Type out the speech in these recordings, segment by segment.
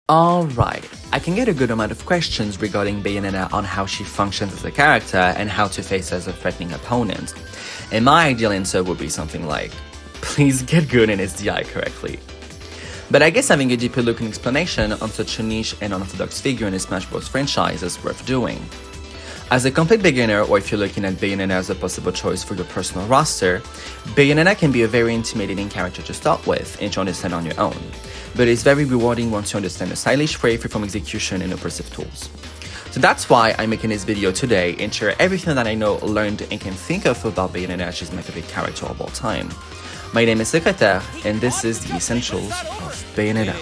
Alright, I can get a good amount of questions regarding Bayonetta on how she functions as a character and how to face her as a threatening opponent. And my ideal answer would be something like, please get good in SDI correctly. But I guess having a deeper look and explanation on such a niche and unorthodox figure in the Smash Bros. Franchise is worth doing. As a complete beginner, or if you're looking at Bayonetta as a possible choice for your personal roster, Bayonetta can be a very intimidating character to start with and to understand on your own, but it's very rewarding once you understand the stylish way, freeform execution, and oppressive tools. So that's why I'm making this video today and share everything that I know, learned, and can think of about Bayonetta. She's my favorite character of all time. My name is Secretaire, and this is the Essentials of Bayonetta.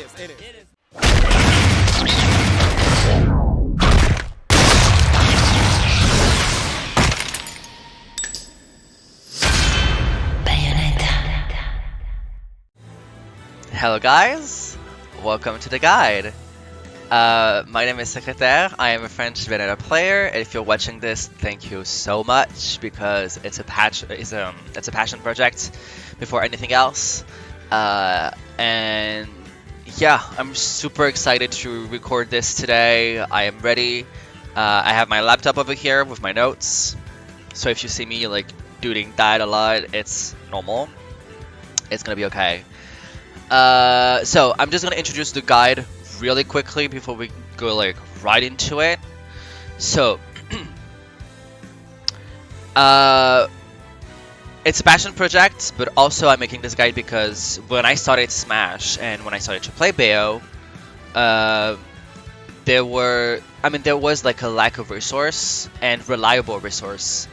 Hello guys, welcome to the guide. My name is Secretaire, I am a French Bayonetta player, and if you're watching this, thank you so much because it's a passion project before anything else. And yeah, I'm super excited to record this today. I am ready. I have my laptop over here with my notes, so if you see me like doing that a lot, it's normal. It's gonna be okay. So I'm just gonna introduce the guide really quickly before we go like right into it. So it's a passion project, but also I'm making this guide because when I started Smash and when I started to play Bayo, there was like a lack of resource and reliable resources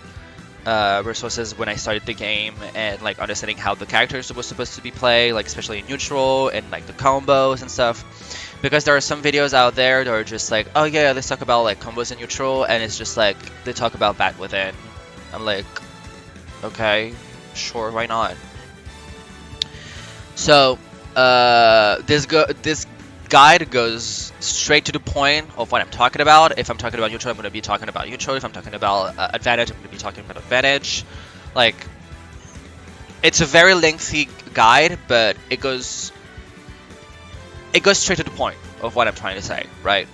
when I started the game, and like understanding how the characters were supposed to be played, like especially in neutral and like the combos and stuff, because there are some videos out there that are just like, oh yeah, let's talk about like combos in neutral, and it's just like they talk about that within. I'm like, okay, sure, why not? So this guide goes straight to the point of what I'm talking about. If I'm talking about neutral, I'm going to be talking about neutral. If I'm talking about advantage, I'm going to be talking about advantage. Like, it's a very lengthy guide, but it goes straight to the point of what I'm trying to say, right?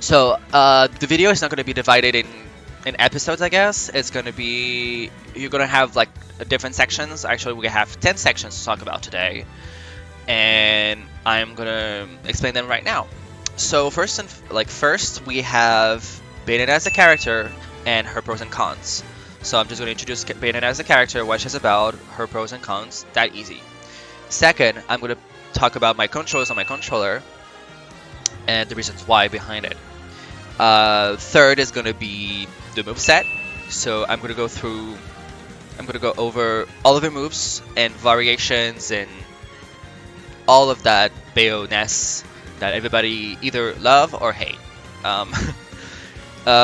So the video is not going to be divided in episodes, I guess. It's going to be, you're going to have like different sections. Actually, we have 10 sections to talk about today, and I'm gonna explain them right now. So first we have Bayonetta as a character and her pros and cons. So I'm just gonna introduce Bayonetta as a character, what she's about, her pros and cons, that easy. Second, I'm gonna talk about my controls on my controller and the reasons why behind it. Third is gonna be the moveset. So I'm gonna go over all of the moves and variations and all of that Bayo-ness that everybody either love or hate.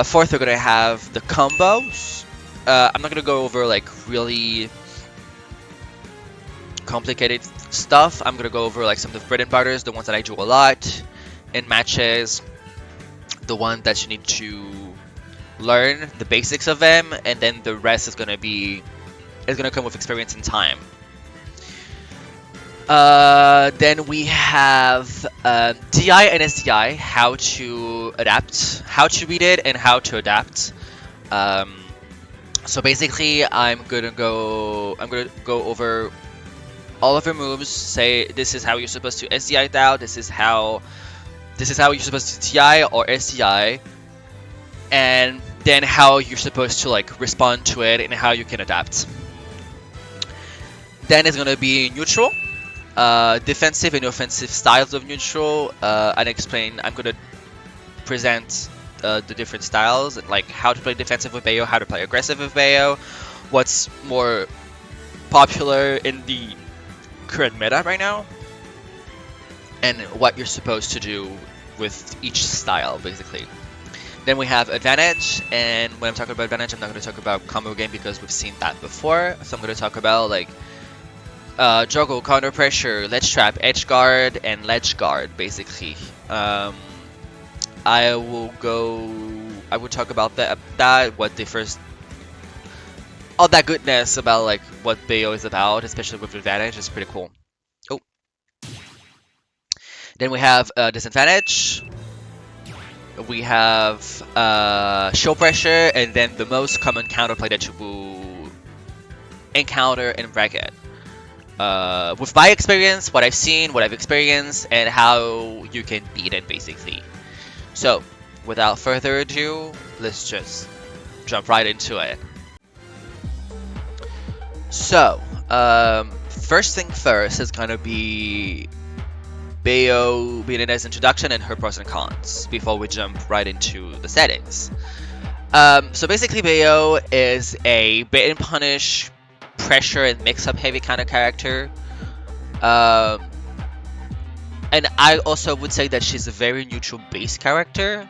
Fourth, we're gonna have the combos. I'm not gonna go over like really complicated stuff. I'm gonna go over like some of the bread and butters, the ones that I do a lot in matches, the one that you need to learn the basics of them, and then the rest is gonna come with experience and time. Then we have DI and SDI, how to adapt, how to read it, and how to adapt. So basically, I'm gonna go over all of your moves. Say this is how you're supposed to SDI it out. This is how you're supposed to TI or SDI, and then how you're supposed to like respond to it and how you can adapt. Then it's gonna be neutral. Defensive and offensive styles of neutral. I'm gonna present the different styles and like how to play defensive with Bayo, how to play aggressive with Bayo, what's more popular in the current meta right now, and what you're supposed to do with each style, basically. Then we have advantage, and when I'm talking about advantage, I'm not going to talk about combo game because we've seen that before. So I'm going to talk about like juggle, counter pressure, ledge trap, edge guard, and ledge guard, basically. I will talk about what the first, all that goodness about like what Bayo is about, especially with advantage, is pretty cool. Oh. Then we have disadvantage. We have show pressure, and then the most common counterplay that you will encounter in bracket. With my experience, what I've seen, what I've experienced, and how you can beat it, basically. So, without further ado, let's just jump right into it. So, first thing first is gonna be Bayonetta's introduction and her pros and cons before we jump right into the settings. So basically, Bayo is a bait and punish, pressure and mix-up heavy kind of character. And I also would say that she's a very neutral base character.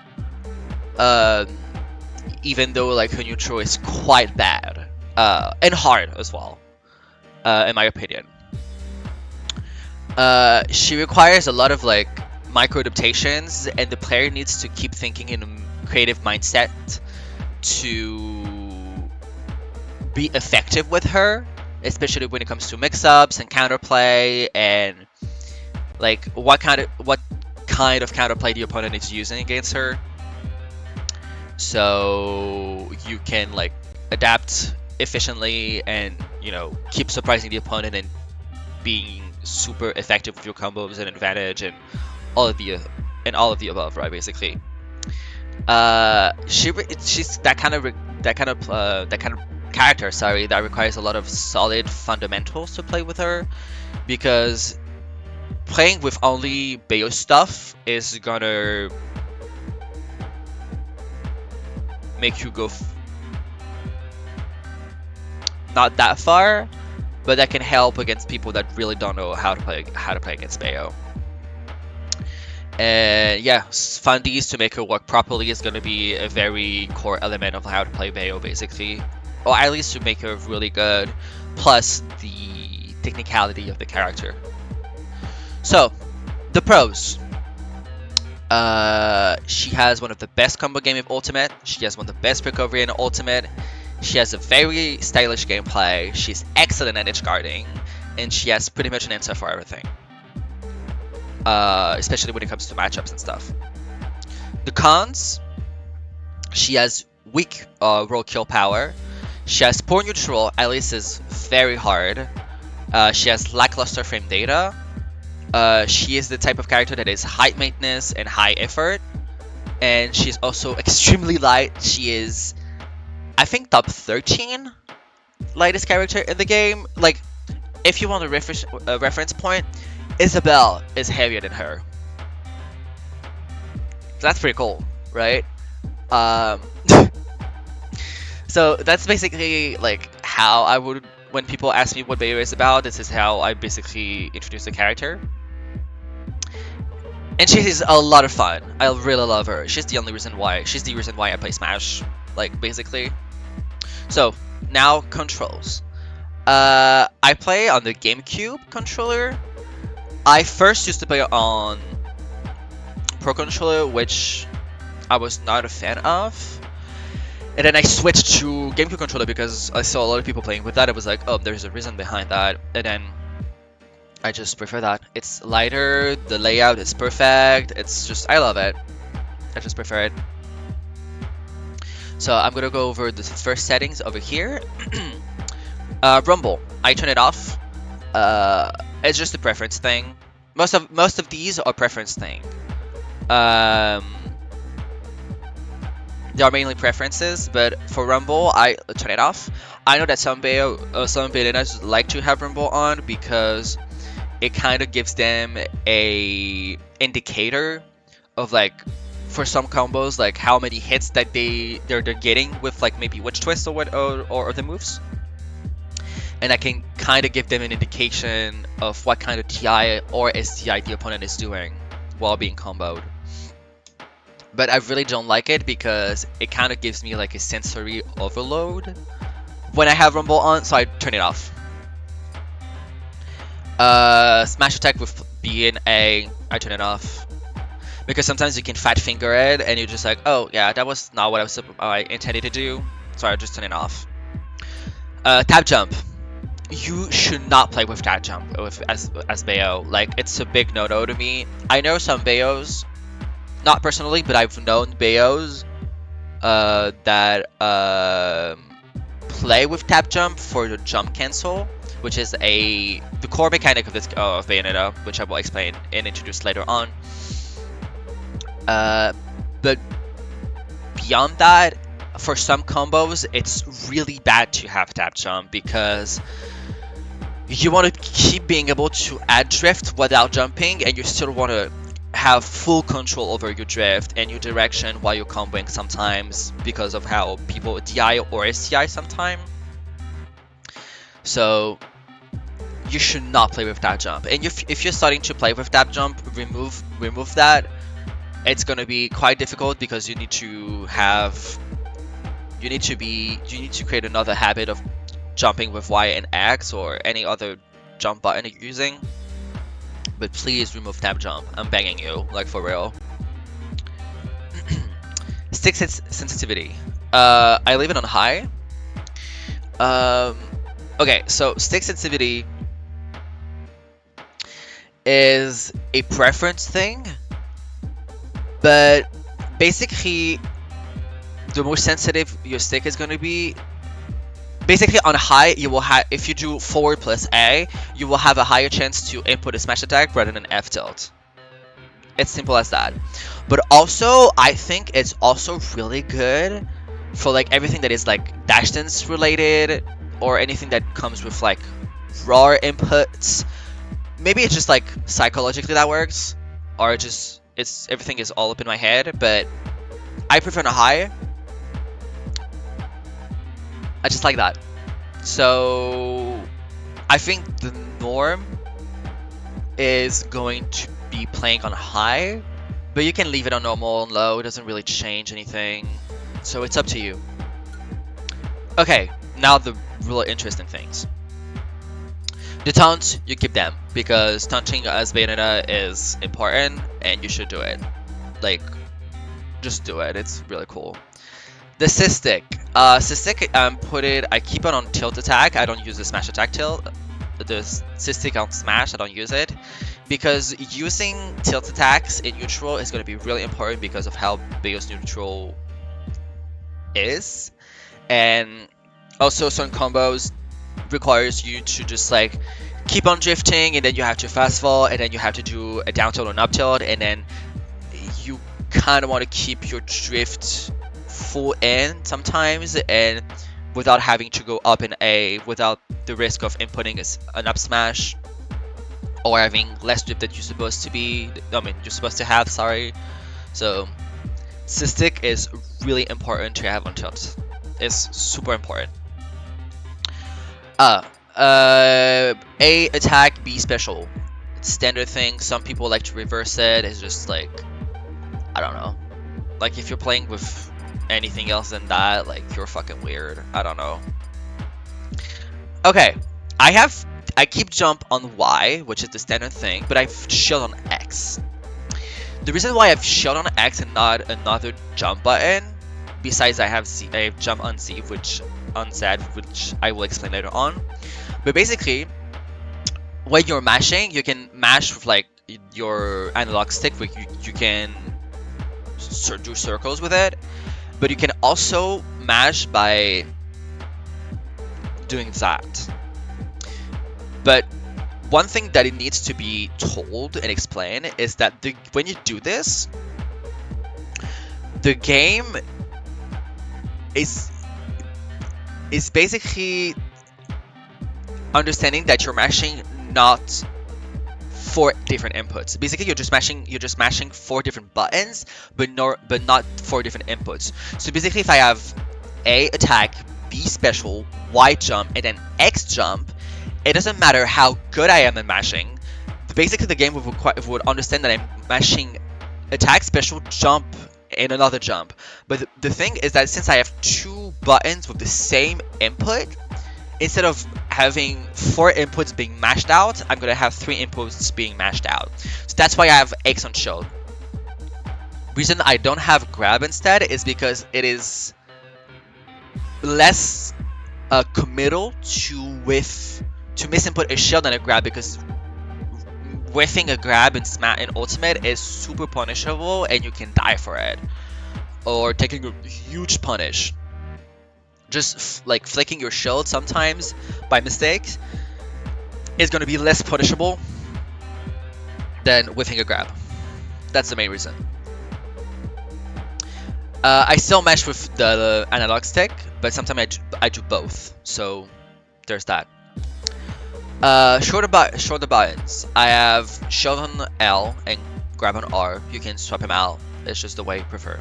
Even though like her neutral is quite bad and hard as well, in my opinion. She requires a lot of like micro adaptations, and the player needs to keep thinking in a creative mindset to be effective with her, especially when it comes to mix-ups and counterplay, and like what kind of counterplay the opponent is using against her, so you can like adapt efficiently and, you know, keep surprising the opponent and being super effective with your combos and advantage and all of the above, right? Basically, she's that kind of character, sorry, that requires a lot of solid fundamentals to play with her, because playing with only Bayo stuff is gonna make you go not that far, but that can help against people that really don't know how to play against Bayo. And yeah, fundies to make her work properly is going to be a very core element of how to play Bayo, basically, or at least to make her really good, plus the technicality of the character. So, the pros. She has one of the best combo game with Ultimate. She has one of the best recovery in Ultimate. She has a very stylish gameplay. She's excellent at edge guarding, and she has pretty much an answer for everything. Especially when it comes to matchups and stuff. The cons. She has weak roll kill power. She has poor neutral, at least is very hard. She has lackluster frame data. She is the type of character that is high maintenance and high effort, and she's also extremely light. She is, I think, top 13 lightest character in the game. Like, if you want a reference point, Isabelle is heavier than her. That's pretty cool, right? So that's basically like how I would, when people ask me what Bayo is about, this is how I basically introduce the character. And she is a lot of fun. I really love her. She's the reason why I play Smash, like, basically. So now controls. I play on the GameCube controller. I first used to play on Pro Controller, which I was not a fan of. And then I switched to GameCube controller because I saw a lot of people playing with that. I was like, oh, there's a reason behind that. And then I just prefer that. It's lighter, the layout is perfect. It's just, I love it. I just prefer it. So I'm gonna go over the first settings over here. Rumble, I turn it off. It's just a preference thing. Most of these are preference thing. They are mainly preferences, but for Rumble, I turn it off. I know that some Bayonettas like to have Rumble on because it kind of gives them a indicator of, like, for some combos, like how many hits that they're getting with, like, maybe witch twist or the moves. And I can kind of give them an indication of what kind of TI or STI the opponent is doing while being comboed. But I really don't like it because it kind of gives me like a sensory overload when I have Rumble on, so I turn it off. Smash attack with B and A, I turn it off. Because sometimes you can fat finger it and you're just like, oh yeah, that was not what I intended to do, so I just turn it off. Tap jump. you should not play with that jump with as Bayo. Like, it's a big no-no to me. I know some Bayos, not personally, but I've known Bayos that play with tap jump for the jump cancel, which is the core mechanic of this of Bayonetta, which I will explain and introduce later on. But beyond that, for some combos, it's really bad to have tap jump because you want to keep being able to add drift without jumping, and you still want to have full control over your drift and your direction while you're comboing sometimes because of how people DI or STI sometimes. So you should not play with that jump. And if you're starting to play with that jump, remove that. It's gonna be quite difficult because you need to create another habit of jumping with Y and X or any other jump button you're using. But please remove tap jump. I'm begging you, like, for real. Stick sensitivity. I leave it on high. Okay, so stick sensitivity is a preference thing, but basically the more sensitive your stick is going to be, basically on high, you will have, if you do forward plus A, you will have a higher chance to input a smash attack rather than F tilt. It's simple as that. But also, I think it's also really good for like everything that is like dash dance related or anything that comes with like raw inputs. Maybe it's just like psychologically that works, or just everything is all up in my head. But I prefer a high. I just like that. So I think the norm is going to be playing on high, but you can leave it on normal and low. It doesn't really change anything. So it's up to you. Okay, now the really interesting things. The taunts, you keep them because taunting as Bayonetta is important and you should do it. Like, just do it. It's really cool. The Cystic. I keep it on tilt attack. I don't use the smash attack tilt. The Cystic on smash, I don't use it. Because using tilt attacks in neutral is going to be really important because of how Bayo's neutral is. And also certain combos requires you to just like keep on drifting, and then you have to fast fall, and then you have to do a down tilt or an up tilt, and then you kind of want to keep your drift full in sometimes, and without having to go up in A, without the risk of inputting an up smash or having less drift that you're supposed to have, sorry. So Cystic is really important to have on tilt. It's super important. A attack, B special. It's standard thing. Some people like to reverse it. It's just like, I don't know. Like, if you're playing with anything else than that, like, you're fucking weird. I don't know. Okay, I keep jump on Y, which is the standard thing, but I've shield on X. The reason why I've shield on X and not another jump button, besides I have jump on Z, which I will explain later on. But basically, when you're mashing, you can mash with like your analog stick, where you can do circles with it, but you can also mash by doing that. But one thing that it needs to be told and explained is that when you do this, the game is basically understanding that you're mashing not 4 different inputs. Basically, you're just mashing 4 different buttons, but not 4 different inputs. So basically, if I have A attack, B special, Y jump, and then X jump, it doesn't matter how good I am at mashing. Basically, the game would understand that I'm mashing attack, special, jump, and another jump. But the thing is that since I have 2 buttons with the same input, instead of having 4 inputs being mashed out, I'm gonna have 3 inputs being mashed out. So that's why I have X on shield. Reason I don't have grab instead is because it is less committal to with to misinput a shield and a grab, because whiffing a grab in ultimate is super punishable and you can die for it, or taking a huge punish. Just like flicking your shield sometimes by mistake is going to be less punishable than whiffing a grab. That's the main reason. I still mesh with the analog stick, but sometimes I do both, so there's that. Shorter buttons. I have shield on L and grab on R. You can swap them out. It's just the way you prefer.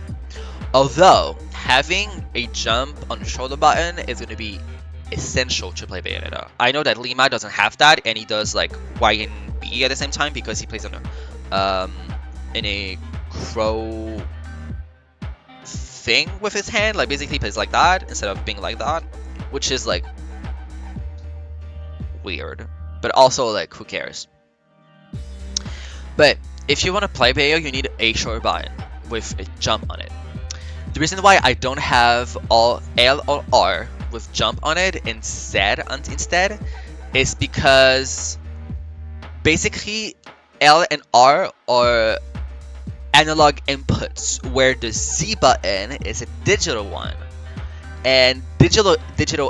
Although, having a jump on the shoulder button is going to be essential to play Bayonetta. I know that Lima doesn't have that, and he does like Y and B at the same time because he plays on a, in a crow thing with his hand. Like basically he plays like that instead of being like that, which is like weird, but also like who cares. But if you want to play Bayo, you need a short button with a jump on it. The reason why I don't have all L or R with jump on it instead is because basically L and R are analog inputs, where the Z button is a digital one, and digital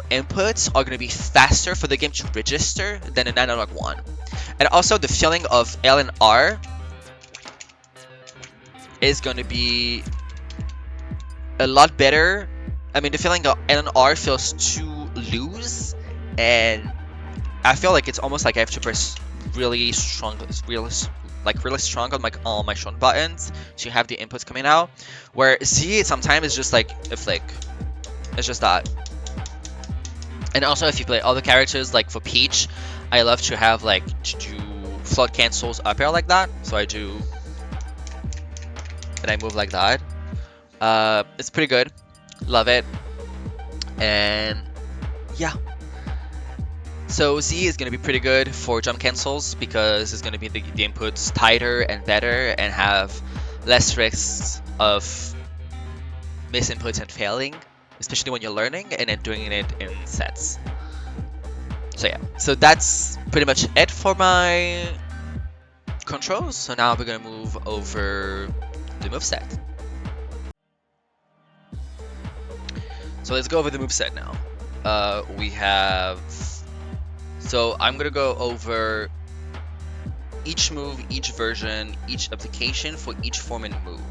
inputs are going to be faster for the game to register than an analog one. And also the feeling of L and R is going to be a lot better. I mean, the feeling of L and R feels too loose, and I feel like it's almost like I have to press really strong on all my short buttons to have the inputs coming out. Where Z sometimes is just like a flick. It's just that. And also, if you play other characters, like for Peach, I love to have like to do flood cancels up air like that. So I do, and I move like that. It's pretty good. Love it. And yeah. So Z is going to be pretty good for jump cancels because it's going to be the inputs tighter and better and have less risks of misinputs and failing, especially when you're learning and then doing it in sets. So yeah, so that's pretty much it for my controls. So now we're going to move over the moveset. So let's go over the moveset now. We have... So I'm going to go over each move, each version, each application for each form and move.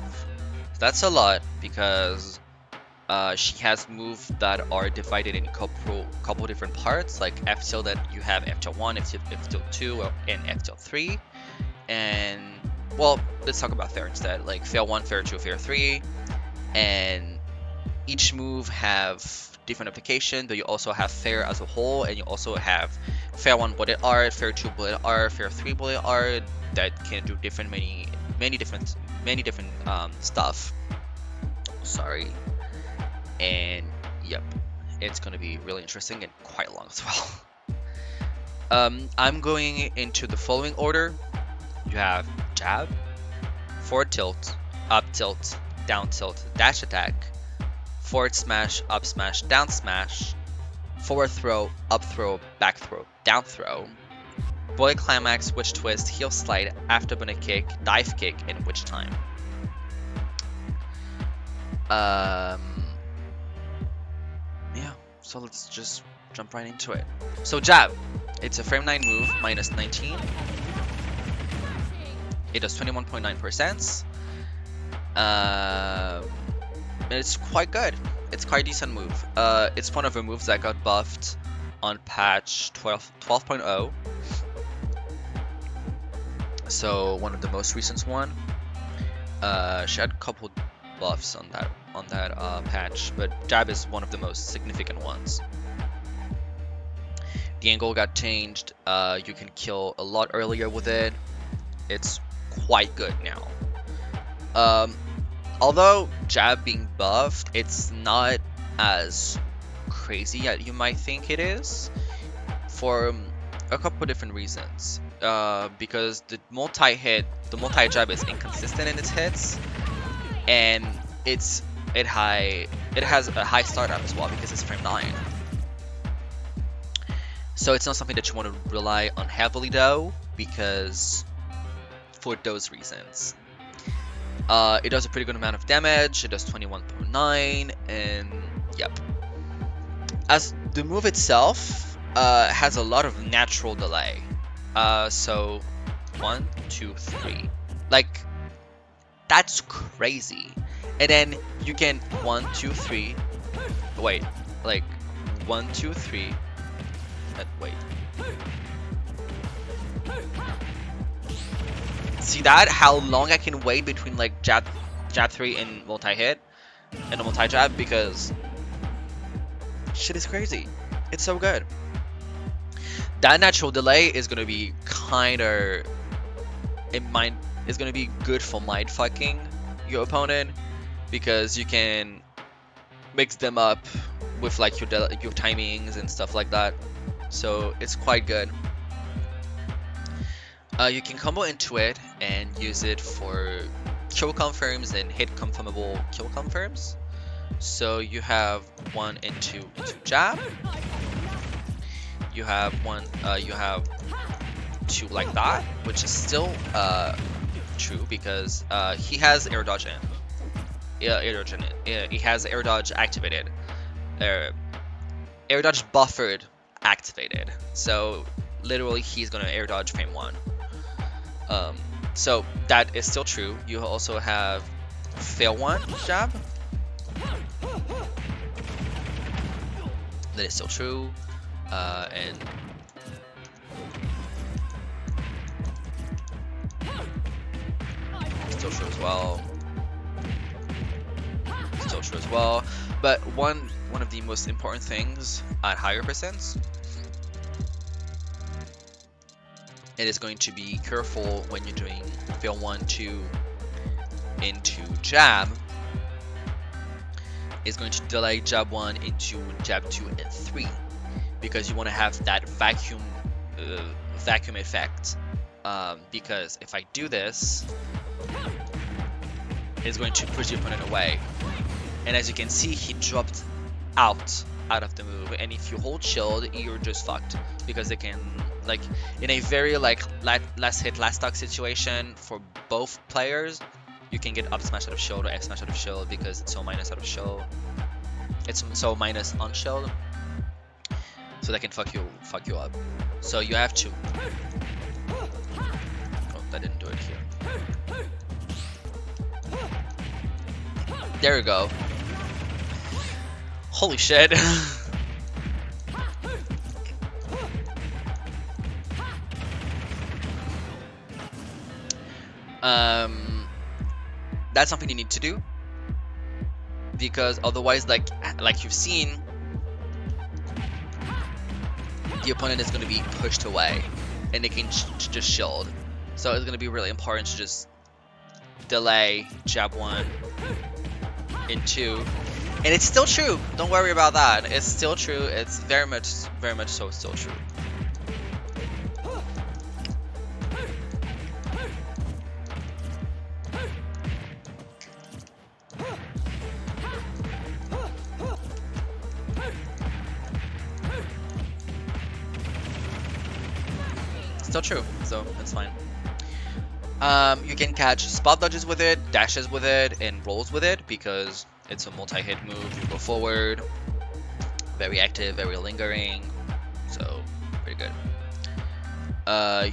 So that's a lot because she has moves that are divided in couple different parts, like F tilt that you have F tilt 1, F tilt 2, and F tilt 3. And, well, let's talk about fair instead, like fair 1, fair 2, fair 3. And each move have different application, but you also have fair as a whole, and you also have fair 1 bullet art, fair 2 bullet art, fair 3 bullet art that can do many different stuff. Sorry. And yep, it's gonna be really interesting and quite long as well. I'm going into the following order. You have jab, forward tilt, up tilt, down tilt, dash attack, forward smash, up smash, down smash, forward throw, up throw, back throw, down throw, bullet climax, witch twist, heel slide, afterburner kick, dive kick, and witch time. Yeah, so let's just jump right into it. So jab, it's a frame 9 move, minus 19. It does 21.9%. And it's quite good. It's quite a decent move. It's one of the moves that got buffed on patch 12.0. So one of the most recent one. She had a couple buffs on that patch, but jab is one of the most significant ones. The angle got changed. You can kill a lot earlier with it. It's quite good now. Although jab being buffed, it's not as crazy as you might think it is, for a couple different reasons. Because the multi jab is inconsistent in its hits, and it has a high startup as well because it's frame 9. So it's not something that you want to rely on heavily though, because for those reasons. It does a pretty good amount of damage, it does 21.9, and yep. As the move itself has a lot of natural delay. So 1, 2, 3. Like, that's crazy. And then you can 1, 2, 3. Wait, like 1, 2, 3. Wait. See that? How long I can wait between like jab 3 and multi-hit and a multi-jab, because shit is crazy. It's so good. That natural delay is gonna be kinda is gonna be good for mind fucking your opponent, because you can mix them up with like your timings and stuff like that. So it's quite good. You can combo into it and use it for kill confirms and hit confirmable kill confirms. So you have 1 into jab. You have 2 like that, which is still true because he has air dodge in. He has air dodge activated. Air dodge buffered activated. So literally he's gonna air dodge frame 1. So that is still true. You also have fail 1 jab. That is still true. And still true as well. Still true as well. But one of the most important things at higher percents, it is going to be careful when you're doing fail 1, 2 into jab. Is going to delay jab 1 into jab 2 and 3, because you want to have that vacuum effect. Because if I do this, it's going to push the opponent away. And as you can see, he dropped out of the move, and if you hold shield, you're just fucked, because they can, like, in a very like last hit last stock situation for both players, you can get up smash out of shield or F smash out of shield, because it's so minus out of shield. It's so minus on shield, so that can fuck you up. So you have to. Oh, that didn't do it here. There we go. Holy shit. That's something you need to do, because otherwise, like you've seen, the opponent is going to be pushed away and they can just shield. So it's going to be really important to just delay jab 1 and 2. And it's still true. Don't worry about that. It's still true. It's very much so still true. Still true, so it's fine. You can catch spot dodges with it, dashes with it, and rolls with it, because it's a multi-hit move. You go forward, very active, very lingering, so pretty good.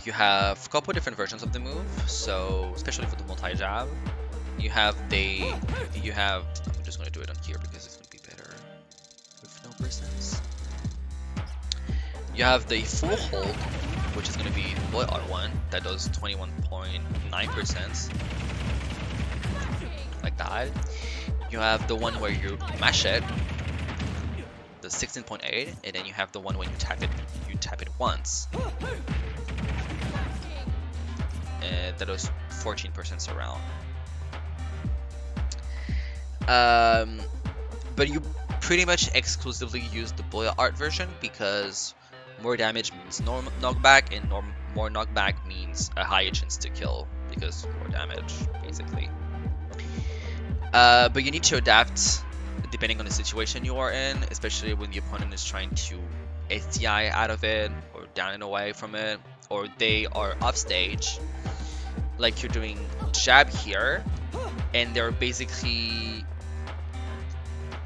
You have a couple different versions of the move, so especially for the multi-jab, I'm just going to do it on here because it's going to be better with no percents. You have the full hold, which is going to be the bullet R1 that does 21.9%, like that. You have the one where you mash it, the 16.8, and then you have the one when you tap it once, and that does 14% surround. But you pretty much exclusively use the bullet art version, because more damage means knockback, and more knockback means a higher chance to kill, because more damage, basically. But you need to adapt depending on the situation you are in, especially when the opponent is trying to SDI out of it, or down and away from it, or they are off stage, like you're doing jab here, and they're basically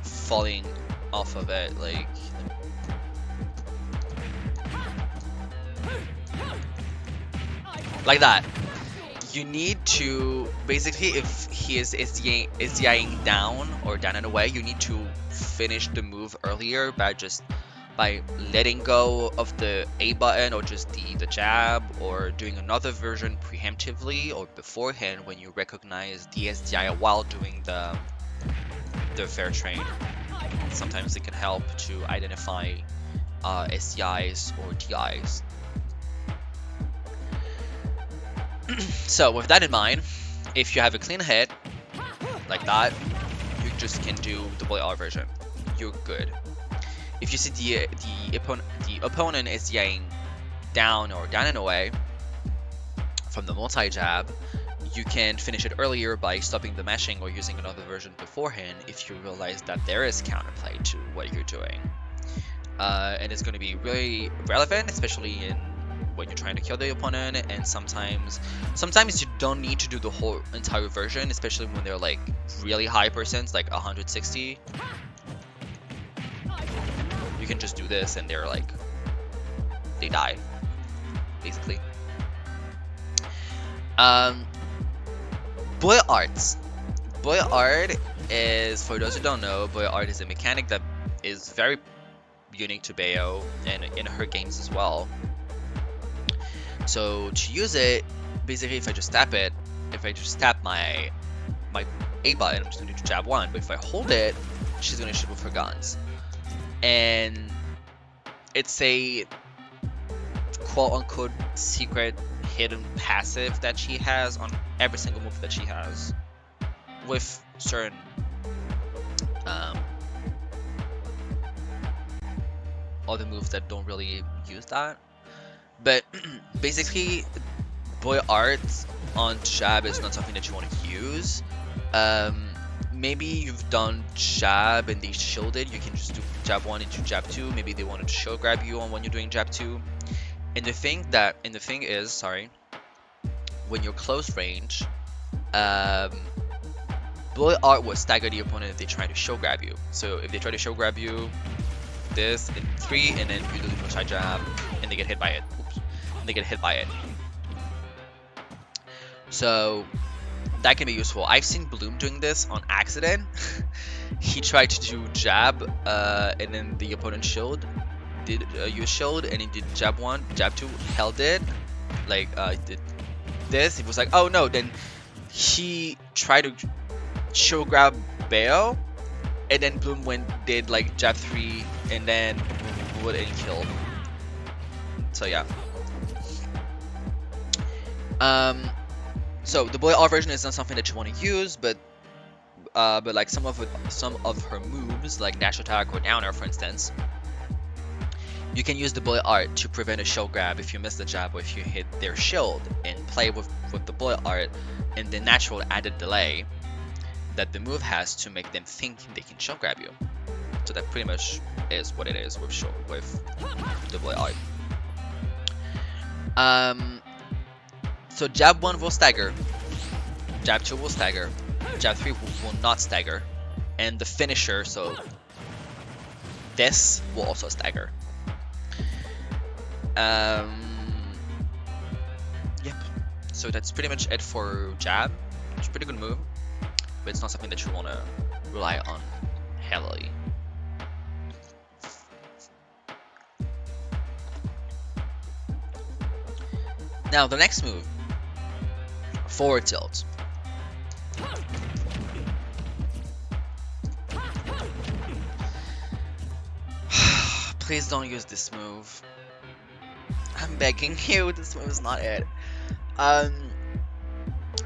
falling off of it, like that. You need to basically, if he is SDIing down or down and away, you need to finish the move earlier by letting go of the A button, or just the jab, or doing another version preemptively or beforehand when you recognize the SDI while doing the fair train. Sometimes it can help to identify SDIs or DIs. So with that in mind, if you have a clean hit like that, you just can do the bullet R version. You're good. If you see the opponent is SDIing down or down and away from the multi-jab, you can finish it earlier by stopping the mashing or using another version beforehand if you realize that there is counterplay to what you're doing. And it's going to be really relevant, especially when you're trying to kill the opponent, and sometimes you don't need to do the whole entire version, especially when they're like really high percents, like 160. You can just do this and they're like, they die, basically. Bullet arts. Bullet art is, for those who don't know, bullet art is a mechanic that is very unique to Bayo and in her games as well. So to use it, basically if I just tap my A button, I'm just going to do jab 1, but if I hold it, she's going to shoot with her guns. And it's a quote-unquote secret hidden passive that she has on every single move that she has, with certain other moves that don't really use that. But basically, bullet art on jab is not something that you want to use. Maybe you've done jab and they shielded, you can just do jab 1 into jab 2. Maybe they wanted to shield grab you on when you're doing jab 2. And the thing is, when you're close range, bullet art will stagger the opponent if they try to shield grab you. So if they try to shield grab you, this in 3, and then you do the multi jab, and they get hit by it. Oops, and they get hit by it. So that can be useful. I've seen Bloom doing this on accident. He tried to do jab, and then the opponent did use shield, and he did jab 1, jab 2, held it, like did this. He was like, oh no. Then he tried to shield grab Bayo, and then Bloom did like jab 3, and then would and kill. So yeah. So the bullet R version is not something that you want to use, but like some of her moves, like dash attack or downer, for instance, you can use the bullet art to prevent a shield grab if you miss the jab or if you hit their shield, and play with the bullet art and the natural added delay that the move has to make them think they can shield grab you. So that pretty much is what it is with the bullet art. So jab 1 will stagger, jab 2 will stagger, jab 3 will not stagger, and the finisher, so this, will also stagger. Yep. So that's pretty much it for jab. It's a pretty good move, but it's not something that you want to rely on heavily. Now the next move, forward tilt. Please don't use this move. I'm begging you, this move is not it.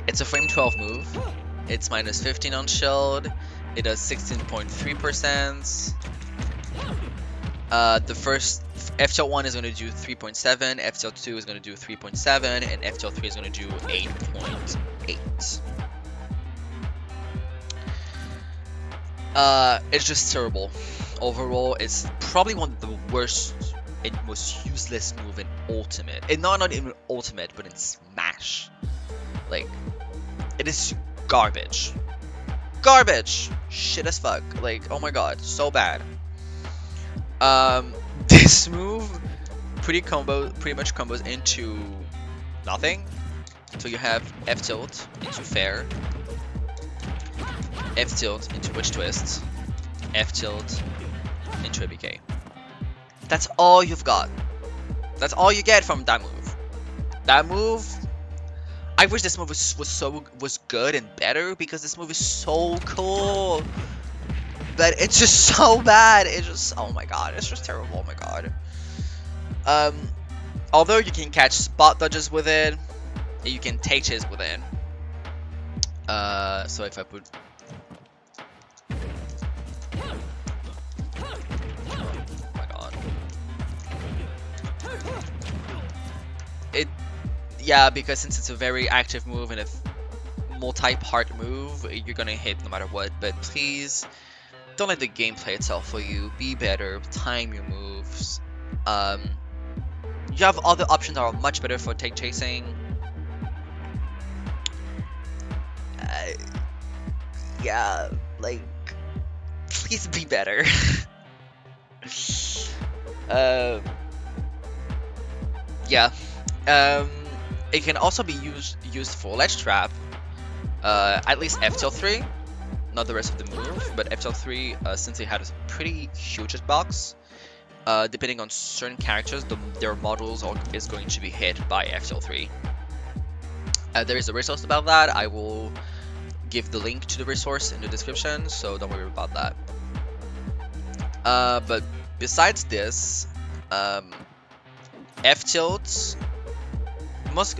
It's a frame 12 move. It's minus 15 on shield. It does 16.3%. The first FTL1 is going to do 3.7, FTL2 is going to do 3.7, and FTL3 is going to do 8.8. It's just terrible. Overall, it's probably one of the worst most useless move in Ultimate. And not even Ultimate, but in Smash. Like, it is garbage. Garbage! Shit as fuck. Like, oh my god, so bad. This move pretty much combos into nothing. So you have F tilt into fair, F tilt into witch twist, F tilt into ABK. That's all you've got. That's all you get from that move. That move, I wish this move was good and better, because this move is so cool. But it's just so bad. It's just, oh my god, it's just terrible. Oh my god. Although you can catch spot dodges with it, you can take chase with it. So if I put, oh my god, yeah, because since it's a very active move and a multi-part move, you're gonna hit no matter what. But please don't let the game play itself for you. Be better, time your moves. You have other options that are much better for take chasing. Yeah, like, please be better. Yeah. It can also be used for ledge trap. At least F tilt 3, not the rest of the move, but F tilt 3, since it has a pretty huge hitbox, depending on certain characters, their models is going to be hit by F tilt 3. There is a resource about that. I will give the link to the resource in the description, so don't worry about that. But besides this, F tilts,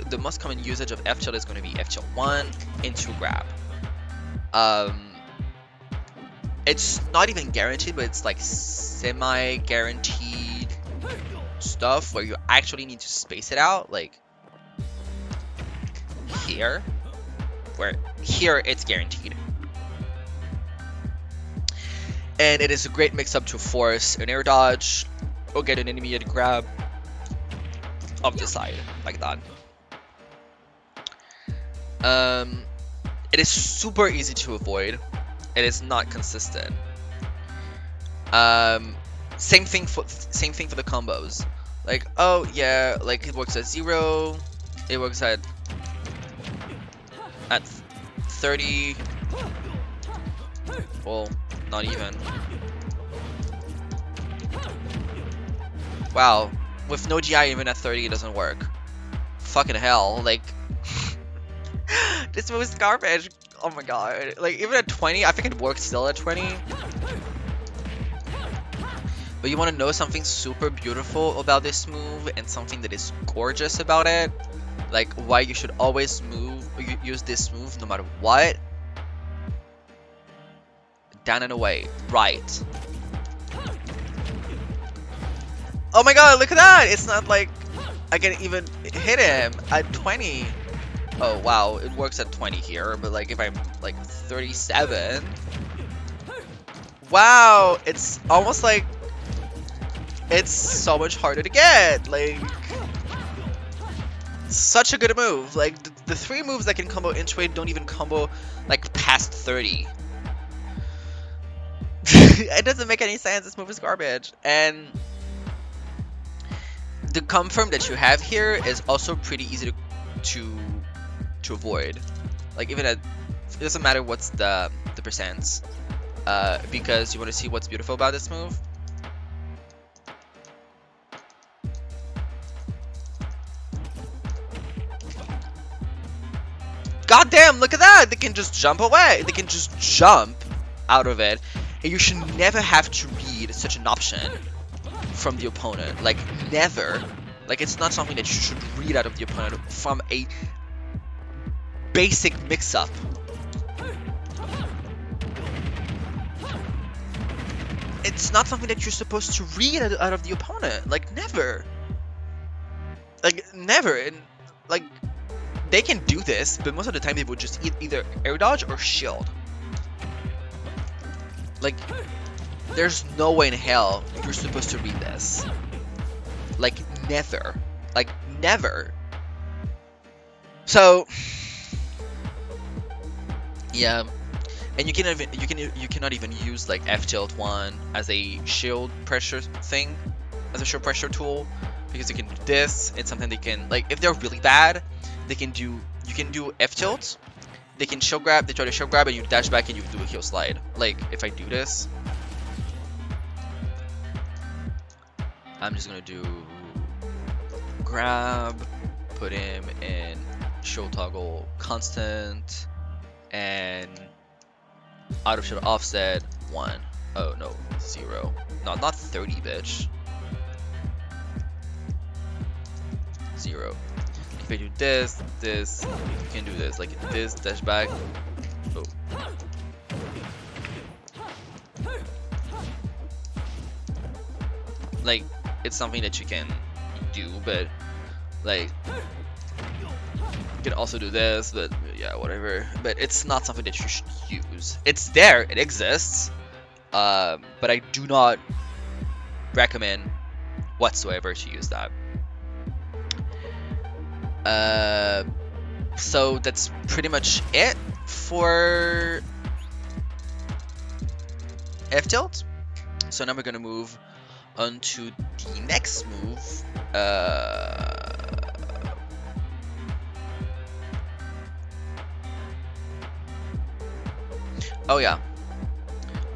the most common usage of F tilt is going to be F tilt 1 into grab. It's not even guaranteed, but it's like semi-guaranteed stuff where you actually need to space it out, like here, where here it's guaranteed. And it is a great mix-up to force an air dodge or get an immediate grab of the side, like that. It is super easy to avoid. It is not consistent. Same thing for the combos. Like, oh yeah, like it works at 0, it works at 30. Well, not even. Wow, with no GI even at 30 it doesn't work. Fucking hell, like this move is garbage. Oh my god, like even at 20, I think it works still at 20. But you want to know something super beautiful about this move and something that is gorgeous about it, like why you should always use this move no matter what? Down and away, right. Oh my god, look at that! It's not like I can even hit him at 20. Oh wow, it works at 20 here, but like if I'm like 37, wow, it's almost like it's so much harder to get. Like, such a good move. Like the 3 moves that can combo into it don't even combo like past 30. It doesn't make any sense. This move is garbage. And the confirm that you have here is also pretty easy to avoid. Like even at, it doesn't matter what's the percents, because you want to see what's beautiful about this move. God damn, look at that! They can just jump away. They can just jump out of it. And you should never have to read such an option from the opponent. Like, never. Like, it's not something that you should read out of the opponent from a basic mix-up. It's not something that you're supposed to read out of the opponent. Like, never. Like, never. And, like, they can do this, but most of the time they would just either air dodge or shield. Like, there's no way in hell you're supposed to read this. never, like never. So yeah, and you cannot even use like F tilt 1 as a shield pressure thing, as a shield pressure tool, because you can do this. It's something they can, like, if they're really bad, they can do, you can do F tilt, they can shield grab, they try to shield grab, and you dash back and you do a heel slide. Like, if I do this, I'm just gonna do grab, put him in shield toggle constant, and out of shield offset 1. Oh no, 0. No, not 30, bitch. 0. If I do this, you can do this, like this, dash back. Oh. Like, it's something that you can do, but like, you can also do this, but yeah, whatever. But it's not something that you should use. It's there, it exists, but I do not recommend whatsoever to use that. So that's pretty much it for F tilt. So now we're gonna move on to the next move. Oh yeah,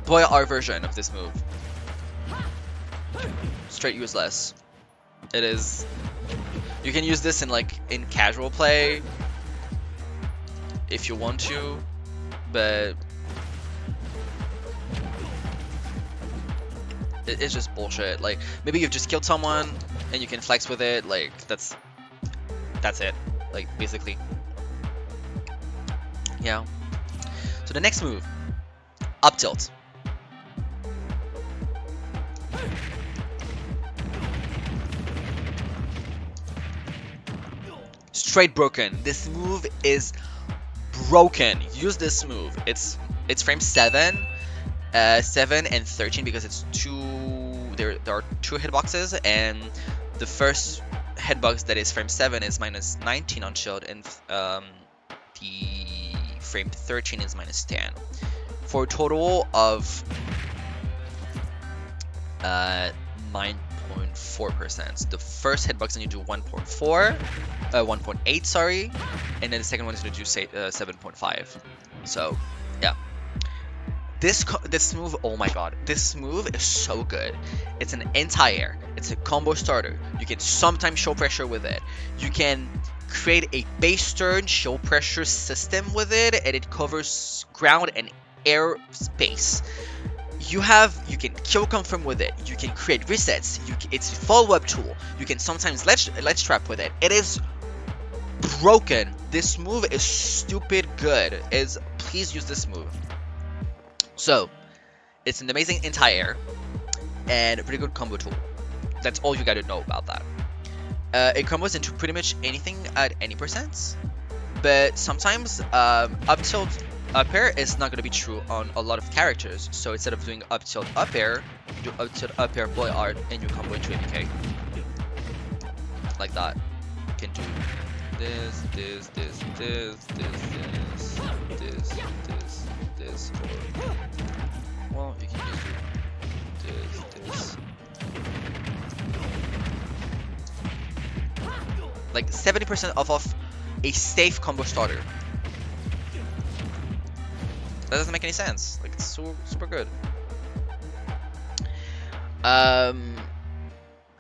boy R version of this move. Straight useless. It is. You can use this in in casual play if you want to, but it's just bullshit. Like, maybe you've just killed someone and you can flex with it. Like, that's it. Like, basically. Yeah. So the next move, up tilt. Straight broken. This move is broken. Use this move. It's frame 7 and 13 because it's there are 2 hitboxes, and the first hitbox that is frame 7 is minus 19 on shield, and the frame 13 is minus 10 for a total of 9.4%. The first hitbox, and you do 1.8, sorry, and then the second one is going to do 7.5. So yeah, this move, oh my god, this move is so good. It's an anti-air, it's a combo starter. You can sometimes show pressure with it. You can create a base turn show pressure system with it, and it covers ground and air space. You can kill confirm with it. You can create resets. It's a follow-up tool. You can sometimes let's trap with it. It is broken. This move is stupid good. Please use this move. So it's an amazing anti-air and a pretty good combo tool. That's all you gotta know about that. It combos into pretty much anything at any percent, but sometimes up tilt up air is not going to be true on a lot of characters. So instead of doing up tilt up air, you do up tilt up air boy art, and you combo into 80k like that. You can do this, or well, you can just do this. Like 70% off a safe combo starter. That doesn't make any sense. Like, it's super good.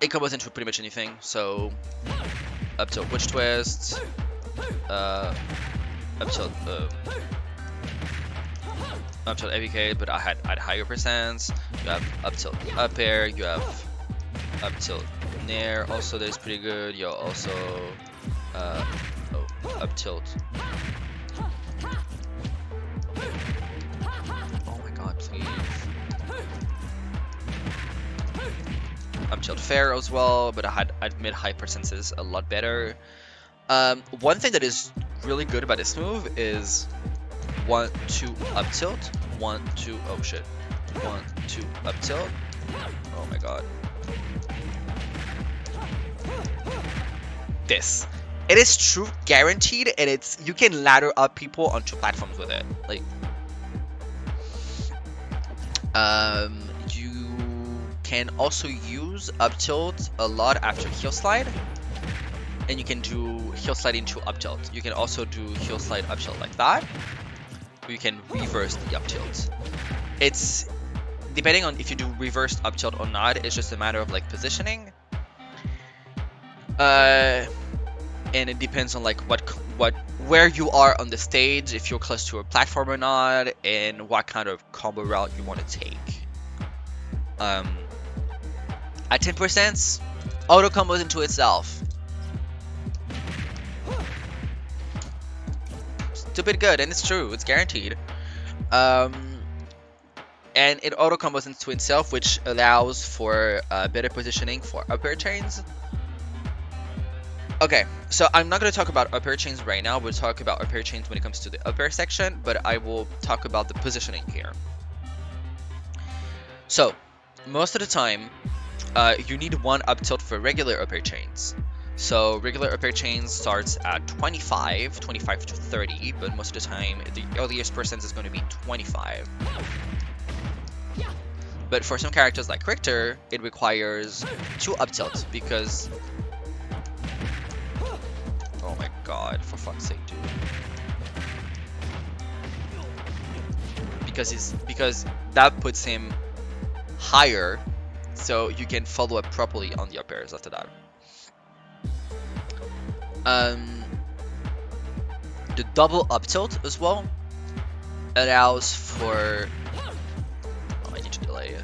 It combos into pretty much anything. So up tilt witch twist, up tilt AVK, but I had higher percents. You have up tilt up air. You have up tilt nair. Also, that is pretty good. You also up tilt. Up tilt fair as well, but I'd admit high percents is a lot better. One thing that is really good about this move is 1, 2 up tilt, 1, 2, oh shit, 1, 2 up tilt. Oh my god. this. It is true guaranteed, and you can ladder up people onto platforms with it. Like, you can also use up tilt a lot after heel slide, and you can do heel slide into up tilt. You can also do heel slide up tilt like that. Or you can reverse the up tilt. It's depending on if you do reversed up tilt or not. It's just a matter of like positioning. And it depends on like where you are on the stage, if you're close to a platform or not, and what kind of combo route you want to take. At 10%, auto combos into itself. Stupid good, and it's true, it's guaranteed. And it auto combos into itself, which allows for better positioning for up air chains. Okay, so I'm not going to talk about up air chains right now. We'll talk about up air chains when it comes to the up air section, but I will talk about the positioning here. So, most of the time, you need one up tilt for regular up air chains. So, regular up air chains starts at 25 to 30, but most of the time, the earliest percent is going to be 25. But for some characters like Richter, it requires 2 up tilts because... Oh my god, for fuck's sake, dude. Because that puts him higher, so you can follow up properly on the up airs after that. The double up tilt as well allows for... Oh, I need to delay it.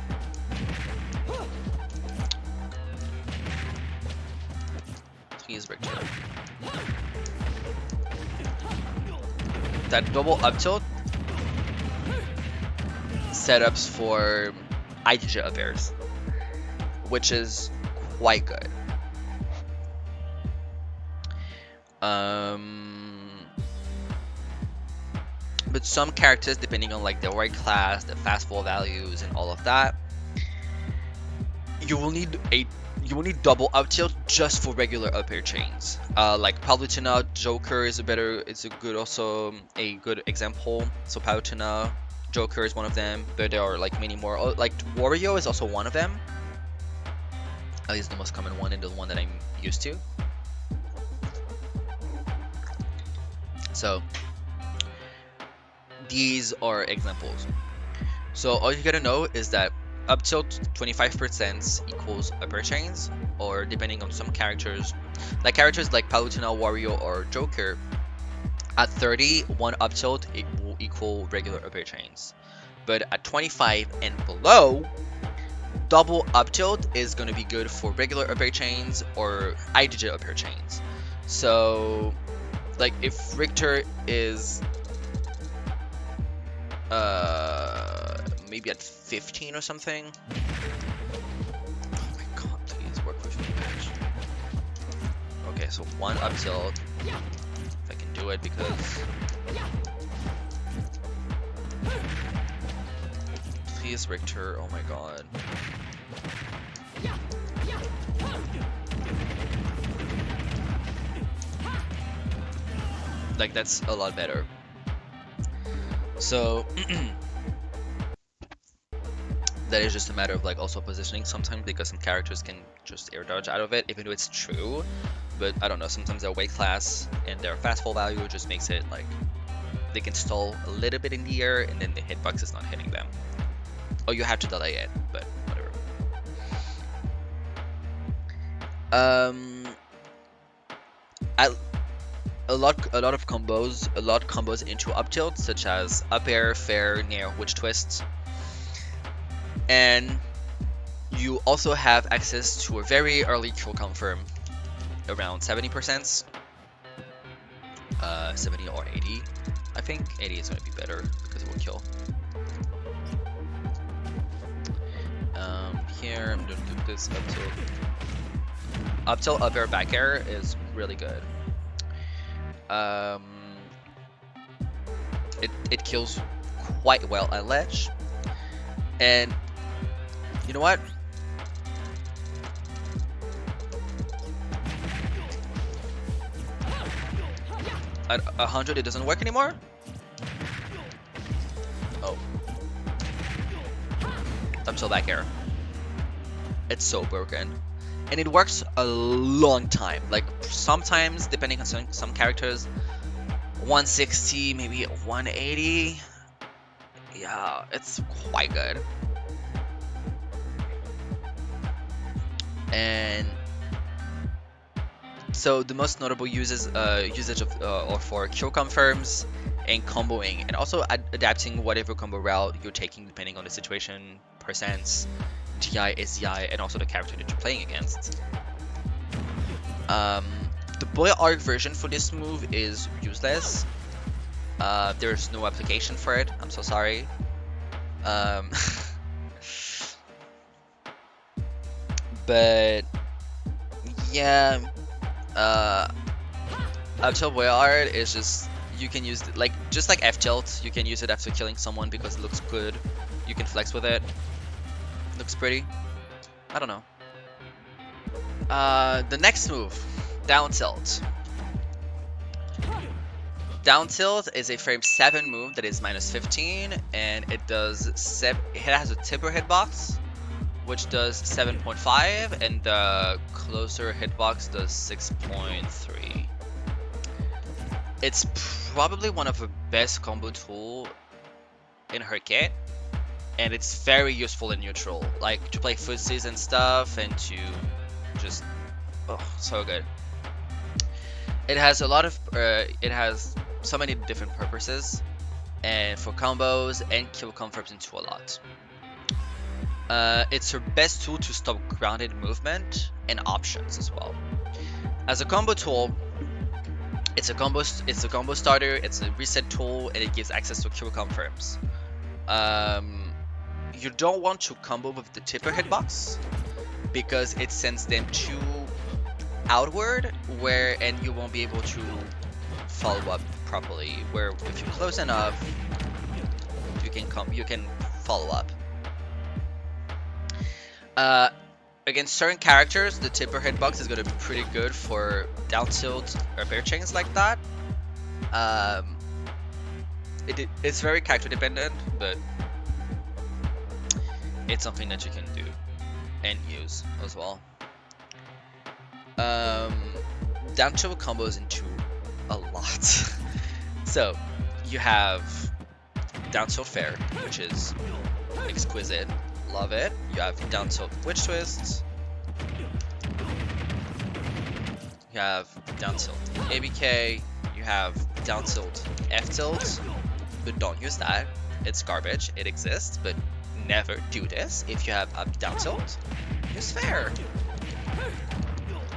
Please, Richter. That double up tilt setups for IDJ up airs, which is quite good. But some characters, depending on like their right class, the fast fall values, and all of that, you will need double up tilt just for regular up air chains. Like Palutena, Joker is a good example. So Palutena, Joker is one of them, but there are like many more. Like Wario is also one of them. At least the most common one and the one that I'm used to. So these are examples. So all you gotta know is that up tilt 25% equals upper chains, or depending on some characters like Palutena, Wario, or Joker, at 30, one up tilt it will equal regular upper chains. But at 25 and below, double up tilt is going to be good for regular upper chains or IDJ upper chains. So like if Richter is maybe at 15 or something. Oh my god, please work with me, bitch. Okay, so one up tilt. If I can do it, because please, Richter, oh my god. Like, that's a lot better. So that is just a matter of like also positioning sometimes, because some characters can just air dodge out of it, even though it's true. But I don't know, sometimes their weight class and their fast fall value just makes it like they can stall a little bit in the air and then the hitbox is not hitting them. Or you have to delay it, but whatever. A lot of combos into up tilt, such as up air, fair, nair, witch twist. And you also have access to a very early kill confirm, around 70%, 70 or 80. I think 80 is going to be better because it will kill. Here I'm going to do this up tilt, up air, back air is really good. It kills quite well at ledge, and you know what? At 100 it doesn't work anymore? Oh. Up till back air. It's so broken. And it works a long time. Like, sometimes, depending on some characters, 160, maybe 180. Yeah, it's quite good. And so the most notable usage of are for cure confirms and comboing, and also adapting whatever combo route you're taking depending on the situation, percents, GI, SDI, and also the character that you're playing against. The boy arc version for this move is useless. There's no application for it. I'm so sorry. But yeah, up tilt boy art is just, you can use it, like, just like F tilt, you can use it after killing someone because it looks good. You can flex with it. Looks pretty. I don't know. The next move, down tilt. Down tilt is a frame 7 move that is minus 15, and it does it has a tipper hitbox, which does 7.5, and the closer hitbox does 6.3. It's probably one of the best combo tool in her kit, and it's very useful in neutral, like to play footsies and stuff, and to just, oh, so good. It has a lot of it has so many different purposes, and for combos and kill confirms into a lot. It's her best tool to stop grounded movement and options as well. As a combo tool, it's a combo starter, it's a reset tool, and it gives access to kill confirms. You don't want to combo with the tipper hitbox because it sends them too outward, and you won't be able to follow up properly. Where if you're close enough, you can follow up. Against certain characters, the tipper hitbox is going to be pretty good for down tilt or bear chains like that. It's very character dependent, but it's something that you can do and use as well. Down tilt combos into a lot. So you have down tilt fair, which is exquisite. Love it. You have down tilt witch twist. You have down tilt ABK. You have down tilt F tilt, but don't use that. It's garbage. It exists, but never do this. If you have up down tilt, use fair.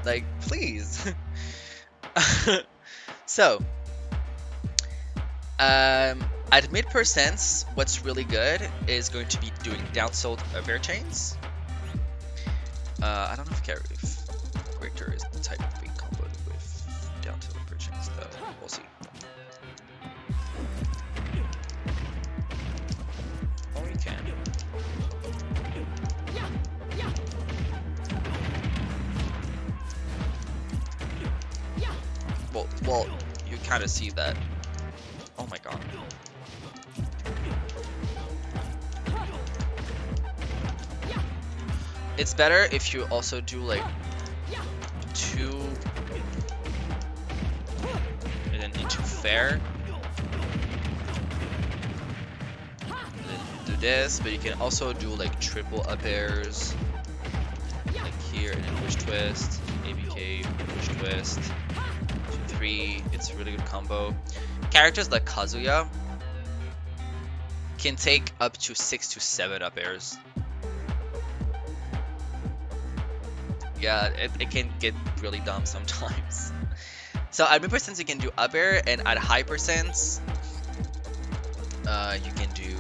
Like, please. So, at mid percents, what's really good is going to be doing down tilt bear chains. I don't know if character is the type of being comboed with down tilt bear chains, though. We'll see. Or you can. Well, you kind of see that. Oh my god. It's better if you also do like 2 and then into fair. And then do this, but you can also do like triple up airs. Like here, and then push twist, ABK, push twist. 3, it's a really good combo. Characters like Kazuya can take up to 6 to 7 up airs. Yeah, it can get really dumb sometimes. So at mid percents you can do up air, and at high percents you can do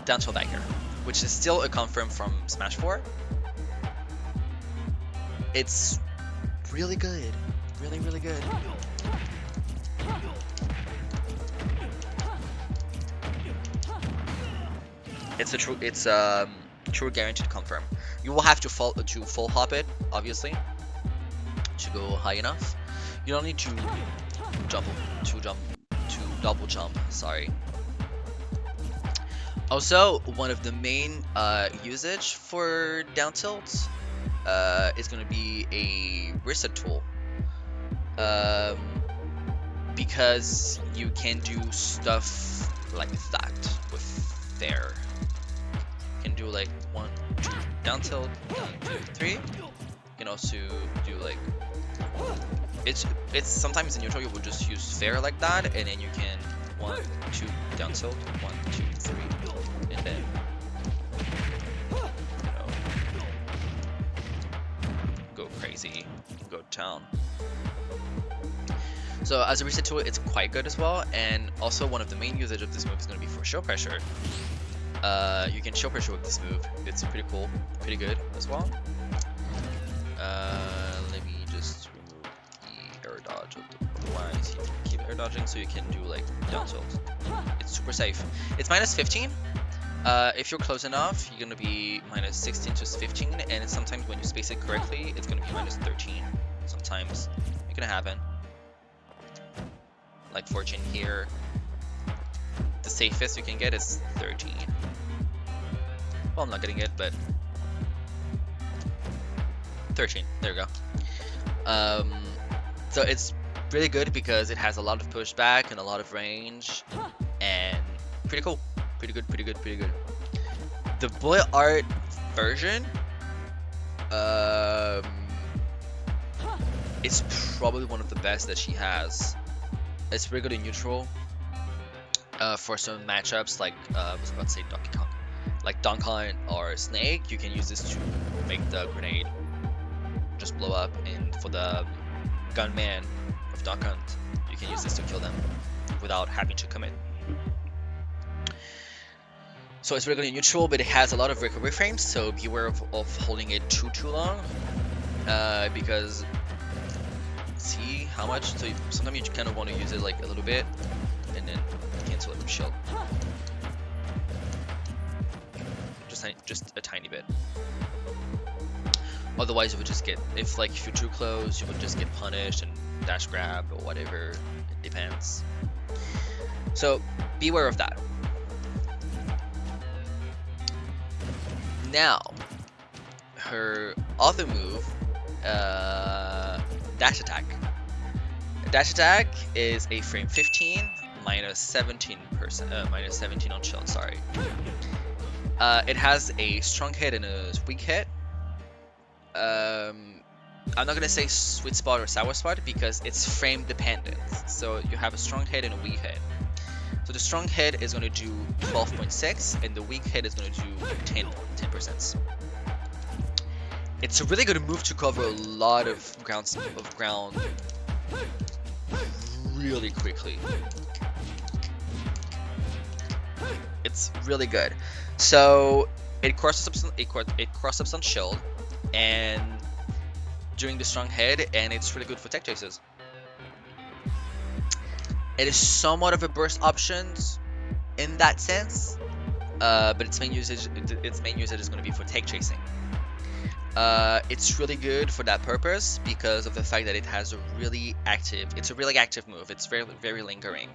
down tilt back air, which is still a confirm from Smash 4. It's really good. Really, really good. It's true guaranteed confirm. You will have to full hop it, obviously, to go high enough. You don't need to double jump. Sorry. Also, one of the main usage for down tilt is going to be a reset tool. Because you can do stuff like that with there. You can do like 1, 2 down tilt, 1, 2, 3. You can also do like it's sometimes in neutral you would just use fair like that, and then you can 1, 2 down tilt, 1, 2, 3, and then go crazy, go down. So as a reset tool, it's quite good as well, and also one of the main usage of this move is going to be for show pressure. You can show pressure with this move. It's pretty cool, pretty good as well. Let me just remove the air dodge, otherwise you can keep air dodging, so you can do like down tilt. It's super safe. It's -15. If you're close enough, you're going to be -16 to 15, and sometimes when you space it correctly, it's going to be -13. Sometimes it can happen. Like 14 here. The safest you can get is 13. Well, I'm not getting it, but 13. There we go. So it's really good because it has a lot of pushback and a lot of range, and pretty cool. Pretty good, pretty good, pretty good. The bullet art version, it's probably one of the best that she has. It's really good in neutral for some matchups like I was about to say Donkey Kong, like Donkey Kong or Snake. You can use this to make the grenade just blow up, and for the gunman of Donkey Kong, you can use this to kill them without having to commit. So it's really good in neutral, but it has a lot of recovery frames, so beware of holding it too long, because see how much, so sometimes you kind of want to use it like a little bit and then cancel it with shield, just a tiny bit. Otherwise you would just get, if you're too close, you would just get punished and dash grabbed or whatever. It depends, so beware of that. Now her other move, dash attack. Dash attack is a frame 15, -17%, -17 on shield, sorry. It has a strong hit and a weak hit. I'm not gonna say sweet spot or sour spot because it's frame dependent. So you have a strong hit and a weak hit. So the strong hit is gonna do 12.6 and the weak hit is gonna do 10%. It's a really good move to cover a lot of ground really quickly. It's really good. So it crosses up on shield and during the strong hit, and it's really good for tech chases. It is somewhat of a burst option in that sense, but its main usage is going to be for tech chasing. It's really good for that purpose because of the fact that it has a really active, it's a really active move. It's very, very lingering.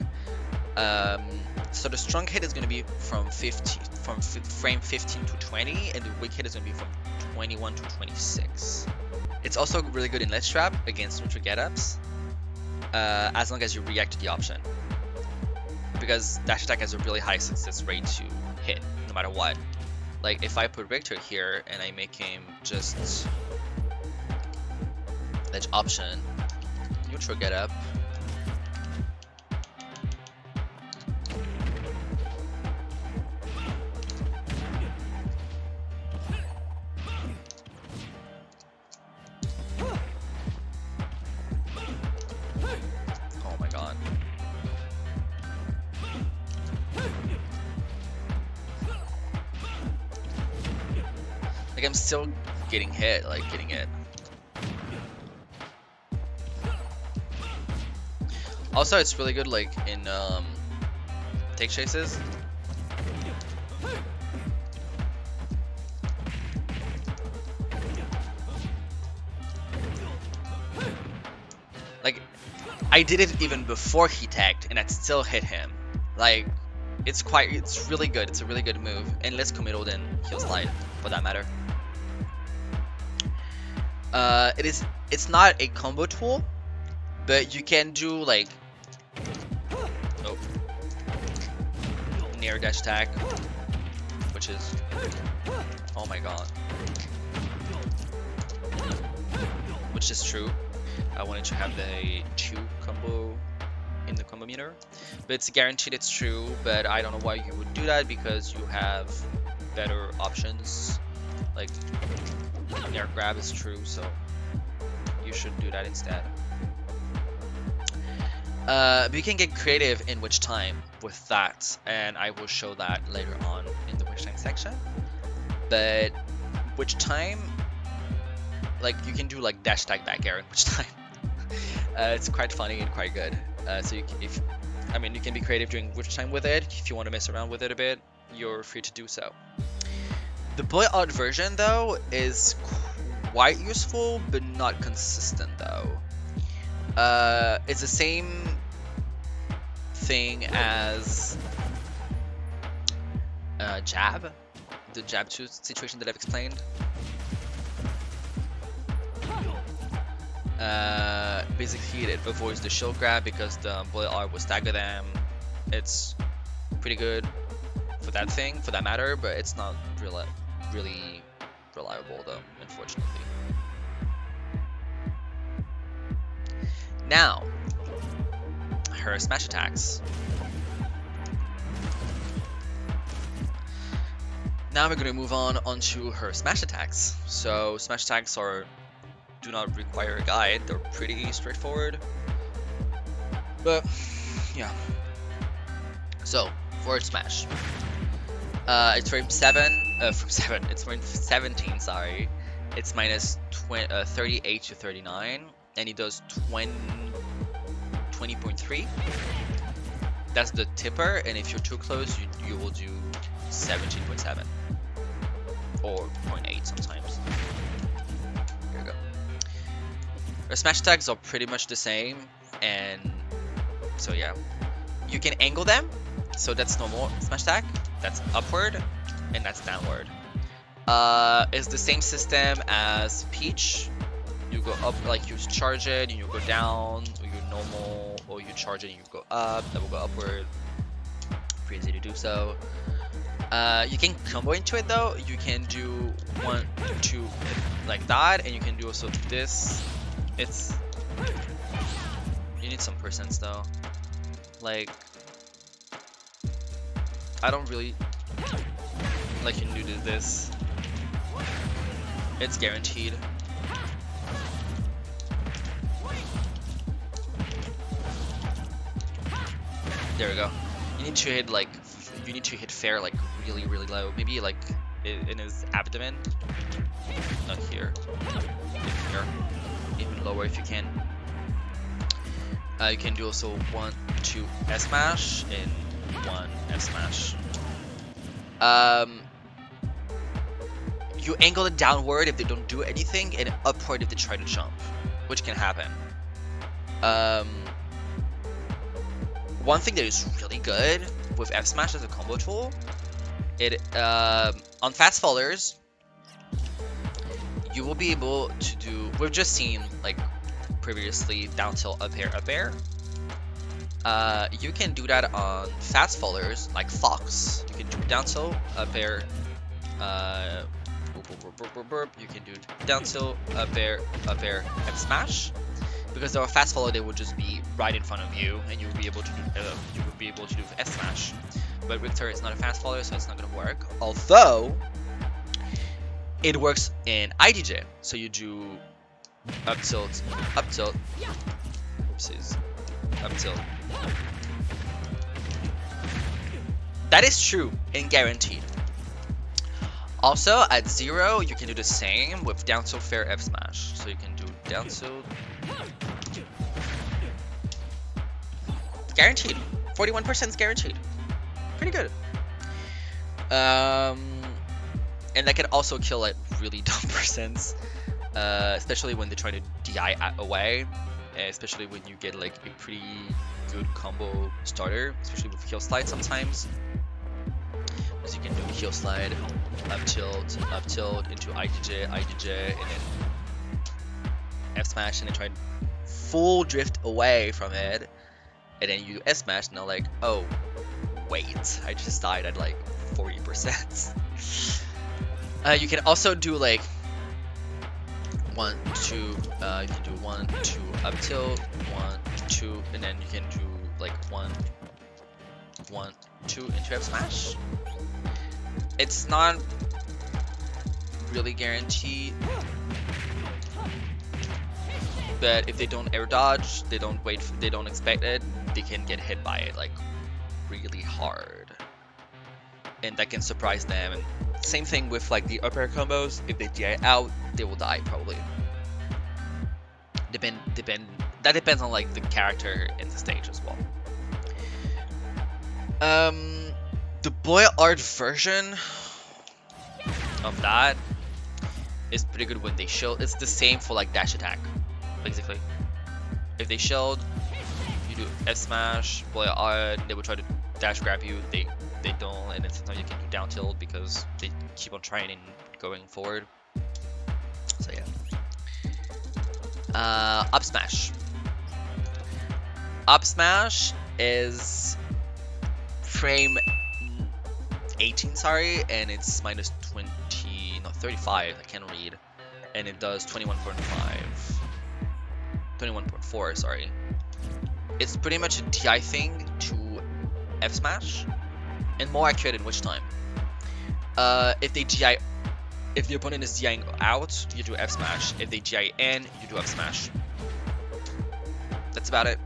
So the strong hit is going to be from frame 15 to 20, and the weak hit is going to be from 21 to 26. It's also really good in ledge trap against neutral get-ups, as long as you react to the option. Because dash attack has a really high success rate to hit, no matter what. Like if I put Richter here and I make him just ledge option, neutral get up, oh my god. Like I'm still getting hit, getting it. Also, it's really good in take chases. I did it even before he tagged, and that still hit him. Like, it's really good. It's a really good move, and less committal than heal slide, for that matter. It's not a combo tool, but you can do like, oh, near dash attack, which is, oh my god, which is true. I wanted to have the 2 combo in the combo meter, but it's guaranteed it's true. But I don't know why you would do that, because you have better options. Like air grab is true, so you should do that instead. But you can get creative in which time with that, and I will show that later on in the which time section. But which time, like you can do like dash tag back air in which time. It's quite funny and quite good. So you can, you can be creative during which time with it. If you want to mess around with it a bit, you're free to do so. The bullet out version though is quite useful, but not consistent though. It's the same thing as jab, the jab 2 situation that I've explained. Basically it avoids the shield grab because the bullet art will stagger them. It's pretty good for that thing, for that matter, but it's not really reliable though, unfortunately. Now, her smash attacks. Now we're gonna move on onto her smash attacks. So smash attacks do not require a guide. They're pretty straightforward. But yeah. So forward smash. It's frame 7. It's frame 17. Sorry. It's minus 38 to 39, and he does 20.3. That's the tipper, and if you're too close, you will do 17.7 or 0.8 sometimes. Here we go. The smash attacks are pretty much the same, and so yeah, you can angle them. So that's normal smash attack, that's upward, and that's downward. It's the same system as Peach. You go up, like you charge it, and you go down, or you normal, or you charge it and you go up. That will go upward. Pretty easy to do so. You can combo into it though. You can do 1, 2 like that, and you can do also this. You need some percents though. Like, I don't really like you do this. It's guaranteed. There we go. You need to hit fair like really low. Maybe like in his abdomen. Not here. Here. Even lower if you can. You can do also 1, 2 S smash and 1 S smash. You angle it downward if they don't do anything, and upward if they try to jump, which can happen. One thing that is really good with F smash as a combo tool, on fast fallers, you will be able to do. We've just seen like previously down tilt, up air. You can do that on fast fallers like Fox. You can do down tilt, up air. You can do down tilt, up air, F smash. Because they're a fast follow, they would just be right in front of you, and you would be able to do S smash. But Richter is not a fast follower, so it's not gonna work. Although it works in IDJ, so you do up tilt, oopsies, up tilt. That is true and guaranteed. Also, at 0, you can do the same with down tilt fair F smash. So you can do down tilt. Guaranteed. 41% is guaranteed. Pretty good. And that can also kill like really dumb percents. Especially when they're trying to DI away. especially when you get like a pretty good combo starter, especially with heel slide sometimes. Because you can do heel slide, up tilt into IDJ, and then F smash, and then try and full drift away from it, and then you do S smash, and they're like, oh, wait, I just died at like 40%. You can also do like 1, 2, you can do 1, 2 up tilt, 1, 2, and then you can do like 1, 1, 2 into F smash. It's not really guaranteed, but if they don't air dodge, they don't expect it, they can get hit by it like really hard, and that can surprise them. And same thing with like the up air combos. If they DI out, they will die probably. That depends on like the character in the stage as well. The boy art version of that is pretty good when they shield. It's the same for like dash attack, basically. If they shield, you do F smash, boy art, they will try to dash grab you. They don't, and then sometimes you can do down tilt because they keep on trying and going forward. So yeah. Up smash. Up smash is frame 18, sorry, and it's minus 20, no, 35, I can't read, and it does 21.4, sorry. It's pretty much a DI thing to F smash, and more accurate in which time. If the opponent is DIing out, you do F smash. If they DI in, you do F smash. That's about it.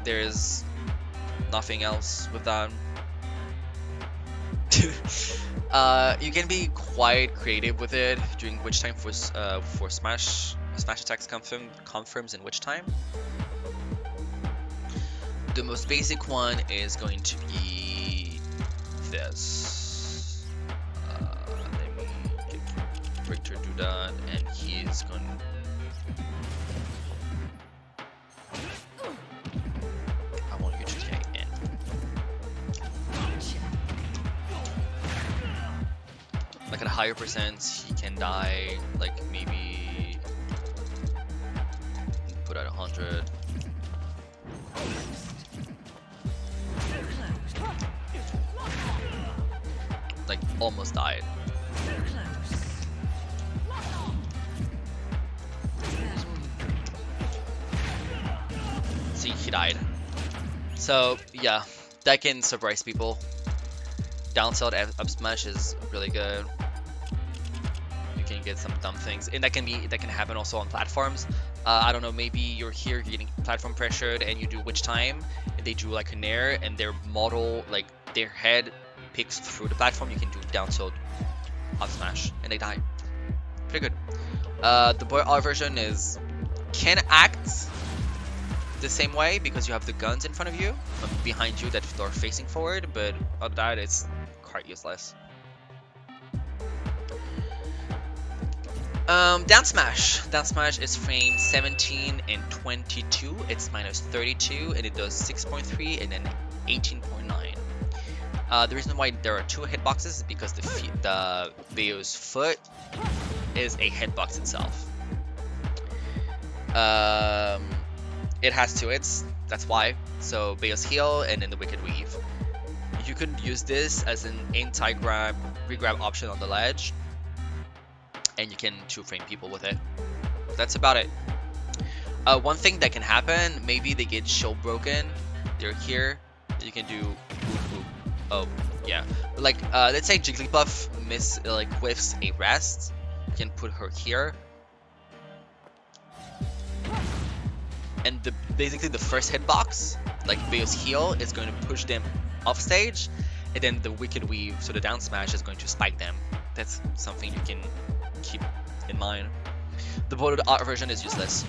There's nothing else with that. You can be quite creative with it during which time for smash attacks confirms in which time. The most basic one is going to be this. Let me get Richter do that, and he's going. I want you to take in. Like at a higher percent, he can die. Like maybe put at 100. Like almost died. See, he died. So yeah, that can surprise people. Down tilt up smash is really good. You can get some dumb things, and that can happen also on platforms. I don't know, maybe you're here, you're getting platform pressured, and you do which time, and they do like an air, and their model, like their head picks through the platform. You can do down tilt up smash, and they die. Pretty good. The boy art version can act the same way because you have the guns in front of you, behind you that are facing forward, but other than that, it's quite useless. Down smash. Down smash is frame 17 and 22. It's minus 32, and it does 6.3 and then 18.9. The reason why there are two hitboxes is because the Bayo's foot is a hitbox itself. It has two hits, that's why. So Bayo's heel and then the Wicked Weave. You could use this as an anti-grab, regrab option on the ledge, and you can two-frame people with it. That's about it. One thing that can happen, maybe they get shield broken. They're here. You can do boop. Oh, yeah. Like, let's say Jigglypuff whiffs a rest. You can put her here. And basically the first hitbox, like Bayo's heel, is going to push them off stage, and then the Wicked Weave, so the down smash, is going to spike them. That's something you can keep in mind. The bordered art version is useless.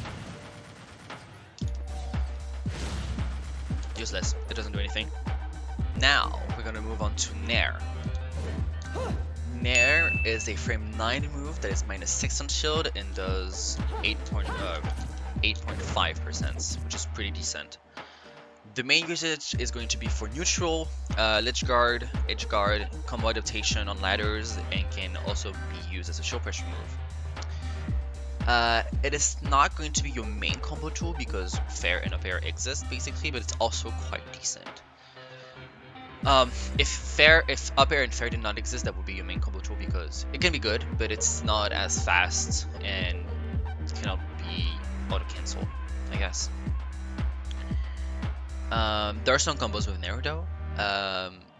Useless. It doesn't do anything. Now we're gonna move on to Nair. Nair is a frame 9 move that is minus 6 on shield and does 8.8 8.5%, which is pretty decent. The main usage is going to be for neutral, ledge guard, edge guard, combo adaptation on ladders, and can also be used as a shield pressure move. It is not going to be your main combo tool because fair and up air exist basically, but it's also quite decent. If up air and fair did not exist, that would be your main combo tool because it can be good, but it's not as fast and cannot be auto cancel, I guess. There are some combos with Nair though.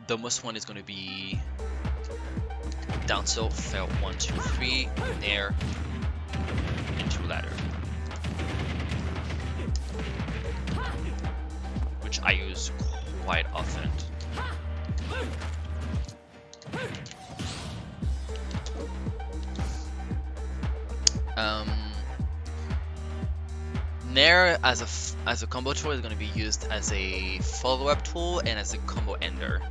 The most one is going to be down tilt, fair 1, 2, 3, Nair, into ladder, which I use quite often. Nair as a combo tool is going to be used as a follow-up tool and as a combo ender,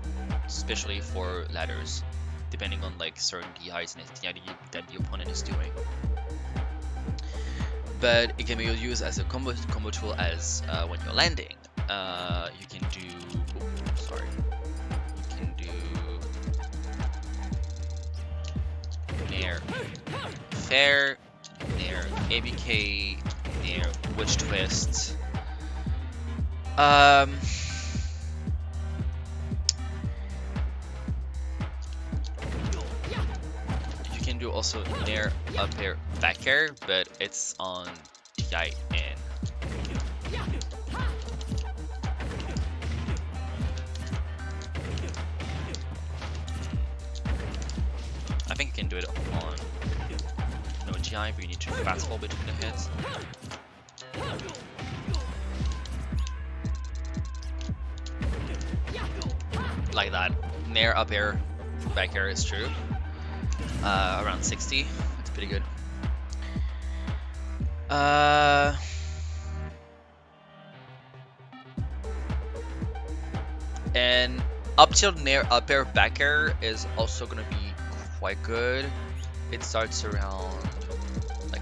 especially for ladders, depending on like certain DIs and STI that the opponent is doing. But it can be used as a combo tool as when you're landing. You can do. You can do Nair fair, Nair ABK, Nair witch twist. You can do also Nair up air back air, but it's on TI and I think you can do it on no GI, but you need to fast fall between the hits. Like that. Nair up air, back air is true. Around 60. That's pretty good. And up tilt Nair up air back air is also gonna be quite good. It starts around like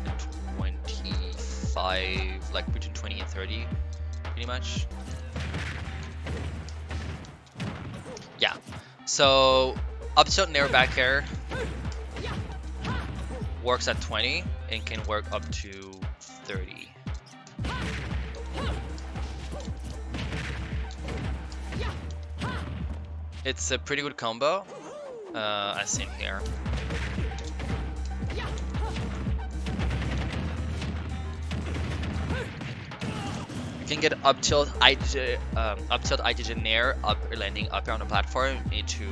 25, like between 20 and 30, pretty much. Yeah. So up tilt Nair back air works at 20 and can work up to 30. It's a pretty good combo, as seen here. You can get up tilt IGJ Nair up landing up air on the platform into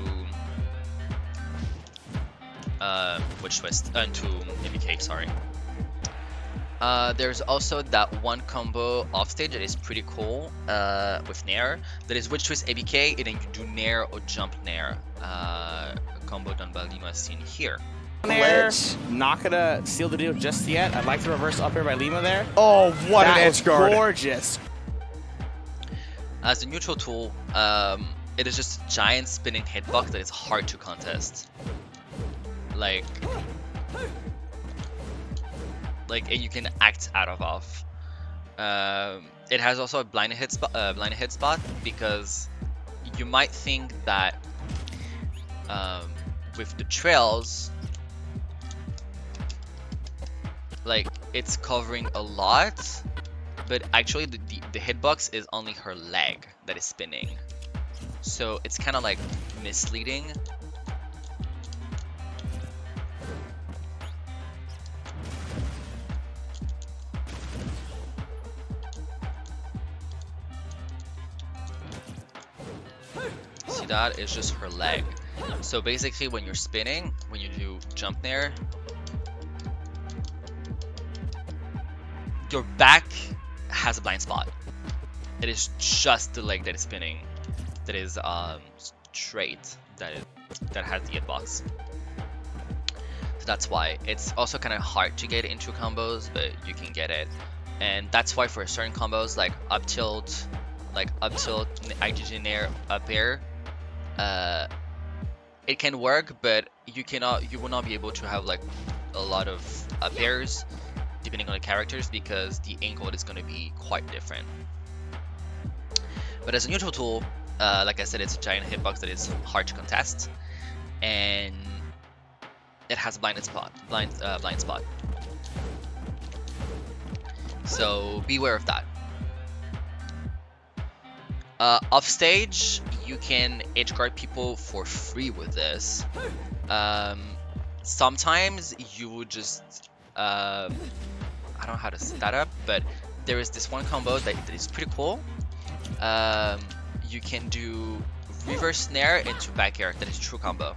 witch twist into ABK, sorry. There's also that one combo off stage that is pretty cool with Nair. That is witch twist ABK and then you do Nair or jump Nair. A combo done by Lima as seen here. Nair, not gonna seal the deal just yet. I'd like to reverse up air by Lima there. Oh, what an edge guard. Gorgeous. As a neutral tool, it is just a giant spinning hitbox that is hard to contest. Like and you can act out of off. It has also a blind hit spot because you might think that with the trails, like it's covering a lot, but actually the hitbox is only her leg that is spinning, so it's kind of like misleading. See, that is just her leg. So basically when you're spinning, when you do jump Nair, your back has a blind spot. It is just the leg that is spinning, that is straight, that has the hitbox. So that's why it's also kind of hard to get into combos, but you can get it. And that's why for certain combos like up tilt, IGJ Nair, up air, it can work, but you will not be able to have like a lot of up airs depending on the characters, because the angle is going to be quite different. But as a neutral tool, like I said, it's a giant hitbox that is hard to contest, and it has a blind spot. So beware of that. Off stage, you can edge guard people for free with this. Sometimes you would just I don't know how to set that up, but there is this one combo that is pretty cool. You can do reverse snare into back air. That is true combo.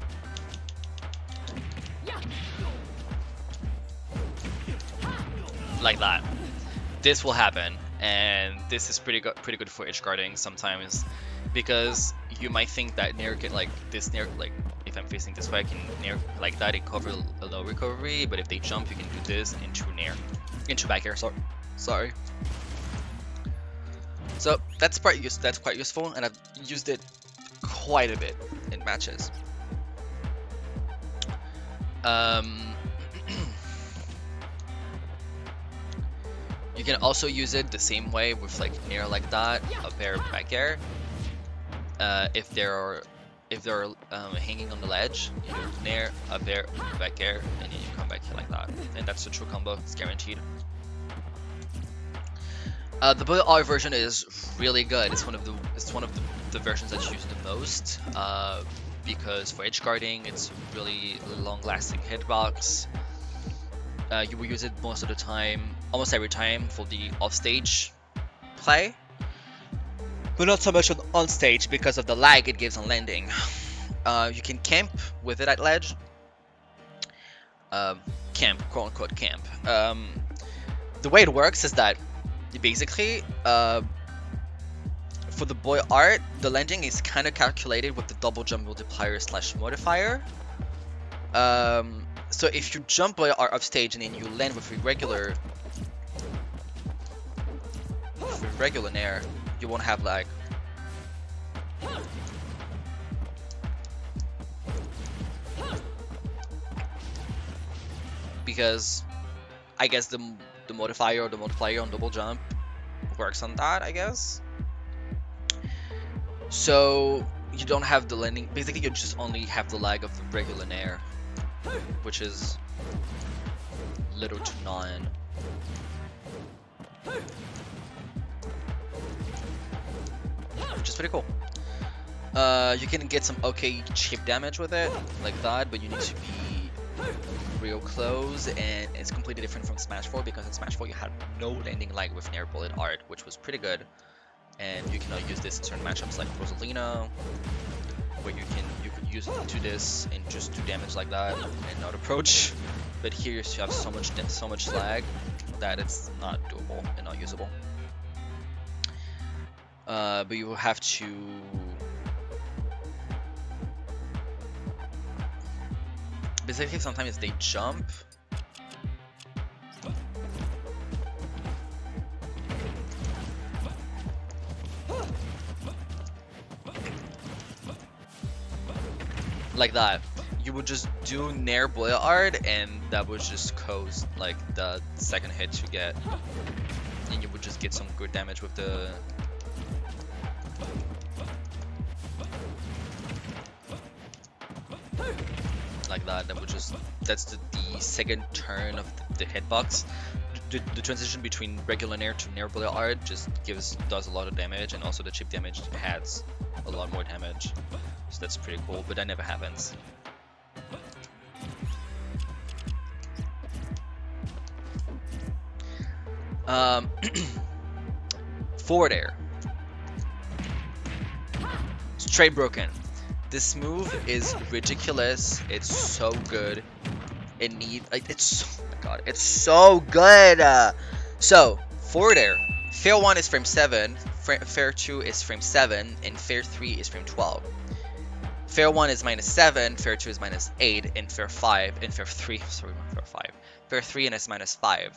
Like that. This will happen, and this is pretty good for edge guarding sometimes, because you might think that nair can, like this nair, like if I'm facing this way, I can nair like that and cover a low recovery, but if they jump, you can do this into back air. Sorry. So that's quite useful, and I've used it quite a bit in matches. You can also use it the same way with like nair like that, up air, back air. If they're hanging on the ledge, you do nair, up air, back air, and then you come back here like that, and that's the true combo. It's guaranteed. The bullet R version is really good. It's one of the versions that's used the most, because for edge guarding, it's really long-lasting hitbox. You will use it most of the time, almost every time, for the off-stage play, but not so much on stage because of the lag it gives on landing. You can camp with it at ledge. Camp, quote-unquote camp. The way it works is that basically, for the boy art, the landing is kind of calculated with the double jump multiplier / modifier. So if you jump boy art off stage and then you land with regular nair, you won't have lag. Because I guess the modifier or the multiplier on double jump works on that, I guess. So you don't have the landing. Basically, you just only have the lag of the regular nair, which is little to none. Which is pretty cool. You can get some okay chip damage with it, like that, but you need to be real close, and it's completely different from Smash 4, because in Smash 4 you had no landing lag with nair bullet art, which was pretty good, and you cannot use this in certain matchups like Rosalina, where you could use it to this and just do damage like that and not approach. But here you have so much lag that it's not doable and not usable. But you will have to basically sometimes they jump. Like that. You would just do nair bullet art, and that would just cause like the second hit to get, and you would just get some good damage with the like that. That would just, that's the second turn of the hitbox. The transition between regular nair to nair bullet art just does a lot of damage, and also the chip damage adds a lot more damage. So that's pretty cool, but that never happens. Forward air. Straight broken. This move is ridiculous. It's so good. Oh my god, it's so good. So forward air. Fair 1 is frame 7, fair 2 is frame 7, and fair 3 is frame 12. Fair 1 is -7, fair 2 is -8, and fair 5, and fair 3, sorry, not fair 5. Fair 3 and it's -5.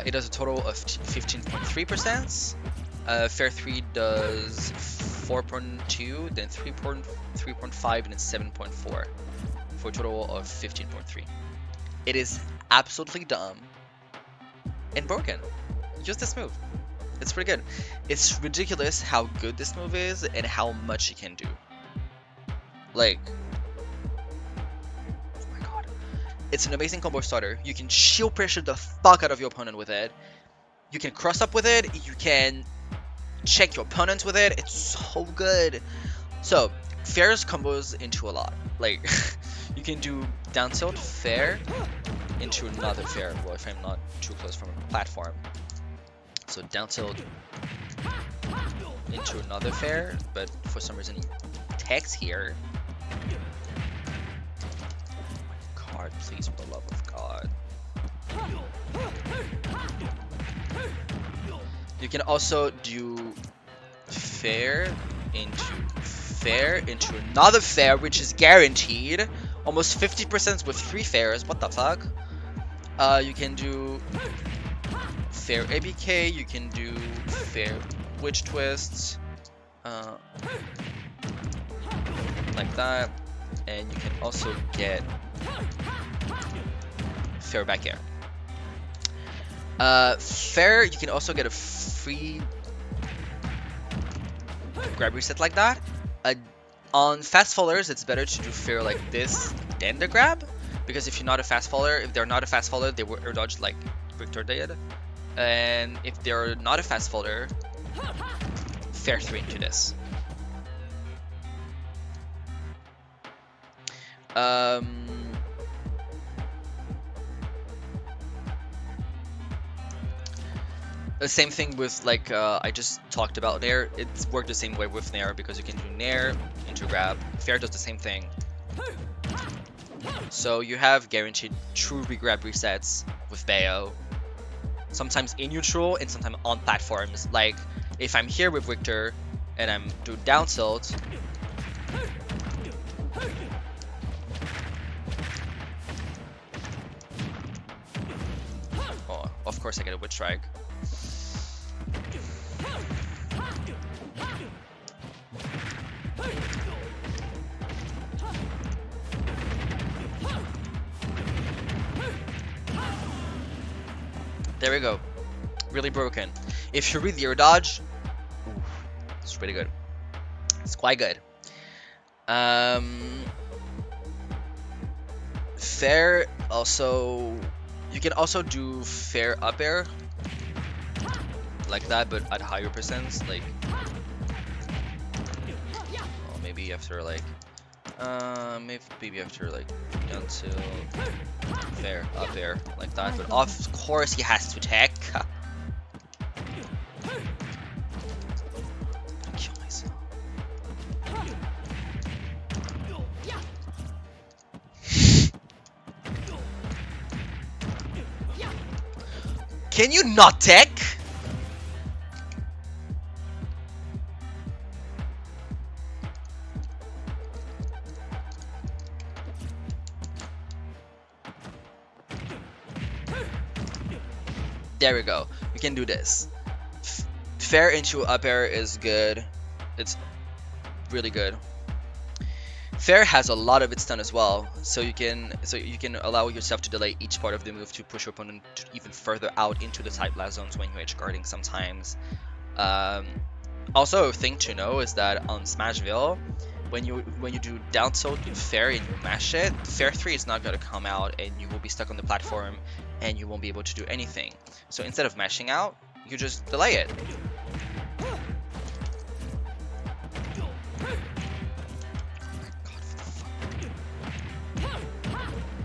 It does a total of 15.3%. Fair 3 does 4.2, then 3.5, and then 7.4, for a total of 15.3. It is absolutely dumb and broken. Use this move. It's pretty good. It's ridiculous how good this move is and how much it can do. Like, oh my god. It's an amazing combo starter. You can shield pressure the fuck out of your opponent with it. You can cross up with it. You can check your opponents with it. It's so good. So, Fair's combos into a lot. Like, you can do down tilt Fair into another Fair. Well, if I'm not too close from a platform. So down tilt into another Fair, but for some reason he tags here. God, please, for the love of God. You can also do Fair into another Fair, which is guaranteed. Almost 50% with 3 Fairs. What the fuck? You can do Fair ABK. You can do Fair Witch Twists, like that, and you can also get Fair back air. Fair, you can also get a free grab reset like that. On fast fallers, it's better to do Fair like this than the grab, because if you're not a fast faller, if they're not a fast faller, they will air dodge like Victor did. And if they're not a fast faller, Fair 3 into this. The same thing with, like, I just talked about Nair. It's worked the same way with Nair, because you can do Nair into grab. Fair does the same thing. So you have guaranteed true regrab resets with Bayo. Sometimes in neutral and sometimes on platforms. Like, if I'm here with Victor and I'm doing down tilt, oh, of course I get a Witch Strike. There we go. Really broken. If you read the air dodge, ooh, it's pretty good. It's quite good. Fair also, you can also do Fair up air like that, but at higher percents. Like, oh, maybe after like, maybe after like down to Fair up air like that. But of course he has to tech. Kill myself. Can you not tech? There we go. We can do this. Fair into up air is good. It's really good. Fair has a lot of its stun as well, so you can allow yourself to delay each part of the move to push your opponent even further out into the tight blast zones when you're edge guarding sometimes. Also, a thing to know is that on Smashville, when you do down tilt Fair and you mash it, Fair 3 is not going to come out and you will be stuck on the platform and you won't be able to do anything. So instead of mashing out, you just delay it.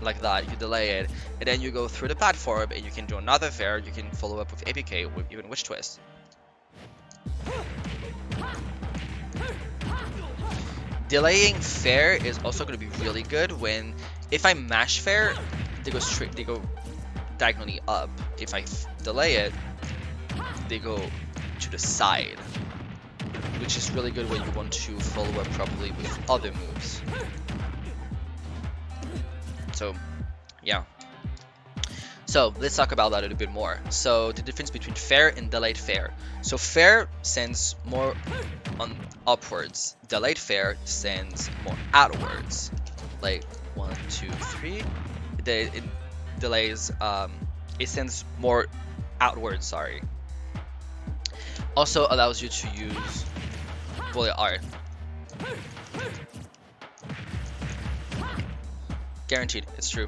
Like that, you delay it, and then you go through the platform and you can do another Fair. You can follow up with APK with even Witch Twist. Delaying Fair is also going to be really good when, if I mash Fair, they go diagonally up. If I delay it, they go to the side, which is really good when you want to follow up properly with other moves. So, yeah. So, let's talk about that a little bit more. So, the difference between Fair and delayed Fair. So, Fair sends more on upwards. Delayed Fair sends more outwards. Like, 1, 2, 3. delays, it sends more outwards, sorry. Also allows you to use bullet art. Guaranteed, it's true.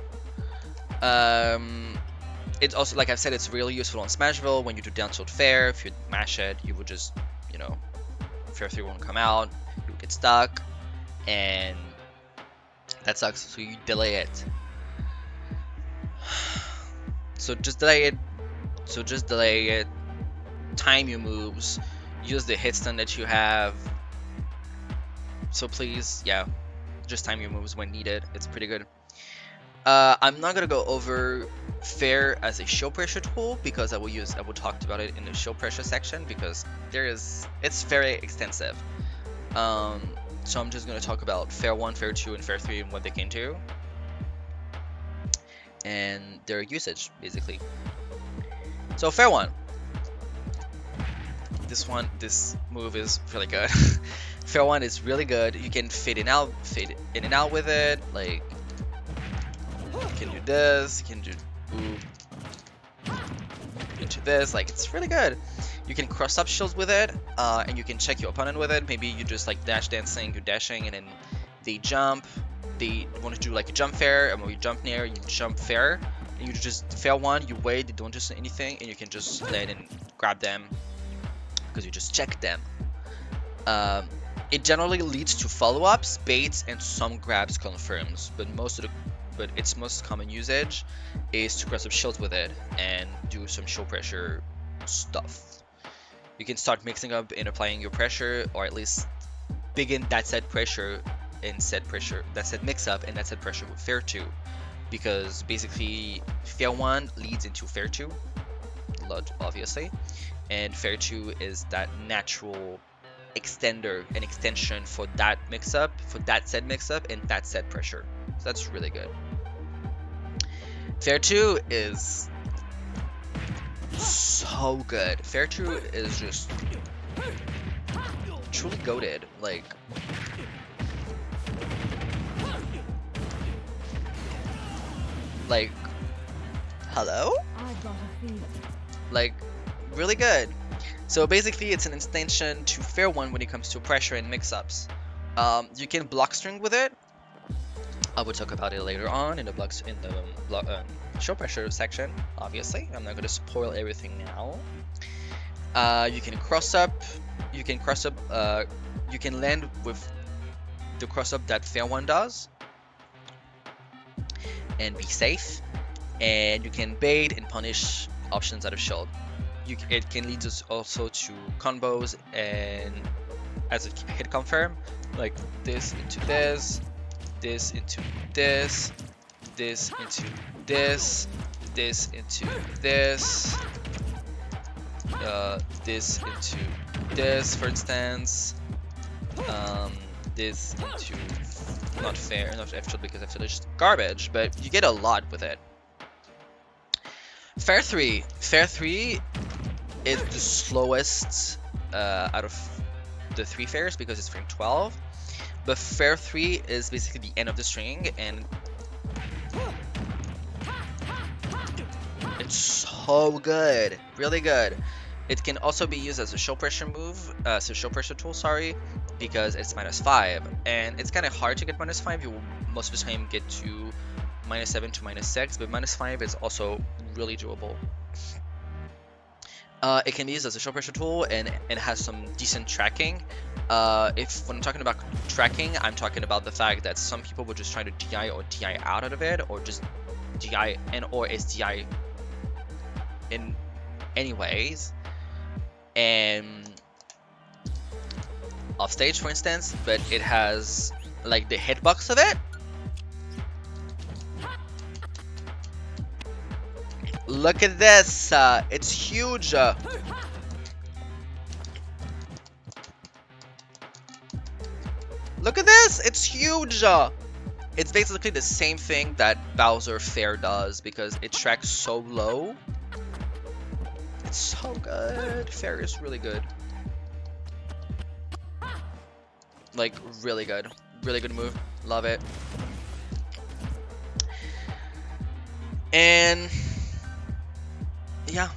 It's also, like I've said, it's really useful on Smashville when you do down tilt fair. If you mash it, you would just, you know, fair 3 won't come out, you would get stuck, and that sucks, so you delay it. So just delay it. Time your moves. Use the hit stun that you have. So please, yeah, just time your moves when needed. It's pretty good. I'm not gonna go over fair as a show pressure tool because I will talk about it in the show pressure section because it's very extensive. So I'm just gonna talk about fair 1, fair 2, and fair 3 and what they can do, and their usage basically. So fair 1. This move is really good. Fair 1 is really good. You can fade in and out with it. Like, you can do this, you can do into this. Like, it's really good. You can cross up shields with it, and you can check your opponent with it. Maybe you just like dash dancing, you're dashing, and then they jump. They want to do like a jump fair, and when you jump near, you jump fair. And you just fair 1, you wait, they don't do anything, and you can just land and grab them because you just check them. It generally leads to follow-ups, baits, and some grabs confirms, but its most common usage is to cross up shields with it and do some show pressure stuff. You can start mixing up and applying your pressure, or at least begin that set pressure and that set mix up and that set pressure with fair 2, because basically fair 1 leads into fair 2, obviously, and fair 2 is that natural extension for that mix-up, for that set mix-up and that set pressure. So that's really good. Fair 2 is so good. Fair 2 is just truly goated. Like, hello? Like, really good. So basically, it's an extension to fair 1 when it comes to pressure and mix-ups. You can block string with it. I will talk about it later on in the show pressure section. Obviously, I'm not going to spoil everything now. You can cross up. You can land with the cross up that fair 1 does, and be safe. And you can bait and punish options out of shield. It can lead us also to combos and as a hit confirm, like this into this, this into this, this into this, this into this, this into this, for instance, this into not F shield because F shield is garbage, but you get a lot with it. Fair 3 is the slowest out of the 3 fairs because it's frame 12, but fair 3 is basically the end of the string, and it's so good, really good. It can also be used as a show pressure move, as a show pressure tool, sorry, because it's -5, and it's kind of hard to get -5. You will most of the time get to -7 to -6, but -5 is also really doable. It can be used as a show pressure tool, and it has some decent tracking. When I'm talking about tracking, I'm talking about the fact that some people will just try to DI or DI out of it, or just DI and or SDI in any ways, and off stage, for instance, but it has like the hitbox of it. Look at this, it's huge. Look at this, it's huge. It's basically the same thing that Bowser Fair does because it tracks so low. It's so good. Fair is really good. Like, really good. Really good move. Love it. And yeah,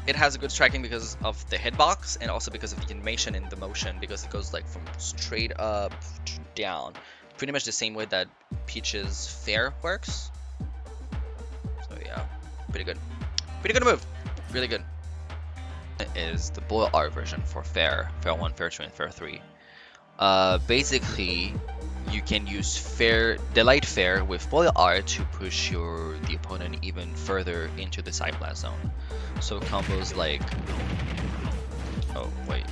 it has a good striking because of the hitbox and also because of the animation and the motion, because it goes like from straight up to down, pretty much the same way that Peach's Fair works. So yeah, pretty good move, really good. It is the boil art version for Fair 1, Fair 2, and Fair 3. Basically, you can use Delight Fair with Boil Art to push the opponent even further into the side blast zone. So combos like, oh wait,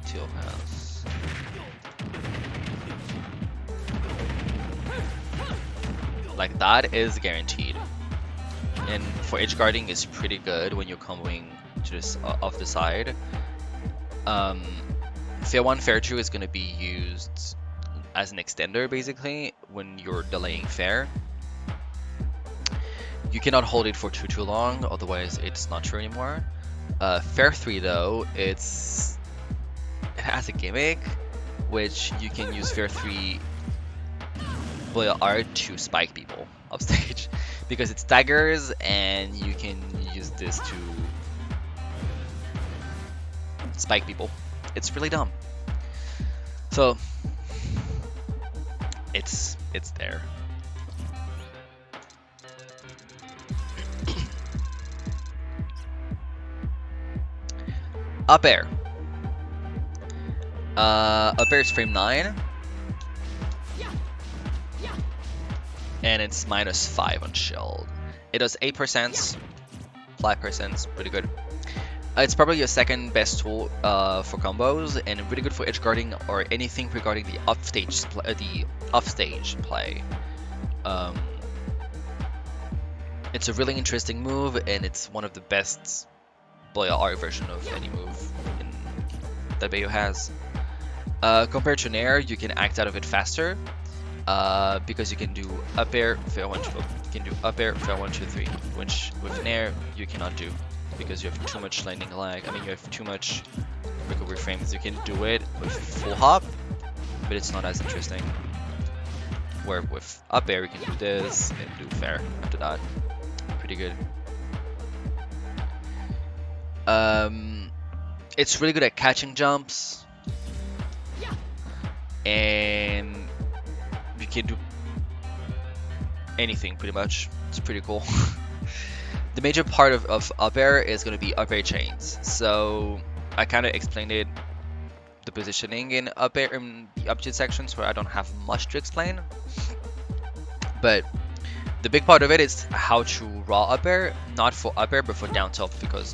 Steel Pass. Like that is guaranteed. And for edge guarding is pretty good when you're comboing to this off the side. Fair 1, Fair 2 is going to be used as an extender basically when you're delaying Fair. You cannot hold it for too long, otherwise it's not true anymore. Fair 3 though, it has a gimmick which you can use Fair 3 Boil Art to spike people upstage because it staggers, and you can use this to spike people. It's really dumb. So it's there. Up air. Up air is frame 9. And it's -5 on shield. It does 8%, 5%, pretty good. It's probably your second best tool for combos, and really good for edge guarding or anything regarding the offstage play. It's a really interesting move, and it's one of the best boil art version of any move that Bayo has. Compared to Nair, you can act out of it faster. Because you can do up air, fair 1, 2, you can do up air, fair 1, 2, 3, which with Nair you cannot do because you have too much landing lag. I mean, you have too much recovery frames. You can do it with full hop, but it's not as interesting. Where with up air you can do this and do fair after that. Pretty good. It's really good at catching jumps, and you can do anything pretty much. It's pretty cool. The major part of up air is going to be up air chains. So I kind of explained the positioning in up air in the up tilt sections where I don't have much to explain. But the big part of it is how to raw up air, not for up air but for down tilt, because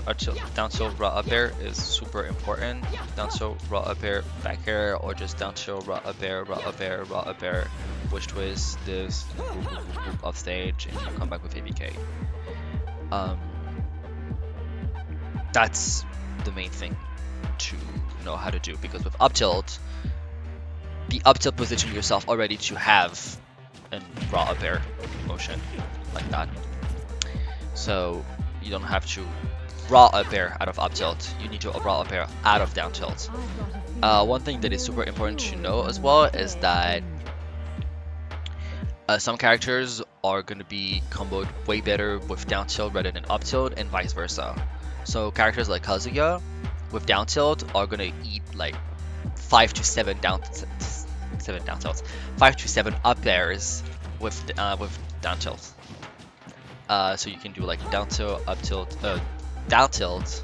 down tilt raw up air is super important. Down tilt raw up air back air, or just down tilt raw up air, raw up air, raw up air, which twist this, boop, off stage, and you come back with ABK. That's the main thing to know how to do, because with up tilt, the up tilt position yourself already to have and raw up air motion like that, so you don't have to raw up air out of up tilt. You need to raw up air out of down tilt. One thing that is super important to know as well is that some characters are going to be comboed way better with down tilt rather than up tilt, and vice versa. So characters like Kazuya with down tilt are going to eat like 5 to 7 down tilts, 5 to 7 up airs with down tilt. So you can do like down tilt, up tilt, down tilt,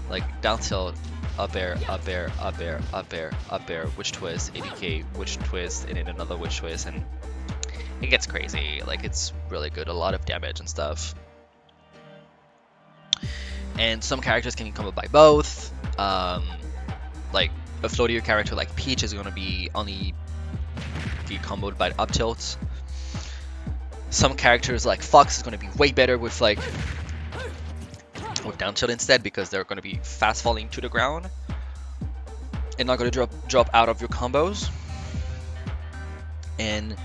like down tilt, up air, up air, up air, up air, up air, witch twist, ABK, witch twist, and then another witch twist, and it gets crazy. Like, it's really good, a lot of damage and stuff. And some characters can be comboed by both. Like a floatier character like Peach is going to be only be comboed by up tilt. Some characters like Fox is going to be way better with down tilt instead, because they're going to be fast falling to the ground and not going to drop out of your combos. And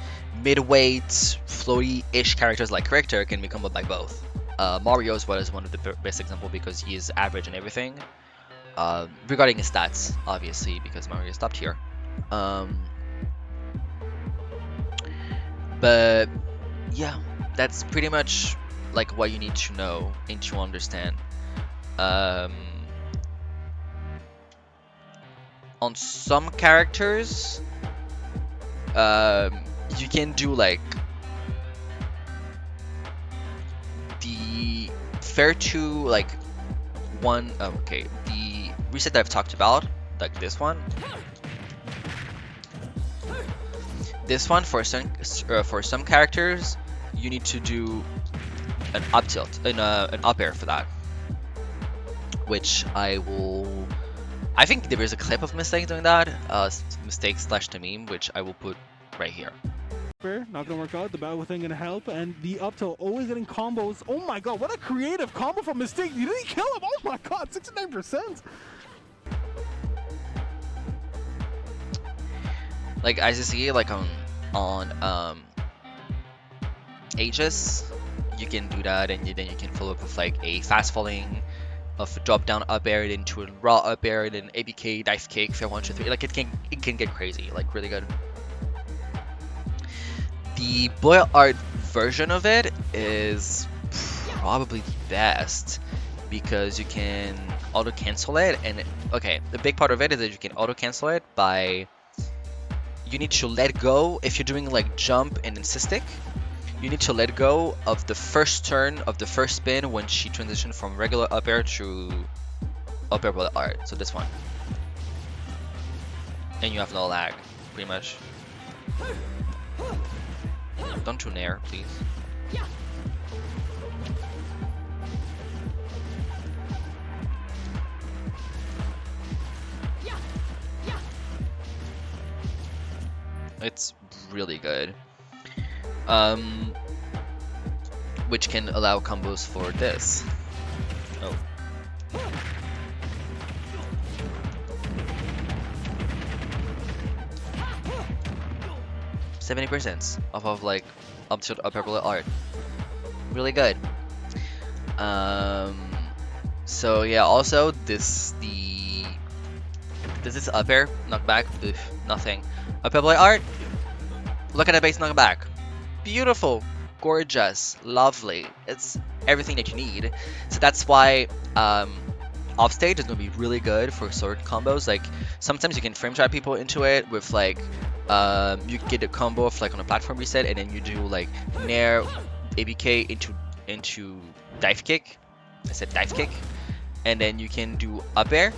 mid-weight, floaty-ish characters like Richter can be comboed by both. Mario as well is one of the best example because he is average and everything. Regarding his stats, obviously, because Mario is top tier. But yeah, that's pretty much like what you need to know and to understand. On some characters, you can do like the fair to like one. Okay, the reset that I've talked about, like this one. This one for some characters, you need to do an up tilt, an up air for that, which I think there is a clip of Mistake doing that, Mistake slash the meme, which I will put right here. Not gonna work out. The battle thing gonna help, and the up tilt always getting combos. Oh my god, what a creative combo from Mistake! You didn't kill him. Oh my god, 69%. Like as you see, like on Aegis, you can do that, and then you can follow up with like a fast falling, of a drop down up air into a raw up air, then ABK dive kick, fair 1 2 3. Like it can get crazy, like really good. The boy art version of it is probably the best because you can auto cancel it, and okay, the big part of it is that you can auto cancel it by, you need to let go if you're doing like jump and then stick. You need to let go of the first turn of the first spin when she transitioned from regular up air to up air boy art. So this one, and you have no lag, pretty much. Don't tune air, please. It's really good. Which can allow combos for this. Oh. %70% off of like up to upper bullet art. Really good. So yeah, also this is up air knockback. Ugh, nothing. Upper bullet art. Look at the base knockback. Beautiful, gorgeous, lovely. It's everything that you need. So that's why offstage is gonna be really good for sword combos. Like sometimes you can frame trap people into it with like you get a combo of like on a platform reset, and then you do like nair ABK into dive kick. I said dive kick, and then you can do up air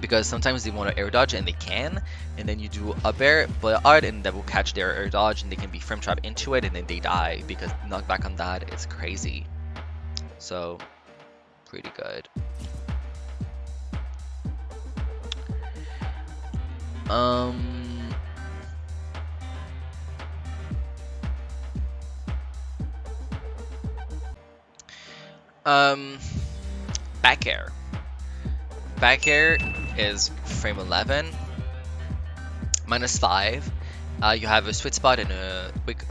because sometimes they want to air dodge and they can, and then you do up air but art, and that will catch their air dodge, and they can be frame trap into it, and then they die because knockback on that is crazy. So pretty good. Back air. Back air is frame 11, -5. You have a sweet spot and a quick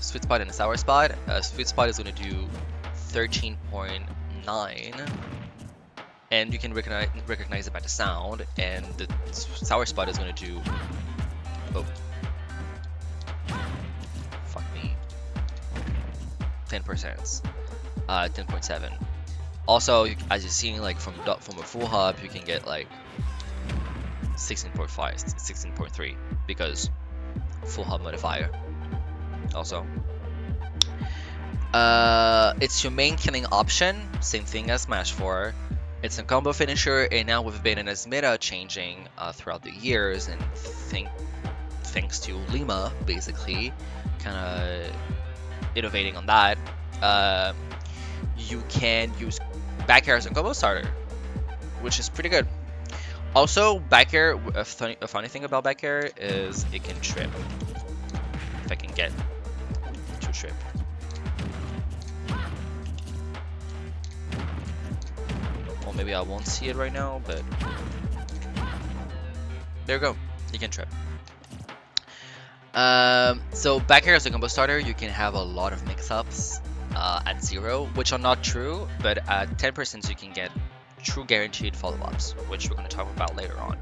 sweet spot and a sour spot. Sweet spot is going to do 13.9, and you can recognize it by the sound. And the sour spot is going to do, oh, fuck me, 10%, 10.7. Also, as you're seeing, like from a full hub, you can get like 16.5, 16.3 because full hub modifier. Also, it's your main killing option, same thing as Smash 4. It's a combo finisher, and now with Bayonetta's meta changing throughout the years, and thanks to Lima basically kind of innovating on that, you can use back air as a combo starter, which is pretty good. Also, back air, a funny thing about back air is it can trip. If I can get to trip. Well, maybe I won't see it right now, but there you go. You can trip. So back air as a combo starter, you can have a lot of mix-ups at 0, which are not true, but at 10% you can get true guaranteed follow-ups, which we're going to talk about later on.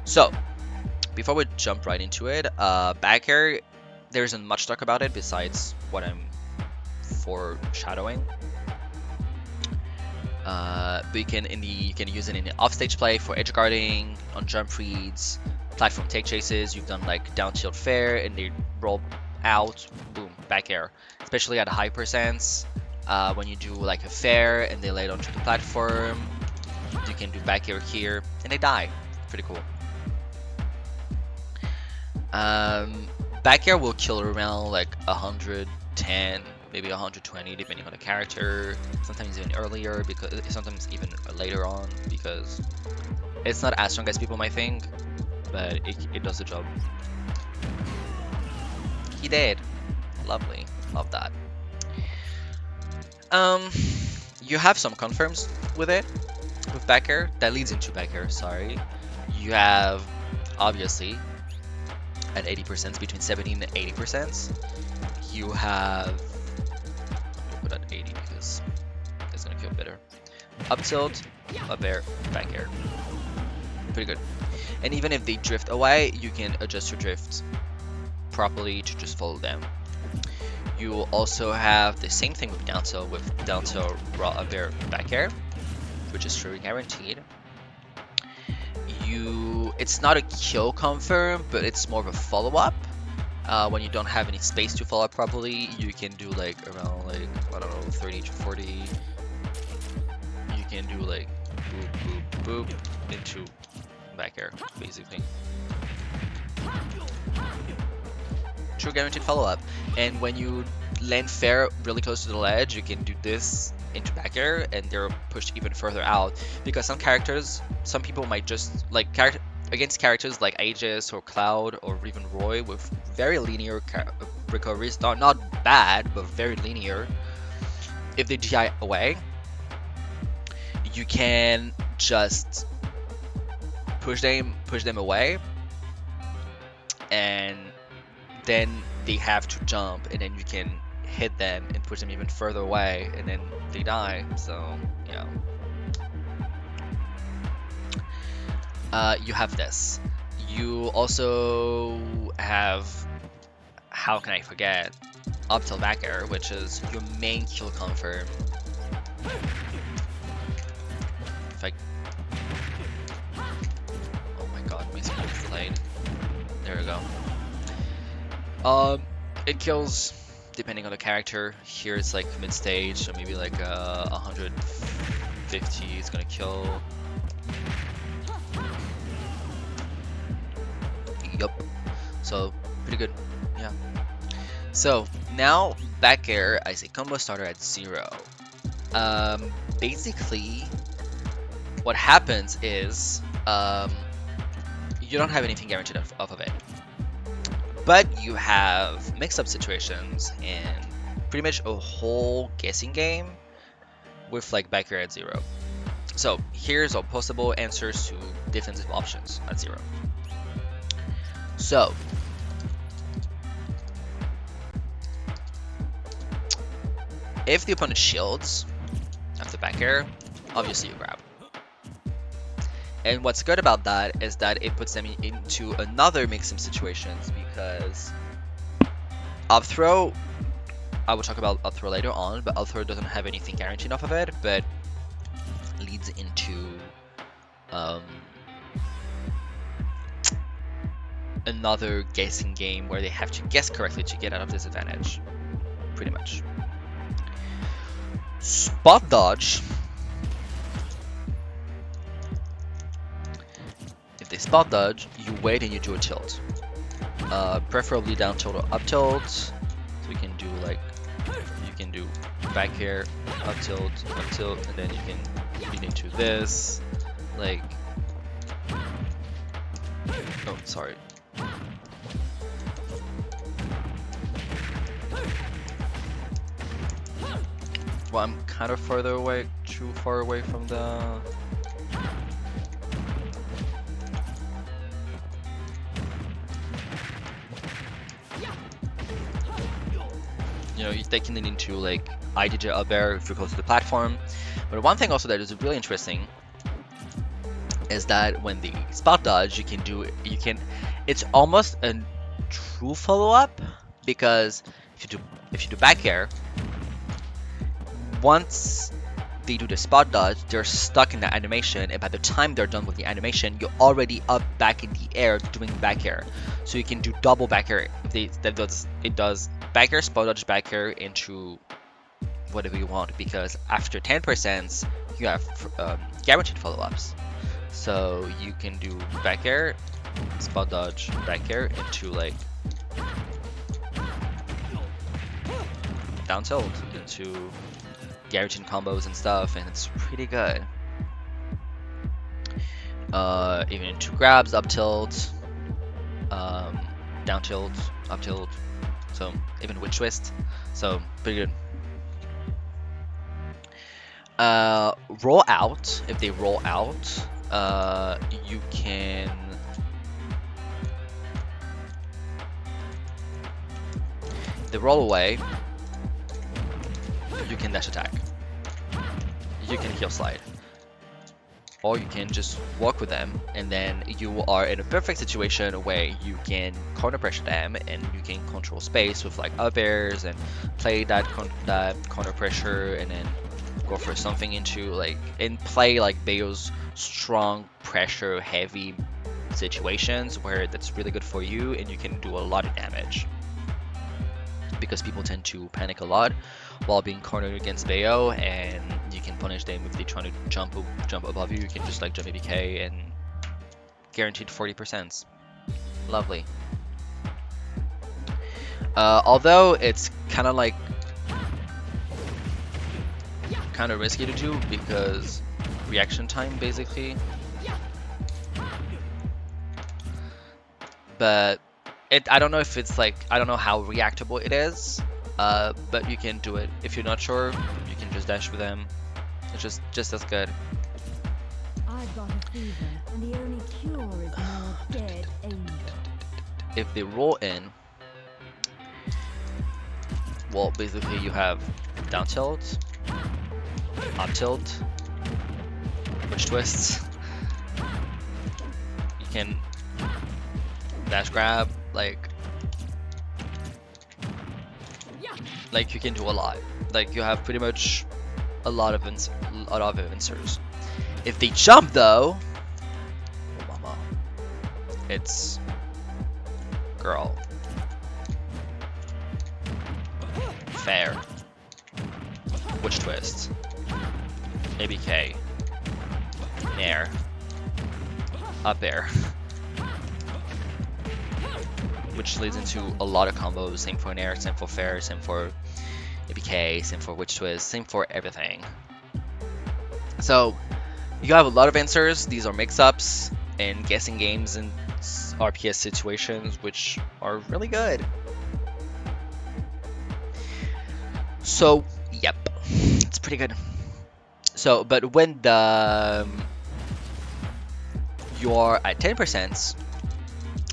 So before we jump right into it, back air, there isn't much talk about it besides what I'm for shadowing. But you can use it in the offstage play for edge guarding, on jump reads, platform take chases. You've done like down tilt fair and they roll out, boom, back air. Especially at high percents, when you do like a fair and they lay it onto the platform, you can do back air here and they die. Pretty cool. Back air will kill around like 110, maybe 120, depending on the character. Sometimes even earlier, because sometimes even later on, because it's not as strong as people might think, but it does the job. He did. Lovely. Love that. You have some confirms with it, with back air. That leads into back air, sorry. You have, obviously, at 80%, between 70 and 80%. You have, let me put at 80 because it's gonna feel better. Up tilt, up air, back air. Pretty good. And even if they drift away, you can adjust your drift properly to just follow them. You will also have the same thing with down tilt raw up air, back air, which is truly guaranteed. It's not a kill confirm, but it's more of a follow-up. When you don't have any space to follow up properly, you can do like around like, I don't know, 30 to 40. You can do like boop, boop, boop into back air, basically. True guaranteed follow-up. And when you land fair really close to the ledge, you can do this into back air and they're pushed even further out, because some people might just like against characters like Aegis or Cloud or even Roy with very linear recoveries, not bad, but very linear. If they DI away, you can just push them away, and then they have to jump, and then you can hit them and push them even further away, and then they die. So yeah. You have this. You also have, how can I forget, up till back air, which is your main kill confirm. If I, oh my god, my screen is delayed. There we go. It kills depending on the character. Here it's like mid stage, so maybe like 150 is gonna kill. Yup. So pretty good. Yeah. So now back air as a combo starter at 0. Basically what happens is you don't have anything guaranteed off of it, but you have mix-up situations and pretty much a whole guessing game with like back air at 0. So here's all possible answers to defensive options at 0. So if the opponent shields after back air, obviously you grab. And what's good about that is that it puts them into another mix-up situations, because up throw, I will talk about up throw later on, but up throw doesn't have anything guaranteed off of it, but leads into another guessing game where they have to guess correctly to get out of disadvantage, pretty much. Spot dodge. If they spot dodge, you wait and you do a tilt. Preferably down tilt or up tilt. So you can do like, you can do back air, up tilt, and then you can lead into this. Like, oh, sorry. Well, I'm kind of further away, too far away from the... You know, you're taking it into like IDJ up air if you're close to the platform. But one thing also that is really interesting is that when the spot dodge, it's almost a true follow-up, because if you do back air, once they do the spot dodge, they're stuck in the animation, and by the time they're done with the animation, you're already up back in the air doing back air. So you can do double back air. It does back air, spot dodge, back air into whatever you want, because after 10% you have guaranteed follow-ups. So you can do back air, spot dodge, back air into like down tilt, into guaranteed combos and stuff, and it's pretty good. Even into grabs, up tilt, down tilt, up tilt, so even with twist, so pretty good. Roll out, if they roll out, you can they roll away, you can dash attack, you can heal slide, or you can just walk with them, and then you are in a perfect situation where you can counter pressure them and you can control space with like up airs and play that counter pressure, and then go for something into like and play like Bayo's strong pressure heavy situations where that's really good for you, and you can do a lot of damage, because people tend to panic a lot while being cornered against Bayo, and you can punish them if they try to jump above you. You can just like jump ABK and guaranteed 40%. Lovely. Although it's kind of like kind of risky to do because reaction time basically, but I don't know if it's like, I don't know how reactable it is, but you can do it. If you're not sure, you can just dash with them. It's just as good. I've got a fever, and the only cure is more dead angel. If they roll in, well, basically you have down tilt, up tilt, witch twists. You can dash grab, like you can do a lot. Like you have pretty much a lot of answers. If they jump though, oh mama, it's girl. Fair. Witch twist. ABK. Nair. Up air. Which leads into a lot of combos. Same for Nair, same for fair, same for ABK, same for witch twist, same for everything. So you have a lot of answers. These are mix-ups and guessing games and RPS situations, which are really good. So yep, it's pretty good. So, but when you're at 10%,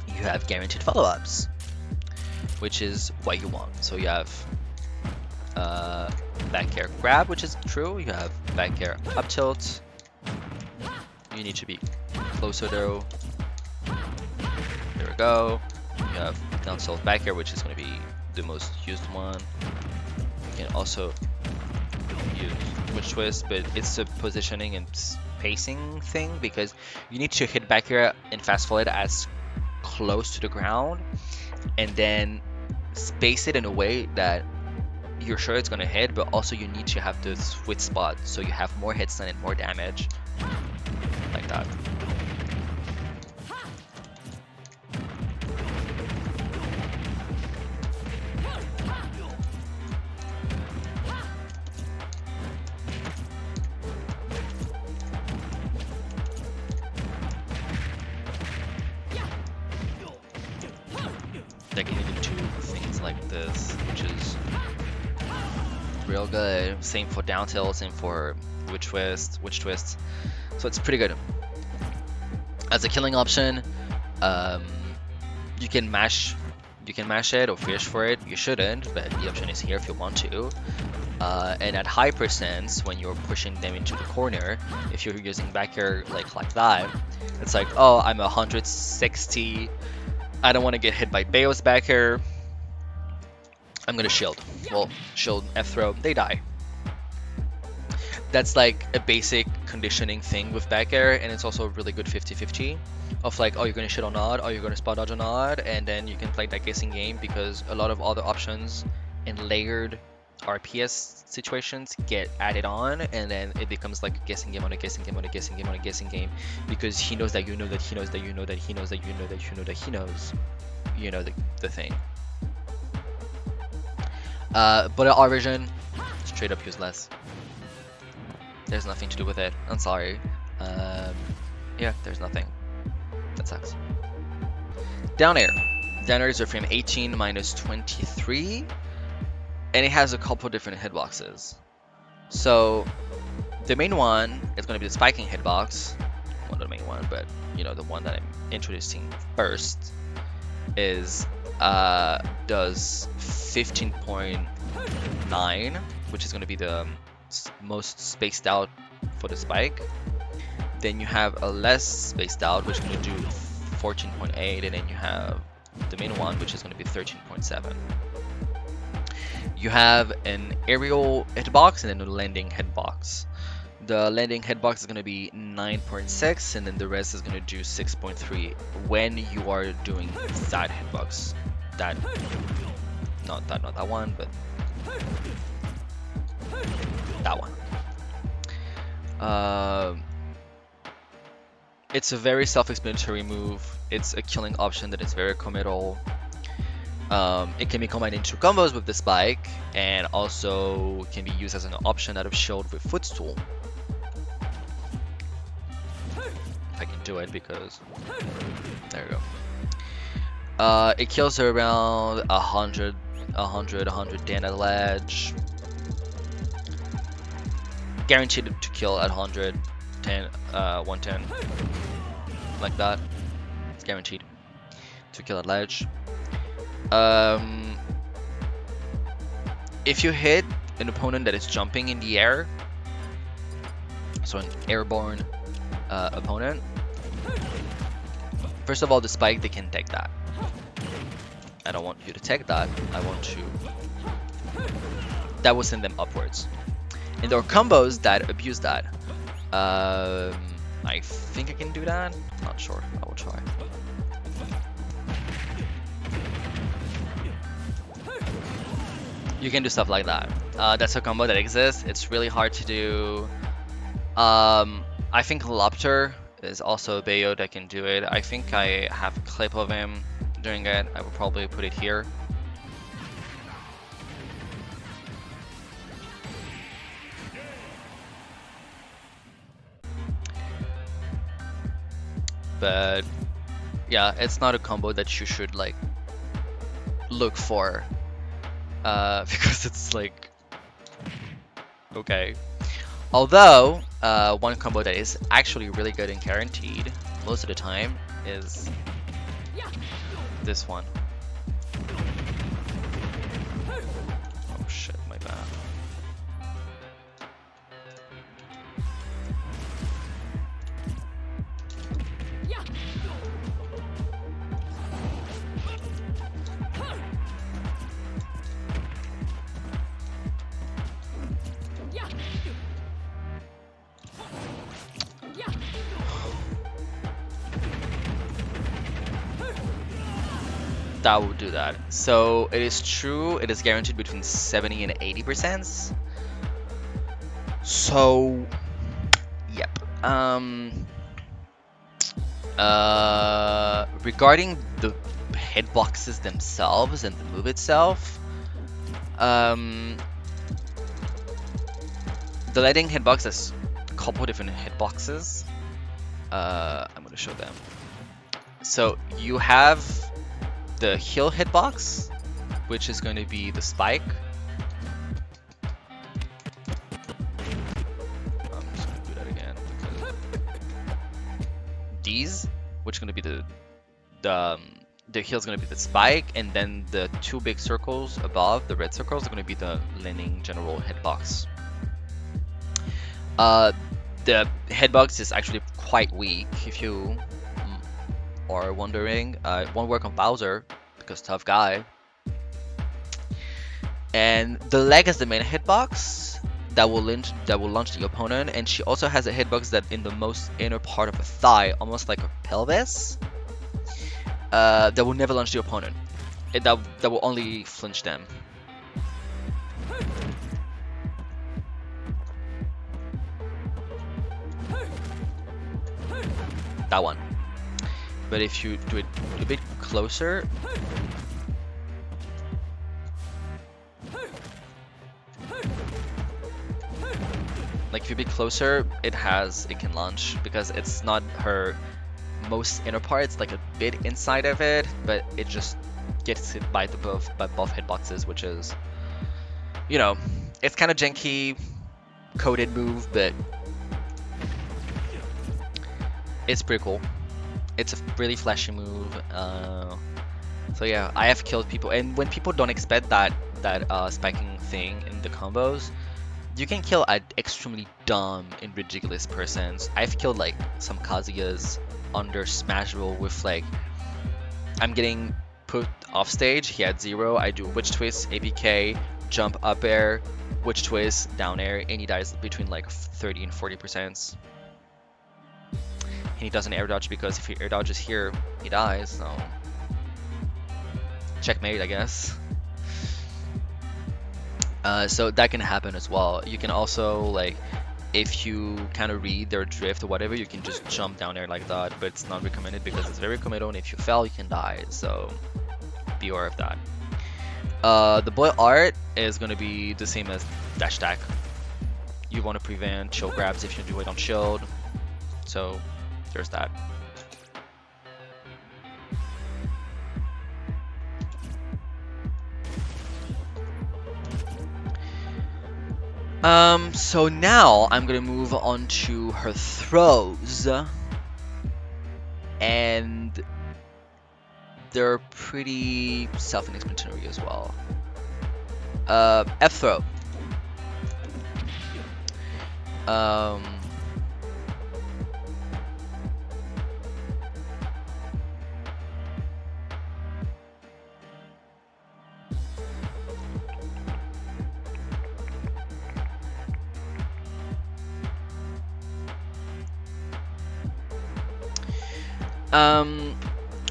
you have guaranteed follow-ups, which is what you want. So you have back air grab, which is true. You have back air up tilt. You need to be closer though. There we go. You have down tilt back air, which is going to be the most used one. You can also use witch twist, but it's a positioning and spacing thing, because you need to hit back air and fast forward as close to the ground, and then space it in a way that you're sure it's gonna hit, but also you need to have the sweet spot so you have more hit stun and more damage, like that. They can even do things like this, which is real good. Same for down tilt, same for witch twist. So it's pretty good. As a killing option, you can mash it or fish for it. You shouldn't, but the option is here if you want to. And at high percents, when you're pushing them into the corner, if you're using back air like that, it's like, oh, I'm 160. I don't want to get hit by Bayo's back air. I'm gonna shield. Well, shield F throw, they die. that's like a basic conditioning thing with back air, and it's also a really good 50-50 of like, oh, you're gonna shit or not, or you're gonna spot dodge or not, and then you can play that guessing game because a lot of other options in layered RPS situations get added on, and then it becomes like a guessing game on a guessing game on a guessing game on a guessing game, because he knows that you know that he knows that you know that he knows that you know that you know that he knows, you know, the thing. But our version, straight up useless. There's nothing to do with it. I'm sorry. Yeah, there's nothing. That sucks. Down air. Down air is a frame 18 minus 23. And it has a couple different hitboxes. So the main one is going to be the spiking hitbox. Well, not the main one, but you know, the one that I'm introducing first is does 15.9, which is going to be the most spaced out for the spike. Then you have a less spaced out, which is going to do 14.8, and then you have the main one, which is going to be 13.7. You have an aerial hitbox and then a landing hitbox. The landing hitbox is going to be 9.6, and then the rest is going to do 6.3 when you are doing that hitbox. Not that one, but that one. It's a very self-explanatory move. It's a killing option that is very committal. It can be combined into combos with the spike, and also can be used as an option out of shield with footstool. If I can do it, because there we go. It kills around 110 at ledge. Guaranteed to kill at 110, 110, like that. It's guaranteed to kill at ledge. If you hit an opponent that is jumping in the air, so an airborne opponent, first of all, the spike, they can take that. I don't want you to take that. I want to... That will send them upwards. And there are combos that abuse that. I think I can do that. Not sure. I will try. You can do stuff like that. That's a combo that exists. It's really hard to do. I think Lopter is also a Bayo that can do it. I think I have a clip of him doing it. I will probably put it here. But yeah, it's not a combo that you should like look for, because it's like, okay. Although one combo that is actually really good and guaranteed most of the time is this one. Oh shit, my bad. That will do that. So it is true, it is guaranteed between 70 and 80%. So yep. Regarding the hitboxes themselves and the move itself, the lighting hitbox has a couple different hitboxes. I'm gonna show them. So you have the heal hitbox, which is going to be the spike. I'm just going to do that again. These, which is going to be the heal is going to be the spike, and then the two big circles above, the red circles, are going to be the landing general hitbox. The hitbox is actually quite weak, if you are wondering. It won't work on Bowser because tough guy. And the leg is the main hitbox. that will launch the opponent, and she also has a hitbox that in the most inner part of the thigh, almost like a pelvis, that will never launch the opponent. That will only flinch them. That one. But if you do it a bit closer, like if you're a bit closer, it can launch because it's not her most inner part. It's like a bit inside of it, but it just gets hit by both hitboxes, which is, you know, it's kind of janky, coded move, but it's pretty cool. It's a really flashy move. So yeah, I have killed people, and when people don't expect that spiking thing in the combos, you can kill extremely dumb and ridiculous persons. I've killed like some Kazuyas under Smashable with like, I'm getting put off stage, he had 0, I do witch twist, APK, jump up air, witch twist, down air, and he dies between like 30 and 40%. And he doesn't air dodge because if he air dodges here, he dies, so checkmate, I guess. So that can happen as well. You can also, like, if you kind of read their drift or whatever, you can just jump down there like that, but it's not recommended because it's very committal, and if you fail, you can die, so be aware of that. The boy art is going to be the same as dash attack. You want to prevent shield grabs if you do it on shield, so there's that. So now I'm gonna move on to her throws, and they're pretty self-explanatory as well. F throw.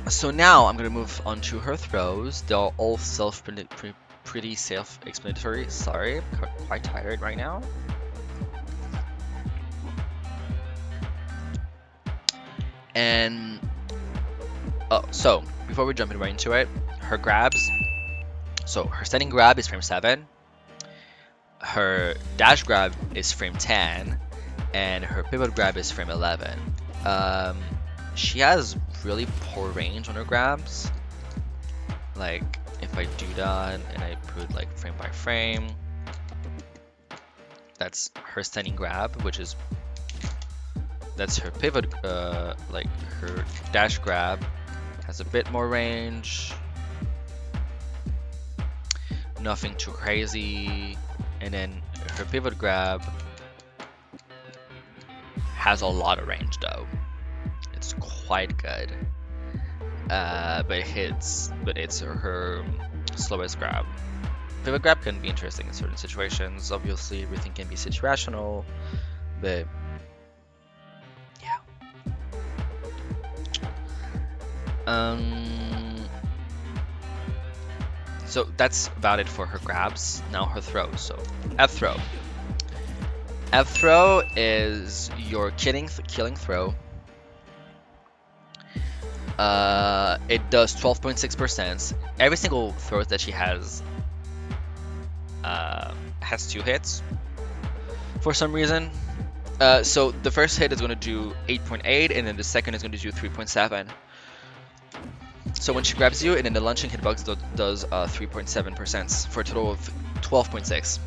So now I'm gonna move on to her throws. They're all pretty self-explanatory. Sorry, I'm quite tired right now. And so before we jump right into it, her grabs. So her standing grab is frame 7. Her dash grab is frame 10, and her pivot grab is frame 11. She has really poor range on her grabs. Like if I do that and I put like frame by frame, that's her standing grab, which is that's her pivot. Like her dash grab has a bit more range, nothing too crazy, and then her pivot grab has a lot of range though. It's quite good, but it's her slowest grab. Pivot grab can be interesting in certain situations. Obviously, everything can be situational, but yeah. So that's about it for her grabs. Now her throws. So F throw. F throw is your killing throw. It does 12.6%. Every single throw that she has 2 hits for some reason. So the first hit is going to do 8.8, and then the second is going to do 3.7. So when she grabs you, and then the launching hitbox does 3.7% for a total of 12.6.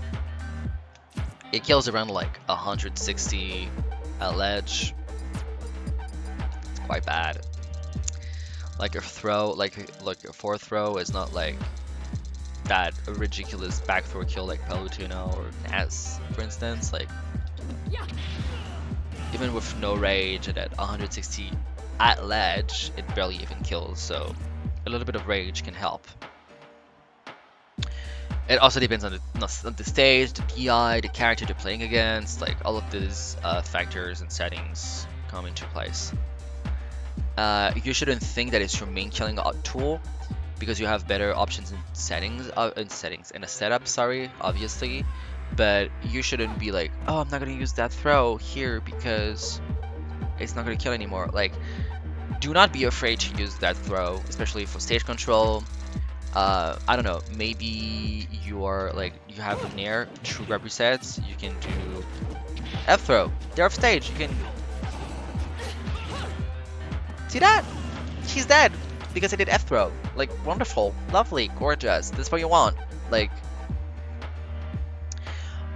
It kills around like 160 at ledge. It's quite bad. Like a throw, like a 4 throw is not like that a ridiculous back throw kill like Palutino or Ness, for instance. Like even with no rage and at 160 at ledge, it barely even kills. So a little bit of rage can help. It also depends on the stage, the DI, the character you're playing against. Like all of these factors and settings come into place. You shouldn't think that it's your main killing tool, because you have better options in settings, in a setup. Sorry, obviously, but you shouldn't be like, oh, I'm not gonna use that throw here because it's not gonna kill anymore. Like, do not be afraid to use that throw, especially for stage control. I don't know, maybe you are like, you have a nair, true grab resets, you can do F throw. They're off stage, you can see that? He's dead because I did F throw. Like, wonderful, lovely, gorgeous. This is what you want. Like,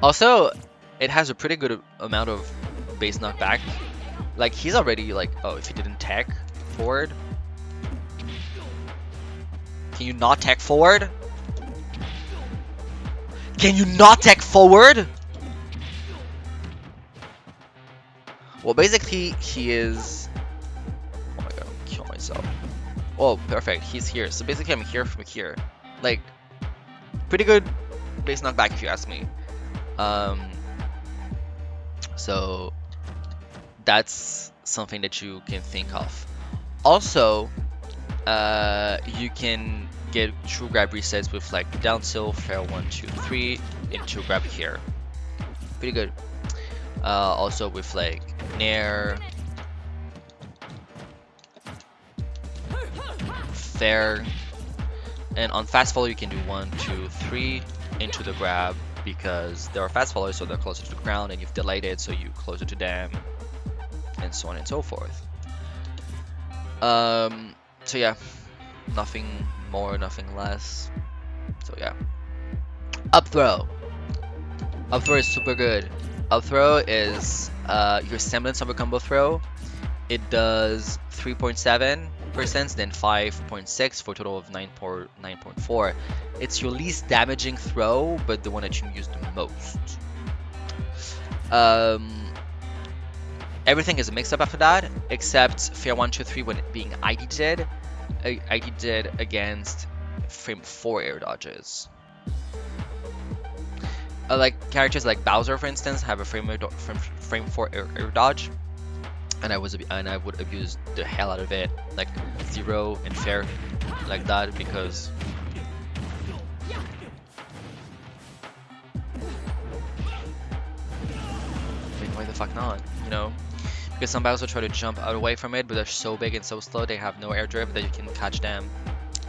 also, it has a pretty good amount of base knockback. Like, he's already like, oh, if he didn't tech forward. Can you not tech forward? Can you not tech forward? Well, basically, he is... Oh my god, I'm gonna kill myself. Oh, perfect, he's here. So basically, I'm here from here. Like, pretty good base knockback if you ask me. So, that's something that you can think of. Also, you can get true grab resets with like down tilt, fair 1, 2, 3 into grab here. Pretty good. Also with like nair, fair, and on fast follow you can do 1, 2, 3 into the grab, because there are fast followers, so they're closer to the ground, and you've delayed it, so you closer to them, and so on and so forth. So yeah, nothing more, nothing less. So yeah, up throw. Up throw is super good. Up throw is your semblance of a combo throw. It does 3.7%, then 5.6 for a total of 9.4. It's your least damaging throw, but the one that you use the most. Everything is a mix-up after that, except fair 1, 2, 3 when it being ID dead against frame 4 air dodges. Like characters like Bowser, for instance, have a frame 4 air dodge, and I would abuse the hell out of it, like 0 and fair, like that, because I mean, why the fuck not, you know? Because some Bowser try to jump out away from it, but they're so big and so slow, they have no air drift that you can catch them.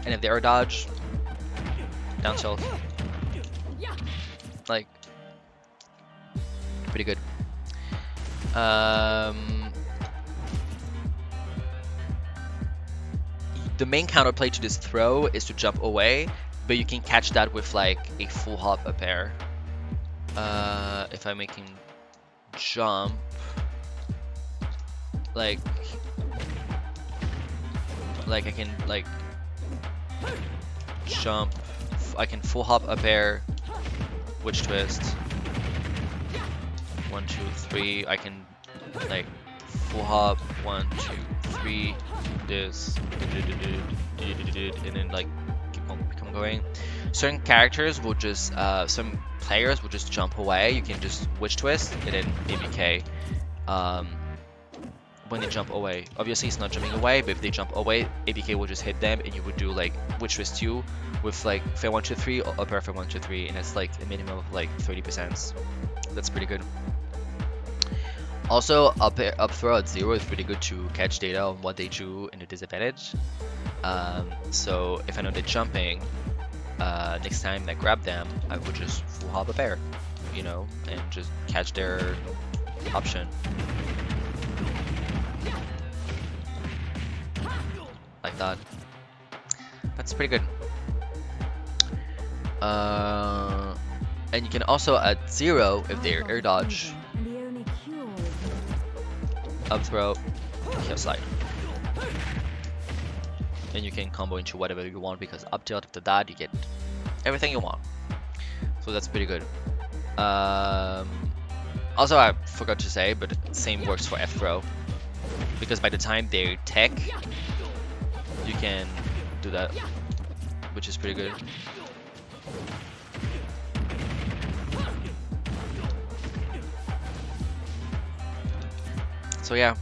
And if they air dodge, down tilt. Like, pretty good. The main counterplay to this throw is to jump away, but you can catch that with like a full hop up air. If I make him jump, like I can like jump, I can full hop up air, witch twist, 1, 2, 3, I can like full hop, 1, 2, 3, this, and then like keep on going. Certain characters will just, some players will just jump away, you can just witch twist, and then ABK. When they jump away, obviously it's not jumping away, but if they jump away, ABK will just hit them, and you would do like witch twist 2 with like fair 1, 2, 3 or upper fair 1, 2, 3, and it's like a minimum of like 30%. That's pretty good. Also, up throw at 0 is pretty good to catch data on what they do in a disadvantage. So if I know they're jumping, next time I grab them, I would just full hop up air, you know, and just catch their option. Like that. That's pretty good. And you can also at 0 if they're air dodge, up throw, kill slide, and you can combo into whatever you want, because up tilt after that you get everything you want. So that's pretty good. Also, I forgot to say, but same works for F throw, because by the time they tech, you can do that, which is pretty good. So yeah.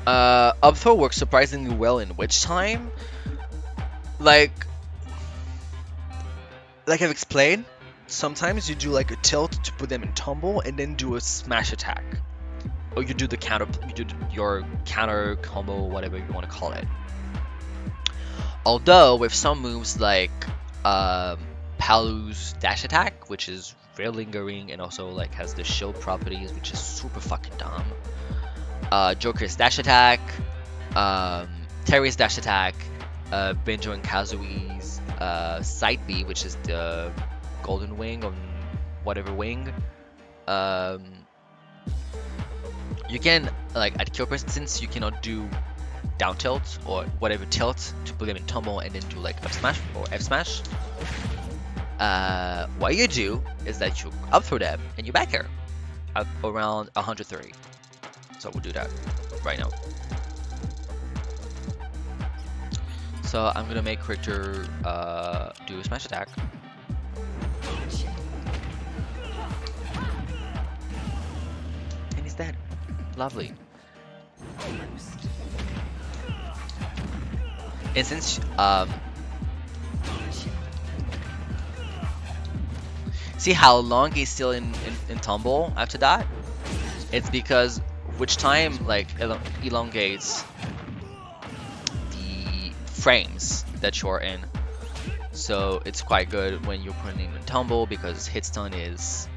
Up throw works surprisingly well in Witch Time. Like I've explained, sometimes you do like a tilt to put them in tumble and then do a smash attack. Or you do your counter combo, whatever you want to call it. Although with some moves like Palu's dash attack, which is very lingering and also like has the shield properties, which is super fucking dumb. Joker's dash attack, Terry's dash attack, Benjo and Kazui's side B, which is the golden wing on whatever wing. You can, like at kill instance, you cannot do down tilt or whatever tilt to put them in tumble and then do like up smash or F smash. What you do is that you up throw them and you back air at around 130. So we'll do that right now. So I'm gonna make Richter do a smash attack. And he's dead. Lovely. And since see how long he's still in tumble after that? It's because Witch Time like elongates the frames that you're in. So it's quite good when you're putting in tumble because hit stun is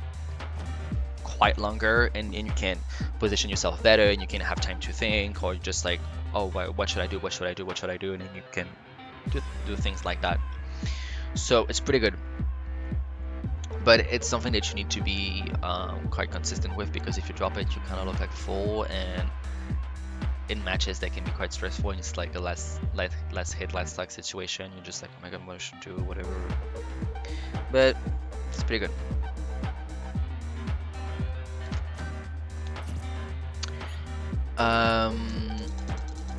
quite longer and you can position yourself better and you can have time to think, or just like, oh, what should I do, what should I do, what should I do, and then you can do things like that. So it's pretty good, but it's something that you need to be quite consistent with, because if you drop it you kind of look like full, and in matches that can be quite stressful and it's like a last hit last stuck situation. You're just like, oh my god, what should I do, whatever, but it's pretty good.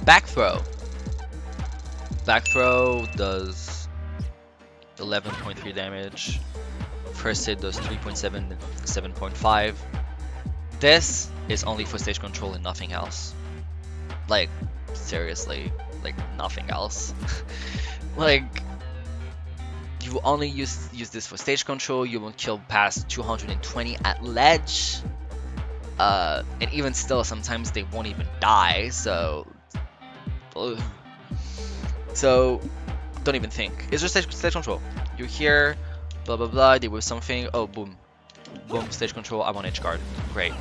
Back throw. Back throw does 11.3 damage. First hit does 3.7 and 7.5. This is only for stage control and nothing else. Like, seriously, like nothing else. Like, you only use this for stage control. You won't kill past 220 at ledge. And even still, sometimes they won't even die, so don't even think. It's just stage control. You're here, blah blah blah, there was something, oh boom, boom, stage control, I'm on edge guard, great.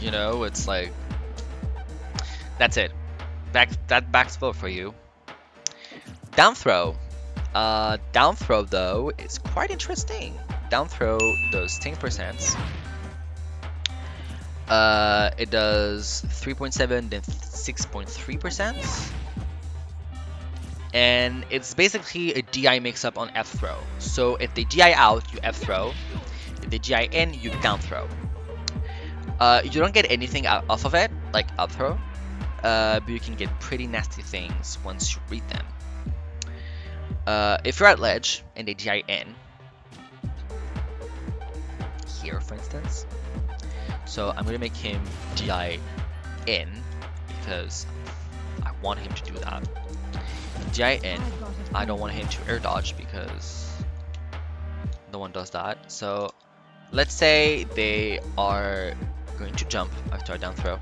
You know, it's like, that's it. That back spell for you. Down throw. Down throw though is quite interesting. Down throw does 10%. It does 3.7 then 6.3%. And it's basically a DI mix up on F throw. So if they DI out, you F throw. If they DI in, you down throw. You don't get anything off of it, like up throw. But you can get pretty nasty things once you read them. If you're at ledge and they DI in, here for instance, so I'm gonna make him DI in because I want him to do that. DI in, I don't want him to air dodge because no one does that. So let's say they are going to jump after a down throw.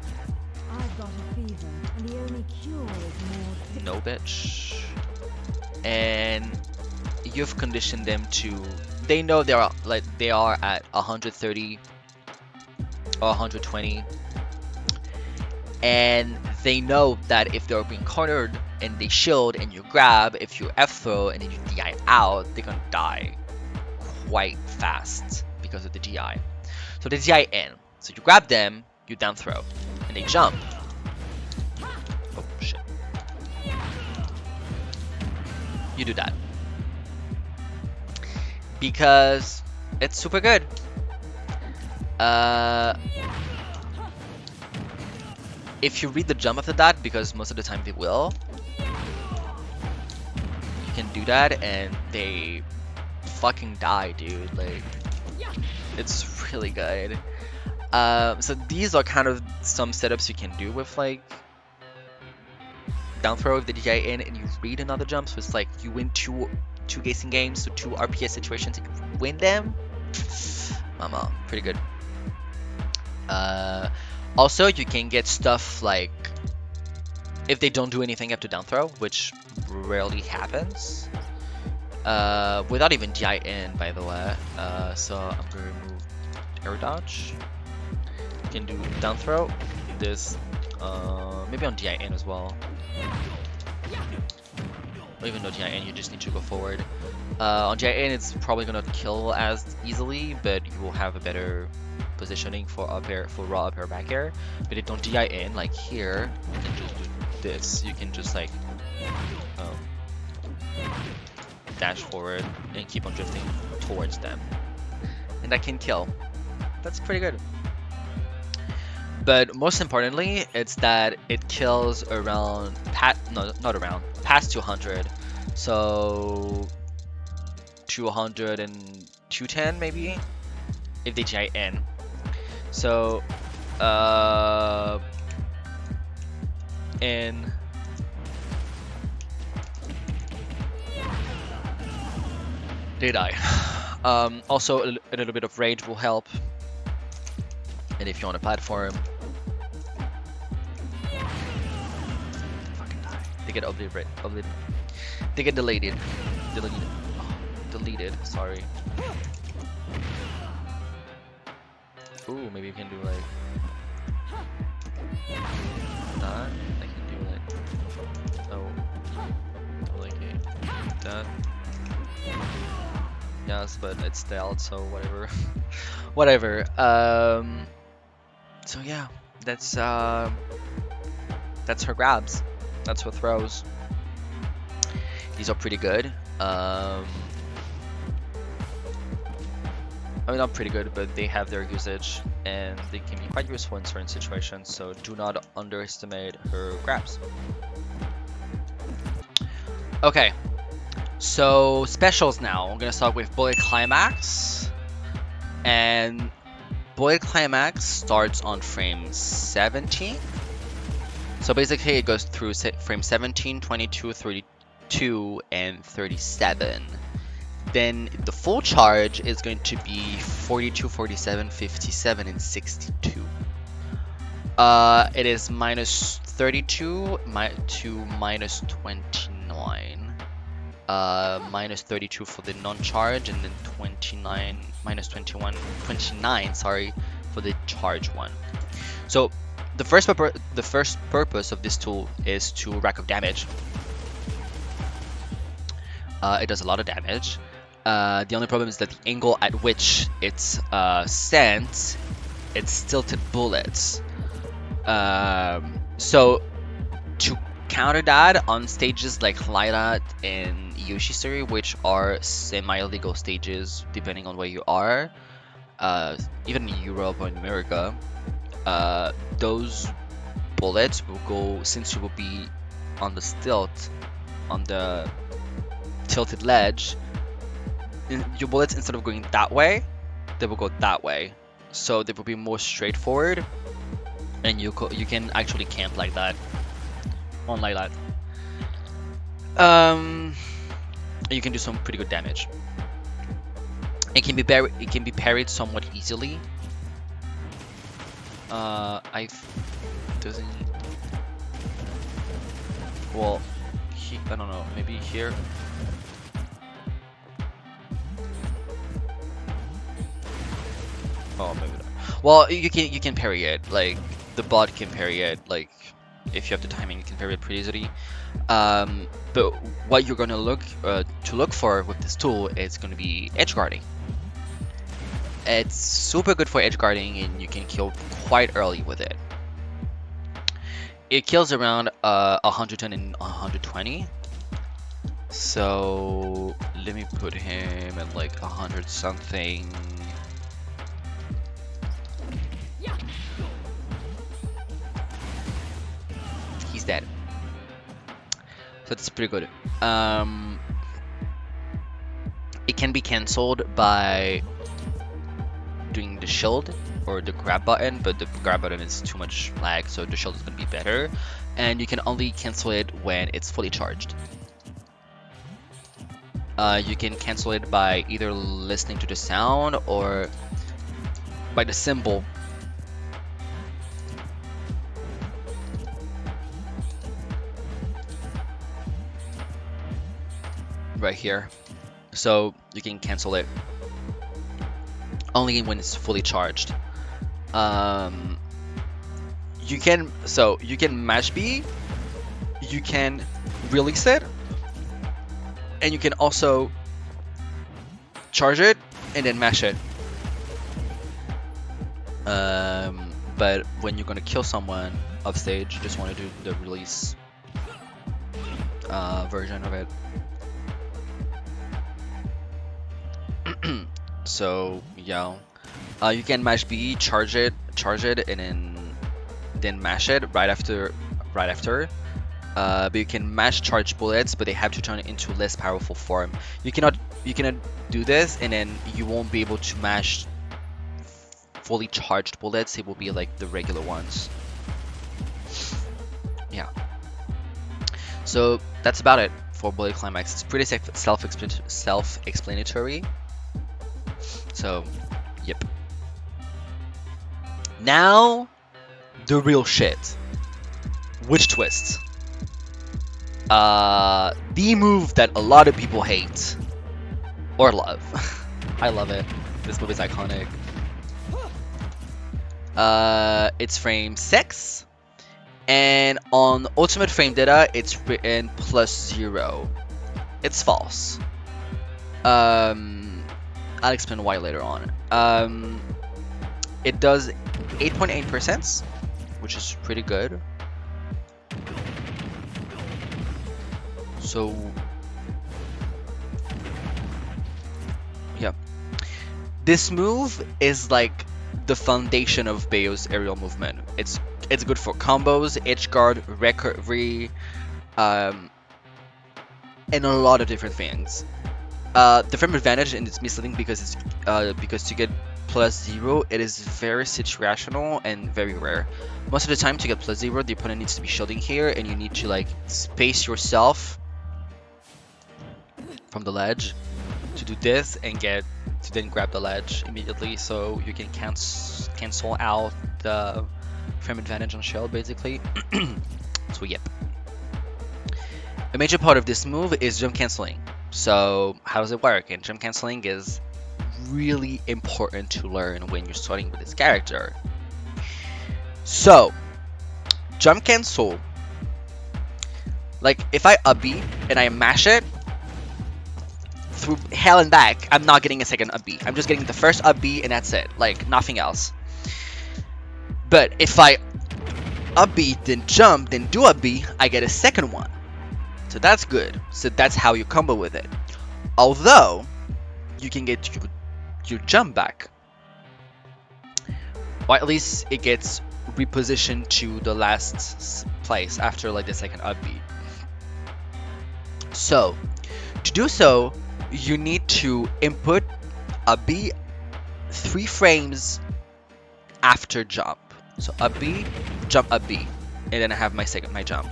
I've got a fever, and the only cure is more. No bitch. And you've conditioned them to, they know they are at 130 or 120, and they know that if they're being cornered and they shield and you grab, if you F throw and then you DI out, they're gonna die quite fast because of the DI. So they DI in, so you grab them, you down throw, and they jump. Oh shit. You do that because it's super good. If you read the jump after that, because most of the time they will, you can do that and they fucking die, dude. Like, it's really good. So these are kind of some setups you can do with like down throw with the DI in and you read another jump. So it's like you win two gazing games, so 2 RPS situations, you can win them. Mama, pretty good. Also, you can get stuff like if they don't do anything after down throw, which rarely happens. Without even DI in, by the way. So I'm gonna remove air dodge. You can do down throw, this, maybe on DI in as well. Or even no DI in, you just need to go forward. On DI in, it's probably gonna kill as easily, but you will have a better positioning for up air, for raw up air, back air. But if don't DI in, like here, you can just do this. You can just like dash forward and keep on drifting towards them, and that can kill. That's pretty good. But most importantly, it's that it kills around past 200. So 200 and 210 maybe if they GI in. So in they die. Also a little bit of rage will help. And if you're on a platform, fucking die. They get obliterated. They get deleted. Deleted. Sorry. Ooh, maybe you can do like that. I can do like that. Yes, but it's stealth, so whatever. Whatever. So yeah, that's her grabs. That's her throws. These are pretty good. I mean, not pretty good, but they have their usage and they can be quite useful in certain situations. So do not underestimate her grabs. Okay, so specials now. I'm gonna start with Bullet Climax, and Bullet Climax starts on frame 17. So basically it goes through frame 17, 22, 32, and 37. Then the full charge is going to be 42, 47, 57, and 62. It is minus 32 to minus 29. Minus 32 for the non-charge, and then 29, minus 29, sorry, for the charge one. So the first purpose of this tool is to rack up damage. It does a lot of damage. The only problem is that the angle at which it's sent, it's tilted bullets. So to counter that on stages like Lylat and Yoshisuri, which are semi-legal stages depending on where you are, even in Europe or in America, those bullets will go, since you will be on the tilt, on the tilted ledge, your bullets, instead of going that way, they will go that way. So they will be more straightforward, and you can actually camp like that on Lylat. You can do some pretty good damage. It can be parried somewhat easily. Doesn't. Well, I don't know. Maybe here. Oh, maybe not. Well, you can parry it. Like the bot can parry it. Like if you have the timing, you can parry it pretty easily. But what you're gonna look for with this tool is gonna be edge guarding. It's super good for edge guarding, and you can kill quite early with it. It kills around 110 and 120. So let me put him at like 100 something. He's dead. So that's pretty good. it can be cancelled by doing the shield or the grab button, but the grab button is too much lag, so the shield is going to be better. And you can only cancel it when it's fully charged. You can cancel it by either listening to the sound or by the symbol. Right here. So you can cancel it only when it's fully charged. You can mash B, you can release it, and you can also charge it and then mash it. But when you're gonna kill someone off stage, you just want to do the release version of it. So yeah, you can mash B, charge it, and then mash it right after. But you can mash charge bullets, but they have to turn it into less powerful form. You cannot do this, and then you won't be able to mash fully charged bullets. It will be like the regular ones. Yeah. So that's about it for bullet climax. It's pretty self-explanatory. So, yep. Now, the real shit. Witch twist. The move that a lot of people hate or love. I love it. This move is iconic. It's frame 6, and on ultimate frame data, it's written +0. It's false. I'll explain why later on. It does 8.8%, which is pretty good. So, yeah. This move is like the foundation of Bayo's aerial movement. It's good for combos, edge guard, recovery, and a lot of different things. The frame advantage, and it's misleading because to get +0, it is very situational and very rare. Most of the time, to get +0, the opponent needs to be shielding here, and you need to like space yourself from the ledge to do this and then grab the ledge immediately, so you can cancel out the frame advantage on shield basically. So yep. A major part of this move is jump canceling. So how does it work? And jump canceling is really important to learn when you're starting with this character. So jump cancel, like if I up B and I mash it through hell and back, I'm not getting a second up B. I'm just getting the first up B and that's it, like nothing else. But if I up B, then jump, then do up B, I get a second one. So that's good. So that's how you combo with it. Although, you can get your jump back. Or at least it gets repositioned to the last place after like the second up B. So, to do so, you need to input a B 3 frames after jump. So up B, jump up B, and then I have my jump.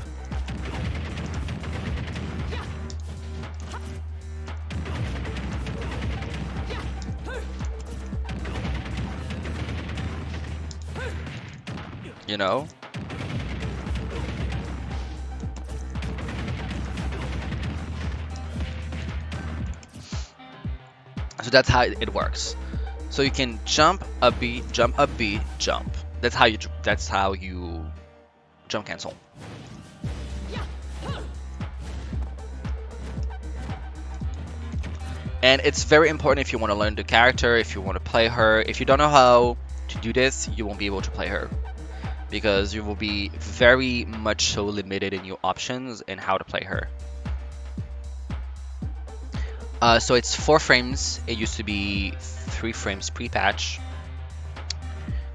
You know? So that's how it works. So you can jump up B, jump up B, jump. That's how you jump cancel. And it's very important if you want to learn the character, if you want to play her. If you don't know how to do this, you won't be able to play her, because you will be very much so limited in your options and how to play her. So it's 4 frames. It used to be 3 frames pre-patch.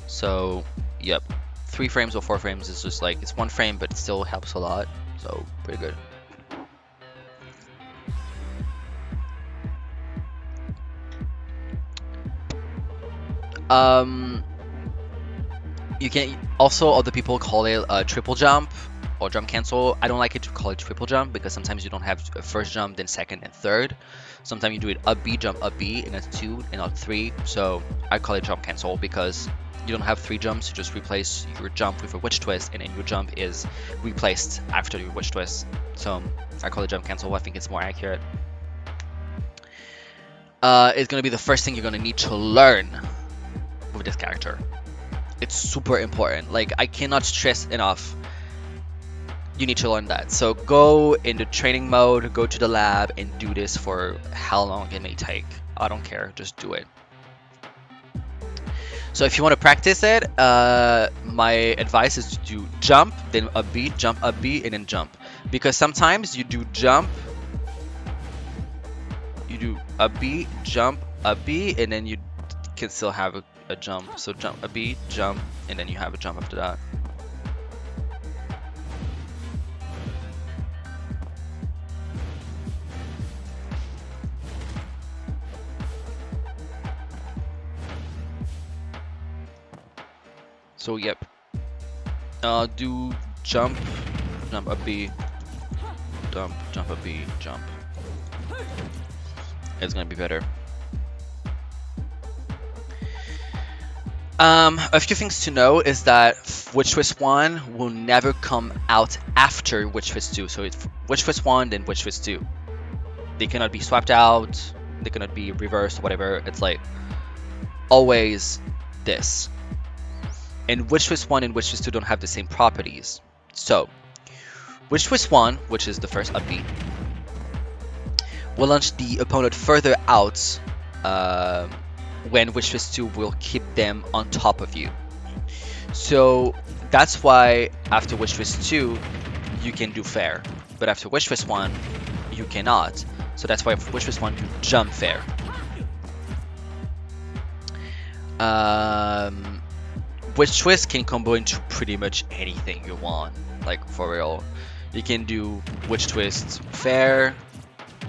So, yep, 3 frames or 4 frames is just like, it's 1 frame, but it still helps a lot. So, pretty good. You can also, other people call it a triple jump or jump cancel. I don't like it to call it triple jump because sometimes you don't have a first jump, then second and third. Sometimes you do it up B, jump up B, and that's 2 and not 3. So I call it jump cancel because you don't have 3 jumps. You just replace your jump with a witch twist, and then your jump is replaced after your witch twist. So I call it jump cancel. I think it's more accurate. It's gonna be the first thing you're gonna need to learn with this character. It's super important. Like, I cannot stress enough. You need to learn that. So go into training mode, go to the lab, and do this for how long it may take. I don't care. Just do it. So if you want to practice it, my advice is to do jump, then up B, jump up B, and then jump. Because sometimes you do jump, you do up B, jump, up B, and then you can still have a jump. So jump a B, jump, and then you have a jump after that. So yep. Do jump, jump a B, jump, jump a B, jump. It's gonna be better. A few things to know is that Witch Twist 1 will never come out after Witch Twist 2. So it's Witch Twist 1, then Witch Twist 2. They cannot be swapped out, they cannot be reversed, whatever. It's like always this. And Witch Twist 1 and Witch Twist 2 don't have the same properties. So Witch Twist 1, which is the first upbeat, will launch the opponent further out when Witch Twist 2 will keep them on top of you. So that's why after Witch Twist 2 you can do fair, but after Witch Twist 1 you cannot. So that's why for Witch Twist 1 you jump fair. Witch Twist can combo into pretty much anything you want, like for real. You can do Witch Twist fair,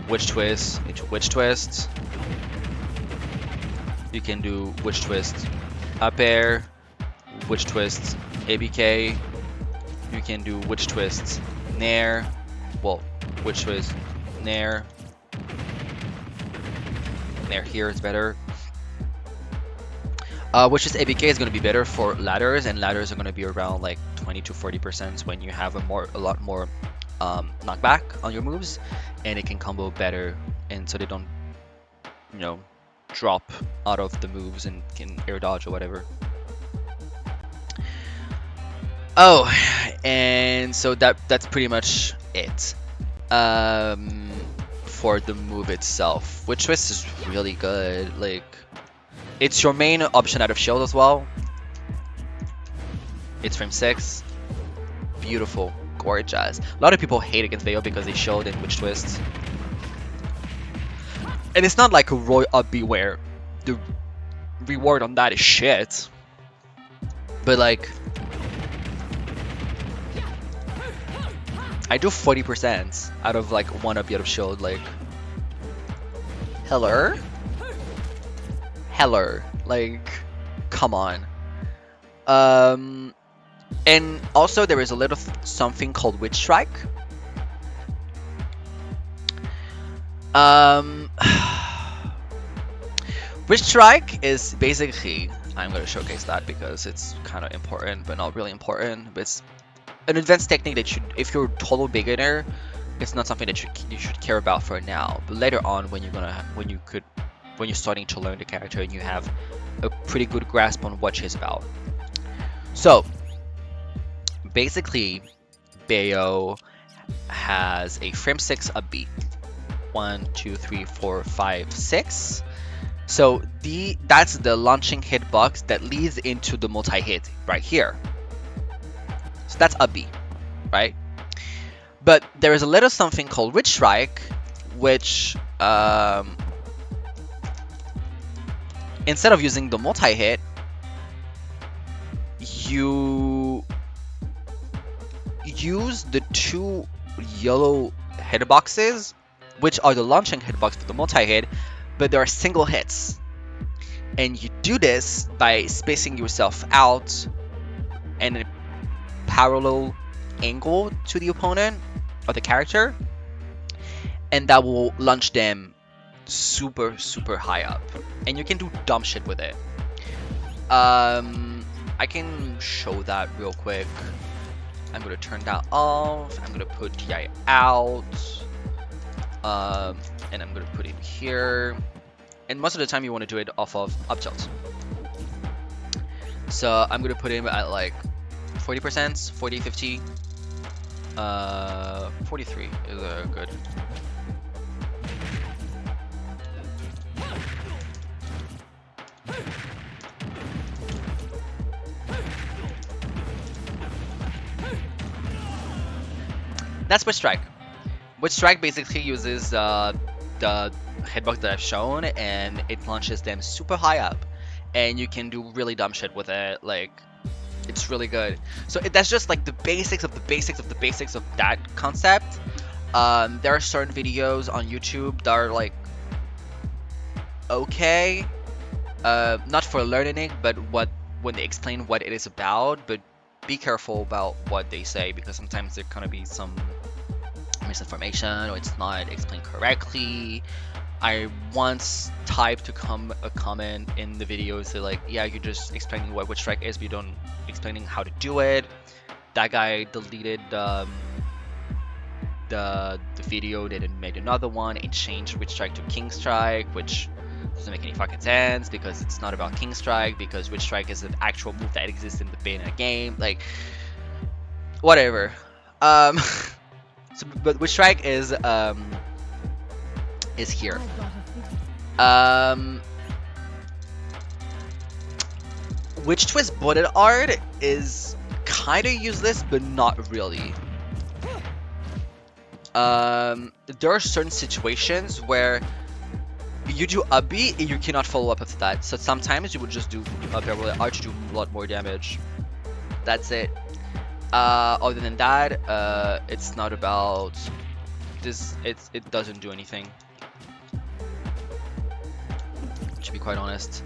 Witch Twist into Witch Twist. You can do Witch Twist up air, Witch Twist ABK. You can do Witch Twist nair, well, Witch Twist nair. Nair here is better. Witch Twist ABK is going to be better for ladders, and ladders are going to be around like 20 to 40% when you have a lot more knockback on your moves, and it can combo better, and so they don't, you know, drop out of the moves and can air dodge or whatever. Oh, and so that's pretty much it for the move itself. Witch Twist is really good. Like, it's your main option out of shield as well. It's frame 6. Beautiful, gorgeous. A lot of people hate against Bayo because they shield in Witch Twist. And it's not like a Roy up B where the reward on that is shit. But like, I do 40% out of like 1 up out of shield. Like, hello? Hello. Like, come on. And also there is a little something called Witch Strike. Witch Strike is basically, I'm going to showcase that because it's kind of important but not really important, but it's an advanced technique that should, if you're a total beginner, it's not something that you should care about for now, but later on when you're starting to learn the character and you have a pretty good grasp on what she's about. So basically Bayo has a frame 6 up B. 1, 2, 3, 4, 5, 6. So that's the launching hitbox that leads into the multi-hit right here. So that's up B, right? But there is a little something called Witch Strike, which instead of using the multi-hit, you use the 2 yellow hitboxes, which are the launching hitbox for the multi-hit, but they are single hits. And you do this by spacing yourself out in a parallel angle to the opponent or the character, and that will launch them super high up, and you can do dumb shit with it. I can show that real quick. I'm gonna turn that off. I'm gonna put DI out, and I'm gonna put it here. And most of the time you want to do it off of up tilt. So I'm gonna put him at like 40%, 40, 50, 43 is good. That's Witch Strike. Witch Strike basically uses the hitbox that I've shown, and it launches them super high up, and you can do really dumb shit with it. Like, it's really good. So that's just like the basics of the basics of the basics of that concept. There are certain videos on YouTube that are like okay, not for learning it, but when they explain what it is about. But be careful about what they say, because sometimes there gonna be some misinformation or it's not explained correctly. I once typed a comment in the video, so like, yeah, you're just explaining what Witch Strike is, but you don't explaining how to do it. That guy deleted the video, then it made another one and changed Witch Strike to King Strike, which doesn't make any fucking sense, because it's not about King Strike, because Witch Strike is an actual move that exists in the Bayonetta game. Like, whatever. So, but Witch Strike is here. Witch Twist bullet art is kind of useless, but not really. There are certain situations where you do up B and you cannot follow up after that. So sometimes you would just do a bullet art to do a lot more damage. That's it. Other than that, it's not about this. It doesn't do anything, to be quite honest.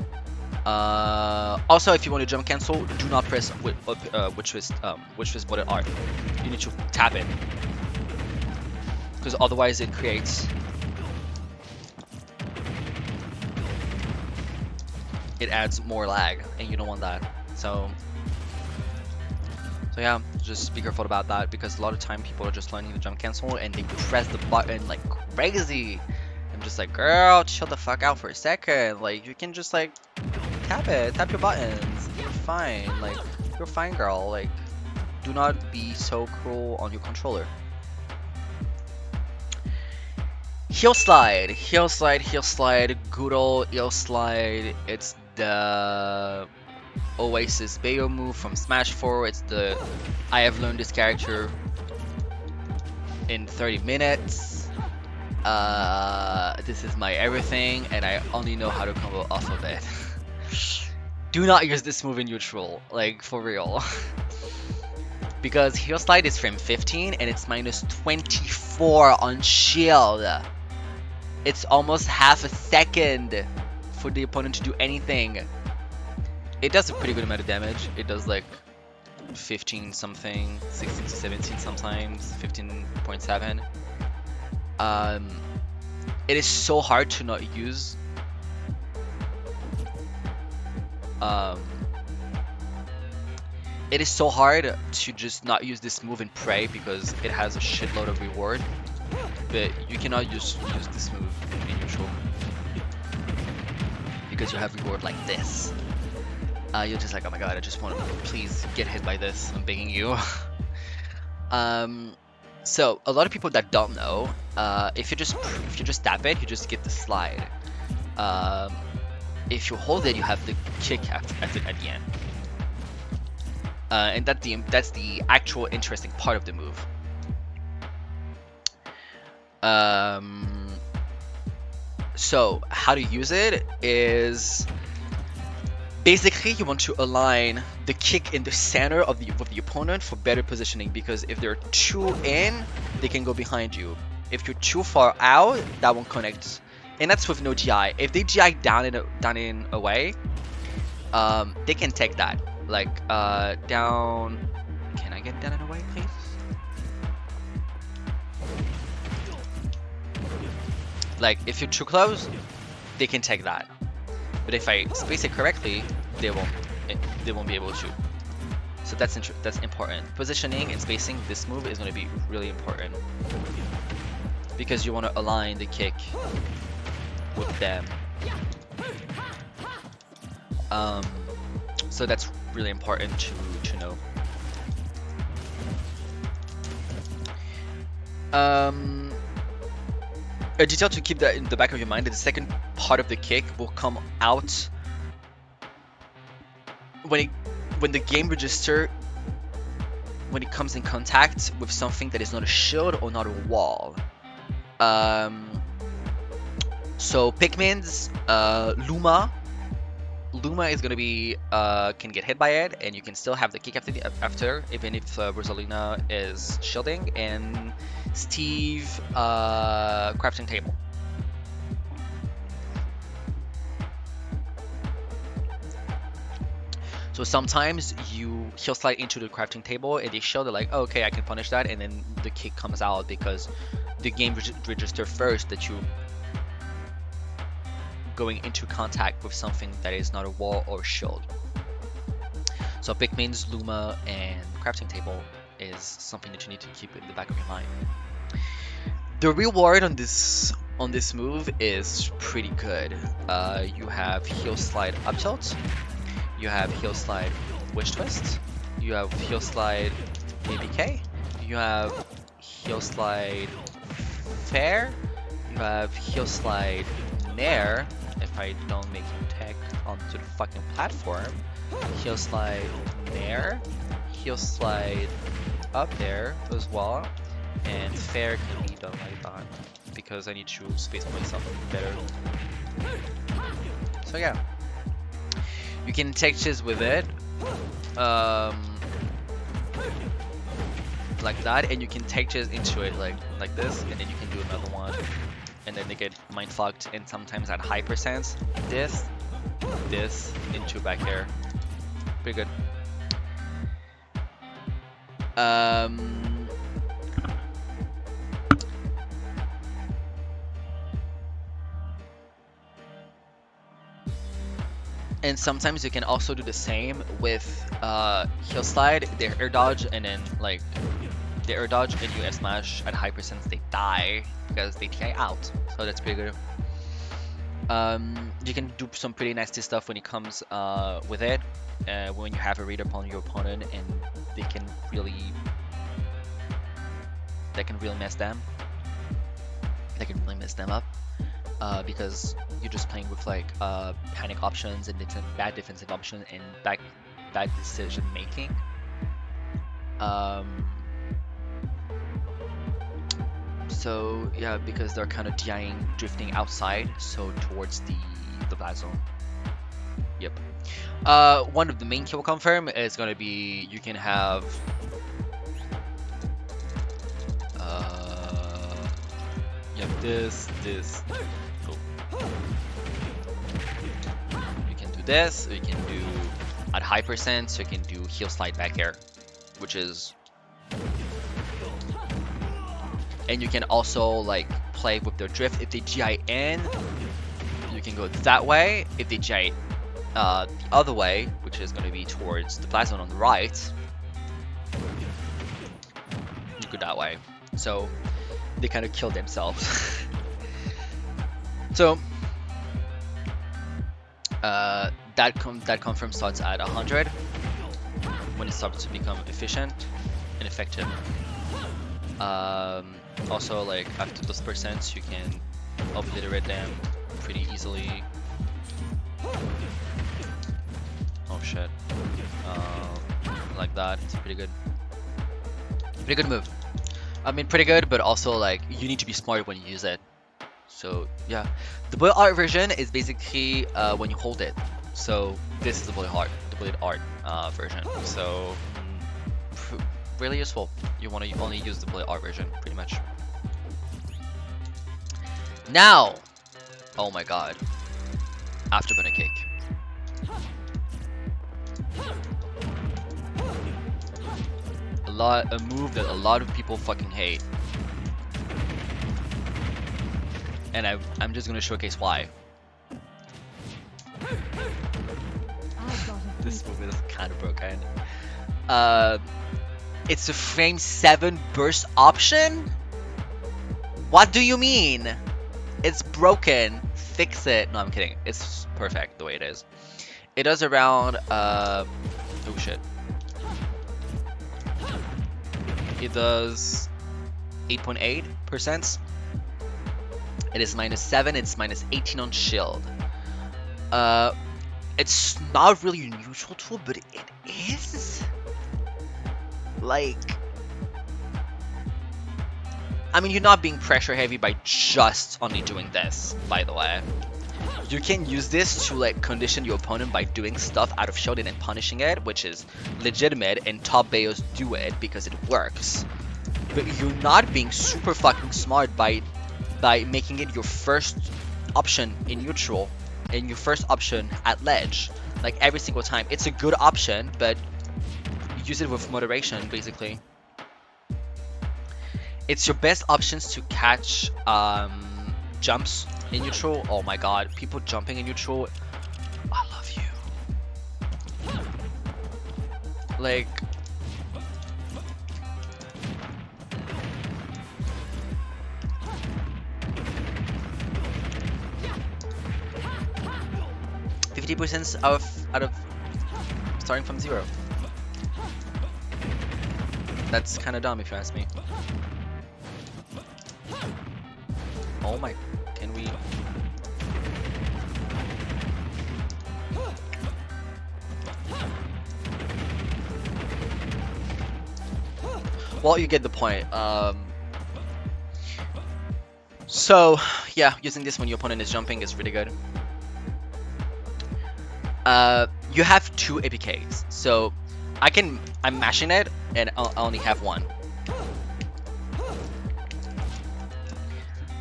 Also, if you want to jump cancel, do not press Witch Twist bullet art. You need to tap it, because otherwise it creates. It adds more lag, and you don't want that. So yeah, just be careful about that, because a lot of time people are just learning the jump cancel and they press the button like crazy. I'm just like, girl, chill the fuck out for a second. Like, you can just like tap your buttons. You're fine. Like, you're fine, girl. Like, do not be so cruel on your controller. Heel slide, heel slide, heel slide, good old heel slide. It's the Oasis Bayo move from Smash 4. It's the I have learned this character in 30 minutes. This is my everything, and I only know how to combo off of it. Do not use this move in neutral, like, for real. Because heel slide is frame 15 and it's minus 24 on shield. It's almost half a second for the opponent to do anything. It does a pretty good amount of damage. It does like 15 something, 16 to 17 sometimes, 15.7. It is so hard to not use. It is so hard to just not use this move in Prey, because it has a shitload of reward. But you cannot use this move in neutral, because you have reward like this. You're just like, oh my god, I just want to please get hit by this. I'm begging you. So a lot of people that don't know, if you just tap it, you just get the slide. If you hold it, you have the kick at the end. And that's the actual interesting part of the move. So how to use it is basically you want to align the kick in the center of the opponent for better positioning, because if they're too in, they can go behind you. If you're too far out, that won't connect, and that's with no GI. If they GI down in away, they can take that. Like down. Can I get down and away, please? Like if you're too close, they can take that. But if I space it correctly, they won't be able to. So that's important. Positioning and spacing this move is going to be really important because you want to align the kick with them. So that's really important to know. A detail to keep that in the back of your mind: that the second part of the kick will come out when the game register, when it comes in contact with something that is not a shield or not a wall. So Pikmin's Luma is gonna be can get hit by it, and you can still have the kick after even if Rosalina is shielding, and Steve crafting table. So sometimes you heal slide into the crafting table and they shield, like, oh, okay, I can punish that, and then the kick comes out because the game register first that you going into contact with something that is not a wall or shield. So Pikmin's Luma and crafting table is something that you need to keep in the back of your mind. The reward on this move is pretty good. You have heel slide up tilt, you have heel slide witch twist, you have heel slide ABK, you have heel slide fair, you have heel slide nair. If I don't make him tech onto the fucking platform, heel slide nair, heel slide up there as well, and fair can be done like that because I need to space myself better. So yeah, you can take chase with it like that, and you can take chase into it like this, and then you can do another one, and then they get mind fucked, and sometimes at high percents, this into back air. Pretty good. And sometimes you can also do the same with heel slide, their air dodge, and then like the air dodge and you smash at high percents, they die because they TI out. So that's pretty good. You can do some pretty nasty stuff when it comes with it, when you have a read upon your opponent, and they can really mess them. They can really mess them up. Because you're just playing with like panic options and bad defensive options and bad decision making. So yeah, because they're kind of drifting outside, so towards the blast zone. Yep. One of the main kill confirm is gonna be you can have you have this. You can do this, you can do at high percent, so you can do heel slide back air, which is, and you can also like play with their drift. If they GI in, you can go that way. If they GI the other way, which is going to be towards the blast zone on the right, you go that way. So they kind of kill themselves. So that confirm starts at 100 when it starts to become efficient and effective. Also, like after those percents, you can obliterate them pretty easily. Oh shit! Like that, it's pretty good move. I mean, pretty good, but also like you need to be smart when you use it. So yeah, the bullet art version is basically when you hold it. So this is the bullet art version. So really useful. You want to only use the bullet art version, pretty much. Now, oh my god, afterburner kick. a move that a lot of people fucking hate. And I'm just gonna showcase why. I've got a This fever. move is kind of broken. It's a frame 7 burst option? What do you mean? It's broken. Fix it. No, I'm kidding. It's perfect the way it is. It does around, oh shit. It does 8.8%. It is -7, it's -18 on shield. It's not really a neutral tool, but it is. Like, I mean, you're not being pressure heavy by just only doing this, by the way. You can use this to like condition your opponent by doing stuff out of shield and then punishing it, which is legitimate, and top Bayos do it because it works. But you're not being super fucking smart by making it your first option in neutral and your first option at ledge, like every single time. It's a good option, but use it with moderation, basically. It's your best options to catch jumps in neutral. Oh my god, people jumping in neutral. I love you. Like, %50 out of starting from 0. That's kind of dumb if you ask me. Oh my, can we? Well, you get the point. So yeah, using this when your opponent is jumping is really good. You have 2 APKs, so I'm mashing it and I only have 1.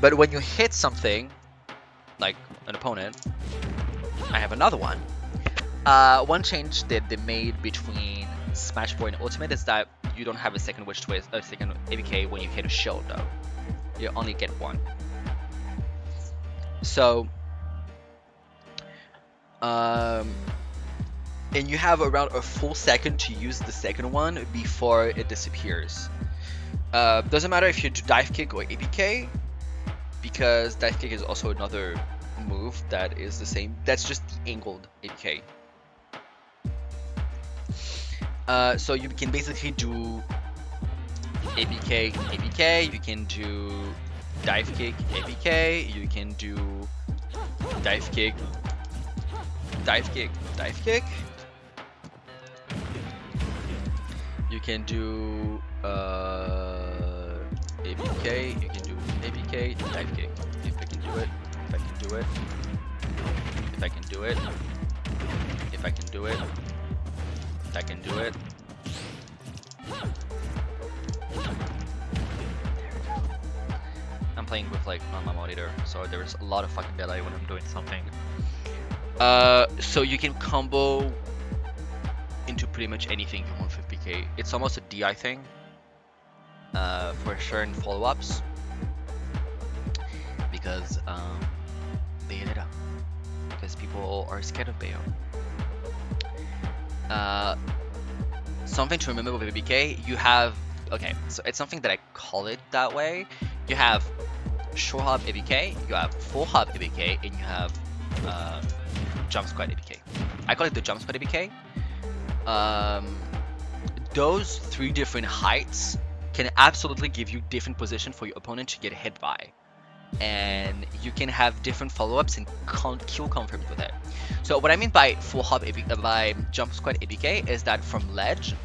But when you hit something, like an opponent, I have another one. One change that they made between Smash 4 and Ultimate is that you don't have a second witch twist, a second APK when you hit a shield though. You only get 1. So, and you have around a full second to use the second one before it disappears. Doesn't matter if you do dive kick or APK, because dive kick is also another move that is the same. That's just the angled APK. So you can basically do APK, APK. You can do dive kick, APK. You can do dive kick, dive kick, dive kick. You can do APK, you can do APK, dive kick. If I can do it, if I can do it, if I can do it, if I can do it, if I can do it. I'm playing with like on my monitor, so there's a lot of fucking delay when I'm doing something. So you can combo into pretty much anything you want with PK. It's almost a DI thing for certain follow-ups because Bayonetta, because people are scared of Bayo. Something to remember with BK, you have, okay, so it's something that I call it that way. You have short hop ABK, you have full hop ABK, and you have jump squad ABK. I call it the jump squad ABK. Those 3 different heights can absolutely give you different position for your opponent to get hit by, and you can have different follow-ups and kill confirms with it. So what I mean by full hop by jump squad ABK is that from ledge,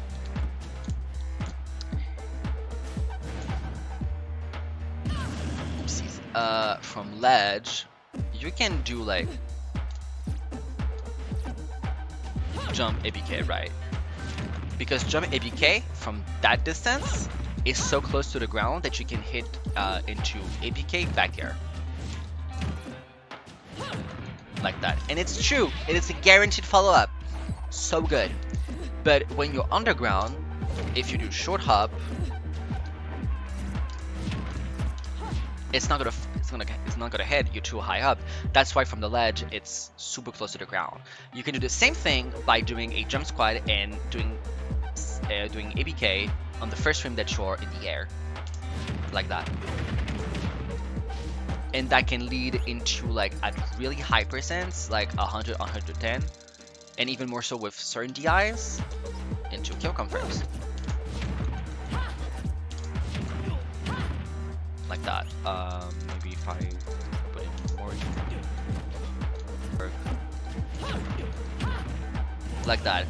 from ledge, you can do like jump ABK, right? Because jump ABK from that distance is so close to the ground that you can hit into ABK back air. Like that. And it's true, it is a guaranteed follow-up. So good. But when you're underground, if you do short hop, it's not gonna hit you too high up. That's why from the ledge it's super close to the ground. You can do the same thing by doing a jump squat and doing ABK on the first frame that you're in the air, like that. And that can lead into like at really high percents, like 100, 110, and even more so with certain DIs, into kill confirms. Like that. Maybe if I put in more, like that.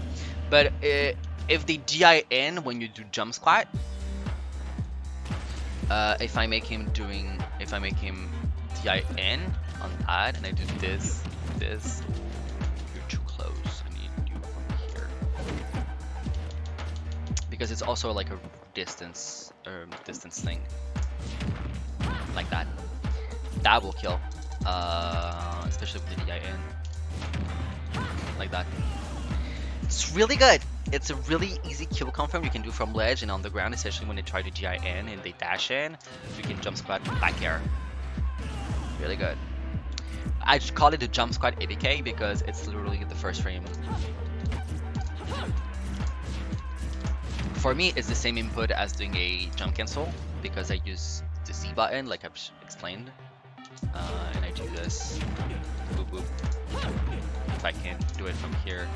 But if they DI in when you do jump squat, if I make him DI in on that, and I do this, you're too close. I need you from here because it's also like a distance thing. Like that. That will kill. Especially with the DI in. Like that. It's really good. It's a really easy kill confirm you can do from ledge and on the ground, especially when they try to DI in and they dash in. You can jump squat back air. Really good. I just call it the jump squat ABK because it's literally the first frame. For me, it's the same input as doing a jump cancel because I use the C button like I've explained, and I do this, boop boop, if I can do it from here,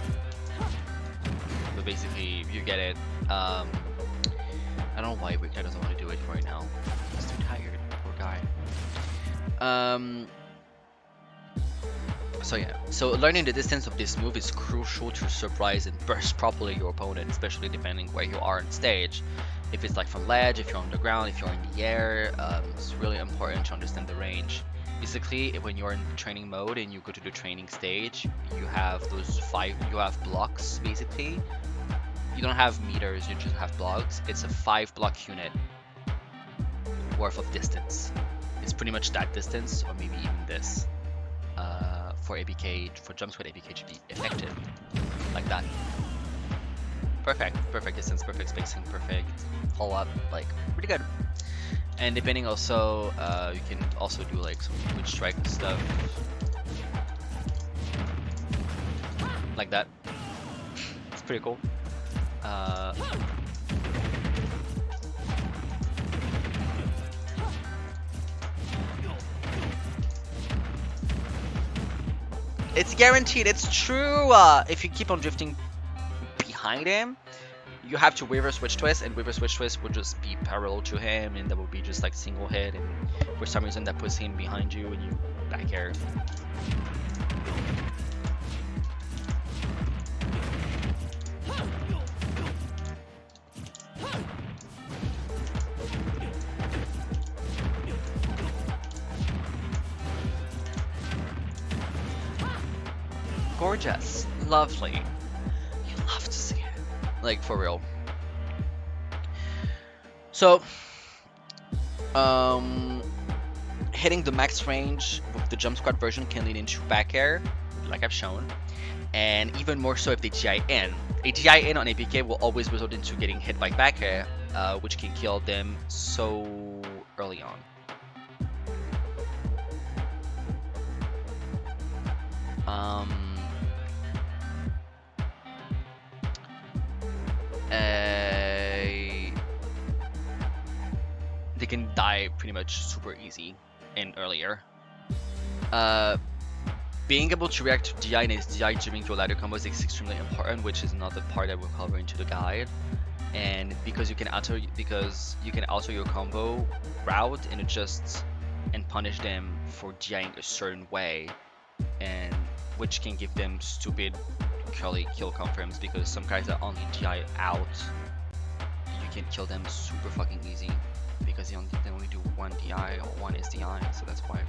but basically you get it. I don't know why Wicked doesn't want to do it right now. He's too tired, poor guy. So yeah, so learning the distance of this move is crucial to surprise and burst properly your opponent, especially depending where you are on stage. If it's like from ledge, if you're on the ground, if you're in the air, it's really important to understand the range. Basically, when you're in training mode and you go to the training stage, you have you have blocks basically. You don't have meters, you just have blocks. It's a 5 block unit worth of distance. It's pretty much that distance, or maybe even this, for ABK, for jump squat ABK to be effective, like that. Perfect distance, perfect spacing, perfect all up, like pretty good. And depending also, you can also do like some twitch strike and stuff, like that. It's pretty cool. It's guaranteed, it's true. If you keep on drifting behind him, you have to waver switch twist, and waver switch twist will just be parallel to him, and that will be just like single hit, and for some reason that puts him behind you and you back air. Gorgeous, lovely. You love to see it, like for real. So, hitting the max range with the jump squat version can lead into back air, like I've shown, and even more so if they GI in. A GI in on APK will always result into getting hit by back air, which can kill them so early on. They can die pretty much super easy and earlier. Being able to react to DI and SDI during your ladder combos is extremely important, which is another part that we'll cover into the guide. And because you can alter your combo route and adjust and punish them for DIing a certain way, and which can give them stupid curly kill confirms, because some guys that only DI out, you can kill them super fucking easy because they only do one DI or one SDI, so that's why.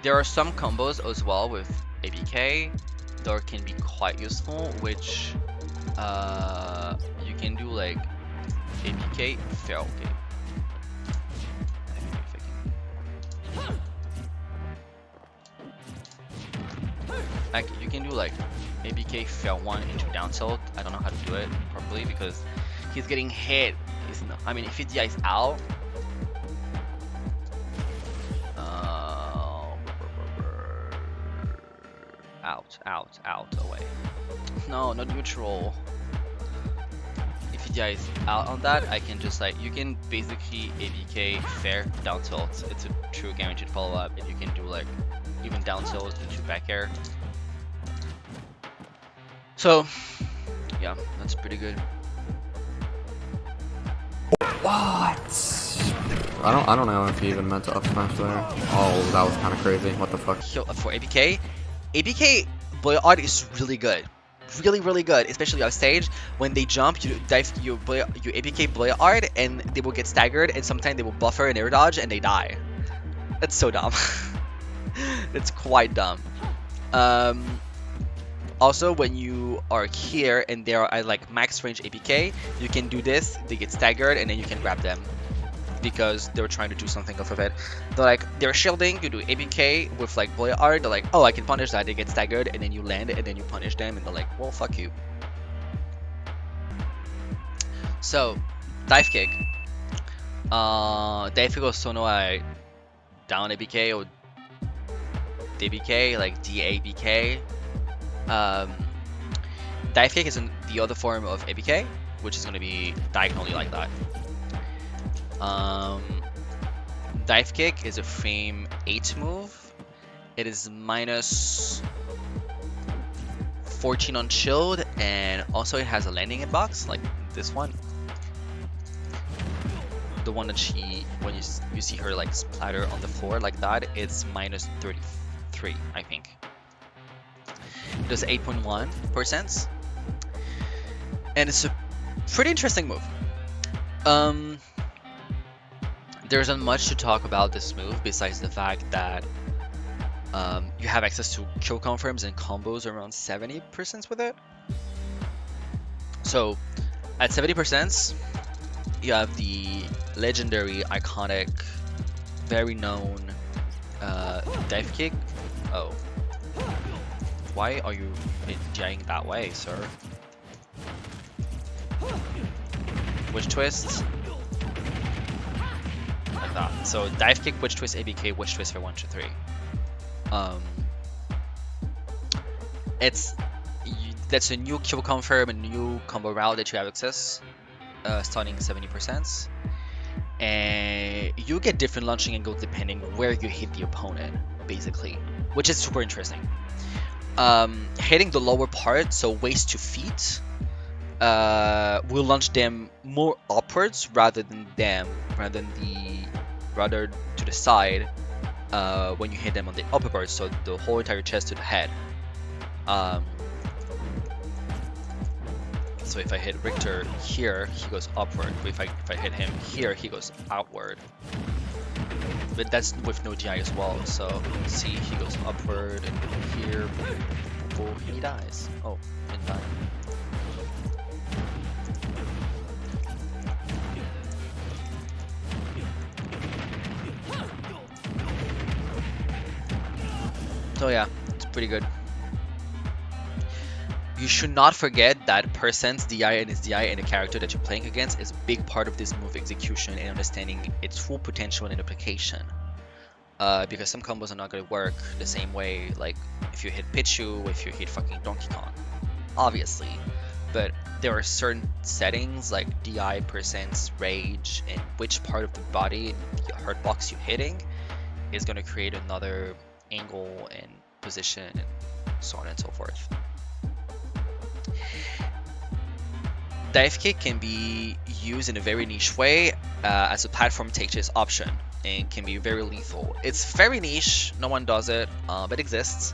There are some combos as well with ABK that can be quite useful, which you can do like ABK fair. Okay. Like you can do like ABK fail 1 into down tilt. I don't know how to do it properly because he's getting hit. He's not, I mean, if he DI's out, out, away. No, not neutral. If he DI's out on that, I can just like, you can basically ABK fair down tilt. It's a true guaranteed follow up, and you can do like even down tilt into back air. So, yeah, that's pretty good. I don't know if he even meant to up smash there. Oh, that was kind of crazy. What the fuck? For ABK Boy Art is really good. Really good, especially on stage. When they jump, you ABK Boy Art and they will get staggered, and sometimes they will buffer and air dodge and they die. That's so dumb. That's quite dumb. Also, when you are here and they are at like max range APK, you can do this, they get staggered, and then you can grab them because they're trying to do something off of it. They're shielding, you do APK with like Boy Art, they're like, oh, I can punish that, they get staggered, and then you land, and then you punish them, and they're like, well, fuck you. So, dive kick. Dive kick also know I down APK or DBK, like DABK. Dive kick is the other form of ABK, which is going to be diagonally like that. Dive kick is a frame 8 move. It is minus 14 on shield, and also it has a landing inbox like this one. The one that when you see her like splatter on the floor like that, it's minus 33, I think. It does 8.1%, and it's a pretty interesting move. There isn't much to talk about this move besides the fact that you have access to kill confirms and combos around 70% with it. So at 70%, you have the legendary, iconic, very known dive kick. Oh. Why are you dying that way, sir? Witch twist. Like that. So dive kick, witch twist, ABK, witch twist for 1, 2, 3. That's a new kill confirm, a new combo route that you have access, starting 70%. And you get different launching angles depending where you hit the opponent, basically, which is super interesting. Hitting the lower part, so waist to feet, will launch them more upwards rather to the side when you hit them on the upper part, so the whole entire chest to the head. So if I hit Richter here, he goes upward. If I hit him here, he goes outward. But that's with no GI as well. So see, he goes upward, and here, before he dies. Oh, didn't die. So yeah, it's pretty good. You should not forget that percent's DI and its DI and the character that you're playing against is a big part of this move execution and understanding its full potential and application. Because some combos are not going to work the same way, like if you hit Pichu, if you hit fucking Donkey Kong, obviously. But there are certain settings like DI, percents, rage, and which part of the body, the hurt box you're hitting, is going to create another angle and position and so on and so forth. Dive kick can be used in a very niche way as a platform take chase option and can be very lethal. It's very niche, no one does it, but it exists.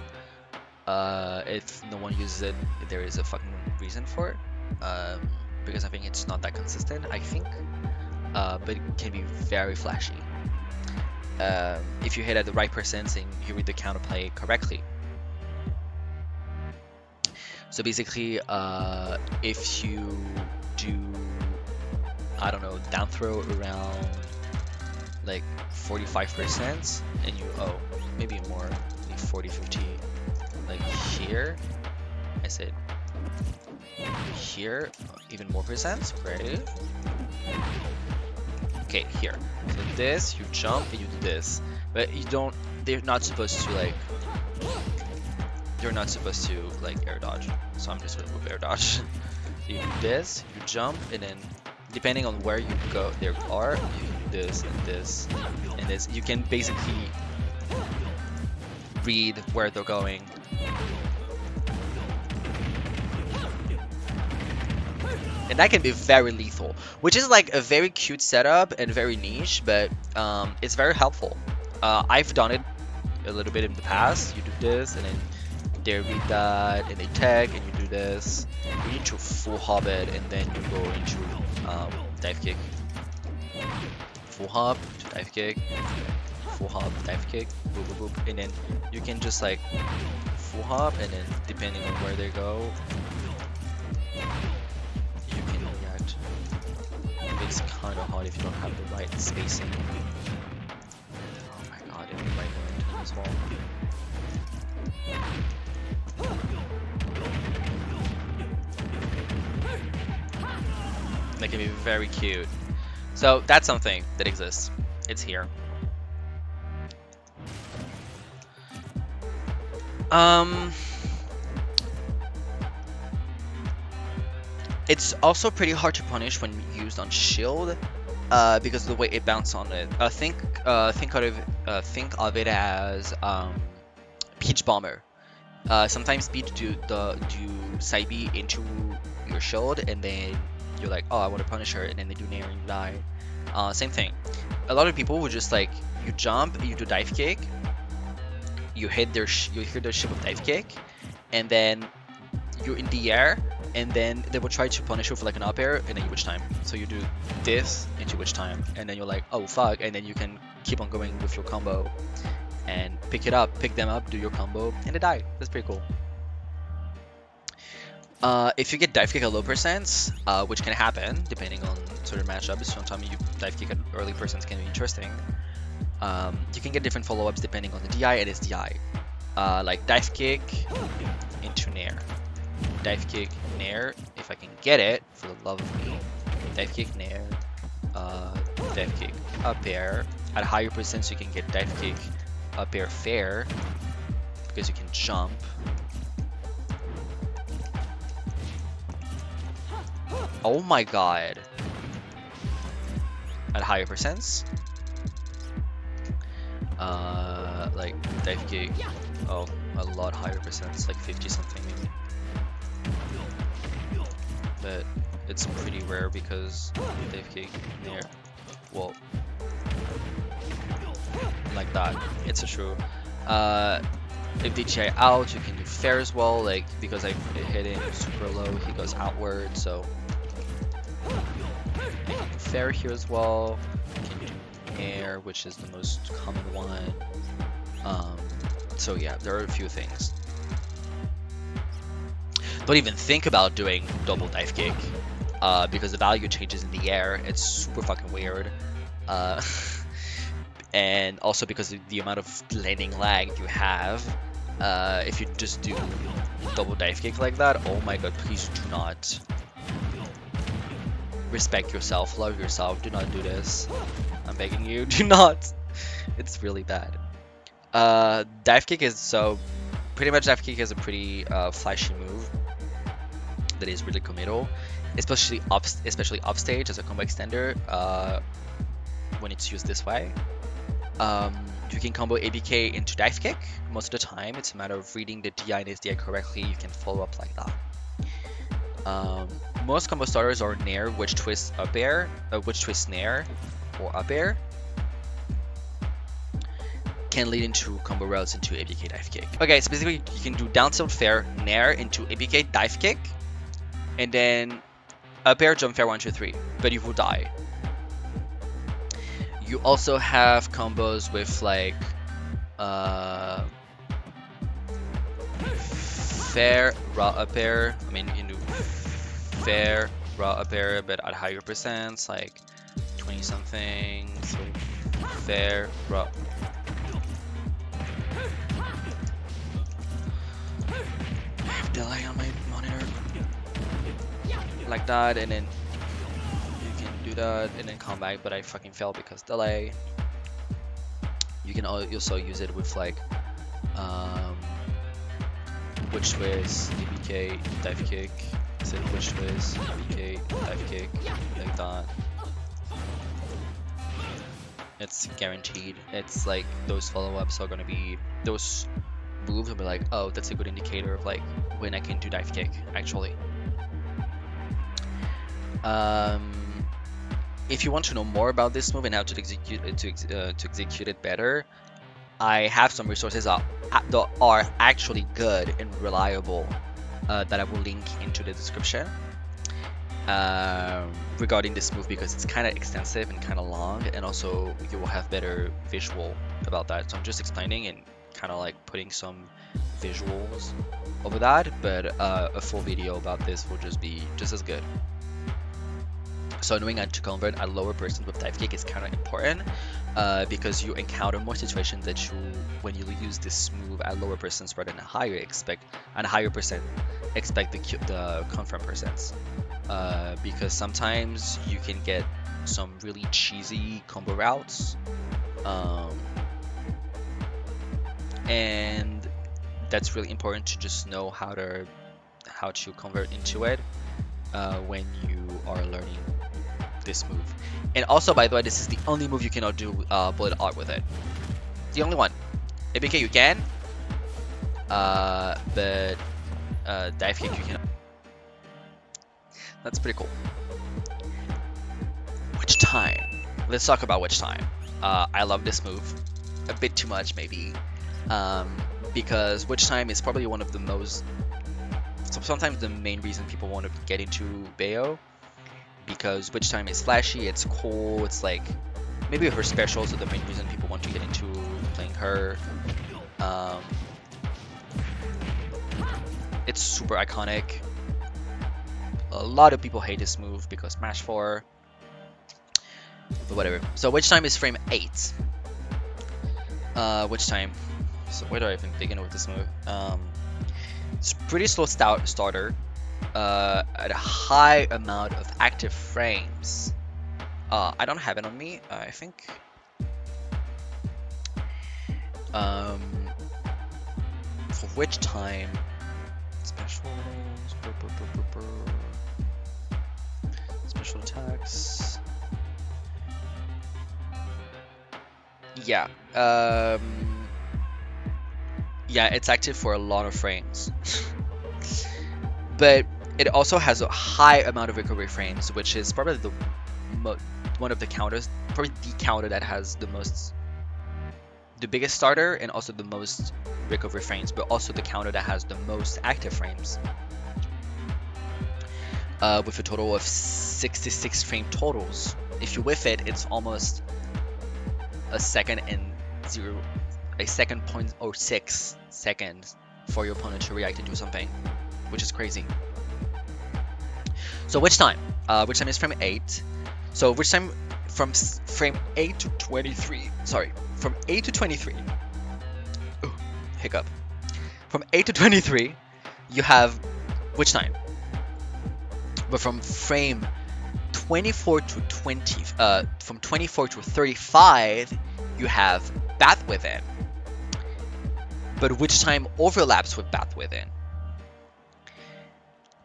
If no one uses it, there is a fucking reason for it, because I think it's not that consistent, I think, but it can be very flashy. If you hit at the right percent and you read the counterplay correctly. So basically, if you do, I don't know, down throw around like 45% and you, maybe more, like 40, 50, like here, and miss it. Here, even more percent, great. Okay, here. So this, you jump and you do this. But you don't, they're not supposed to like air dodge. So I'm just gonna move air dodge. You do this, you jump, and then depending on where you go, there are, you do this and this and this. You can basically read where they're going. And that can be very lethal, which is like a very cute setup and very niche, but it's very helpful. I've done it a little bit in the past. You do this, and then they read that, and they tag, and you do this. You need to full hop it, and then you go into dive kick. Full hop to dive kick. Full hop, dive kick, boop, boop, boop. And then you can just like full hop, and then depending on where they go, you can react. It's kind of hard if you don't have the right spacing. Oh my god, and the right momentum as well. That can be very cute. So that's something that exists. It's here. It's also pretty hard to punish when used on shield, because of the way it bounces on it. Think of it as Peach Bomber. Sometimes Peach do side B into your shield, and then you're like, oh, I want to punish her, and then they do nair and you die. Same thing. A lot of people would just like, you jump, you do dive kick, you hit their ship with dive kick, and then you're in the air, and then they will try to punish you for like an up air, and then you witch time. So you do this into witch time, and then you're like, oh fuck, and then you can keep on going with your combo and pick them up, do your combo, and they die. That's pretty cool. If you get dive kick at low percents, which can happen depending on certain matchups, sometimes you dive kick at early percents can be interesting. You can get different follow-ups depending on the DI and its DI. Like dive kick into nair. Dive kick, nair, if I can get it, for the love of me. Dive kick, nair, dive kick, up air. At higher percents you can get dive kick, up air fair, because you can jump. Oh my god. At higher percents. Like dive kick, oh, a lot higher percents, like 50 something maybe. But it's pretty rare because dive kick near, well, like that, it's a true. If DJI out, you can do fair as well, like because I hit him super low, he goes outward, so you can do fair here as well. You can do air, which is the most common one. So yeah, there are a few things. Don't even think about doing double dive kick, because the value changes in the air. It's super fucking weird. And also because of the amount of landing lag you have, if you just do double dive kick like that, oh my god, please do not. Respect yourself, love yourself, do not do this. I'm begging you, do not. It's really bad. Dive kick is pretty much dive kick is a pretty flashy move that is really committal, especially upstage as a combo extender, when it's used this way. You can combo ABK into dive kick most of the time. It's a matter of reading the DI and SDI correctly. You can follow up like that. Most combo starters are nair, which twist up air, which twist nair, or up air. Can lead into combo routes into ABK dive kick. Okay, so basically you can do down tilt fair, nair into ABK dive kick, and then up air jump fair 1, 2, 3, but you will die. You also have combos with like fair raw up air. I mean, you can do fair raw up air, but at higher percents, like 20 something. So fair raw. I have delay on my like that, and then you can do that and then come back, but I fucking failed because delay. You can also use it with like witch twist, DBK, dive kick. Is it witch twist, DBK, dive kick, like that. It's guaranteed. It's like those follow-ups are gonna be, those moves will be like, oh, that's a good indicator of like when I can do dive kick actually. If you want to know more about this move and how to execute it better, I have some resources that are actually good and reliable that I will link into the description regarding this move, because it's kind of extensive and kind of long, and also you will have better visual about that. So I'm just explaining and kind of like putting some visuals over that, but a full video about this will just be just as good. So knowing how to convert at lower percent with dive kick is kind of important because you encounter more situations that when you use this move at lower percents rather than higher, expect the confirm percents. Because sometimes you can get some really cheesy combo routes, and that's really important to just know how to convert into it when you are learning this move. And also, by the way, this is the only move you cannot do bullet art with it. It's the only one. ABK you can, but dive kick you cannot. That's pretty cool. Witch time. Let's talk about witch time. I love this move a bit too much, maybe, because witch time is probably one of the most, sometimes the main reason people want to get into Bayo, because witch time is flashy, it's cool, it's like maybe her specials are the main reason people want to get into playing her. It's super iconic. A lot of people hate this move because Smash 4, but whatever. So witch time is frame 8. Witch time. So where do I even begin with this move? It's pretty slow starter. At a high amount of active frames. I don't have it on me. I think. For witch time, special attacks. Yeah. Yeah, it's active for a lot of frames. But it also has a high amount of recovery frames, which is probably one of the counters, probably the counter that has the biggest starter and also the most recovery frames, but also the counter that has the most active frames, with a total of 66 frame totals. If you whiff it, it's almost a second and 0.06 seconds for your opponent to react and do something, which is crazy. So witch time is frame 8. So witch time from frame 8 to 23. Sorry, from 8 to 23. Ooh, hiccup. From 8 to 23, you have witch time. But from frame 24 to 20, from 24 to 35, you have Bath Within. But witch time overlaps with Bath Within.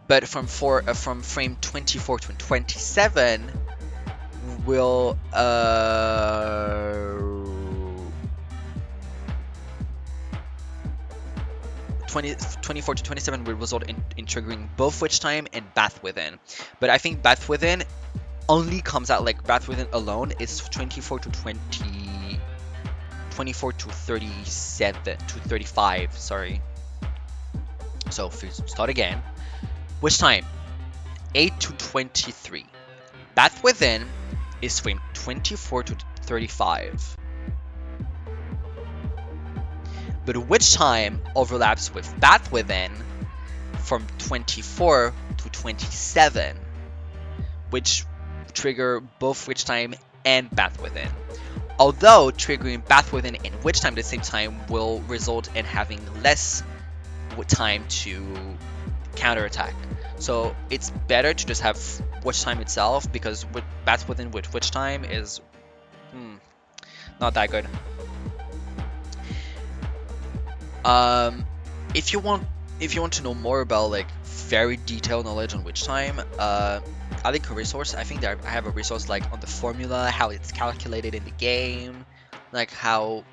But from frame 24 to 27 will 24 to 27 will result in triggering both witch time and Bath Within. But I think Bath Within only comes out, like Bath Within alone is 24 to 37 to 35. Sorry. So if we start again. Witch time 8 to 23. Bath Within is frame 24 to 35. But witch time overlaps with Bath Within from 24 to 27, which trigger both witch time and Bath Within. Although triggering Bath Within and witch time at the same time will result in having less time to counterattack. So it's better to just have witch time itself, because bats within witch time is not that good. If you want to know more about like very detailed knowledge on witch time, I think a resource. I think I have a resource like on the formula, how it's calculated in the game, like how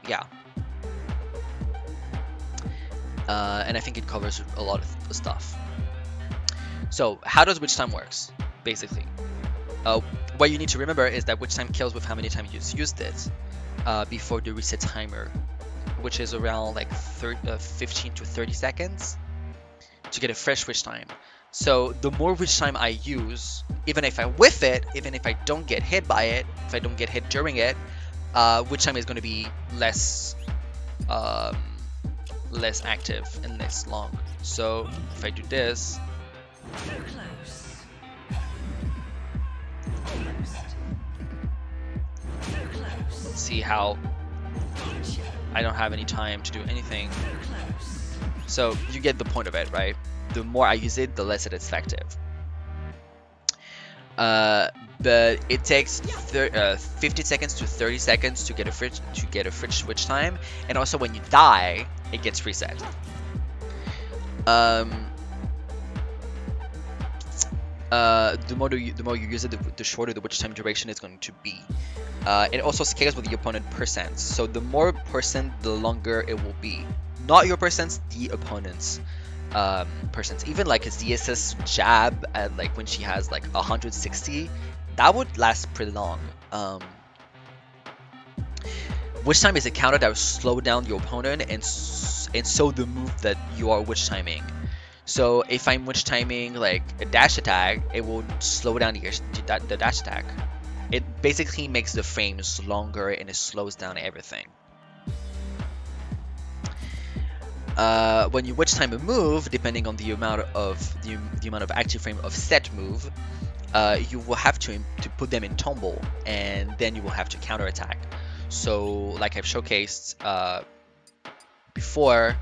and I think it covers a lot of the stuff. So how does witch time works? Basically, what you need to remember is that witch time kills with how many times you used it before the reset timer, which is around like 15 to 30 seconds to get a fresh witch time. So the more witch time I use, even if I whiff it, even if I don't get hit by it, if I don't get hit during it, witch time is going to be less active and less long. So if I do this, let's see how I don't have any time to do anything. So you get the point of it, right? The more I use it, the less it is effective. But it takes 50 seconds to 30 seconds to get a fresh witch time, and also when you die, it gets reset. The more you use it, the shorter the witch time duration is going to be. It also scales with the opponent percent. So the more percent, the longer it will be. Not your percents, the opponent's percents. Even like a ZSS jab at like when she has like 160, that would last pretty long. Witch time is a counter that will slow down your opponent and so the move that you are witch timing. So if I'm witch timing like a dash attack, it will slow down the dash attack. It basically makes the frames longer and it slows down everything. When you witch time a move, depending on the amount of the amount of active frame of set move, you will have to put them in tumble, and then you will have to counter attack. So like I've showcased before,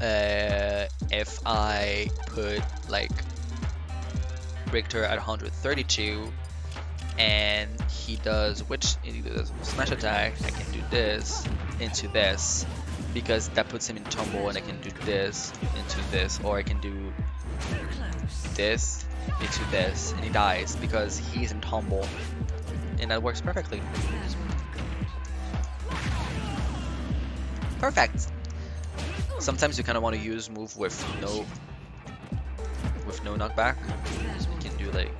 if I put like Richter at 132 and he does smash attack, I can do this into this, because that puts him in tumble, and I can do this into this, or I can do this into this, and he dies because he's in tumble, and that works perfectly. Perfect. Sometimes you kind of want to use move with no knockback. So you can do like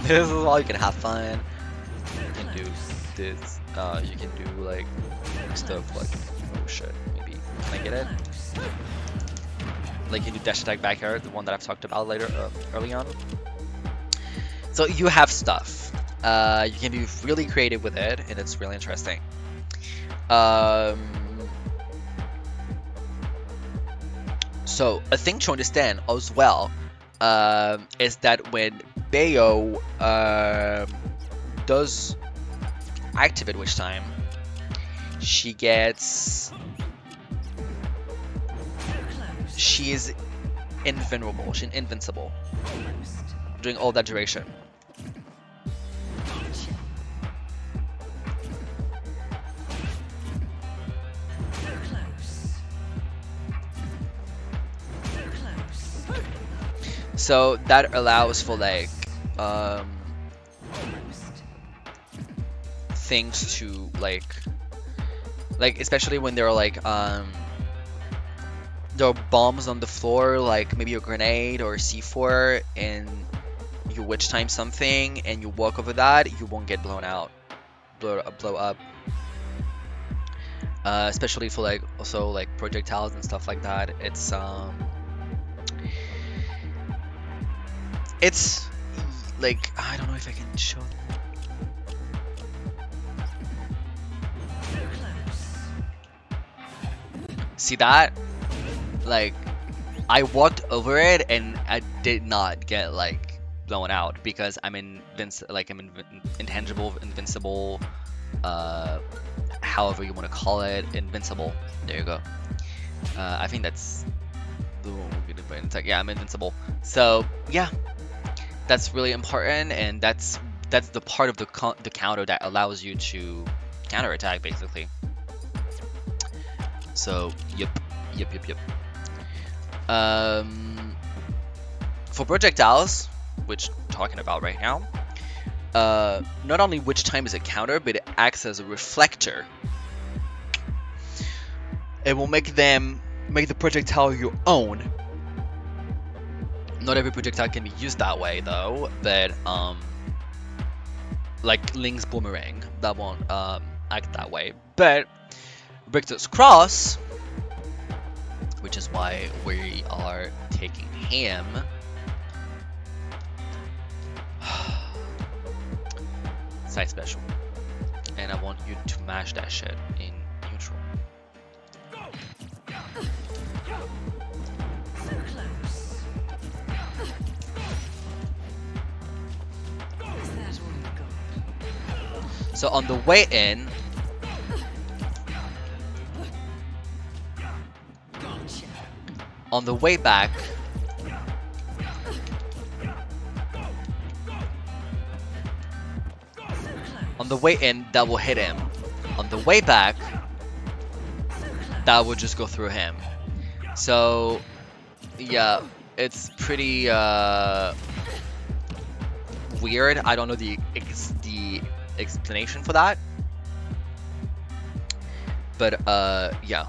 this is all, you can have fun. You can do this. You can do like stuff like, oh shit, maybe can I get it? Like you can do dash attack back air, the one that I've talked about early on. So you have stuff. You can be really creative with it, and it's really interesting. So a thing to understand as well is that when Bayo does activate witch time, she is invulnerable. She's invincible during all that duration. So that allows for like things to like especially when there are like there are bombs on the floor, like maybe a grenade or a C4, and you witch time something and you walk over that, you won't get blow up. Especially for like also like projectiles and stuff like that. It's like, I don't know if I can show it. See that? Like, I walked over it and I did not get like blown out because I'm intangible, invincible, however you want to call it, invincible. There you go. I think that's negative brain attack. Yeah, I'm invincible. So yeah, that's really important, and that's the part of the counter that allows you to counterattack basically. So yep. For projectiles, which I'm talking about right now, not only which time is a counter, but it acts as a reflector. It will make the projectile your own. Not every projectile can be used that way though, but like Link's boomerang, that won't act that way. But Richter's cross, which is why we are taking him. Side special. And I want you to mash that shit in neutral. So on the way in, on the way back, on the way in, that will hit him. On the way back, that will just go through him. So yeah, it's pretty weird. I don't know the explanation for that, but yeah,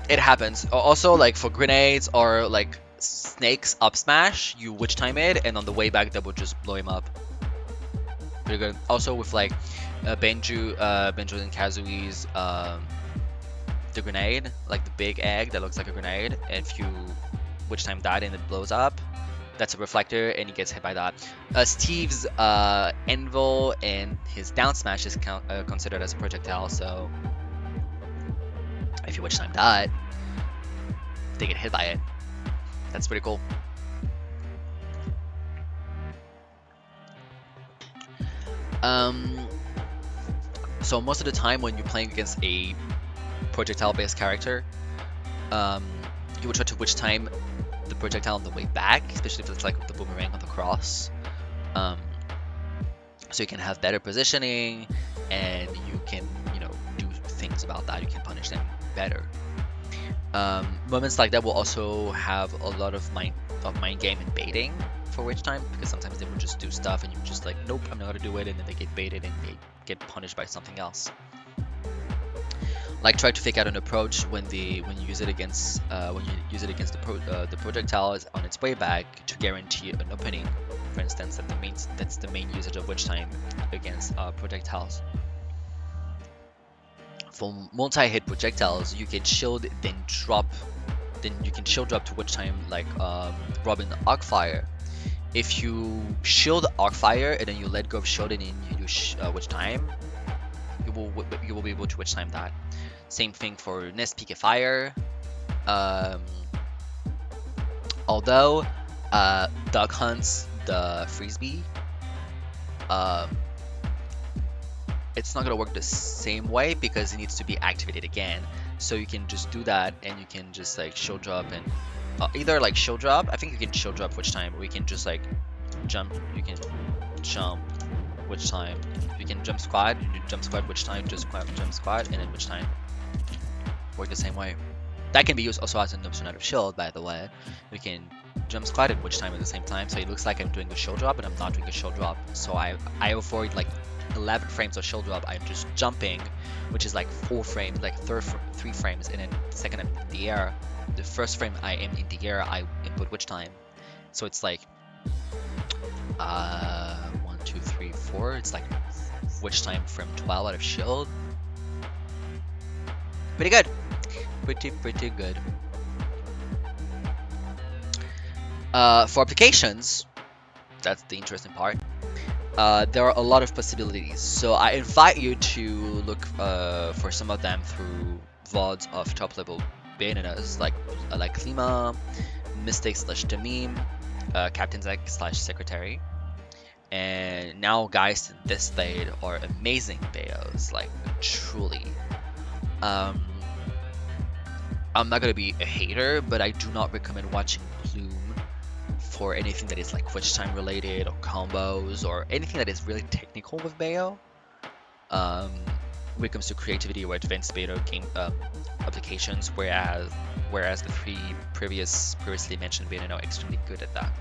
it happens. Also, like for grenades or like snakes up smash, you witch time it, and on the way back that will just blow him up. Pretty good. Also with like Benju and Kazui's the grenade, like the big egg that looks like a grenade, if you witch time that and it blows up, that's a reflector and he gets hit by that. Steve's anvil and his down smash is considered as a projectile, so if you witch time that, they get hit by it. That's pretty cool. So most of the time when you're playing against a projectile-based character, you will try to witch time the projectile on the way back, especially if it's like with the boomerang on the cross. So you can have better positioning, and you can, you know, do things about that. You can punish them better. Moments like that will also have a lot of mind game and baiting for witch time, because sometimes they will just do stuff and you're just like, nope, I'm not gonna do it, and then they get baited and they get punished by something else. Like try to fake out an approach when you use it against the projectile is on its way back to guarantee an opening. For instance, that's the main usage of witch time against projectiles. For multi-hit projectiles, you can shield then you can shield drop to witch time like Robin Arcfire. If you shield Arcfire and then you let go of shielding and you do witch time, you will be able to witch time that. Same thing for Nest Peak Fire. Although Duck Hunts the Frisbee, it's not gonna work the same way because it needs to be activated again. So you can just do that and you can just like shield drop and either like shield drop. I think you can shield drop witch time, or you can just like jump. You can jump witch time. You can jump squad. You do jump squad witch time. Just jump squad and then witch time. Work the same way. That can be used also as an option out of shield, by the way. You can jump squad and witch time at the same time, so it looks like I'm doing a shield drop, but I'm not doing a shield drop. So I avoid like 11 frames of shield drop. I'm just jumping, which is like 4 frames, like 3 frames, and then the second I'm in the air, the first frame I am in the air, I input witch time. So it's like 1, 2, 3, 4. It's like witch time from 12 out of shield. Pretty good. Pretty good. For applications, that's the interesting part. There are a lot of possibilities, so I invite you to look for some of them through VODs of top-level Bayonettas, like Klima, Mystic / Tamim, Captain Zack / Secretary, and now guys in this state are amazing Bayos, like truly. I'm not gonna be a hater, but I do not recommend watching Bloom for anything that is like Twitch time related or combos or anything that is really technical with Bayo. When it comes to creativity or advanced Bayo game applications, whereas the three previously mentioned Bayonetta are extremely good at that.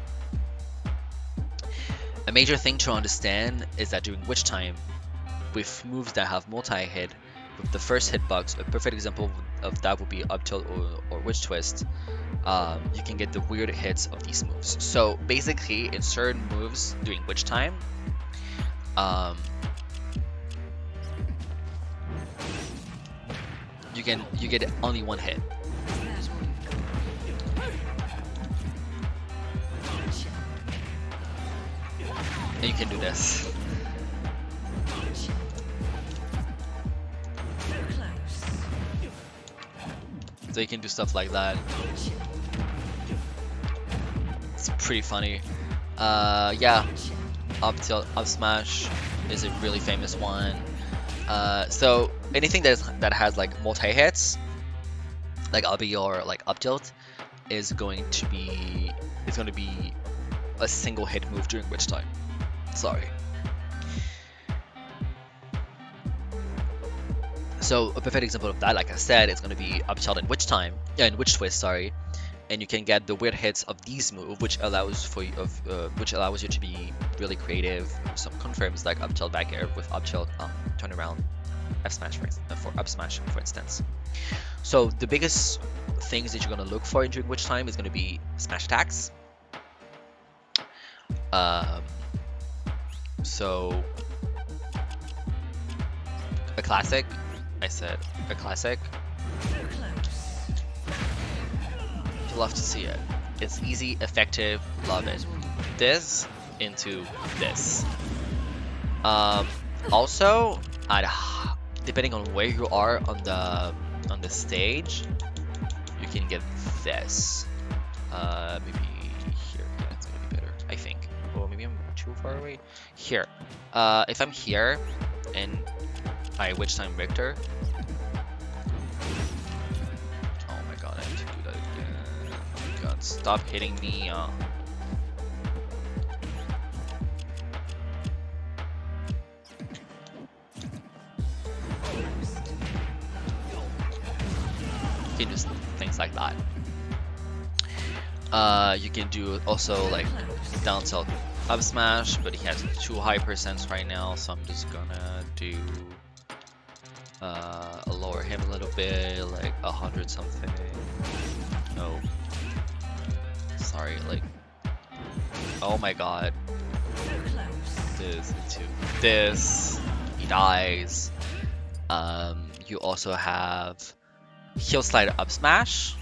A major thing to understand is that during Witch time, with moves that have multi-hit, with the first hitbox, a perfect example of that would be up tilt or witch twist. You can get the weird hits of these moves. So basically, in certain moves during witch time, you get only one hit. And you can do this. So you can do stuff like that. It's pretty funny. Yeah, up tilt, up smash is a really famous one. So anything that has like multi hits, like LB or like up tilt, is going to be a single hit move during witch time. Sorry. So a perfect example of that, like I said, is going to be up tilt and witch time, and witch twist, sorry, and you can get the weird hits of these moves, which allows you to be really creative. Some confirms like up tilt back air with up tilt turn around F smash for up smash for instance. So the biggest things that you're going to look for during witch time is going to be smash attacks. So a classic. I said a classic. You love to see it. It's easy, effective, love it. This into this. Also, depending on where you are on the stage, you can get this. Maybe here. Yeah, it's gonna be better, I think. Or maybe I'm too far away. Here. If I'm here and I witch time Victor. Oh my god, I have to do that again. Oh my god, stop hitting me. You can do things like that. You can do also like down tilt up smash, but he has 2 high percents right now, so I'm just gonna do lower him a little bit, like 100 something. No, sorry, like, oh my god, this into this, he dies. You also have heel slide up smash.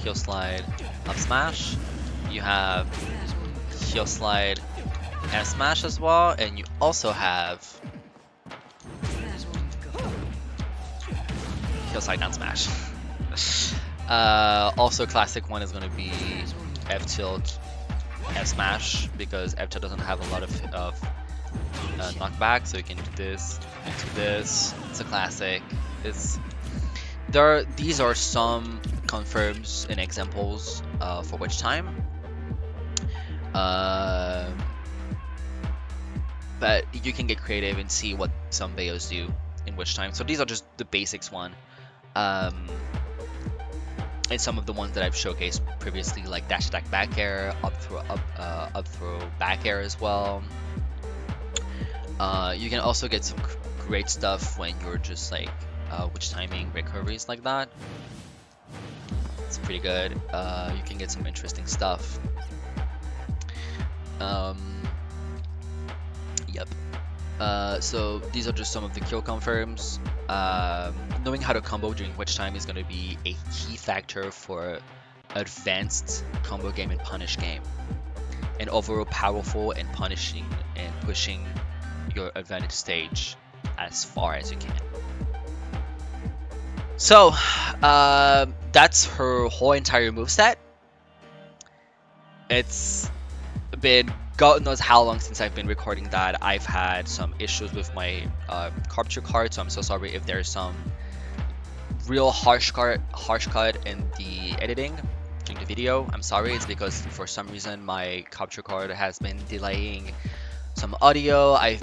Heel slide up smash. You have heel slide and smash as well, and you also have heel slide down smash. Also, classic one is going to be F tilt F smash, because F tilt doesn't have a lot of knockback, so you can do this into this. It's a classic. These are some confirms and examples for witch time. But you can get creative and see what some Bayos do in witch time. So these are just the basics one. And some of the ones that I've showcased previously, like dash attack back air, up throw back air as well. You can also get some great stuff when you're just like witch timing recoveries like that. It's pretty good. You can get some interesting stuff. Yep. So these are just some of the kill confirms. Knowing how to combo during witch time is going to be a key factor for advanced combo game and punish game, and overall powerful and punishing and pushing your advantage stage as far as you can. So that's her whole entire moveset. It's been God knows how long since I've been recording that. I've had some issues with my capture card, so I'm so sorry if there's some real harsh cut in the editing during the video. I'm sorry, it's because for some reason my capture card has been delaying some audio. I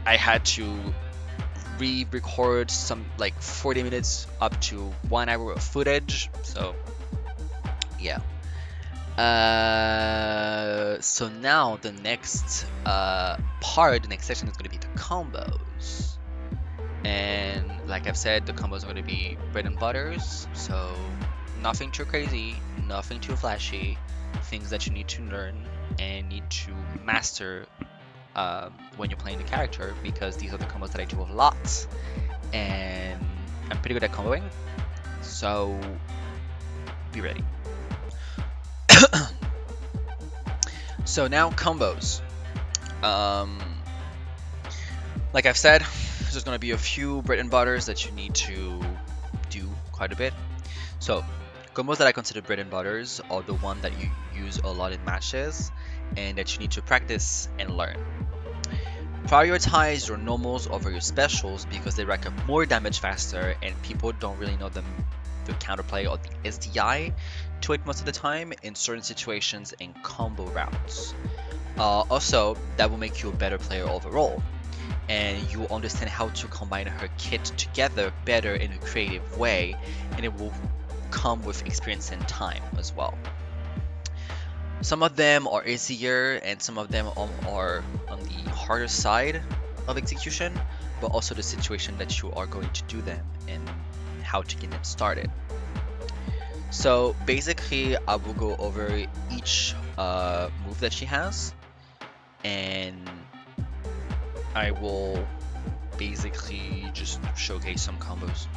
had to re-record some like 40 minutes up to 1 hour of footage, so yeah. So now the next part, the next section is going to be the combos. And like I've said, the combos are going to be bread and butters, so nothing too crazy, nothing too flashy, things that you need to learn and need to master when you're playing the character, because these are the combos that I do a lot, and I'm pretty good at comboing, so be ready. So now combos. Like I've said, there's going to be a few bread and butters that you need to do quite a bit. So combos that I consider bread and butters are the one that you use a lot in matches and that you need to practice and learn. Prioritize your normals over your specials because they rack up more damage faster and people don't really know the counterplay or the SDI to it most of the time in certain situations in combo routes. Also, that will make you a better player overall, and you will understand how to combine her kit together better in a creative way, and it will come with experience and time as well. Some of them are easier and some of them are on the harder side of execution, but also the situation that you are going to do them and how to get them started. So basically I will go over each move that she has, and I will basically just showcase some combos.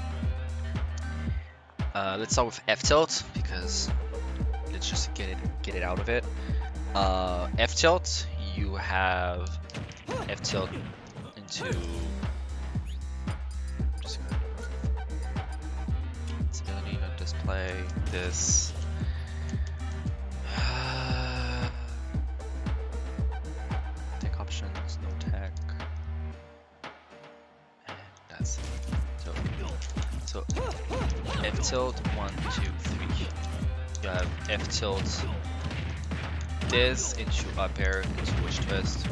Let's start with F tilt because let's just get it out of it. F tilt, you have F tilt into ability, not display this. Tech options, no tech, and that's it. So F tilt 1, 2, 3. You have F tilt this into up air, into witch twist,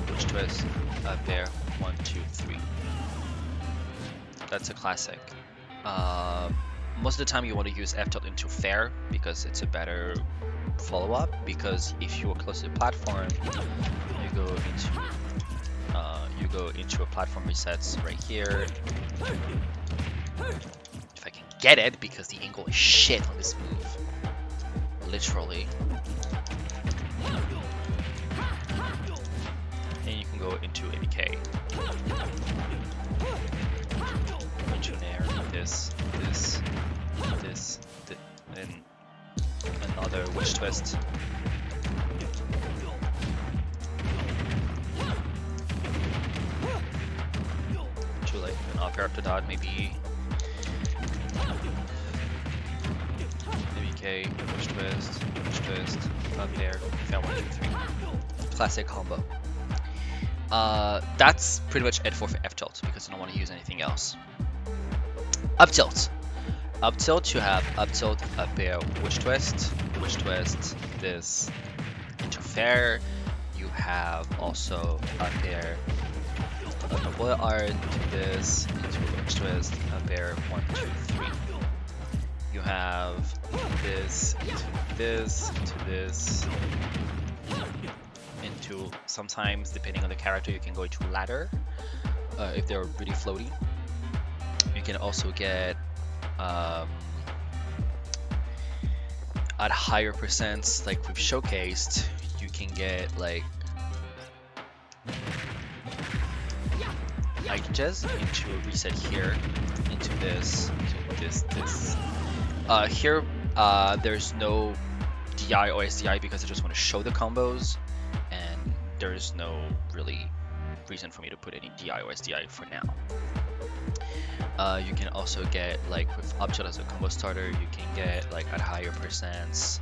up air, 1, 2, 3. That's a classic. Most of the time you want to use F tilt into fair because it's a better follow-up, because if you're close to the platform, you go into a platform resets right here. If I can get it, because the angle is shit on this move. Literally. And you can go into ABK. Into nair, this, and another witch twist. To like an up air after that, maybe. ABK, witch twist, up there, fail 1, 2, 3. Classic combo. That's pretty much it for F tilt because I don't want to use anything else. Up tilt. Up tilt, you have up tilt, up air, witch twist, this into fair. You have also up air, up a bullet art, this into witch twist, up air, 1, 2, 3. You have this into this, into sometimes, depending on the character, you can go into ladder if they're really floaty. You can also get at higher percents, like we've showcased, you can get like just into a reset here, into this, here there's no DI or SDI because I just want to show the combos, and there's no really reason for me to put any DI or SDI for now. You can also get, like with up tilt as a combo starter, you can get like at higher percents,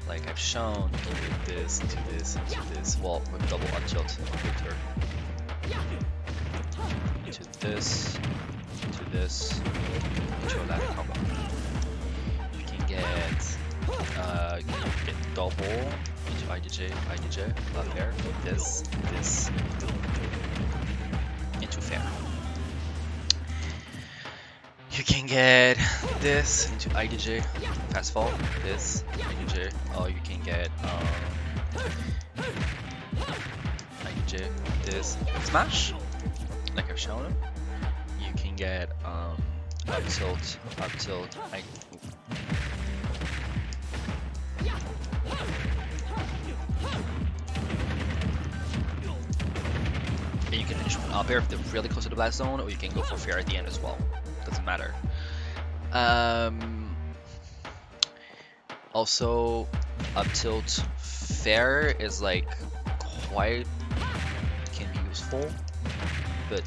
like I've shown, you can do this, into this, into this, well, with double up tilt filter. To this, to this, to a ladder combo. You can get double into IDJ, up there, this, into fair. You can get this into IDJ, fast fall, this, IDJ, or you can get IDJ, this, smash, like I've shown. You can get up tilt, and you can finish one up air if they're really close to the blast zone, or you can go for fair at the end as well. Doesn't matter. Also, up tilt fair is like quite can be useful, but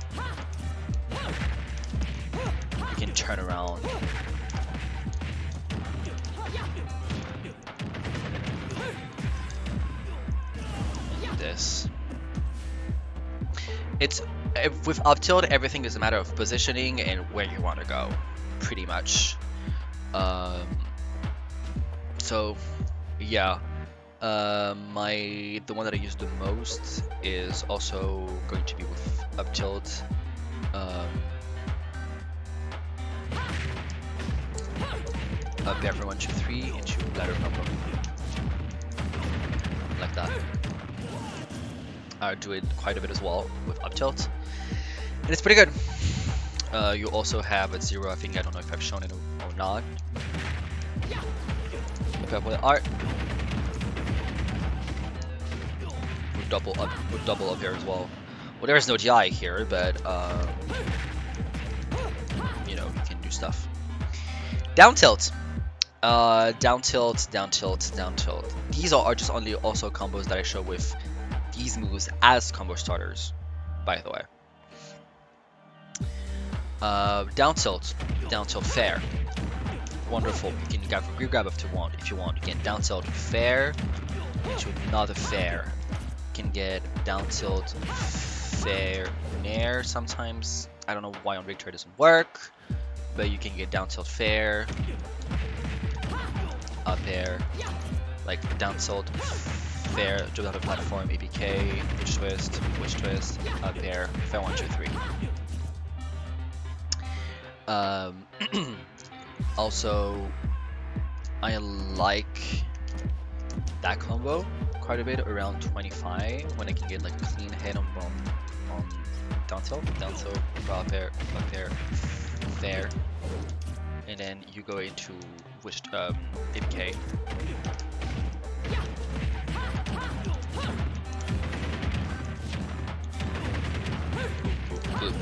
you can turn around. This. It's with up tilt, everything is a matter of positioning and where you want to go, pretty much. So yeah, the one that I use the most is also going to be with up tilt. Up air for 1, 2, 3 into ladder combo, like that. I do it quite a bit as well with up tilt, and it's pretty good. You also have at 0, I think, I don't know if I've shown it or not. Look up with art. With double up here as well. Well, there is no DI here, but you know, you can do stuff. Down tilt. Down tilt, down tilt, down tilt. These are just only also combos that I show with these moves as combo starters, by the way. Down tilt fair. Wonderful. You can grab if you want. You can down tilt fair into another fair. You can get down tilt fair nair sometimes. I don't know why on Victor it doesn't work, but you can get down tilt fair up air, like down tilt fair, jump out of platform, ABK, witch twist, up air, fair 1, 2, 3. Also, I like that combo quite a bit around 25 when I can get like clean hit on down tilt, up air, fair, and then you go into which ABK. Boop.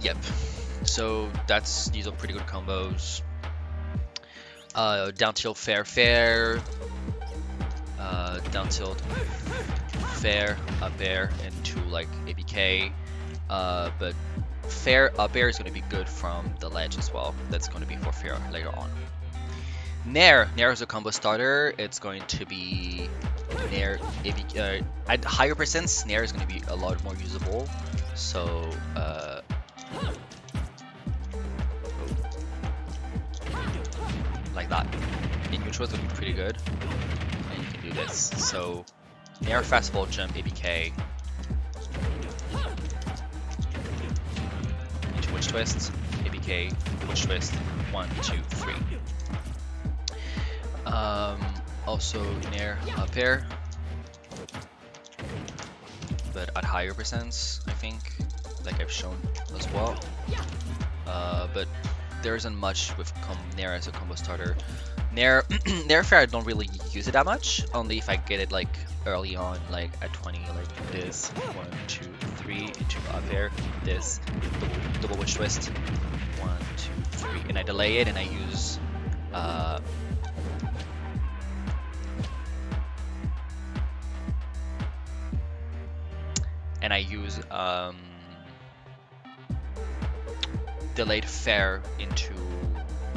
Yep. So these are pretty good combos. Down tilt fair, down tilt fair, up air into like ABK. But fair up air is going to be good from the ledge as well. That's going to be for fair later on. Nair is a combo starter. It's going to be Nair at higher percents. Nair is going to be a lot more usable. So like that. In neutral is going to be pretty good, and you can do this. So Nair fast ball jump ABK into witch twist, ABK, witch twist, 1, 2, 3. Also Nair up air, but at higher percents, I think, like I've shown as well. But there isn't much with Nair as a combo starter. Nair fair, I don't really use it that much, only if I get it like early on, like at 20, like this, 1, 2, 3, into up air, this, double witch twist, 1, 2, 3, and I delay it and I use delayed fair into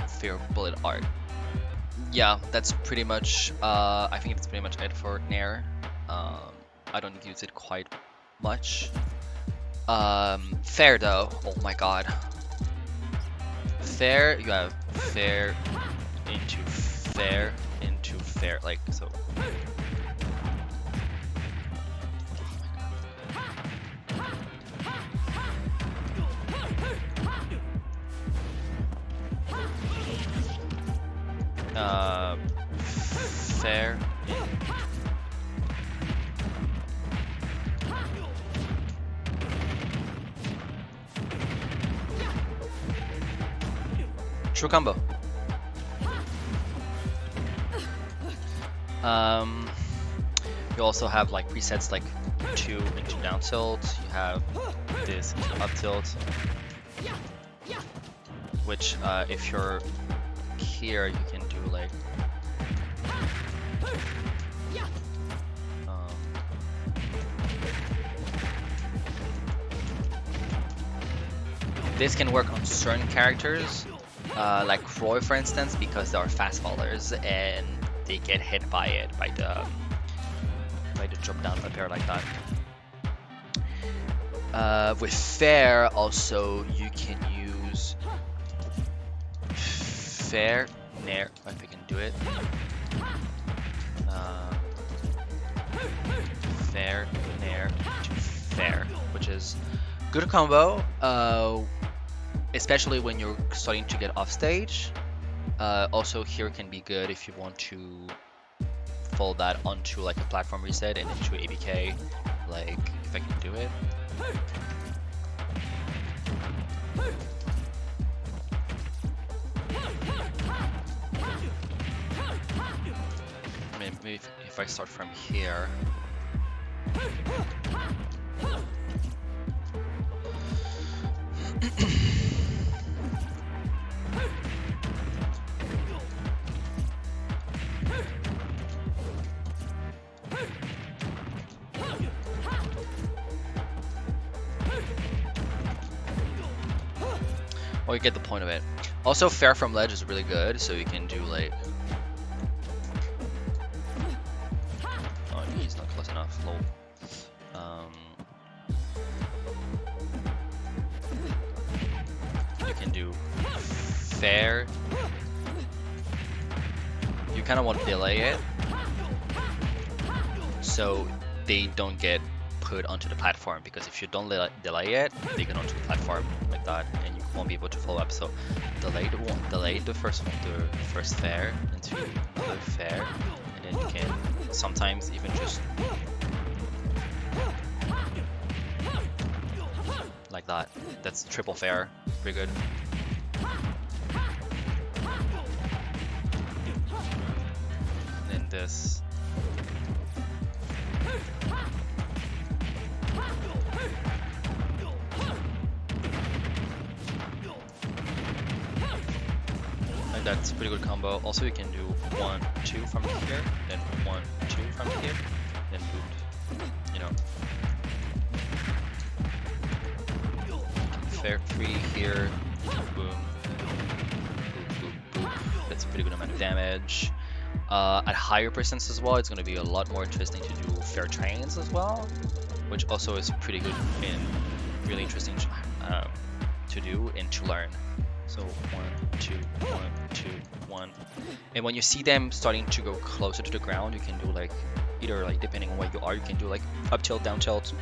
fair bullet art. Yeah, that's pretty much. I think that's pretty much it for Nair. I don't use it quite much. Fair though. Oh my god. Fair. You have fair into fair into fair. Like so. Fair. True combo. You also have like presets like 2 into down tilt. You have this into up tilt, which if you're here, you can do like this can work on certain characters, like Roy for instance, because they are fast fallers and they get hit by it, by the drop down up air like that. With fair also you can use fair nair, if we can do it. Fair nair to fair, which is good combo, especially when you're starting to get off stage. Also here can be good if you want to fold that onto like a platform reset and into ABK, like if I can do it. I mean, maybe if I start from here. Well, you get the point of it. Also, fair from ledge is really good, so you can do like. Oh, he's not close enough. Lol. You can do fair. You kind of want to delay it, so they don't get put onto the platform, because if you don't delay it, they get onto the platform like that, and you won't be able to follow up. So delay the first fair into another fair, and then you can sometimes even just like that. That's triple fair, pretty good. And then this. That's a pretty good combo. Also, you can do 1, 2 from here, then 1, 2 from here, then boot. You know, fair 3 here, boom, boop, boop, boop. That's a pretty good amount of damage. At higher percents as well, it's going to be a lot more interesting to do fair trains as well, which also is pretty good and really interesting to do and to learn. So 1, 2, 1, 2, 1. And when you see them starting to go closer to the ground, you can do like either like depending on where you are, you can do like up tilt, down tilt,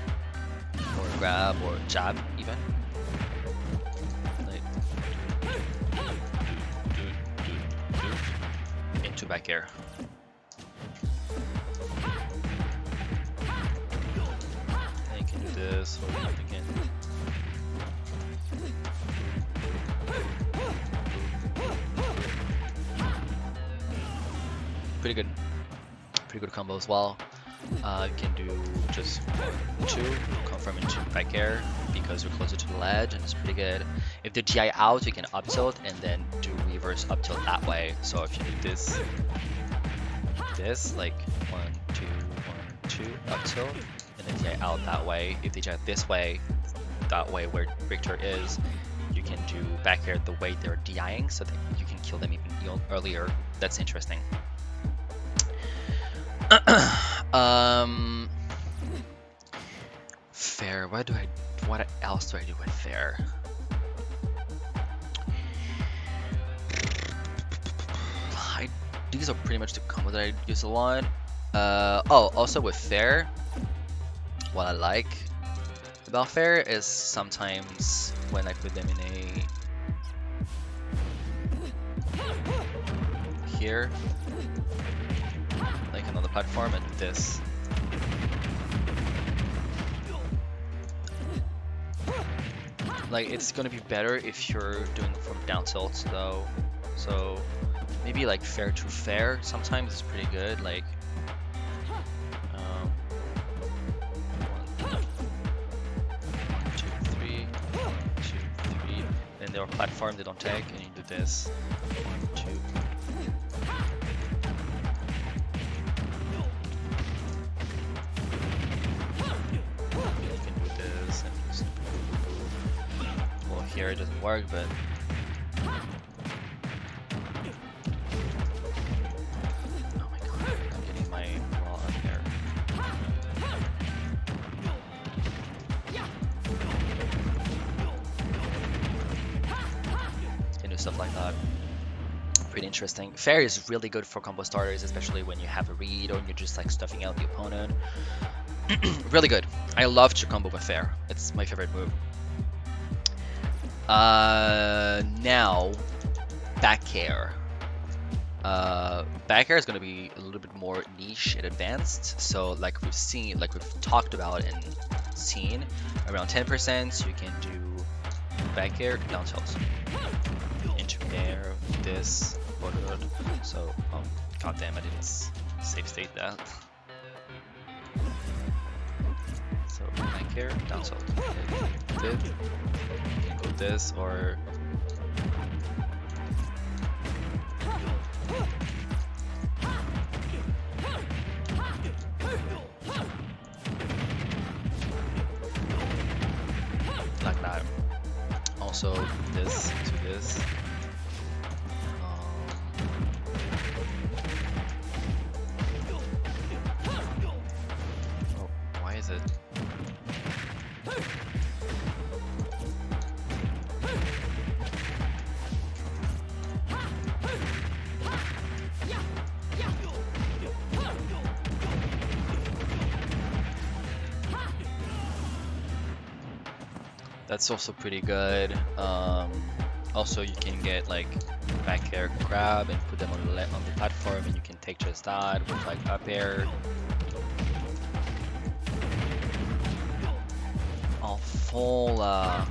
or grab or jab even. Like into back air. And you can do this or again. Pretty good combo as well. You can do just 1, 2, confirm into back air because you're closer to the ledge, and it's pretty good. If the GI out, you can up tilt and then do reverse up tilt that way. So if you do this like 1, 2, 1, 2 up tilt, and then GI out that way. If they GI this way, that way where Victor is, you can do back air the way they're DIing, so that you can kill them even earlier. That's interesting. Fair. What else do I do with fair? These are pretty much the combo that I use a lot. Oh, also with fair, what I like about fair is sometimes when I put them in here, like another platform, and do this. Like, it's gonna be better if you're doing from down tilt though. So maybe like fair to fair sometimes is pretty good. Like 1, 2, 3, 1, 2, 3. Then there are platforms they don't take, and you do this. 1, 2. You can do this and just. Well, here it doesn't work, but. Stuff like that. Pretty interesting. Fair is really good for combo starters, especially when you have a read or you're just like stuffing out the opponent. Really good. I love to combo with fair. It's my favorite move. Now, back air. Back air is going to be a little bit more niche and advanced. So like we've talked about and seen, around 10% you can do back air down tilt. Into air, this, forward. So, goddamn, I didn't save state that. So, back air, down tilt. Did. You can go this or. Like that. Also, this to this. Oh, why is it? That's also pretty good. Also, you can get like back air grab and put them on the platform, and you can take just that with like up air. Oh, full. Well,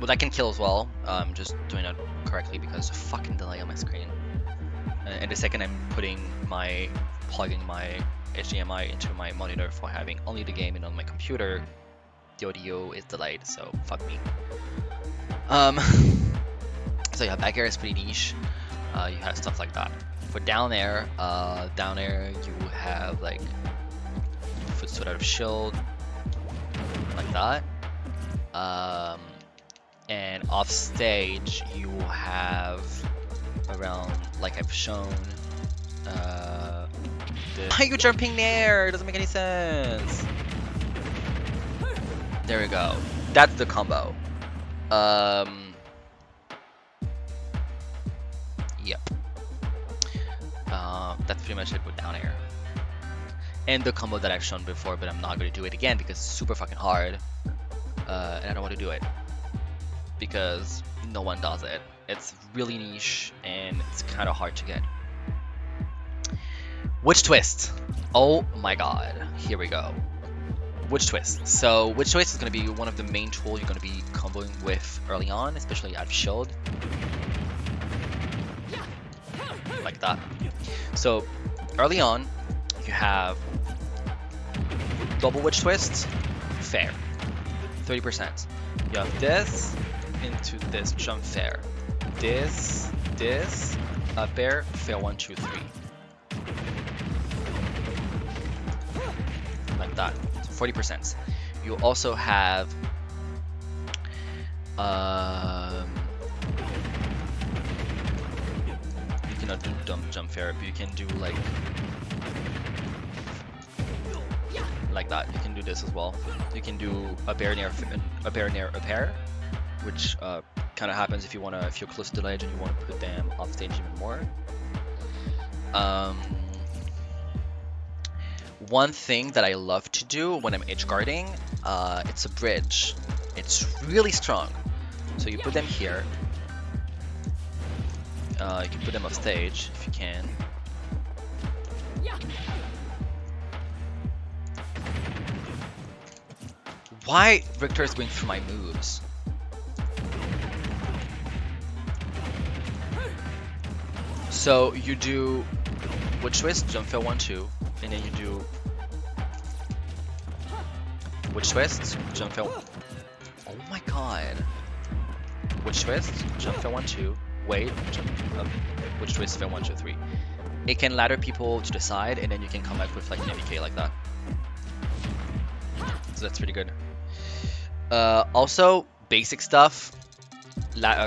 that can kill as well. I'm just doing it correctly because of fucking delay on my screen. And the second I'm plugging my HDMI into my monitor for having only the game and on my computer, the audio is delayed, so fuck me. So yeah, back air is pretty niche. You have stuff like that. For down air you have like footstool out of shield, like that. And off stage you have around, like I've shown, why are you jumping there? It doesn't make any sense. There we go. That's the combo. Yep. That's pretty much it with down air. And the combo that I've shown before, but I'm not going to do it again because it's super fucking hard. And I don't want to do it because no one does it. It's really niche and it's kind of hard to get. Witch twist. Oh my god. Here we go. Witch twist. So witch twist is going to be one of the main tools you're going to be comboing with early on, especially out of shield. Like that. So early on, you have double witch twist, fair, 30%. You have this into this, jump fair. This, up air, fair 1, 2, 3. like that, 40%. You also have you cannot do jump fair, but you can do like that. You can do this as well. You can do a bear near a pair, which kind of happens if you're close to the ledge and you want to put them off stage even more. One thing that I love to do when I'm edge guarding, it's a bridge. It's really strong. So you put them here. You can put them off stage if you can. Why Richter is going through my moves? So you do witch twist, jump fail 1-2, and then you do witch twist, jump fail. Oh my god! Witch twist, jump fail 1-2, wait, jump up, witch twist, fail 1-2-3. It can ladder people to the side, and then you can come back with like an ABK like that. So that's pretty good. Also, basic stuff.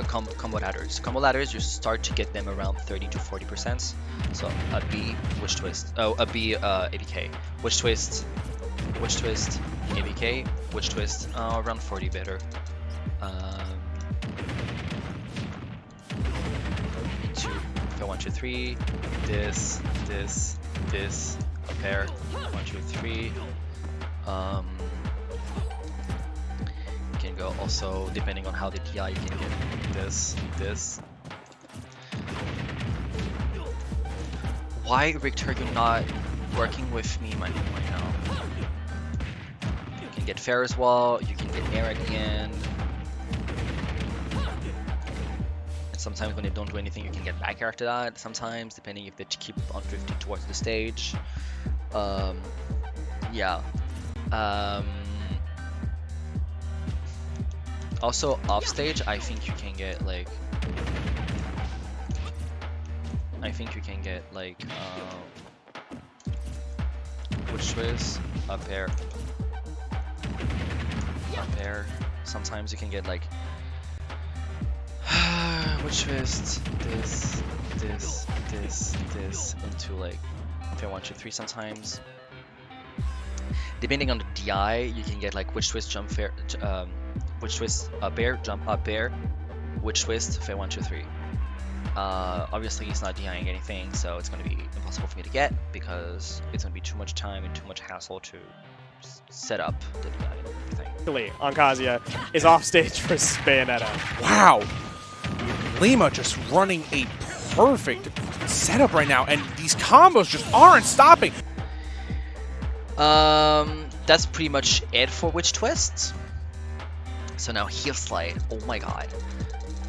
Combo ladders. Combo ladders, you start to get them around 30 to 40%. So a B, witch twist. Oh, a B, ABK. Witch twist, ABK, witch twist. Around 40 better. Two, fail 1-2-3. This, a pair. 1-2-3. Can go also depending on how the DI you can get this. Why Richter you're not working with me right now? You can get fair as well, you can get air at the end. And sometimes when they don't do anything you can get back air after that, sometimes depending if they keep on drifting towards the stage. Yeah. Also off stage, I think you can get like witch twist, up air. Sometimes you can get like witch twist, this into like fair 1-2-3 sometimes. Depending on the DI, you can get like witch twist, jump fair, witch twist, up air, jump up air, witch twist, fair 1-2-3. Obviously it's not DIing anything, so it's going to be impossible for me to get because it's going to be too much time and too much hassle to set up the DI and everything. On Kazuya is off stage for Bayonetta. Wow. Lima just running a perfect setup right now, and these combos just aren't stopping. That's pretty much it for witch twists. So now heel slide. Oh my god.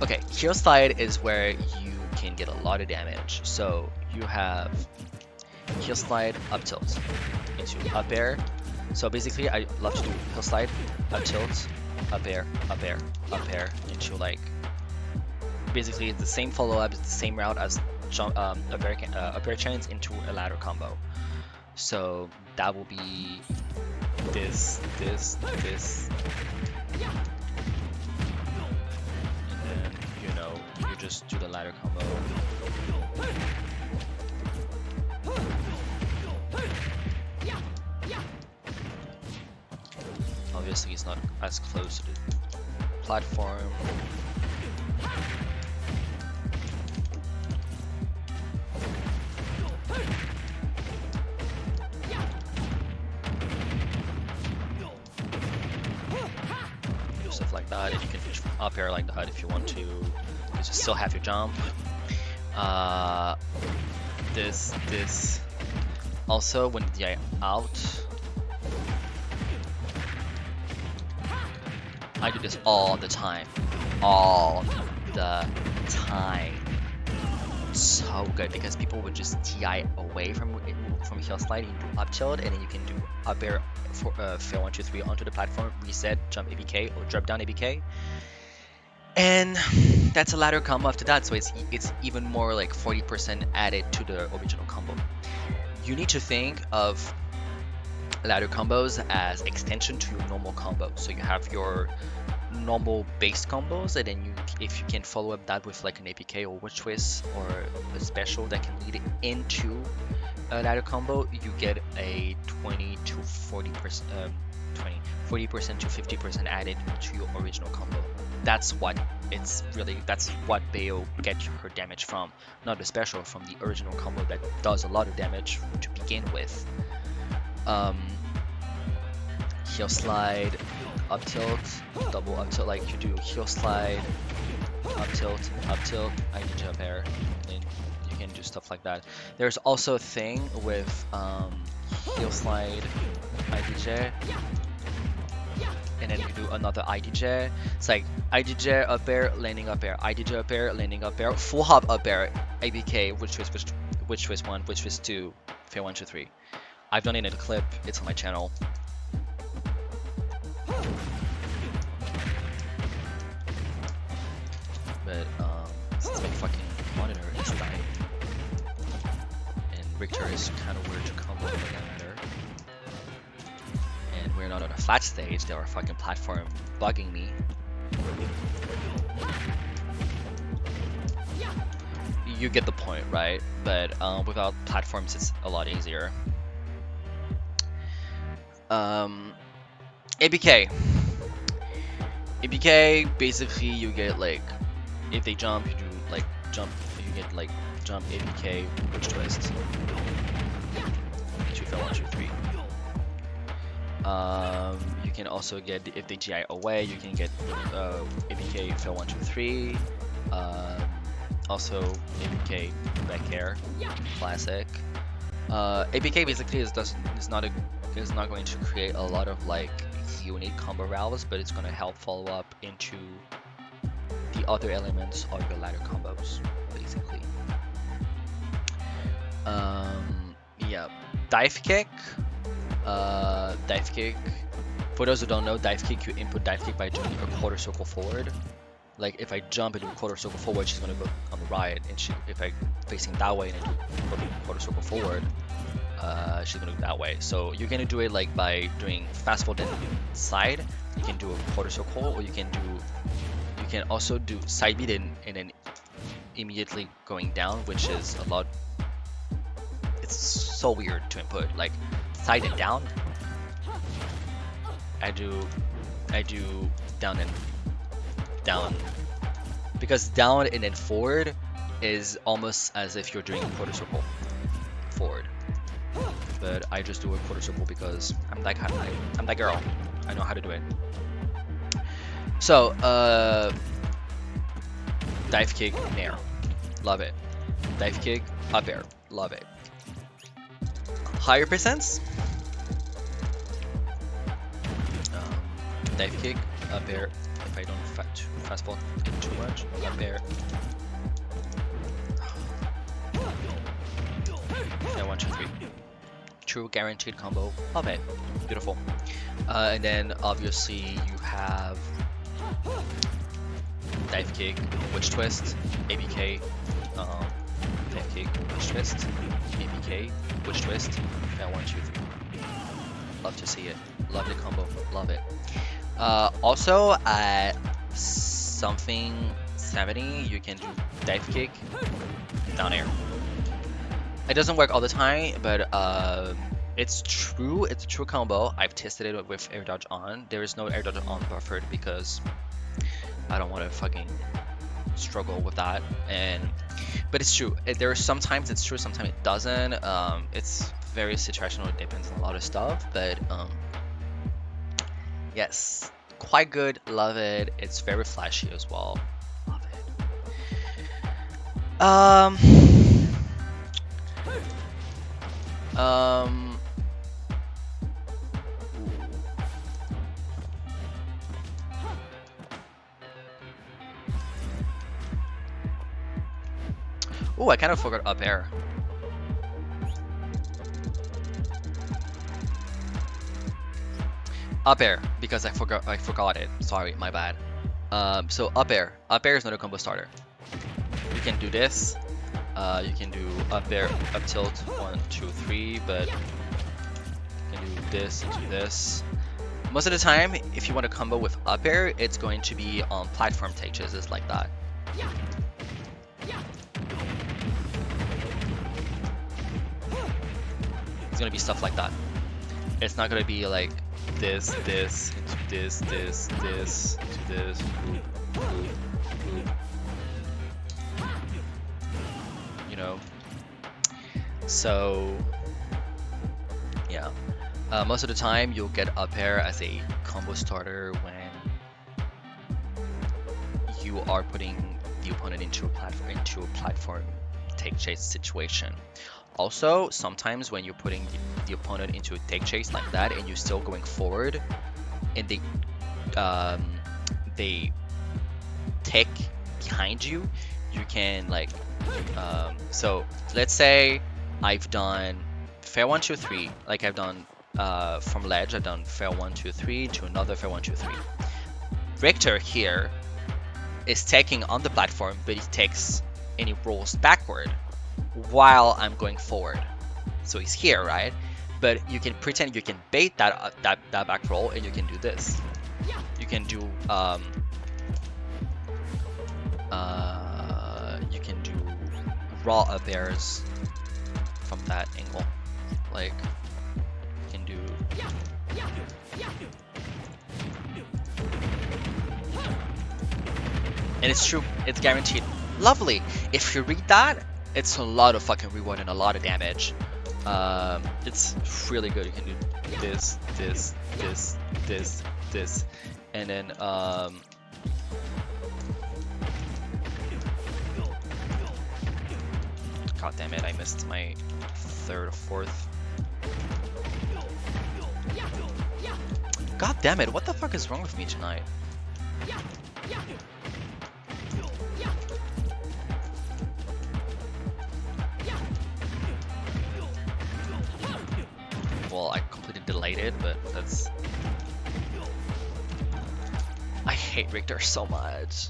Okay, heel slide is where you can get a lot of damage. So you have heel slide, up tilt into up air. So basically, I love to do heel slide, up tilt, up air, into like basically it's the same follow up, it's the same route as jump up air chains into a ladder combo. So that will be this. And then, you know, you just do the ladder combo. Obviously, it's not as close to the platform. Stuff like that, and you can finish up air like that if you want to, because you still have your jump. This. Also, when the DI out, I do this all the time. So good because people would just DI away from heel slide, you do up tilt, and then you can do up air for fail 1-2-3 onto the platform, reset, jump ABK or drop down ABK, and that's a ladder combo after that. So it's even more like 40% added to the original combo. You need to think of ladder combos as extension to your normal combo. So you have your normal base combos, and then if you can follow up that with like an APK or witch twist or a special that can lead into a ladder combo, you get a 20 to 40%, 40% to 50% added to your original combo. That's what Bayo gets her damage from, not the special, from the original combo that does a lot of damage to begin with. Heel slide, up tilt, double up tilt, like you do heel slide, up tilt, IDJ up air, and you can do stuff like that. There's also a thing with heel slide, IDJ, and then you do another IDJ. It's like IDJ up air, landing up air, IDJ up air, landing up air, full hop up air, ABK, witch twist 1, witch twist 2, fair 1, 2, 3. I've done it in a clip, it's on my channel. But since my fucking monitor is dying, and Richter is kind of weird to combo for that matter, and we're not on a flat stage, there are fucking platform bugging me. You get the point, right? But without platforms, it's a lot easier. ABK. ABK, basically you get like, if they jump, you do like jump, you get like jump ABK, witch twist. 2 fail 1, 2, 3. You can also get, if they GI away, you can get ABK fail 1, 2, 3. Also ABK back air, classic. ABK basically is not going to create a lot of like unique combo routes, but it's going to help follow up into the other elements of your ladder combos, basically. Yeah, dive kick. Dive kick. For those who don't know, dive kick, you input dive kick by doing a quarter circle forward. Like if I jump and do a quarter circle forward, she's gonna go on the right, and if I facing that way and I do quarter circle forward, she's gonna go that way. So you're gonna do it like by doing fast forward and side. You can do a quarter circle, or you can also do side beat and then immediately going down, which is a lot. It's so weird to input, like side and down. I do down and down, because down and then forward is almost as if you're doing a quarter circle forward. But I just do a quarter circle because I'm that girl. I know how to do it. So dive kick, nair, love it. Dive kick, up air, love it. Higher percents. Dive kick, up air. If I don't fast forward too much, up air. And 1, 2, 3. True guaranteed combo. Love it. Beautiful. And then obviously you have dive kick, witch twist, ABK, dive kick, witch twist, ABK, witch twist, and 1, 2, 3. Love to see it. Love the combo. Love it. Also at something 70, you can do dive kick, down air. It doesn't work all the time, but it's true. It's a true combo. I've tested it with air dodge on. There is no air dodge on buffered because I don't want to fucking struggle with that. But it's true. There are sometimes it's true, sometimes it doesn't. It's very situational. It depends on a lot of stuff. But yes, quite good. Love it. It's very flashy as well. Love it. Ooh, I kind of forgot up air. Up air, because I forgot it. Sorry, my bad. So up air is not a combo starter. You can do this. You can do up air, up tilt, 1, 2, 3, but you do this into this. Most of the time, if you want to combo with up air, it's going to be on platform take chases like that. It's gonna be stuff like that. It's not gonna be like this, this, into this, this, this, into this, boop, boop, boop. You know? So, yeah. Most of the time, you'll get up air as a combo starter when you are putting the opponent into a platform take chase situation. Also, sometimes when you're putting the opponent into a take chase like that and you're still going forward, and they take behind you, you can like so let's say I've done fair 1 2 3, like I've done from ledge, I've done fair 1 2 3 to another fair 1 2 3. Richter here is taking on the platform, but he takes and he rolls backward while I'm going forward. So he's here, right? But you can pretend you can bait that back roll, and you can do this. You can do raw up airs from that angle. Like you can do. And it's true, it's guaranteed. Lovely. If you read that, it's a lot of fucking reward and a lot of damage. It's really good. You can do this, this, this, this, this, and then God damn it, I missed my third or fourth. God damn it, what the fuck is wrong with me tonight? Well, I completely delayed it, but that's... I hate Richter so much.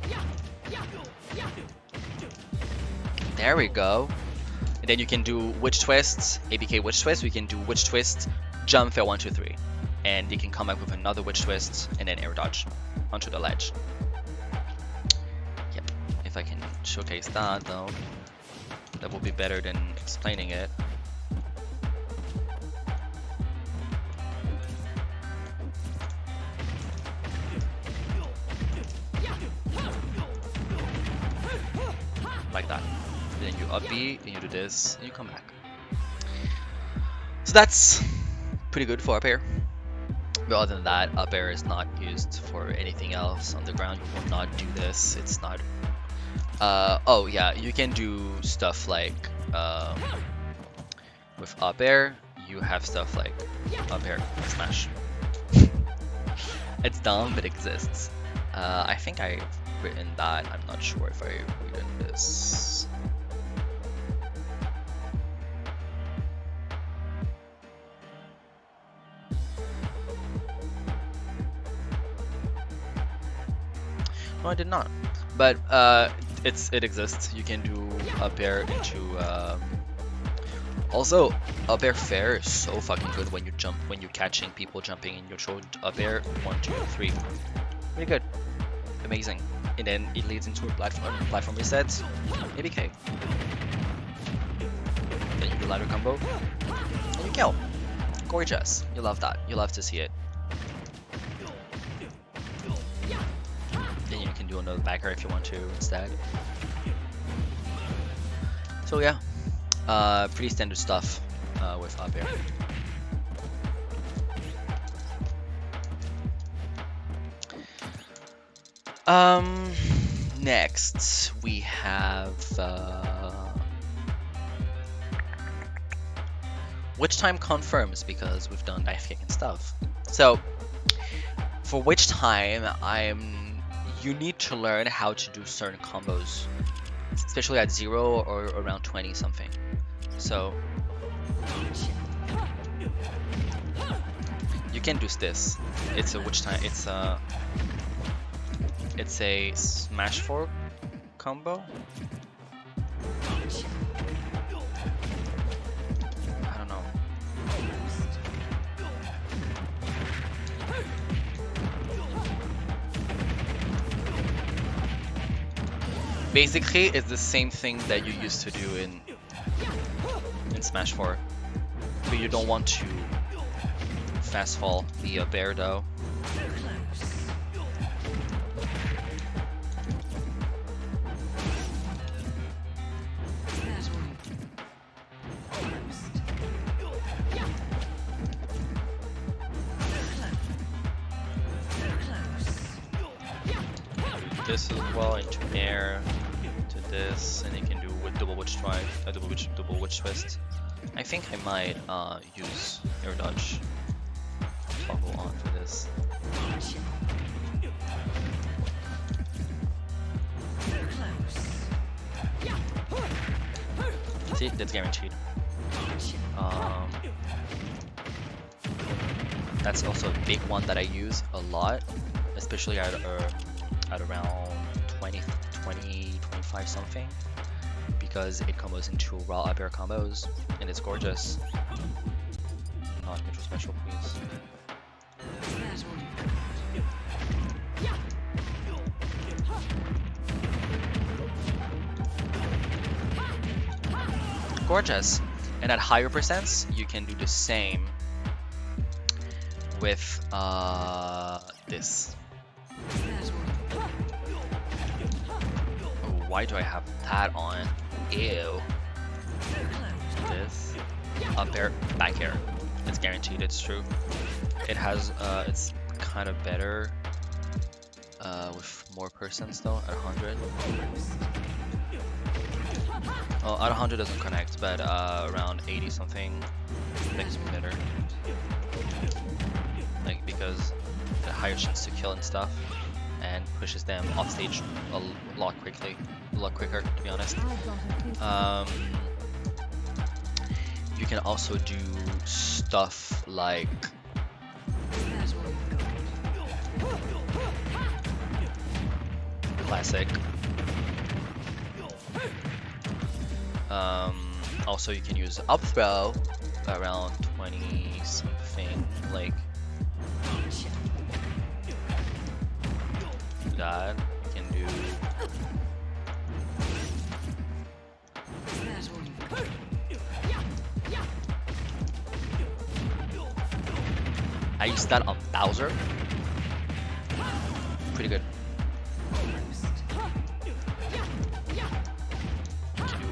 There we go. And then you can do witch twists, ABK witch twist. We can do witch twist, jump fair 1 2 3, and you can come back with another witch twist and then air dodge onto the ledge. Yep. If I can showcase that though, that will be better than explaining it. Like that. Then you up B, and you do this, and you come back. So that's pretty good for up air. But other than that, up air is not used for anything else on the ground. You will not do this. It's not. Oh yeah, you can do stuff like with up air. You have stuff like up air smash. It's dumb, but it exists. I think I've written that. I'm not sure if I've written this. No, I did not. But it exists. You can do up air into. Also, up air fair is so fucking good when you're catching people jumping in your throw up air 1 2 3. Pretty good. Amazing. And then it leads into a platform reset. ABK. Then you do ladder combo. And you kill. Gorgeous. You love that. You love to see it. Then you can do another backer if you want to instead. So yeah. Pretty standard stuff with up air. Next we have which time confirms, because we've done dive kick and stuff. So for which time, you need to learn how to do certain combos, especially at 0 or around 20 something. So you can do this. It's a which time. It's a smash fork combo. I don't know. Basically, it's the same thing that you used to do in Smash 4, but you don't want to fast fall the bear though. This as well into air to this, and you can do with double witch drive, double witch twist. I think I might use air dodge toggle on for this. See, that's guaranteed. That's also a big one that I use a lot, especially at around 20, 25 something, because it combos into raw up air combos, and it's gorgeous. Non-control special, please. Gorgeous. And at higher percents, you can do the same with this. Why do I have that on? Ew. This. Up air, back air. It's guaranteed, it's true. It has, it's kind of better with more percents though, at 100. Oh, at 100 doesn't connect, but around 80 something makes me better. Like, because the higher chance to kill and stuff, and pushes them off stage a lot quicker, to be honest. You can also do stuff like classic. Also, you can use up throw around 20 something, like that. You can do I used that on Bowser. Pretty good. You can do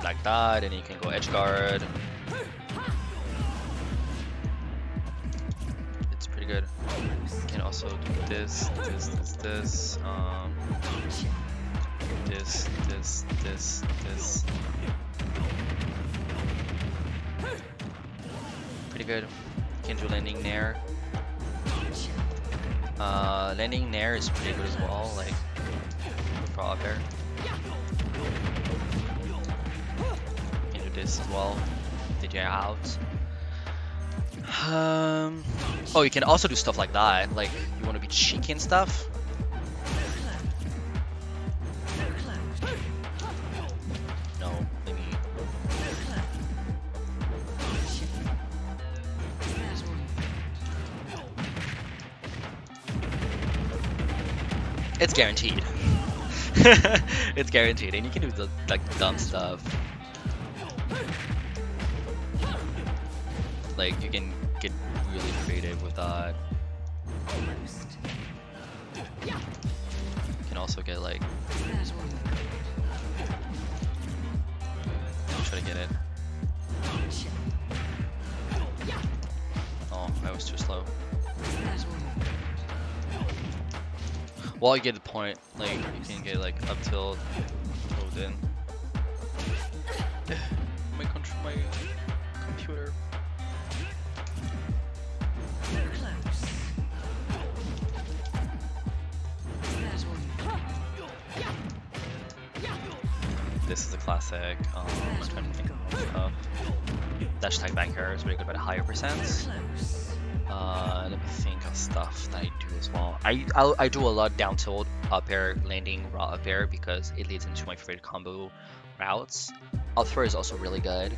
like that, and you can go edge guard. It's pretty good. You can also do this. This. Pretty good. You can do landing nair. Landing nair is pretty good as well, like for up air. You can do this as well. DJ out. Oh, you can also do stuff like that, like you want to be cheeky and stuff. No, maybe. It's guaranteed. It's guaranteed, and you can do the like dumb stuff. Like you can get really creative with that. You can also get like try to get it. Oh, I was too slow. Well, you get the point. Like you can get like up tilt, hold in. My computer. This is a classic. I'm trying to think of stuff. Dash tag back air is really good, but higher percents. Let me think of stuff that I do as well. I do a lot down tilt up air, landing raw up air because it leads into my favorite combo routes. Up throw is also really good.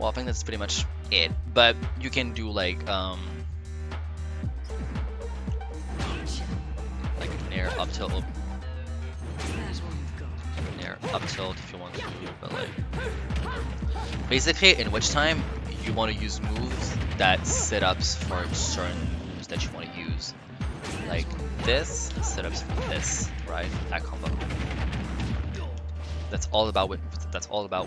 Well, I think that's pretty much it. But you can do like nair up tilt, nair up tilt if you want to, but like basically in which time you want to use moves that set ups for certain moves that you want to use. Like this, setups for this, right? That combo. That's all about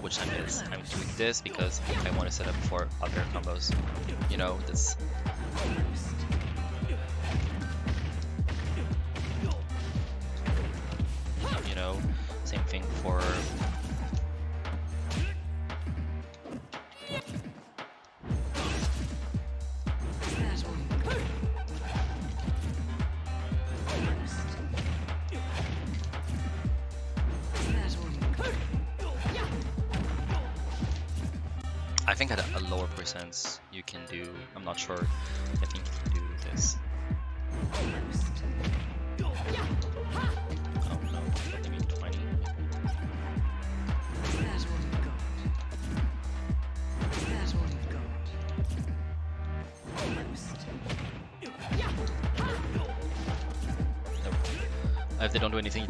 which time it is. I'm doing this because I want to set up for other combos. You know, this. You know, same thing for. I think at a lower percents you can do, I'm not sure, I think you can do this. Oh no, I mean 20. Nope. If they don't do anything,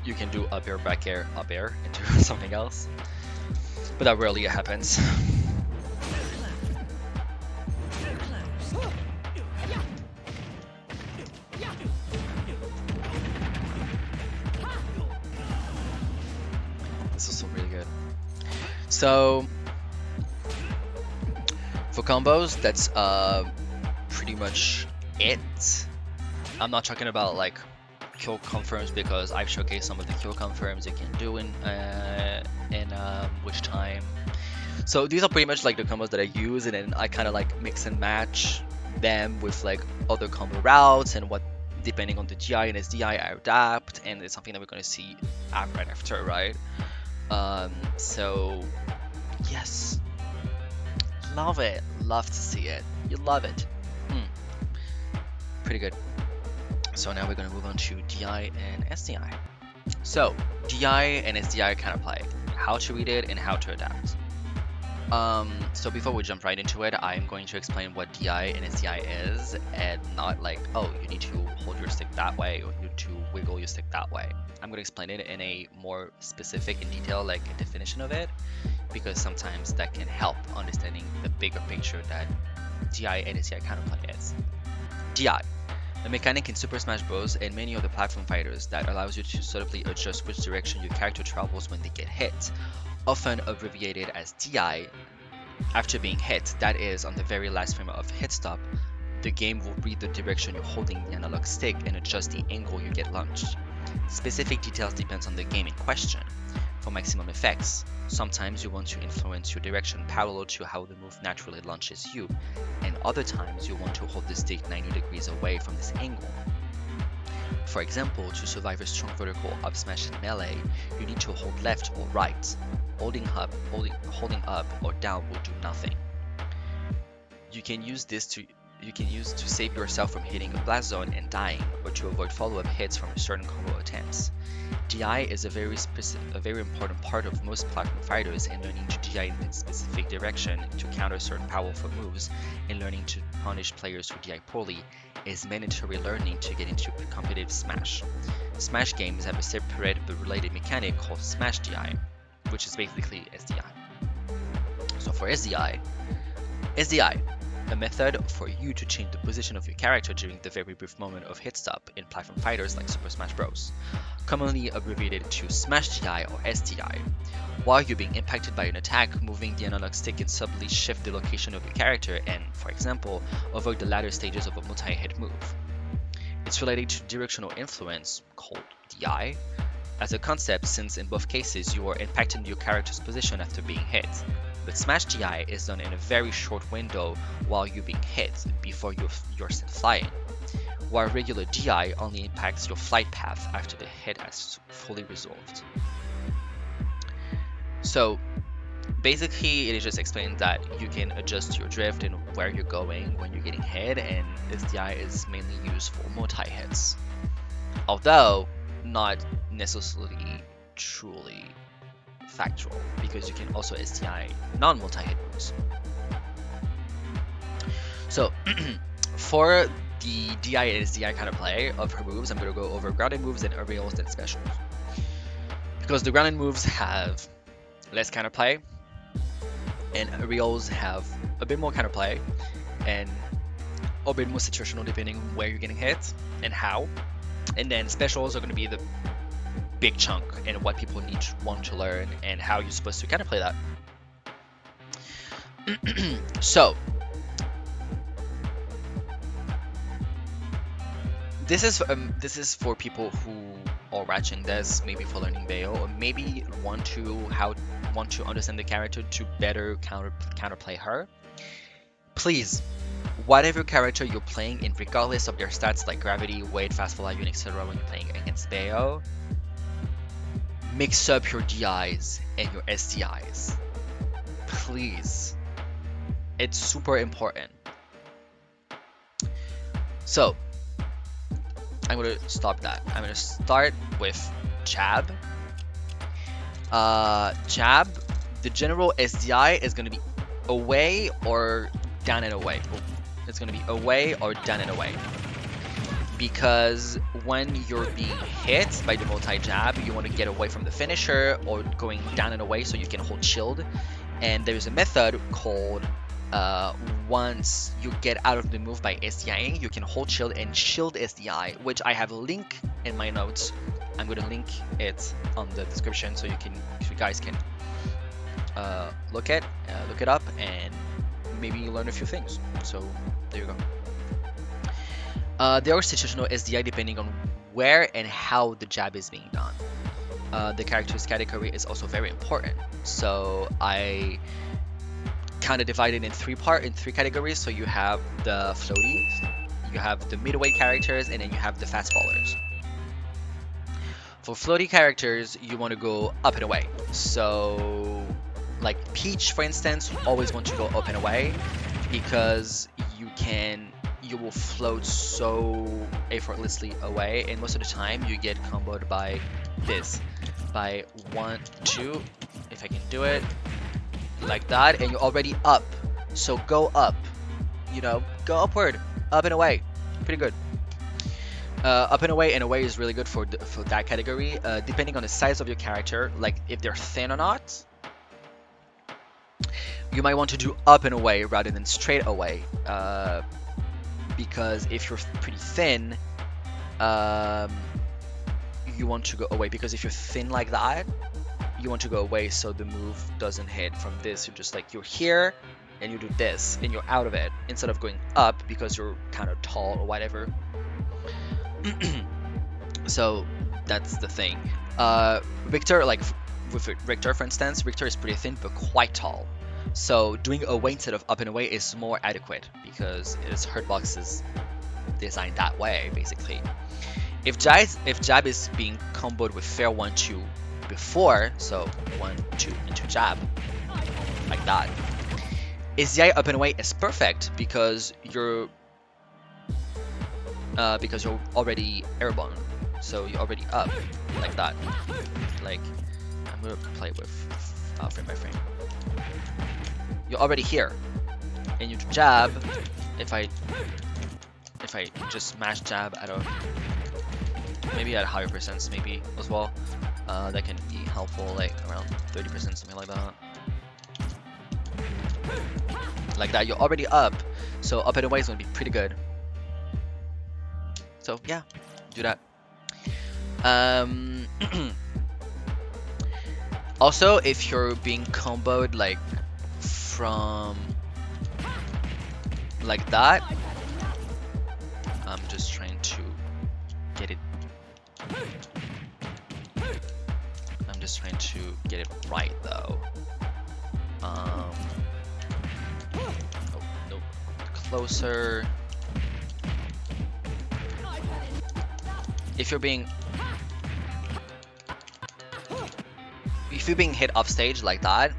you can do up air, back air, up air into something else. But that rarely happens. This is also really good. So for combos, that's pretty much it. I'm not talking about like kill confirms because I've showcased some of the kill confirms you can do in which time. So these are pretty much like the combos that I use, and then I kind of like mix and match them with like other combo routes and what, depending on the GI and SDI, I adapt, and it's something that we're going to see right after, right? So yes, love it, love to see it, you love it. Pretty good. So now we're going to move on to DI and SDI. So DI and SDI kind of play how to read it and how to adapt. So before we jump right into it, I'm going to explain what DI and SDI is, and not like, oh, you need to hold your stick that way or you need to wiggle your stick that way. I'm going to explain it in a more specific and detailed like a definition of it, because sometimes that can help understanding the bigger picture that DI and SDI kind of play is. DI, a mechanic in Super Smash Bros. And many other platform fighters that allows you to subtly adjust which direction your character travels when they get hit, often abbreviated as DI. After being hit, that is, on the very last frame of hit stop, the game will read the direction you're holding the analog stick and adjust the angle you get launched. Specific details depends on the game in question. For maximum effects, sometimes you want to influence your direction parallel to how the move naturally launches you, and other times you want to hold the stick 90 degrees away from this angle. For example, to survive a strong vertical up smash in melee, you need to hold left or right. Holding up or down will do nothing. You can use to save yourself from hitting a blast zone and dying, or to avoid follow-up hits from certain combo attempts. DI is a very important part of most platform fighters, and learning to DI in a specific direction to counter certain powerful moves, and learning to punish players who DI poorly is mandatory learning to get into competitive Smash. Smash games have a separate but related mechanic called Smash DI, which is basically SDI. So for SDI, a method for you to change the position of your character during the very brief moment of hit stop in platform fighters like Super Smash Bros., commonly abbreviated to Smash DI or SDI. While you're being impacted by an attack, moving the analog stick can subtly shift the location of your character and, for example, avoid the latter stages of a multi-hit move. It's related to directional influence, called DI, as a concept, since in both cases you are impacting your character's position after being hit. But Smash DI is done in a very short window while you're being hit, before you're sent flying, while regular DI only impacts your flight path after the hit has fully resolved. So basically it is just explained that you can adjust your drift and where you're going when you're getting hit, and this DI is mainly used for multi-hits, although not necessarily truly factual because you can also SDI non-multi-hit moves. So for the DI and SDI kind of play of her moves, I'm going to go over grounded moves and aerials and specials. Because the grounded moves have less counterplay, and aerials have a bit more counterplay, and a bit more situational depending on where you're getting hit and how. And then specials are going to be the big chunk and what people want to learn and how you're supposed to counterplay that. So this is for people who are watching this, maybe for learning Bayo, or maybe want to understand the character to better counterplay her. Please, whatever character you're playing in, regardless of their stats like gravity, weight, fast fall, unit, etc., when you're playing against Bayo, mix up your DIs and your SDIs. Please. It's super important. So I'm going to stop that. I'm going to start with jab. Jab, the general SDI is going to be away or down and away. It's going to be away or down and away. Because when you're being hit by the multi-jab, you want to get away from the finisher or going down and away so you can hold shield. And there's a method called once you get out of the move by SDIing, you can hold shield and shield SDI, which I have a link in my notes. I'm going to link it on the description so you guys can look it up and maybe learn a few things. So there you go. There are situational SDI depending on where and how the jab is being done. The character's category is also very important. So I kind of divided in three categories. So you have the floaties, you have the midweight characters, and then you have the fast fallers. For floaty characters, you want to go up and away. So like Peach, for instance, always want to go up and away because you will float so effortlessly away, and most of the time you get comboed by this, by 1, 2, if I can do it, like that, and you're already up. So go up, go upward, up and away, pretty good. Up and away is really good for that category, depending on the size of your character, like if they're thin or not. You might want to do up and away rather than straight away, because if you're pretty thin, you want to go away, because if you're thin like that, you want to go away so the move doesn't hit from this. You're just like, you're here and you do this and you're out of it, instead of going up because you're kind of tall or whatever. So that's the thing. Richter, like with Richter for instance, Richter is pretty thin but quite tall. So doing away instead of up and away is more adequate because his hurt box is designed that way, basically. If jab is being comboed with fair 1, 2 before, so 1, 2 into jab, like that, SDI up and away is perfect because you're already airborne, so you're already up, like that. Like, I'm gonna play with frame by frame. You're already here, and you jab. If I just mash jab at maybe at higher percents, maybe as well, that can be helpful, like around 30%, something like that. Like that, you're already up, so up and away is gonna be pretty good. So yeah, do that. Also, if you're being comboed like from like that, I'm just trying to get it. I'm just trying to get it right though. Oh no, closer. If you're being hit off stage like that,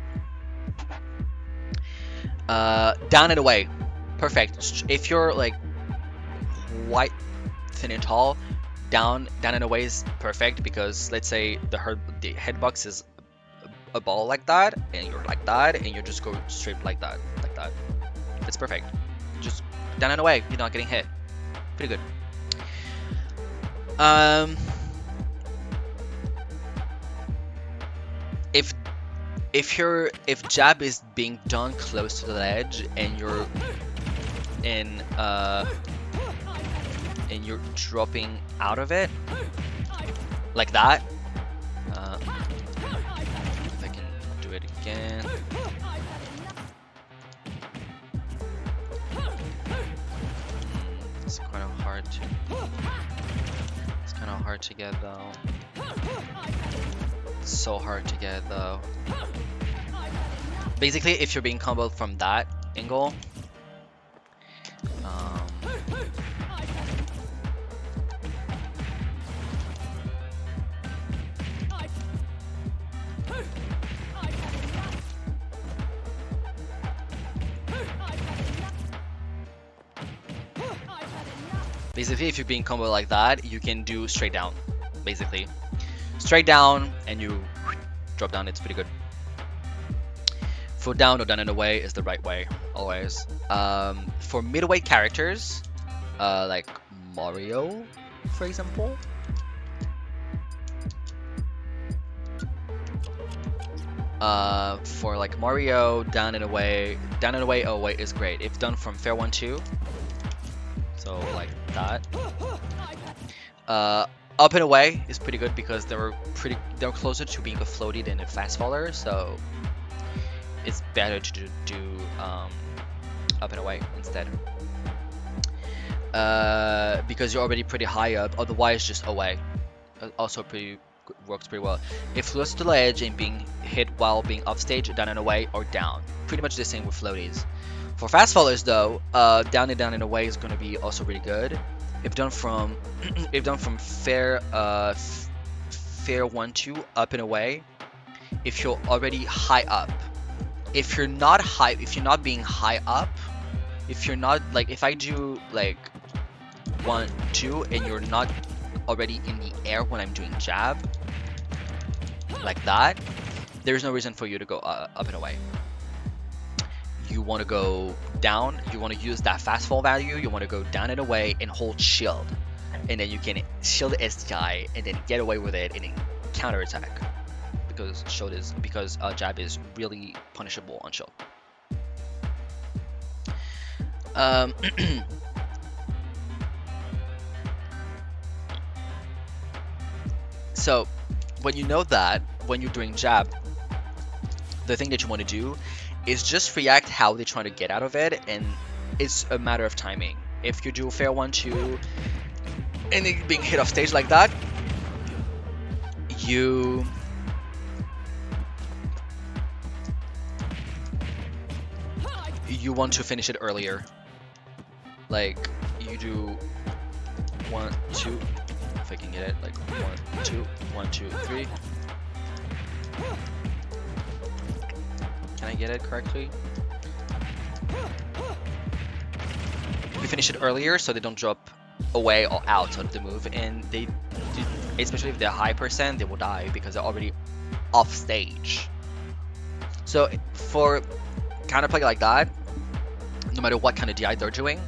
down and away, perfect. If you're like quite thin and tall, down and away is perfect, because let's say the headbox is a ball like that, and you're like that, and you just go straight like that, like that. It's perfect. Just down and away. You're not getting hit. Pretty good. If jab is being done close to the ledge and you're dropping out of it like that, if I can do it again. It's kind of hard to. It's kind of hard to get though. It's so hard to get though. Basically, if you're being comboed from that angle, basically, if you're being comboed like that, you can do straight down. Basically, straight down, and you drop down. It's pretty good. For down or down and away is the right way, always. For middleweight characters, like Mario, for example. For like Mario, down and away, away is great. If done from fair 1-2, so like that. Up and away is pretty good because they're closer to being a floaty than a fast faller, so it's better to do up and away instead. Because you're already pretty high up, otherwise just away. Also works pretty well. If close to the ledge and being hit while being upstage, down and away, or down. Pretty much the same with floaties. For fast fallers though, down and away is going to be also really good. If done from fair 1-2, up and away, if you're already high up. If you're not being high up, if you're not like, if I do like 1-2 and you're not already in the air when I'm doing jab, like that, there's no reason for you to go up and away. You want to go down, you want to use that fast fall value, you want to go down and away and hold shield, and then you can shield SDI and then get away with it and then counter attack. Because jab is really punishable on shield. So when you know that, when you're doing jab, the thing that you want to do is just react how they're trying to get out of it, and it's a matter of timing. If you do fair 1-2 and then being hit off stage like that, you want to finish it earlier. Like you do 1-2, if I can get it, like 1-2, 1-2, 3. Can I get it correctly? You finish it earlier so they don't drop away or out of the move, and they, especially if they're high percent, they will die because they're already off stage. So for counterplay like that, no matter what kind of DI they're doing,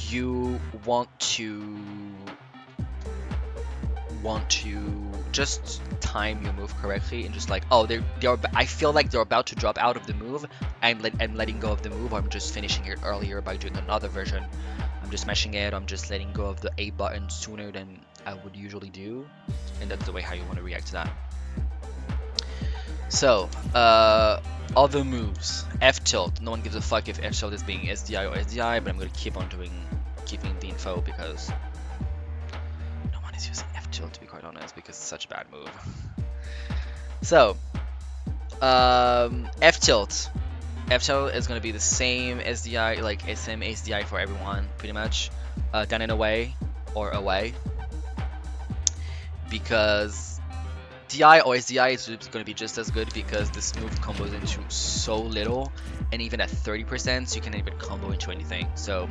you want to just time your move correctly and just like, oh, I feel like they're about to drop out of the move. I'm letting go of the move, or I'm just finishing it earlier by doing another version. I'm just smashing it, I'm just letting go of the A button sooner than I would usually do, and that's the way how you want to react to that. So, other moves. F tilt. No one gives a fuck if F tilt is being SDI or SDI, but I'm gonna keep on keeping the info because no one is using F tilt, to be quite honest, because it's such a bad move. So, F tilt. F tilt is gonna be the same SDI, like SM SDI for everyone, pretty much. Down and away or away, because DI or SDI is going to be just as good because this move combos into so little, and even at 30%, so you can't even combo into anything. So,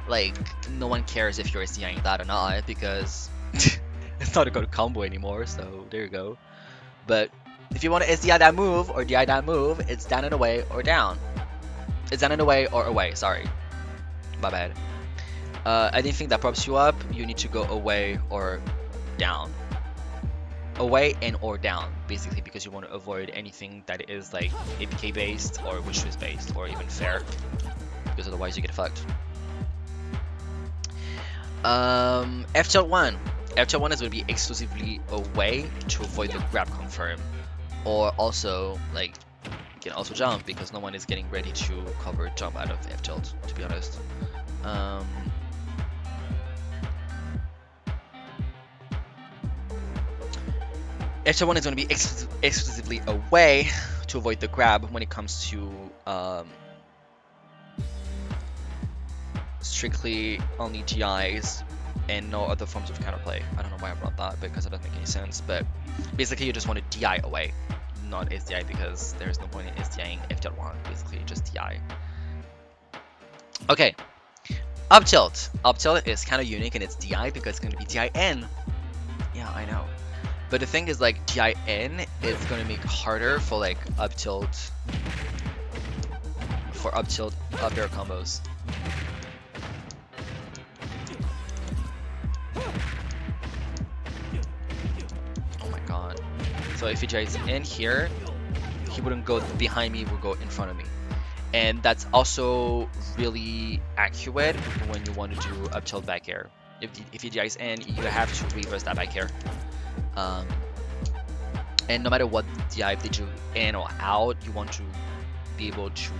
like, no one cares if you're SDIing that or not because not a good combo anymore, so there you go. But if you want to SDI that move or DI that move, it's down and away or down. It's down and away or away, sorry. My bad. Anything that props you up, you need to go away or down. Away and or down, basically, because you want to avoid anything that is like APK based or wish list based or even fair, because otherwise you get fucked. F tilt 1. F tilt 1 is going to be exclusively away to avoid the grab confirm, or also like you can also jump because no one is getting ready to cover jump out of F tilt, to be honest. F tilt 1 is going to be exclusively away to avoid the grab when it comes to strictly only GIs and no other forms of counterplay. I don't know why I brought that because it doesn't make any sense, but basically you just want to DI away, not SDI, because there's no point in SDIing F tilt 1, basically just DI. Okay, up tilt. Up tilt is kind of unique in its DI because it's going to be DIN. Yeah, I know. But the thing is, like, DIN is going to make it harder for like up tilt up air combos. Oh my god. So if he DIs in here, he wouldn't go behind me, he would go in front of me. And that's also really accurate when you want to do up tilt back air. If he DIs in, you have to reverse that back air. And no matter what DI they do in or out, you want to be able to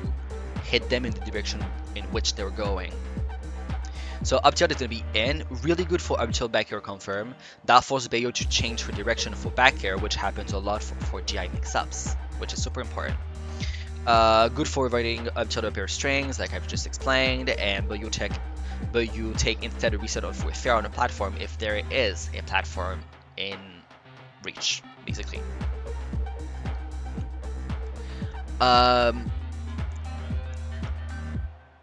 hit them in the direction in which they're going. So up tilt is going to be in, really good for up tilt back air confirm. That forces Bayo to change her direction for back air, which happens a lot for GI mix-ups, which is super important. Good for avoiding up tilt up air strings, like I've just explained, and but you take instead a reset of with fair on a platform if there is a platform in reach, basically.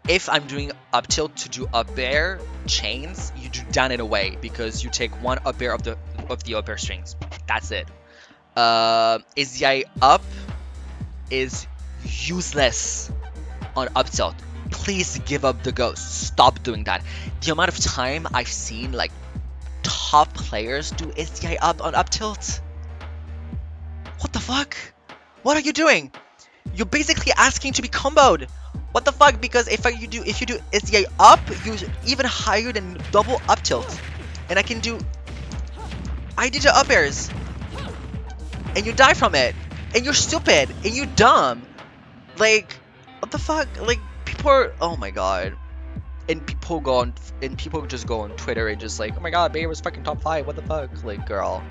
If I'm doing up tilt to do up air chains, you do down and away because you take one up air of the up air strings. That's it. SDI up is useless on up tilt. Please give up the ghost. Stop doing that. The amount of time I've seen like top players do SDI up on up tilt. What the fuck? What are you doing? You're basically asking to be comboed. What the fuck? Because if you do SDI up, you're even higher than double up tilt, and I did the up airs, and you die from it, and you're stupid, and you're dumb. Like, what the fuck? Like, people are, oh my god. And people just go on Twitter and just like, oh my god, Bayer was fucking top 5, what the fuck? Like, girl.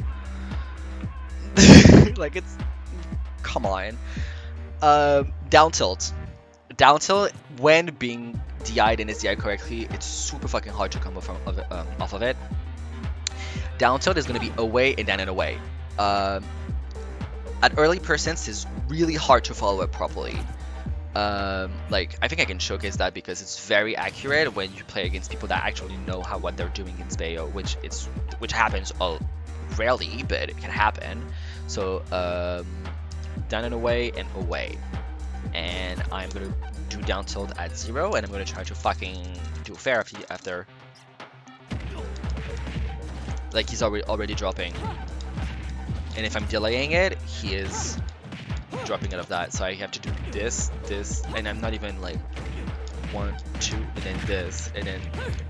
Like, it's, come on. Down tilt. Down tilt, when being DI'd and SDI correctly, it's super fucking hard to come off of it. Down tilt is going to be away and down and away. At early percents is really hard to follow it properly. Like, I think I can showcase that because it's very accurate when you play against people that actually know what they're doing in Bayo, which happens rarely, but it can happen. So down and away and away, and I'm gonna do down tilt at 0, and I'm gonna try to fucking do fair after. Like, he's already dropping, and if I'm delaying it, he is dropping out of that, so I have to do this, and I'm not even like 1, 2, and then this, and then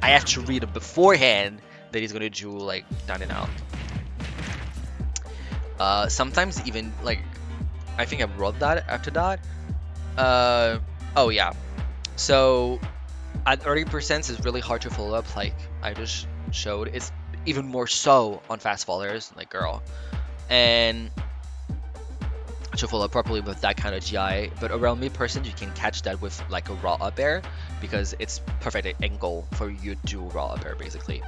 I have to read it beforehand that he's gonna do like down and out. Sometimes even like, I think I wrote that after that. Oh yeah, so at 30% is really hard to follow up, like I just showed. It's even more so on fast fallers, like girl, and to follow up properly with that kind of GI. But around mid-percent, you can catch that with like a raw up air because it's perfect angle for you to do raw up air, basically.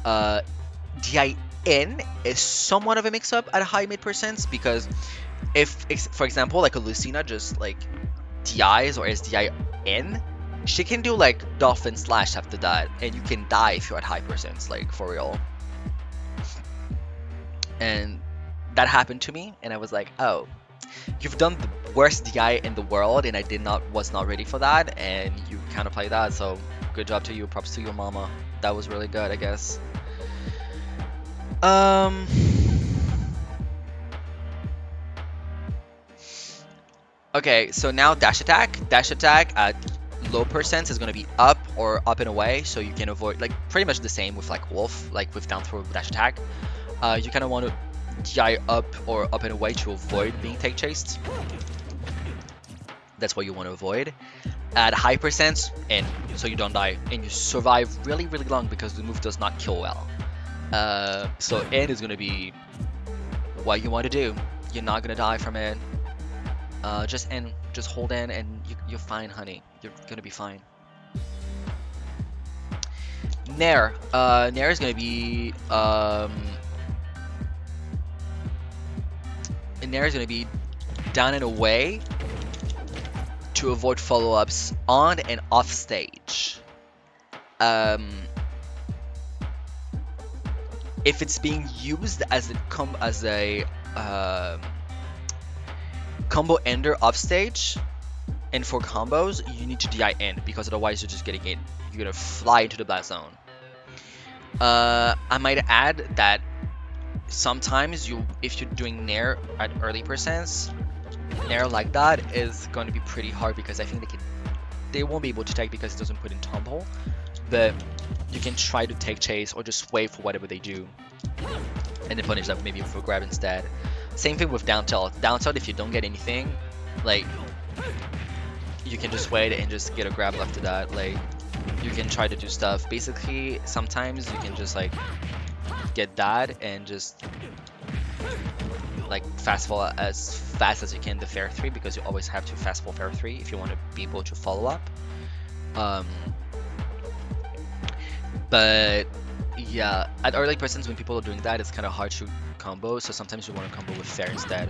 DI in is somewhat of a mix-up at high mid-percents, because if, for example, like a Lucina just like DIs or SDI in, she can do like dolphin slash after that, and you can die if you're at high percents, like for real. and that happened to me, and I was like, oh, you've done the worst DI in the world, and was not ready for that, and you kind of played that. So good job to you. Props to your mama. That was really good, I guess. Okay, so now dash attack. Dash attack at low percents is going to be up or up and away, so you can avoid, like, pretty much the same with like Wolf, like with down throw dash attack. You kind of want to DI up or up and away to avoid being take chased. That's what you want to avoid. At high percents, and so you don't die, and you survive really, really long because the move does not kill well. So N is going to be what you want to do. You're not going to die from it. Just N, just hold N, and you're fine, honey. You're going to be fine. Nair. Nair is going to be... Nair is going to be down and away to avoid follow-ups on and off stage. If it's being used as a combo ender off stage, and for combos, you need to DI in, because otherwise you're just getting in. You're gonna fly into the blast zone. I might add that sometimes if you're doing Nair at early percents, Nair like that is going to be pretty hard, because I think they won't be able to take because it doesn't put in tumble. But you can try to take chase or just wait for whatever they do, and then punish them maybe for grab instead. Same thing with down tilt. Down tilt, if you don't get anything, like, you can just wait and just get a grab after that. Like, you can try to do stuff. Basically, sometimes you can just like get that and just like fast fall as fast as you can the fair 3, because you always have to fast fall fair 3 if you want to be able to follow up. But yeah, at early percents when people are doing that, it's kind of hard to combo, so sometimes you want to combo with fair instead.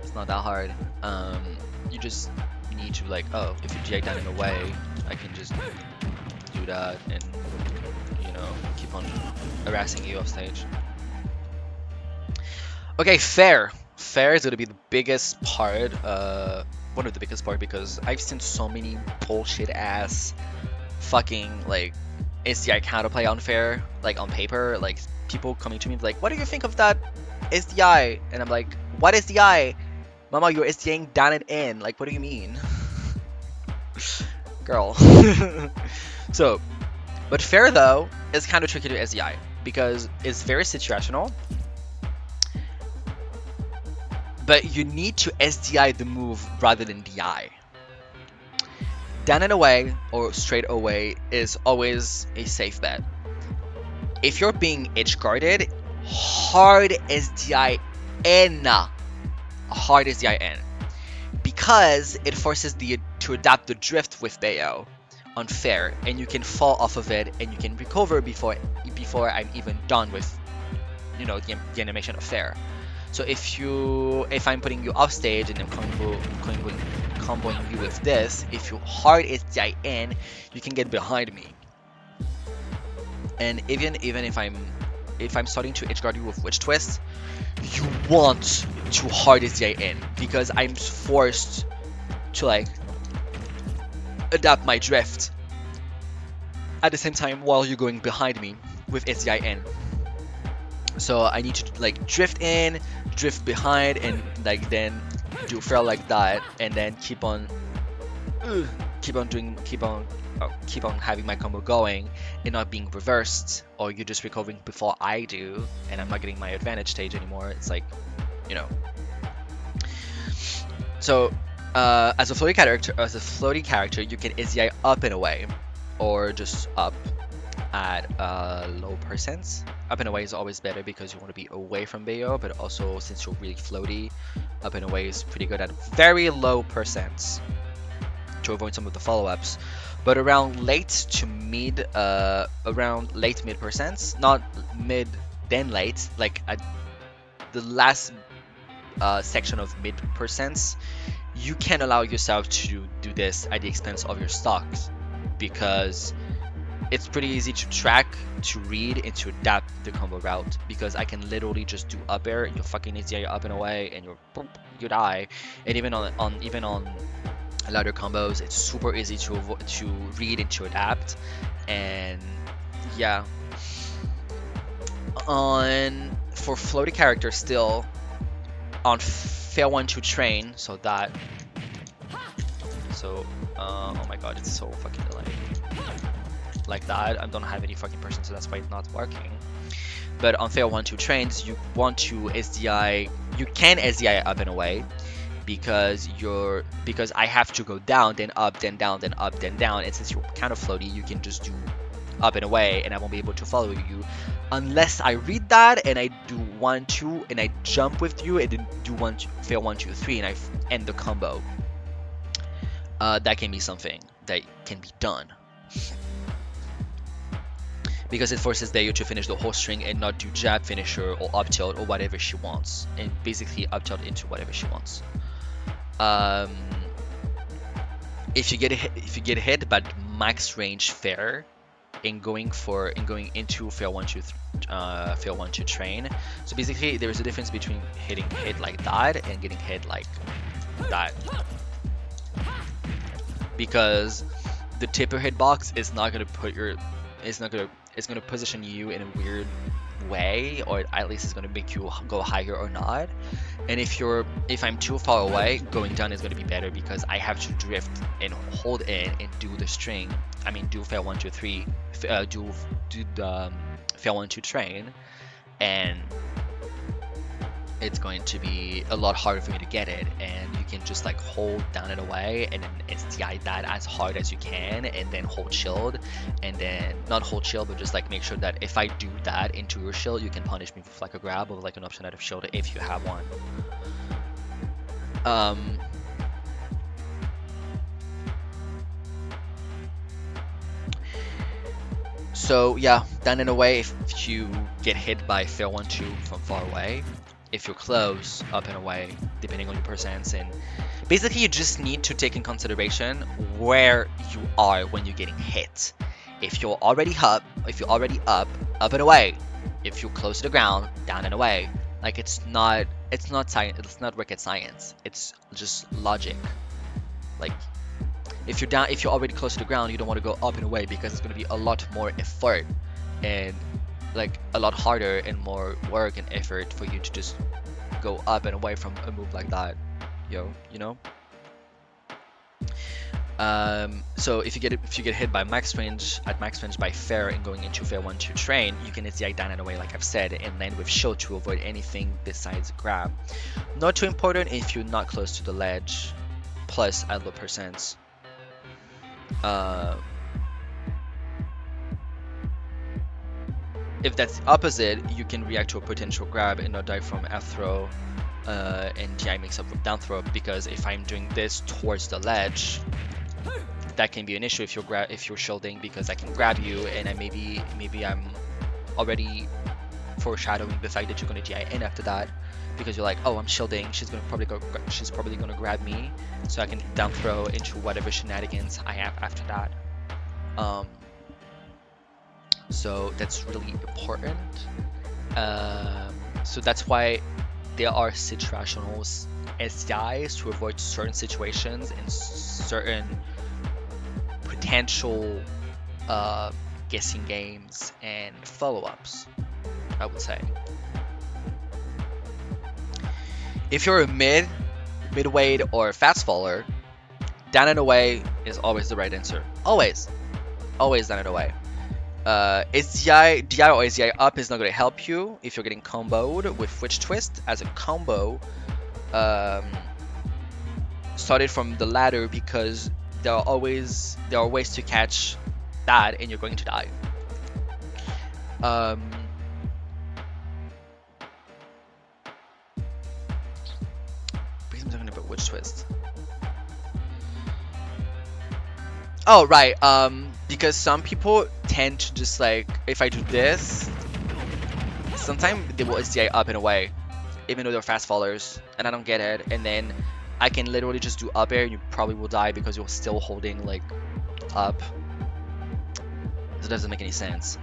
It's not that hard. You just need to, like, oh, if you GA down in a way, I can just do that and, you know, keep on harassing you off stage. Okay, fair. Fair is going to be the biggest part, one of the biggest part, because I've seen so many bullshit ass fucking, like, SDI counterplay on fair, like on paper, like people coming to me like, what do you think of that SDI? And I'm like, what SDI? Mama, you're SDIing down and in. Like, what do you mean? Girl. So, but fair though is kind of tricky to SDI because it's very situational. But you need to SDI the move rather than DI. Down and away or straight away is always a safe bet. If you're being edge guarded, hard SDI in. Hard SDI in. Because it forces to adapt the drift with Bayo on fair, and you can fall off of it and you can recover before I'm even done with, you know, the animation of fair. So if I'm putting you off stage and I'm comboing you with this, if you hard SDI in, you can get behind me. And even if I'm starting to edge guard you with Witch Twist, you want to hard SDI in because I'm forced to like adapt my drift at the same time while you're going behind me with SDI in. So I need to like drift in, drift behind, and like then do fair like that, and then keep on having my combo going and not being reversed, or you're just recovering before I do, and I'm not getting my advantage stage anymore. It's like, you know. So as a floaty character, you can SDI up and away, or just up at low percents. Up and away is always better because you want to be away from Bayo, but also since you're really floaty, up and away is pretty good at very low percents to avoid some of the follow-ups. But around late to mid, around late mid percents, not mid then late, like at the last section of mid percents, you can allow yourself to do this at the expense of your stocks, because it's pretty easy to track, to read, and to adapt the combo route, because I can literally just do up air, you fucking EZI up and away, and you die. And even on ladder combos, it's super easy to read and to adapt. And yeah, for floaty characters still, on fair 1-2 train, so oh my god, it's so fucking delayed. Like that, I don't have any fucking person, so that's why it's not working. But on fair 1-2 trains, you want to SDI, you can SDI up and away, because I have to go down, then up, then down, then up, then down, and since you're kind of floaty, you can just do up and away, and I won't be able to follow you unless I read that and I do 1-2 and I jump with you and then do fair 1-2-3 and I end the combo. That can be something that can be done, because it forces Dayo to finish the whole string and not do jab finisher or up tilt or whatever she wants, and basically up tilt into whatever she wants. If you get hit by max range fair in going into fair 1-2 train, so basically there's a difference between hitting hit like that and getting hit like that, because the tipper hitbox is not gonna it's gonna position you in a weird way, or at least it's gonna make you go higher or not. And if I'm too far away, going down is gonna be better, because I have to drift and hold in and do the string. I mean, do fair 1-2-3, do the fair 1-2 train, and it's going to be a lot harder for me to get it. And you can just like hold down and away and then SDI that as hard as you can, and then hold shield, and then not hold shield, but just like make sure that if I do that into your shield, you can punish me with like a grab or like an option out of shield if you have one. So yeah, down and away if you get hit by fair 1-2 from far away. If you're close, up and away, depending on your percents. And basically you just need to take in consideration where you are when you're getting hit. If you're already up, up and away. If you're close to the ground, down and away. Like it's not science, it's not rocket science. It's just logic. Like if you're already close to the ground, you don't want to go up and away, because it's going to be a lot more effort and like a lot harder and more work and effort for you to just go up and away from a move like that, you know. So if you get hit by max range by fair and going into fair 1-2 train, you can SDI down and away like I've said, and land with shield to avoid anything besides grab. Not too important if you're not close to the ledge, plus at low percents. If that's the opposite, you can react to a potential grab and not die from F throw, and DI makes up with down throw, because if I'm doing this towards the ledge, that can be an issue if you're shielding, because I can grab you and I maybe I'm already foreshadowing the fact that you're gonna DI in after that, because you're like, oh, I'm shielding, she's probably gonna grab me, so I can down throw into whatever shenanigans I have after that. So that's really important. So that's why there are situational SDIs to avoid certain situations and certain potential guessing games and follow-ups, I would say. If you're a mid-weight or fast faller, down and away is always the right answer. Always down and away. SDI, DI or SDI up is not going to help you if you're getting comboed with Witch Twist as a combo. Started from the ladder, because there are ways to catch that and you're going to die. I'm talking about Witch Twist. Oh right, because some people tend to just like, if I do this, sometimes they will SDI up and away, even though they're fast fallers, and I don't get it. And then I can literally just do up air and you probably will die because you're still holding like up. It doesn't make any sense.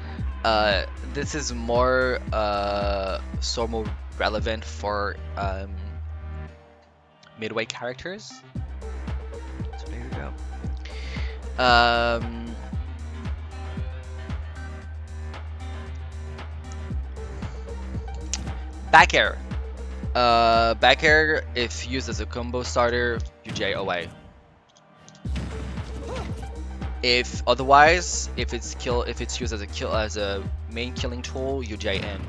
This is more more relevant for midway characters. So there you go. Back air. Back air, if used as a combo starter, you J away. If otherwise, if it's used as a main killing tool, you J in.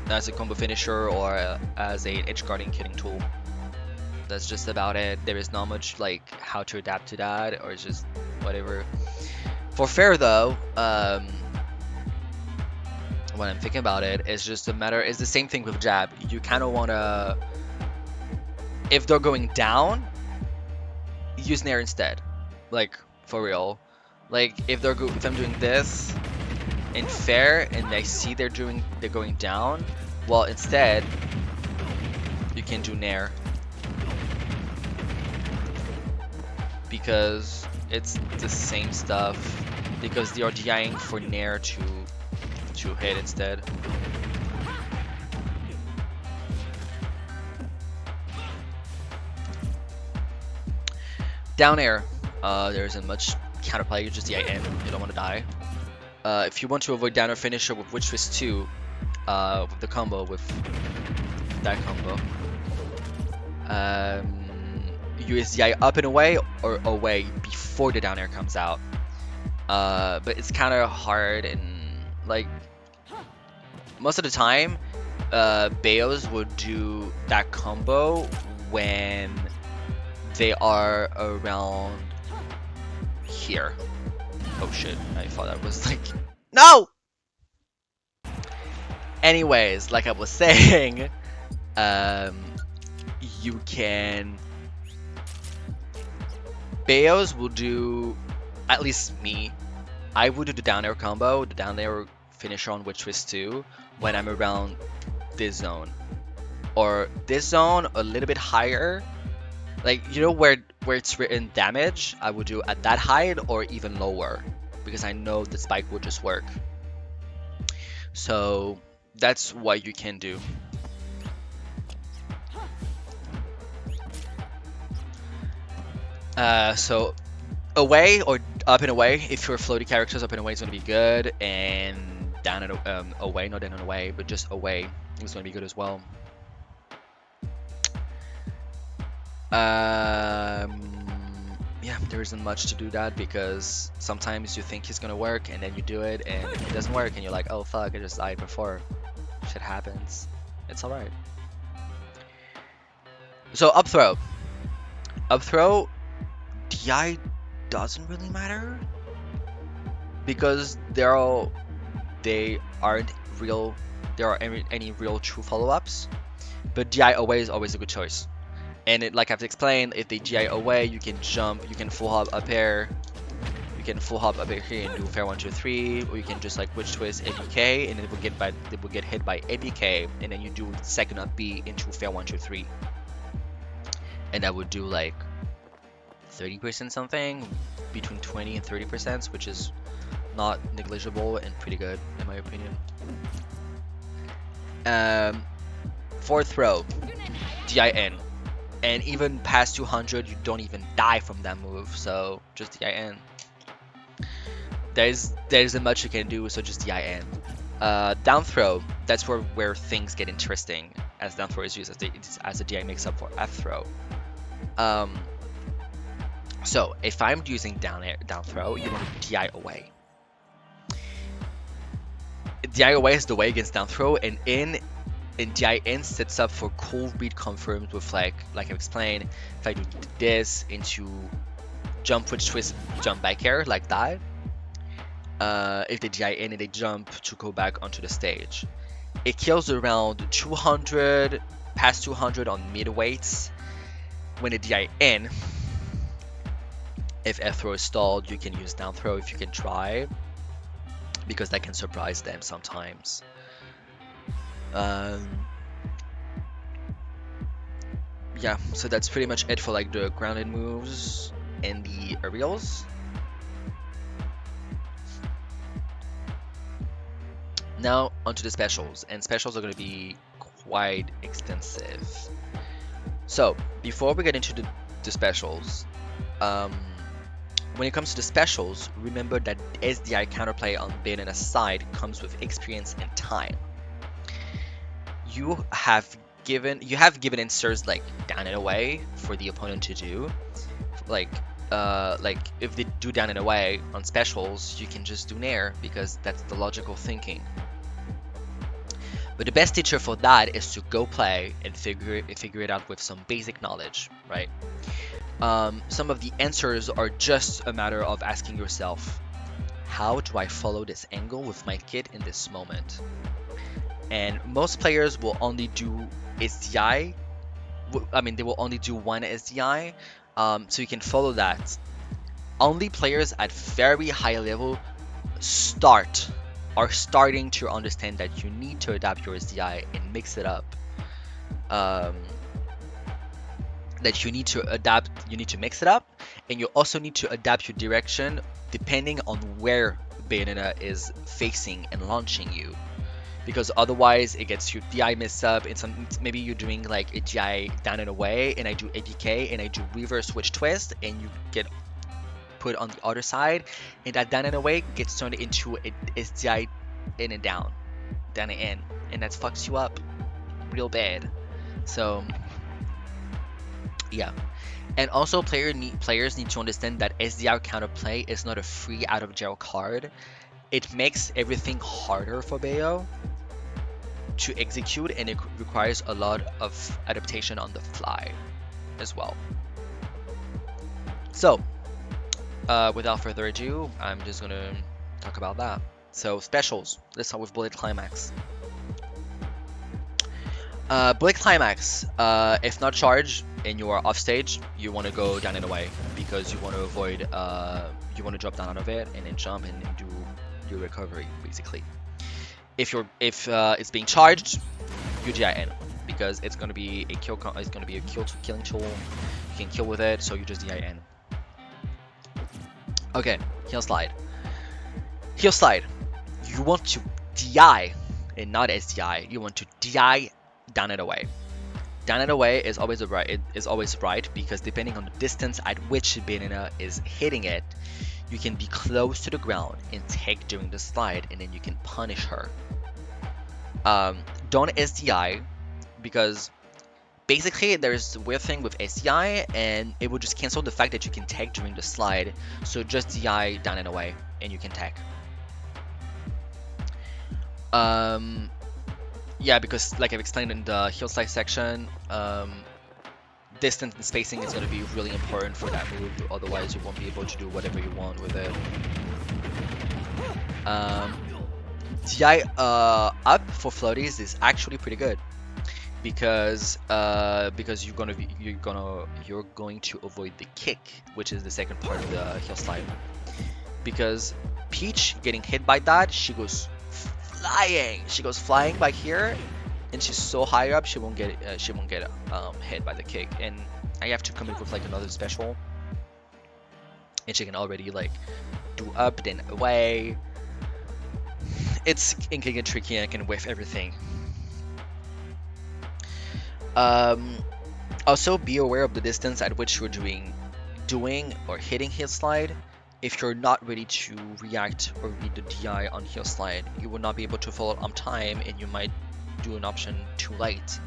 As a combo finisher or as a edge guarding killing tool. That's just about it. There is not much like how to adapt to that, or just whatever. For fair though, when I'm thinking about it, it's just a matter. It's the same thing with jab. You kind of wanna, if they're going down, use nair instead. Like for real. Like if I'm doing this in fair and I see they're going down, well instead you can do nair. Because it's the same stuff, because they are DIing for nair to hit instead. Down air, there isn't much counterplay, you just DI in, you don't want to die. If you want to avoid down air finisher with Witch Twist 2, with the combo, with that combo, use DI up and away or away before the down air comes out. But it's kind of hard, and like most of the time, Bayos would do that combo when they are around here. Oh shit, I thought that was like, no! Anyways, like I was saying, you can, Bayos will do, at least me, I would do the down air combo, the down air finisher on Witch Twist 2 when I'm around this zone. Or this zone, a little bit higher. Like, you know where it's written damage, I would do at that height or even lower, because I know the spike will just work. So that's what you can do. So away or up and away, if you're floaty characters, up and away is going to be good, and down and away, not down and away, but just away is going to be good as well. Yeah, there isn't much to do that, because sometimes you think it's gonna work and then you do it and it doesn't work and you're like, oh fuck, I just died before. Shit happens. It's alright. So up throw. Up throw, DI doesn't really matter, because there aren't any real true follow-ups, but DI away is always a good choice. And it, like I've explained, if they GI away, you can jump, you can full hop up air, you can full hop up air here and do fair 1, 2, 3, or you can just like Witch Twist ABK, and it will get hit by ABK, and then you do second up B into fair 1, 2, 3, and that would do like 30% something, between 20 and 30%, which is not negligible and pretty good in my opinion. Fourth throw, DIN. And even past 200, you don't even die from that move, so just DIN. There isn't much you can do, so just DIN. Down throw, that's where things get interesting, as down throw is used as a DI makes up for F throw. So if I'm using down throw, you want to DI away. DI away is the way against down throw, and DIN sets up for cool read confirmed with like I've explained, if I do this into jump, Witch Twist, jump back air like that, if they DIN and they jump to go back onto the stage, it kills around 200, past 200 on mid-weights. When they DIN, if F throw is stalled, you can use down throw if you can try, because that can surprise them sometimes. Yeah, so that's pretty much it for like the grounded moves and the aerials. Now onto the specials, and specials are going to be quite extensive. So before we get into the specials, when it comes to the specials, remember that SDI counterplay on Bayonetta's side comes with experience and time. You have given answers like down and away for the opponent to do. Like if they do down and away on specials, you can just do nair because that's the logical thinking. But the best teacher for that is to go play and figure it out with some basic knowledge, right? Some of the answers are just a matter of asking yourself, how do I follow this angle with my kit in this moment? And most players will only do SDI. I mean, they will only do one SDI, so you can follow that. Only players at very high level are starting to understand that you need to adapt your SDI and mix it up. That you need to mix it up, and you also need to adapt your direction depending on where Bayonetta is facing and launching you. Because otherwise it gets your DI messed up. Maybe you're doing like a DI down and away, and I do APK and I do reverse switch twist, and you get put on the other side, and that down and away gets turned into a SDI in and down and in, and that fucks you up real bad. So yeah. And also players need to understand that SDR counterplay is not a free out of jail card. It makes everything harder for Bayo to execute, and it requires a lot of adaptation on the fly as well. So without further ado, I'm just gonna talk about that. So specials, let's start with Bullet Climax. Bullet Climax, if not charged and you are off stage, you want to go down and away because you want to avoid, you want to drop down out of it and then jump and then do your recovery basically. If it's being charged, you DIN because it's gonna be a killing tool. You can kill with it, so you just DIN. Okay, heel slide. Heel slide. You want to DI and not SDI. You want to DI down and away. Down and away is always right because depending on the distance at which Bayonetta is hitting it, you can be close to the ground and take during the slide, and then you can punish her. Don't SDI because basically there's a weird thing with SDI and it will just cancel the fact that you can tag during the slide. So just DI down and away and you can tag. Yeah, because like I've explained in the heel slide section, distance and spacing is going to be really important for that move, otherwise you won't be able to do whatever you want with it. DI up for floaties is actually pretty good because you're going to avoid the kick, which is the second part of the heel slide. Because Peach getting hit by that, she goes flying by here, and she's so high up she won't get hit by the kick, and I have to come in with like another special, and she can already like do up then away. It can get tricky and I can whiff everything. Also be aware of the distance at which you're doing or hitting heel slide. If you're not ready to react or read the DI on heel slide, you will not be able to follow on time, and you might do an option too late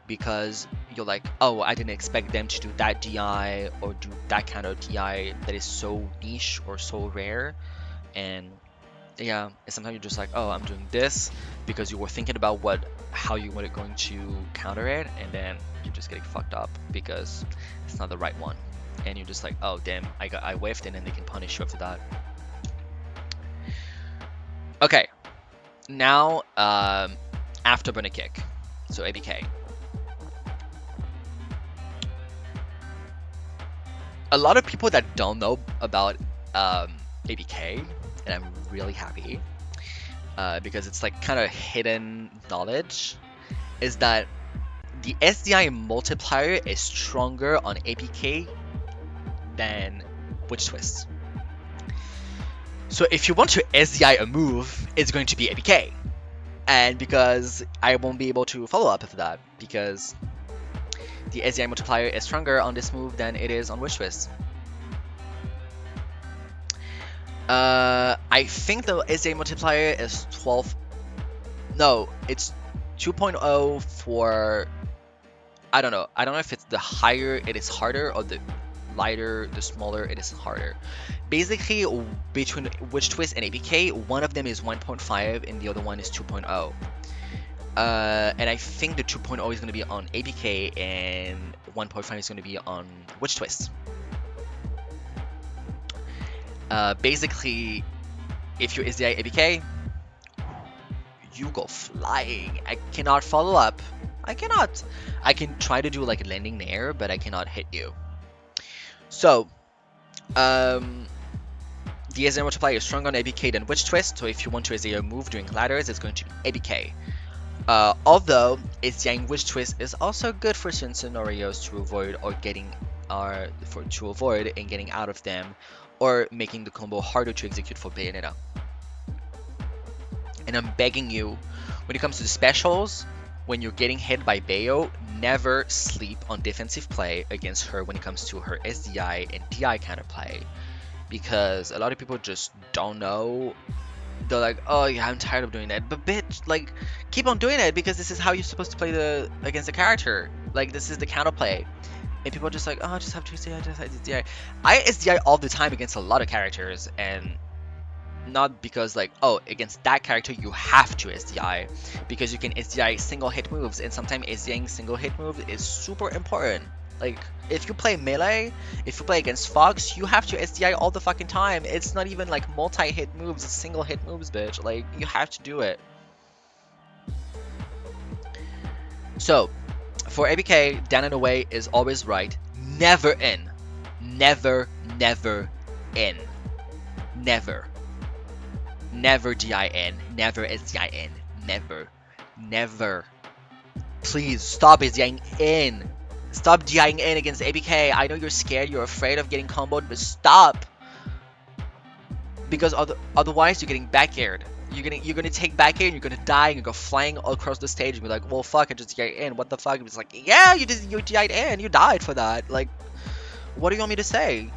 because you're like, oh, I didn't expect them to do that DI or do that kind of DI that is so niche or so rare. And yeah, and sometimes you're just like, oh, I'm doing this because you were thinking about how you were going to counter it, and then you're just getting fucked up because it's not the right one. And you're just like, oh damn, I whiffed, and then they can punish you after that. Okay, now afterburner kick, so ABK. A lot of people that don't know about ABK, and I'm really happy because it's like kind of hidden knowledge, is that the SDI multiplier is stronger on APK than Witch Twist. So if you want to SDI a move, it's going to be APK. and because I won't be able to follow up after that, because the SDI multiplier is stronger on this move than it is on Witch Twist. I think the SDI multiplier is 12. No, it's 2.0 for. I don't know. I don't know if it's the higher it is harder or the lighter, the smaller it is harder. Basically, between Witch Twist and ABK, one of them is 1.5 and the other one is 2.0. And I think the 2.0 is going to be on ABK and 1.5 is going to be on Witch Twist. Basically, if you SDI ABK, you go flying. I cannot follow up. I cannot. I can try to do like a landing there, but I cannot hit you. So, the SDI multiplier is stronger on ABK than Witch Twist, so if you want to SDI a move during ladders, it's going to be ABK. Although SDIing Witch Twist is also good for certain scenarios to avoid or getting to avoid and getting out of them, or making the combo harder to execute for Bayonetta. And I'm begging you, when it comes to the specials, when you're getting hit by Bayo, never sleep on defensive play against her when it comes to her SDI and DI counterplay. Because a lot of people just don't know. They're like, oh yeah, I'm tired of doing that. But bitch, like, keep on doing it because this is how you're supposed to play against the character. Like, this is the counterplay. And people are just like, oh, I just have to SDI, just have to SDI. I SDI all the time against a lot of characters, and not because like, oh, against that character you have to SDI, because you can SDI single hit moves, and sometimes SDIing single hit moves is super important. Like, if you play melee, if you play against Fox, you have to SDI all the fucking time. It's not even like multi-hit moves, it's single hit moves, bitch. Like, you have to do it. So, for ABK, down and away is always right. Never in. Never, never in. Never. Never DI in. Never SDI in. Never. Never. Please, stop SDIing in. Stop DIing in against ABK. I know you're scared, you're afraid of getting comboed, but stop. Because otherwise you're getting back aired. You're gonna take back air and you're gonna die and you go flying all across the stage and be like, well fuck, I just DI'd in, what the fuck? And it's like, yeah, you DI'd in, you died for that. Like, what do you want me to say?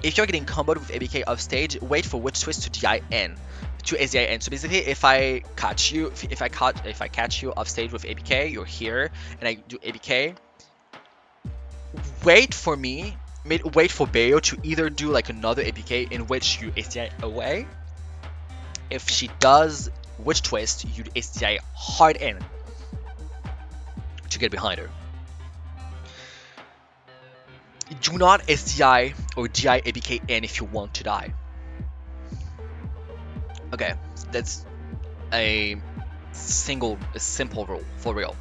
If you're getting comboed with ABK off stage, wait for Witch Twist to DI in. To SDI in. So basically, if I catch you off stage with ABK, you're here, and I do ABK. Wait for Bayo to either do like another ABK in which you SDI away. If she does Witch Twist, you SDI hard in to get behind her. Do not SDI or DI ABK in if you want to die. Okay, that's a simple rule for real.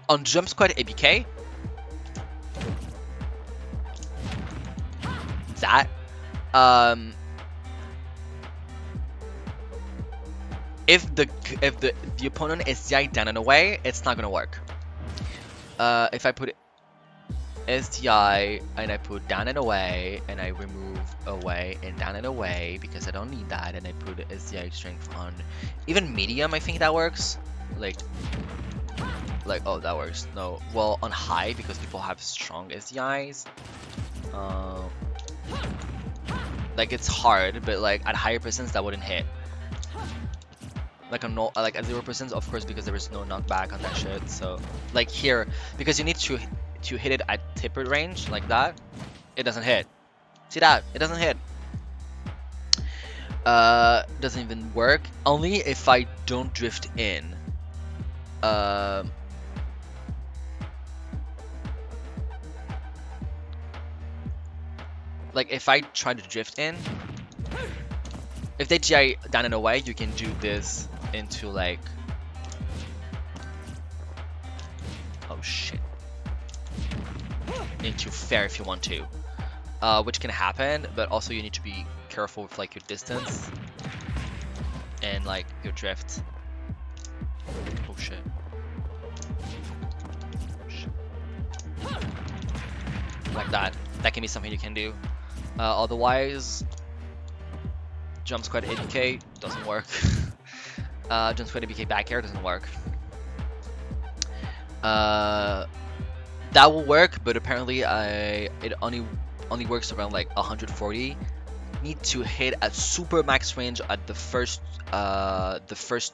On jump squad ABK, that if the opponent is SDI down and away, it's not gonna work. If I put SDI and I put down and away and I remove away and down and away because I don't need that, and I put SDI strength on even medium, I think that works. Like, oh, that works. No, well, on high because people have strong SDIs. Like, it's hard, but like at higher percents that wouldn't hit. Like like at 0%, of course, because there is no knockback on that shit. So like here, because you need to hit it at tipper range like that, it doesn't hit. See that? It doesn't hit. Doesn't even work. Only if I don't drift in. Like if I try to drift in, if they GI down and away, you can do this into like, oh shit, into fair if you want to, which can happen, but also you need to be careful with like your distance and like your drift. Oh shit. Like that. That can be something you can do. Otherwise, jump squat ABK doesn't work. Jump squat ABK back air doesn't work. That will work, but apparently it only works around like 140. Need to hit at super max range at the first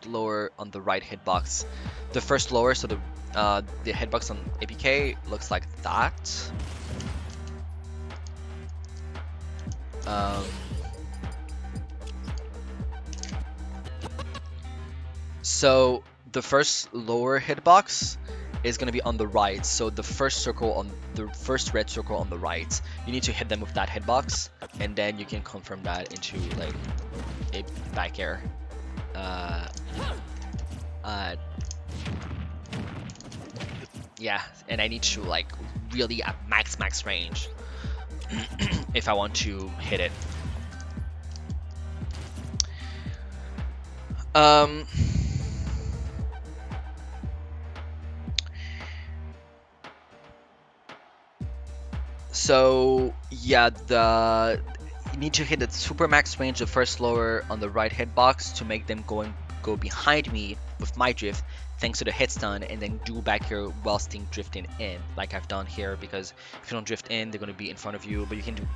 lower on the right hitbox. The first lower, so the hitbox on ABK looks like that. So the first lower hitbox is going to be on the right, so the first red circle on the right, you need to hit them with that hitbox, and then you can confirm that into like a back air. Yeah, and I need to like really at max range if I want to hit it. So yeah, you need to hit the super max range, the first lower on the right hitbox, to make them go behind me with my drift, thanks to the hit stun, and then do back here while staying drifting in, like I've done here. Because if you don't drift in, they're going to be in front of you, but you can do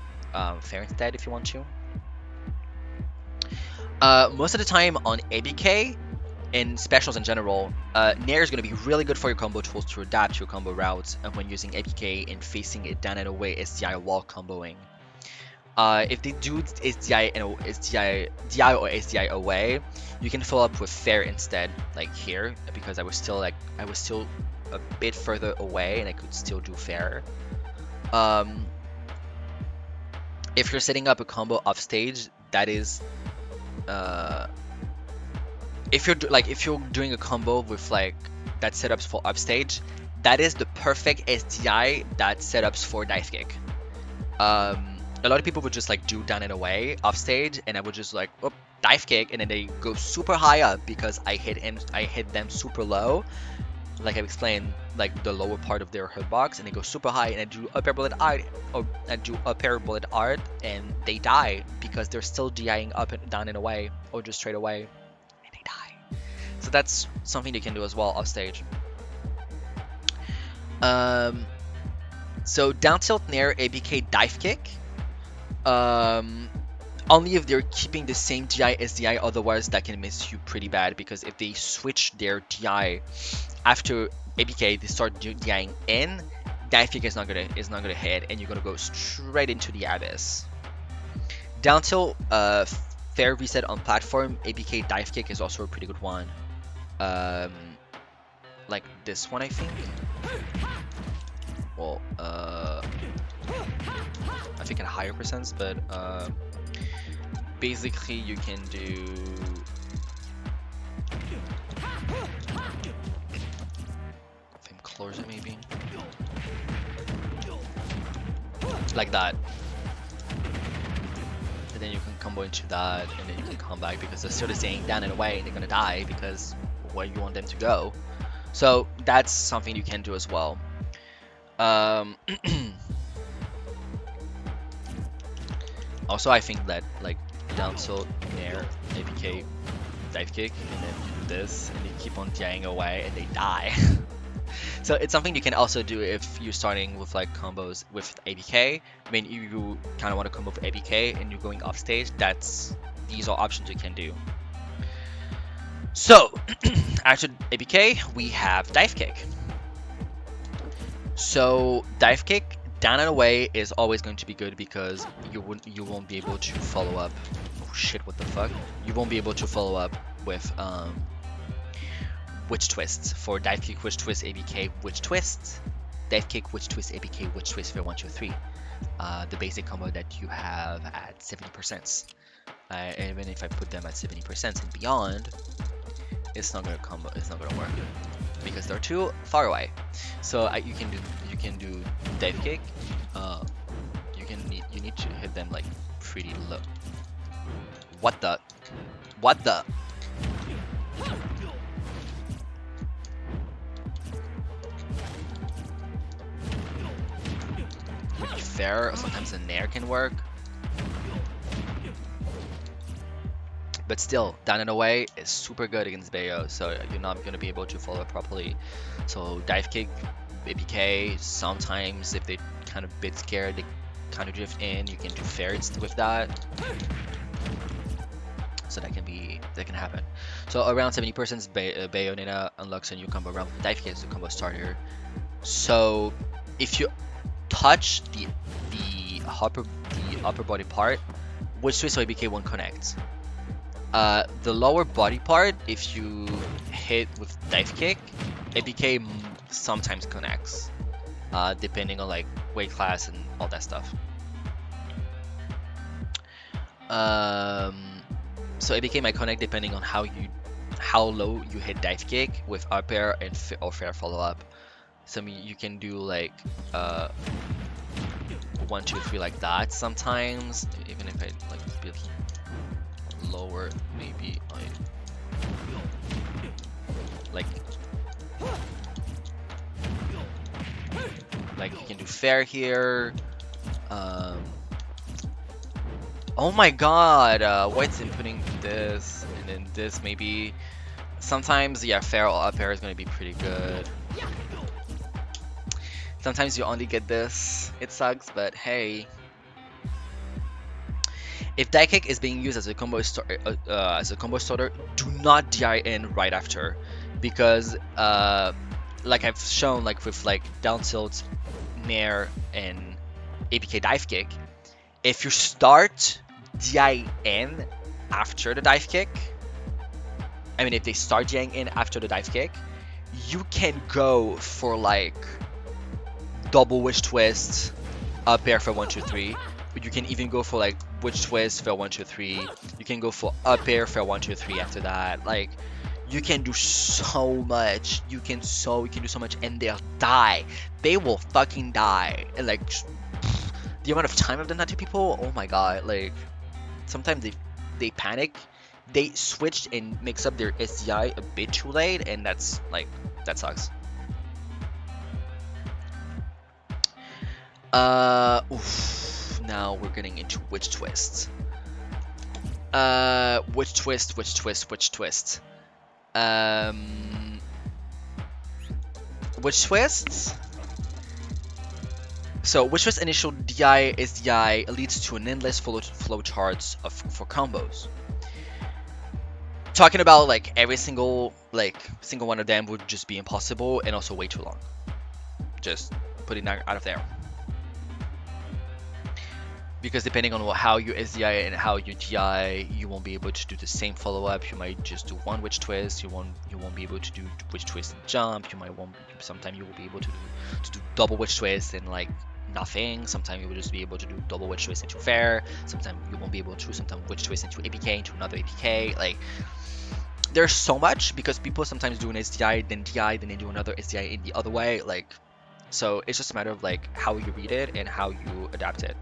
fair instead if you want to. Most of the time on ABK, in specials in general, Nair is going to be really good for your combo tools to adapt your combo routes when using ABK and facing it down and away SDI while comboing. If they do SDI or SDI away, you can fill up with fair instead, like here, because I was still a bit further away and I could still do fair. If you're setting up a combo off stage, that is if you're doing a combo with like that setups for upstage, that is the perfect SDI that setups for dive kick. A lot of people would just like do down and away off stage, and I would just like dive kick, and then they go super high up because I hit them super low, like I've explained, like the lower part of their hitbox, and they go super high, and I do up air bullet art, and they die because they're still DIing up and down and away, or just straight away. So that's something you can do as well off stage. So down tilt Nair ABK dive kick, only if they're keeping the same DI as DI, otherwise that can miss you pretty bad, because if they switch their DI after ABK, they start DIing in, dive kick is not gonna hit, and you're gonna go straight into the abyss. Down tilt fair reset on platform ABK dive kick is also a pretty good one. Like this one, I think. Well, I think at higher percents, but basically you can do flame closer maybe, like that. And then you can combo into that, and then you can come back, because they're sort of staying down and away, and they're gonna die because where you want them to go. So that's something you can do as well. Also, I think that like down tilt Nair ABK dive kick, and then you do this, and they keep on DIing away, and they die. So it's something you can also do if you're starting with like combos with ABK. I mean, you kind of want to combo with ABK and you're going off stage, these are options you can do. So after ABK, we have dive kick. So dive kick down and away is always going to be good, because you won't be able to follow up. Oh shit! What the fuck? You won't be able to follow up with witch twists for dive kick, witch twist, ABK, witch twist, dive kick, witch twist, ABK, witch twist for 1, 2, 3. The basic combo that you have at 70%. Even if I put them at 70% and beyond, it's not gonna work because they're too far away. So you can do dive kick. You need to hit them like pretty low. What the? Fair, or sometimes a Nair can work. But still, down and away is super good against Bayo, so you're not going to be able to follow it properly. So dive kick, APK, sometimes if they kind of bit scared, they kind of drift in. You can do ferrets with that. So that can happen. So around 70% Bayonetta unlocks a new combo around with dive kick as a combo starter. So if you touch the upper body part, which twist or ABK won't connect. The lower body part, if you hit with dive kick, ABK sometimes connects, depending on like weight class and all that stuff. So ABK might connect depending on how low you hit dive kick with up air and or fair follow up. So I mean, you can do like 1, 2, 3 like that sometimes, even if I like a bit lower, maybe like you can do fair here. Oh my god, what's inputting this and then this maybe. Sometimes yeah, fair or up air is going to be pretty good. Sometimes you only get this. It sucks, but hey. If die kick is being used as a combo starter, do not DI in right after, because like I've shown, like with like down tilt, nair, and APK dive kick, if you start DI in after the dive kick, I mean if they start DIing in after the dive kick, you can go for like double witch twist, up air for 1, 2, 3. But you can even go for like witch twist for 1, 2, 3. You can go for up air for 1, 2, 3 after that. Like you can do so much. You can do so much, and they'll die. They will fucking die. And like the amount of time I've done that to people, oh my god. Like sometimes they panic. They switched and mix up their SDI a bit too late, and that's like that sucks. Now we're getting into witch twists. Witch twist. Witch twists. So witch twist initial DI SDI leads to an endless flow charts for combos. Talking about like every single one of them would just be impossible and also way too long. Just putting that out of there. Because depending on how you SDI and how you DI, you won't be able to do the same follow-up. You might just do one witch twist. You won't be able to do witch twist and jump. Sometimes you will be able to do double witch twist and like nothing. Sometimes you will just be able to do double witch twist into fair. Sometimes you won't be able to. Sometimes witch twist into APK into another APK. Like there's so much, because people sometimes do an SDI, then DI, then they do another SDI in the other way. Like so, it's just a matter of like how you read it and how you adapt it.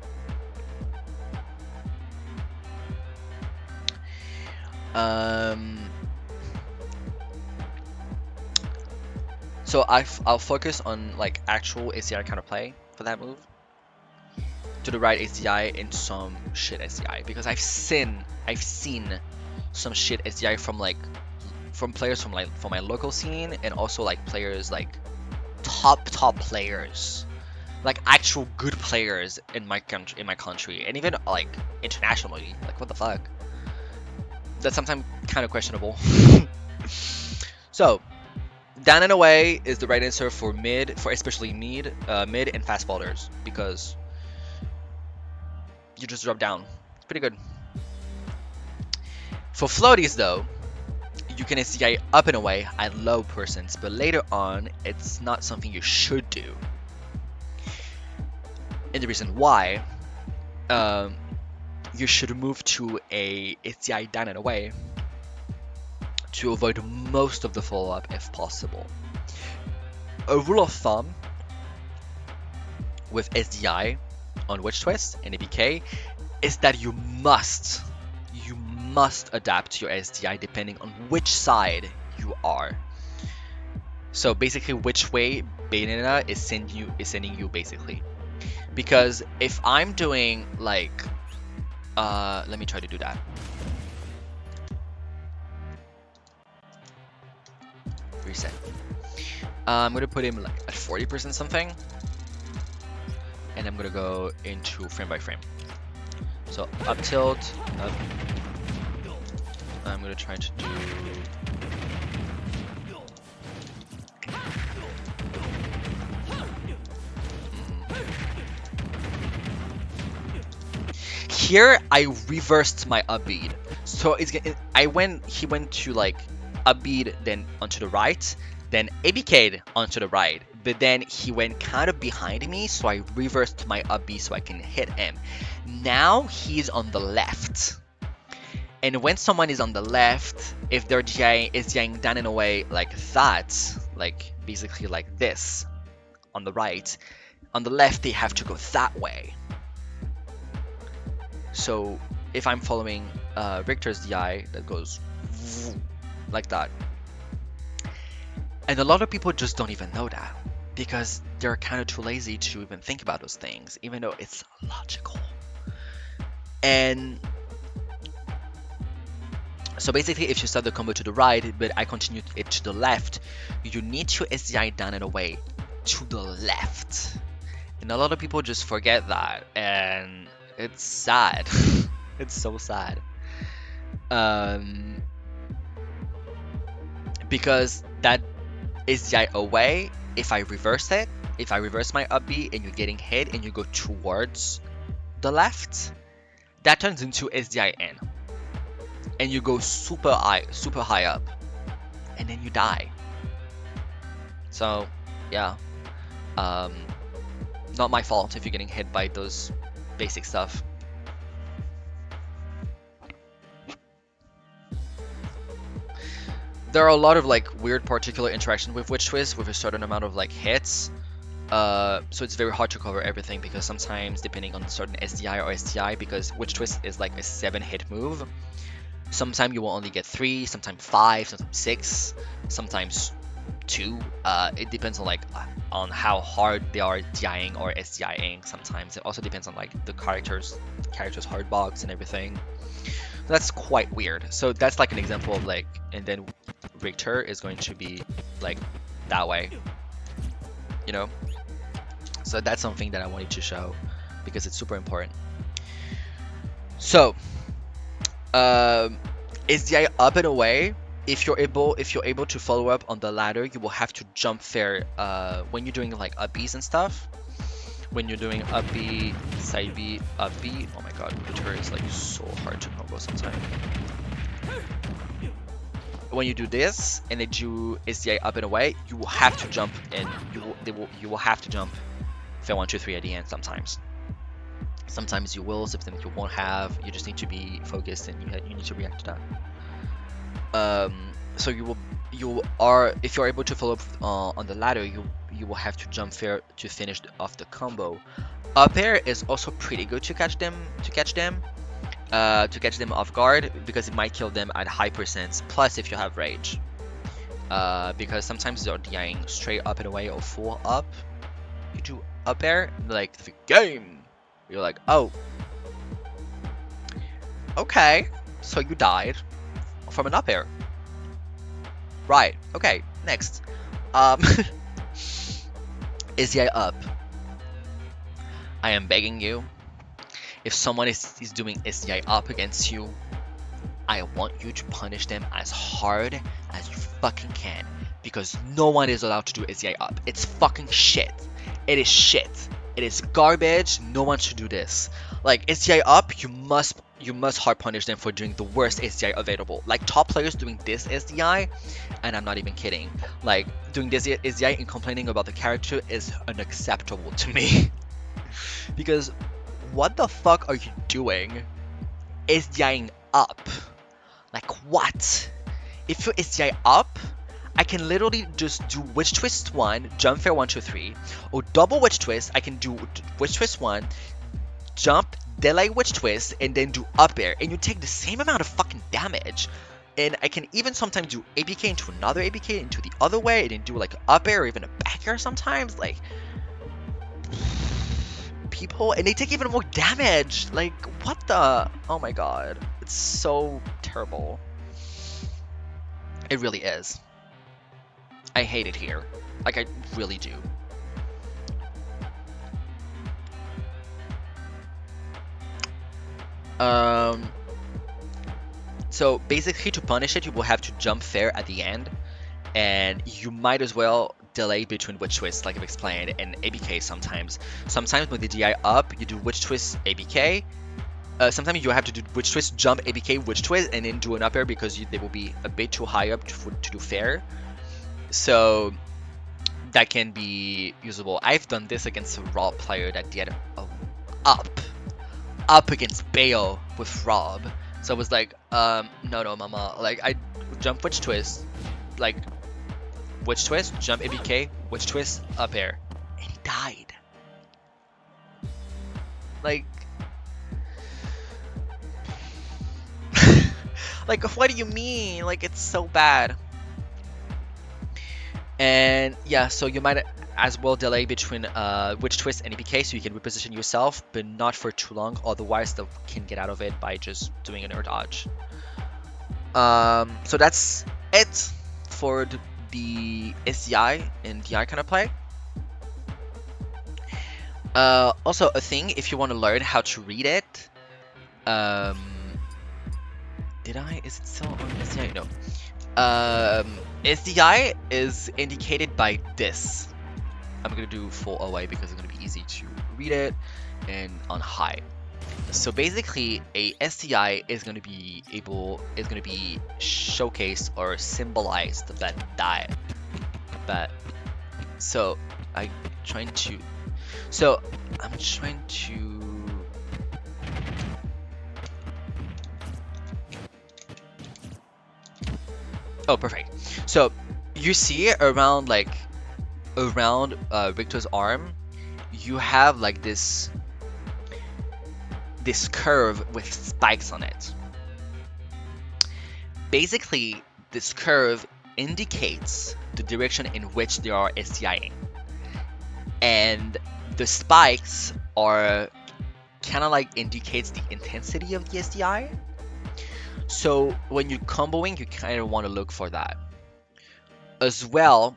So I'll focus on like actual ACI counterplay for that move. To the right ACI and some shit ACI, because I've seen some shit ACI from players from my local scene, and also like players like top players, like actual good players in my country, and even like internationally. Like what the fuck? That's sometimes kind of questionable. So, down and away is the right answer for especially mid and fast ballers, because you just drop down. It's pretty good. For floaties though, you can SDI up and away at low percents, but later on, it's not something you should do. And the reason why, you should move to a SDI down and away to avoid most of the follow-up if possible. A rule of thumb with SDI on witch twist and ABK is that you must adapt your SDI depending on which side you are. So basically, which way Bayonetta is sending you basically. Because if I'm doing like let me try to do that. reset. I'm gonna put him like at 40% something, and I'm gonna go into frame by frame. So up tilt, up. I'm gonna try to do. Here I reversed my upbeat, so he went to like upbeat, then onto the right, then ABK'd onto the right, but then he went kind of behind me, so I reversed my upbeat so I can hit him. Now he's on the left, and when someone is on the left, if their GI is GIing down in a way like that, like basically like this, on the right, on the left they have to go that way. So if I'm following Richter's DI, that goes like that. And a lot of people just don't even know that because they're kind of too lazy to even think about those things, even though it's logical. And so basically, if you start the combo to the right, but I continue it to the left, you need to SDI down in a way to the left. And a lot of people just forget that, and it's sad. It's so sad. Because that SDI away, if I reverse it, if I reverse my upbeat and you're getting hit and you go towards the left, that turns into SDI in. And you go super high up, and then you die. So, yeah. Not my fault if you're getting hit by those basic stuff. There are a lot of like weird particular interaction with Witch Twist with a certain amount of like hits. So it's very hard to cover everything because sometimes depending on certain SDI or STI, because Witch Twist is like a 7-hit move, sometimes you will only get 3, sometimes 5, sometimes 6, sometimes 2. It depends on like on how hard they are DIing or SDIing. Sometimes it also depends on like the character's hard box and everything. That's quite weird. So that's like an example of like, and then Richter is going to be like that way, you know. So that's something that I wanted to show because it's super important. So SDI up and away. If you're able to follow up on the ladder, you will have to jump fair when you're doing like upbeats and stuff. When you're doing upbeat, side beat, upbeat. Oh my god, Richter is like so hard to combo sometimes. When you do this and they do SDI up and away, you will have to jump and you will have to jump fair 1, 2, 3 at the end sometimes. Sometimes you will, sometimes you won't have. You just need to be focused and you need to react to that. So if you're able to follow up on the ladder, you will have to jump fair to finish off the combo. Up air is also pretty good to catch them off guard because it might kill them at high percents. Plus, if you have rage, because sometimes they're DIing straight up and away or full up. You do up air like the game. You're like, oh, okay, so you died from an up air. Right, okay, next. SDI up. I am begging you, if someone is doing SDI up against you, I want you to punish them as hard as you fucking can. Because no one is allowed to do SDI up. It's fucking shit. It is shit. It is garbage. No one should do this. Like SDI up, you must hard punish them for doing the worst SDI available. Like top players doing this SDI, and I'm not even kidding. Like doing this SDI and complaining about the character is unacceptable to me. Because what the fuck are you doing? SDIing up. Like what? If you're SDI up, I can literally just do Witch Twist 1, jump fair 1, 2, 3, or double Witch Twist. I can do Witch Twist 1, jump, delay Witch Twist, and then do up air, and you take the same amount of fucking damage. And I can even sometimes do ABK into another ABK into the other way, and then do like up air or even a back air sometimes. Like people, and they take even more damage. Like what the? Oh my god, it's so terrible. It really is. I hate it here. Like, I really do. So basically, to punish it, you will have to jump fair at the end, and you might as well delay between witch twists, like I've explained, and ABK sometimes. Sometimes with the DI up, you do witch twist ABK. Sometimes you have to do witch twist, jump ABK, witch twist, and then do an up air because they will be a bit too high up to do fair. So that can be usable. I've done this against a Rob player that did up against Bayo with Rob. So I was like, no, mama. Like, I jump witch twist, like, witch twist, jump ABK, witch twist, up air. And he died. Like, like, what do you mean? Like, it's so bad. And yeah, so you might as well delay between witch twist and ABK so you can reposition yourself, but not for too long, otherwise they can get out of it by just doing an air dodge. So that's it for the SDI and DI kind of play. Also a thing, if you want to learn how to read it, is it still on SDI? No. SDI is indicated by this. I'm gonna do full away because it's gonna be easy to read it, and on high. So basically, a SDI is gonna be showcased or symbolized that die. But so I'm trying to. Oh, perfect. So you see around Victor's arm, you have like this curve with spikes on it. Basically, this curve indicates the direction in which they are SDIing, and the spikes are kind of like indicates the intensity of the SDI. So when you're comboing, you kind of want to look for that as well.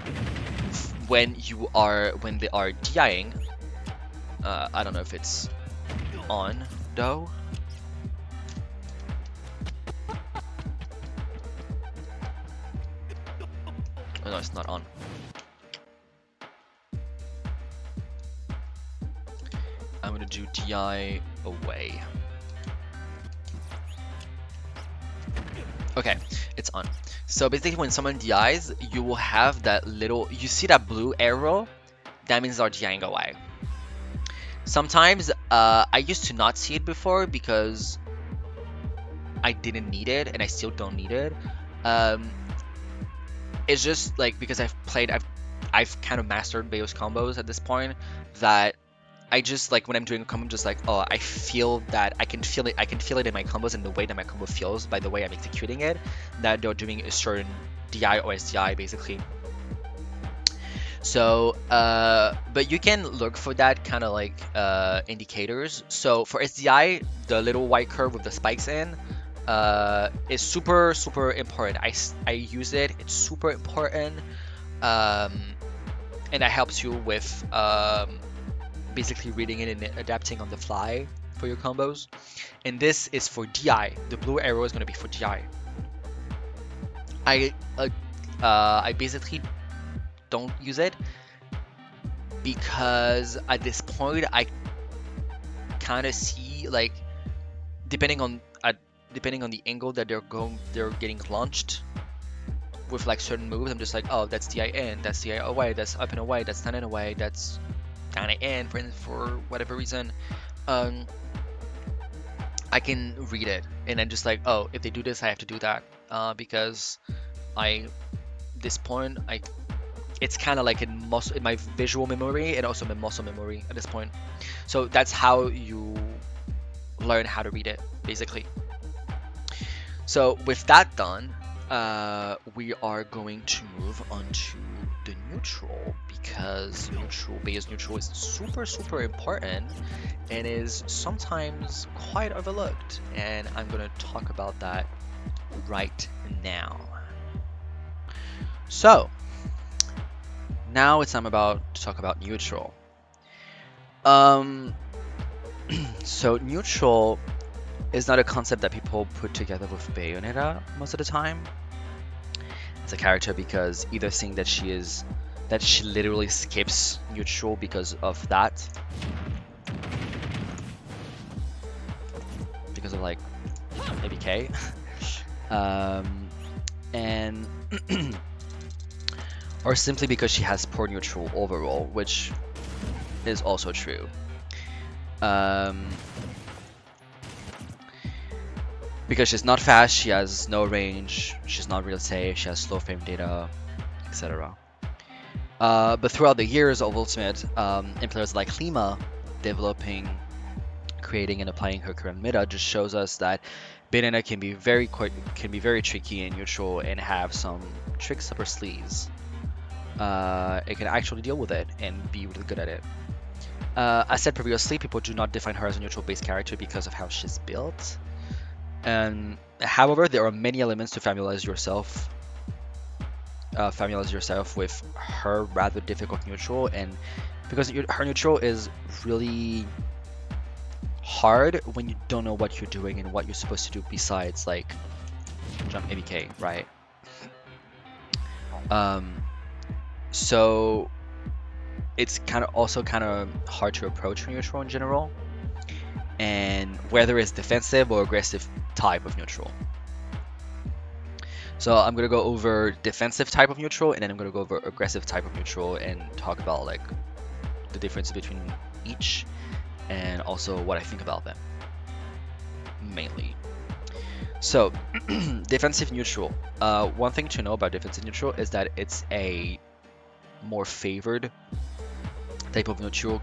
When they are DIing, I don't know if it's on though. Oh, no, it's not on. I'm gonna do DI away. Okay, it's on. So basically when someone DIs, you will have that little, you see that blue arrow? That means they're DIing away. Sometimes, I used to not see it before because I didn't need it, and I still don't need it. It's just like, because I've kind of mastered Bayo's combos at this point, that I just like when I'm doing a combo, I'm just like, oh, I feel that I can feel it in my combos and the way that my combo feels by the way I'm executing it, that they're doing a certain DI or SDI basically. So, but you can look for that kind of like indicators. So for SDI, the little white curve with the spikes in is super important. I use it. It's super important, and that helps you with basically reading it and adapting on the fly for your combos. And this is for DI. The blue arrow is going to be for DI. I basically don't use it because at this point I kind of see, like, depending on the angle that they're getting launched with like certain moves, I'm just like, oh, that's DI in, that's DI away, that's up and away, that's down and away, that's down and in, for whatever reason. I can read it and I'm just like, oh, if they do this I have to do that, because this point it's kind of like in my visual memory and also my muscle memory at this point. So that's how you learn how to read it basically. So with that done, we are going to move on to the neutral, because Bayo's neutral is super important and is sometimes quite overlooked, and I'm going to talk about that right now. So now it's time to talk about neutral. So neutral is not a concept that people put together with Bayonetta most of the time. It's a character because either saying that she literally skips neutral because of that. Because of like ABK. And or simply because she has poor neutral overall, which is also true. Because she's not fast, she has no range, she's not real safe, she has slow frame data, etc. But throughout the years of Ultimate, and players like Lima developing, creating, and applying her current meta just shows us that Bayonetta can be very tricky and neutral and have some tricks up her sleeves. It can actually deal with it and be really good at it. As said previously, people do not define her as a neutral-based character because of how she's built. However, there are many elements to familiarize yourself with her rather difficult neutral, and because her neutral is really hard when you don't know what you're doing and what you're supposed to do besides like jump ABK, right? So it's kind of hard to approach her neutral in general, and whether it's defensive or aggressive type of neutral. So I'm gonna go over defensive type of neutral, and then I'm gonna go over aggressive type of neutral and talk about like the difference between each and also what I think about them mainly. So defensive neutral. One thing to know about defensive neutral is that it's a more favored type of neutral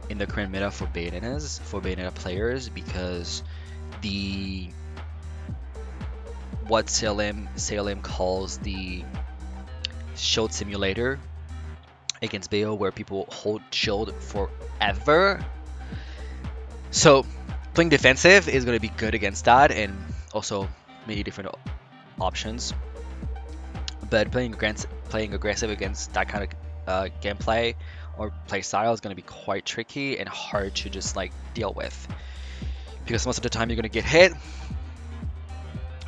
in the current meta for Bayonetta players, because what CLM calls the shield simulator against Bayo, where people hold shield forever. So playing defensive is going to be good against that, and also many different options. But playing aggressive against that kind of gameplay or play style is going to be quite tricky and hard to just like deal with, because most of the time you're going to get hit,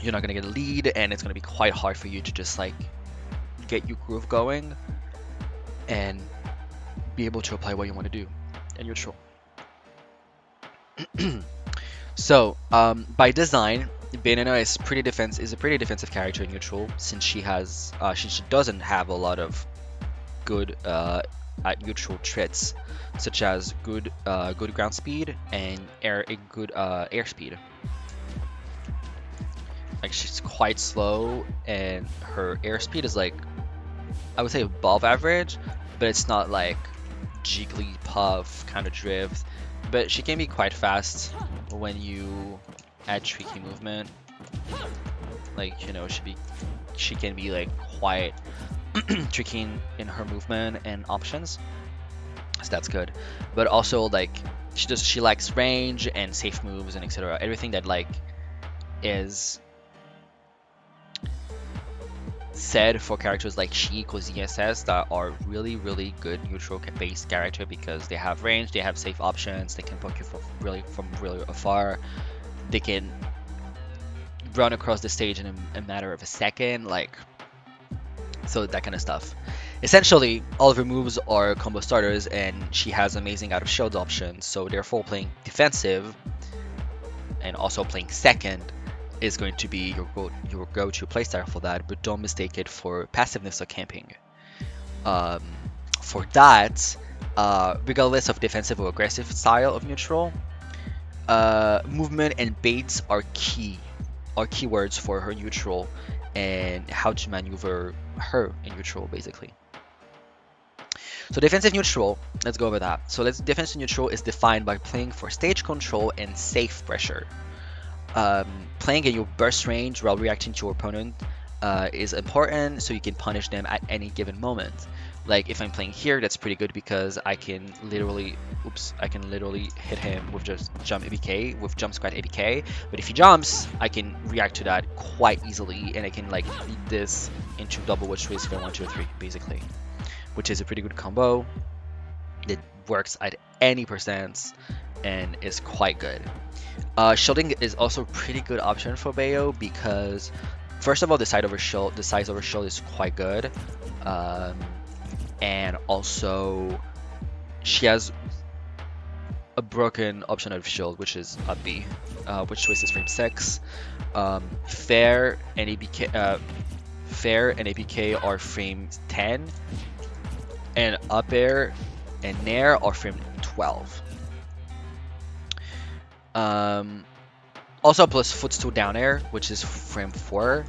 you're not going to get a lead, and it's going to be quite hard for you to just like get your groove going and be able to apply what you want to do in neutral. So by design, Bayonetta is a pretty defensive character in neutral, since she doesn't have a lot of good at neutral traits, such as good ground speed and good air speed. Like, she's quite slow, and her airspeed is like, I would say above average, but it's not like Jigglypuff kind of drift. But she can be quite fast when you add tricky movement. Like, you know, she can be like quite tricky in her movement and options. So that's good. But also like she likes range and safe moves and etc. Everything that like is said for characters like Sheik or ZSS that are really good neutral based character, because they have range, they have safe options, they can poke you from really afar, they can run across the stage in a matter of a second, like, so that kind of stuff. Essentially, all of her moves are combo starters, and she has amazing out of shield options, so therefore playing defensive and also playing second is going to be your go-to playstyle for that, but don't mistake it for passiveness or camping. For that, regardless of defensive or aggressive style of neutral, movement and baits are keywords for her neutral and how to maneuver her in neutral, basically. So defensive neutral, let's go over that. So defensive neutral is defined by playing for stage control and safe pressure. Playing in your burst range while reacting to your opponent is important, so you can punish them at any given moment. Like if I'm playing here, that's pretty good because I can literally hit him with just jump ABK, with jump squat ABK. But if he jumps, I can react to that quite easily, and I can like lead this into double witch race if I want 2 or 3, basically. which is a pretty good combo. It works at any percents and is quite good. Shielding is also a pretty good option for Bayo because, first of all, the size of her shield is quite good, and also she has a broken option of shield, which is up B, which choice frame 6. Fair and APK are frame 10, and up air and nair are frame 12. Also plus footstool down air, which is frame 4,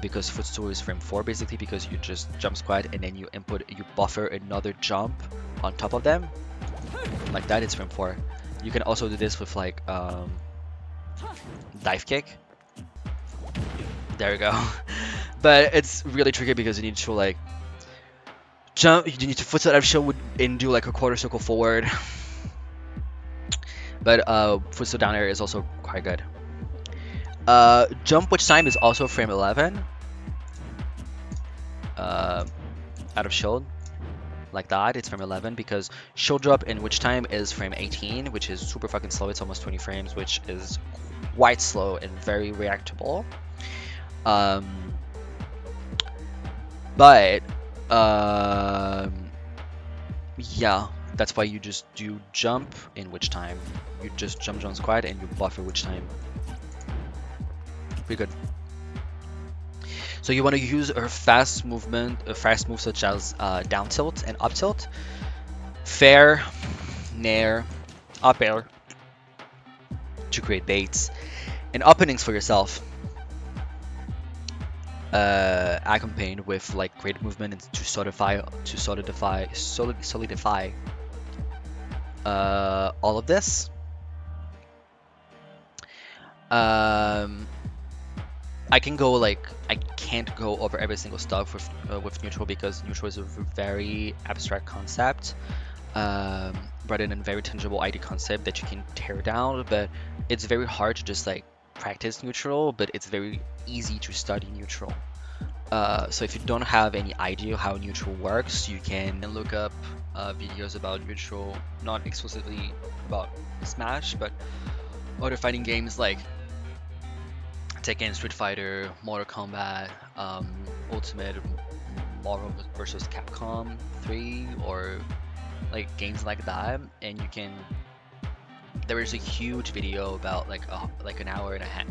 because footstool is frame 4 basically, because you just jump squat and then you buffer another jump on top of them, like that. It's frame 4. You can also do this with like dive kick. There we go. But it's really tricky because you need to like jump, you need to footstool out of shield and do like a quarter circle forward. But footstool down air is also quite good. Jump which time is also frame 11, out of shield, like that. It's frame 11 because shield drop in which time is frame 18, which is super fucking slow. It's almost 20 frames, which is quite slow and very reactable. But yeah, that's why you just do jump in which time. You just jump squat and you buffer which time. Pretty good. So you want to use a fast move such as down tilt and up tilt, fair, nair, up air to create baits and openings for yourself, accompanied with like great movement to solidify all of this. I can't go over every single stuff with neutral because neutral is a very abstract concept, rather than very tangible ID concept that you can tear down. But it's very hard to just like practice neutral, but it's very easy to study neutral. So if you don't have any idea how neutral works, you can look up videos about neutral, not exclusively about Smash, but other fighting games like Tekken, Street Fighter, Mortal Kombat, Ultimate, Marvel vs. Capcom 3, or like games like that, and you can. There is a huge video about like an hour and a half,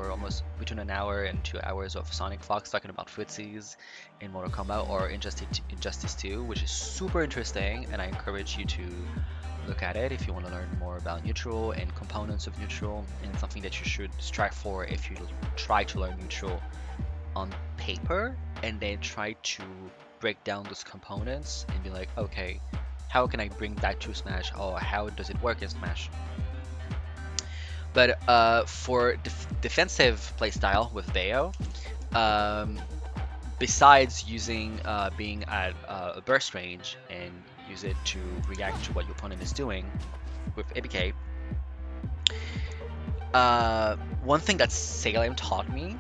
almost between an hour and 2 hours of Sonic Fox talking about footsies in Mortal Kombat or Injustice 2, which is super interesting, and I encourage you to look at it if you want to learn more about neutral and components of neutral, and it's something that you should strive for if you try to learn neutral on paper and then try to break down those components and be like, okay, how can I bring that to Smash, or how does it work in Smash? But for defensive playstyle with Bayo, besides using being at a burst range and use it to react to what your opponent is doing with ABK, one thing that Salem taught me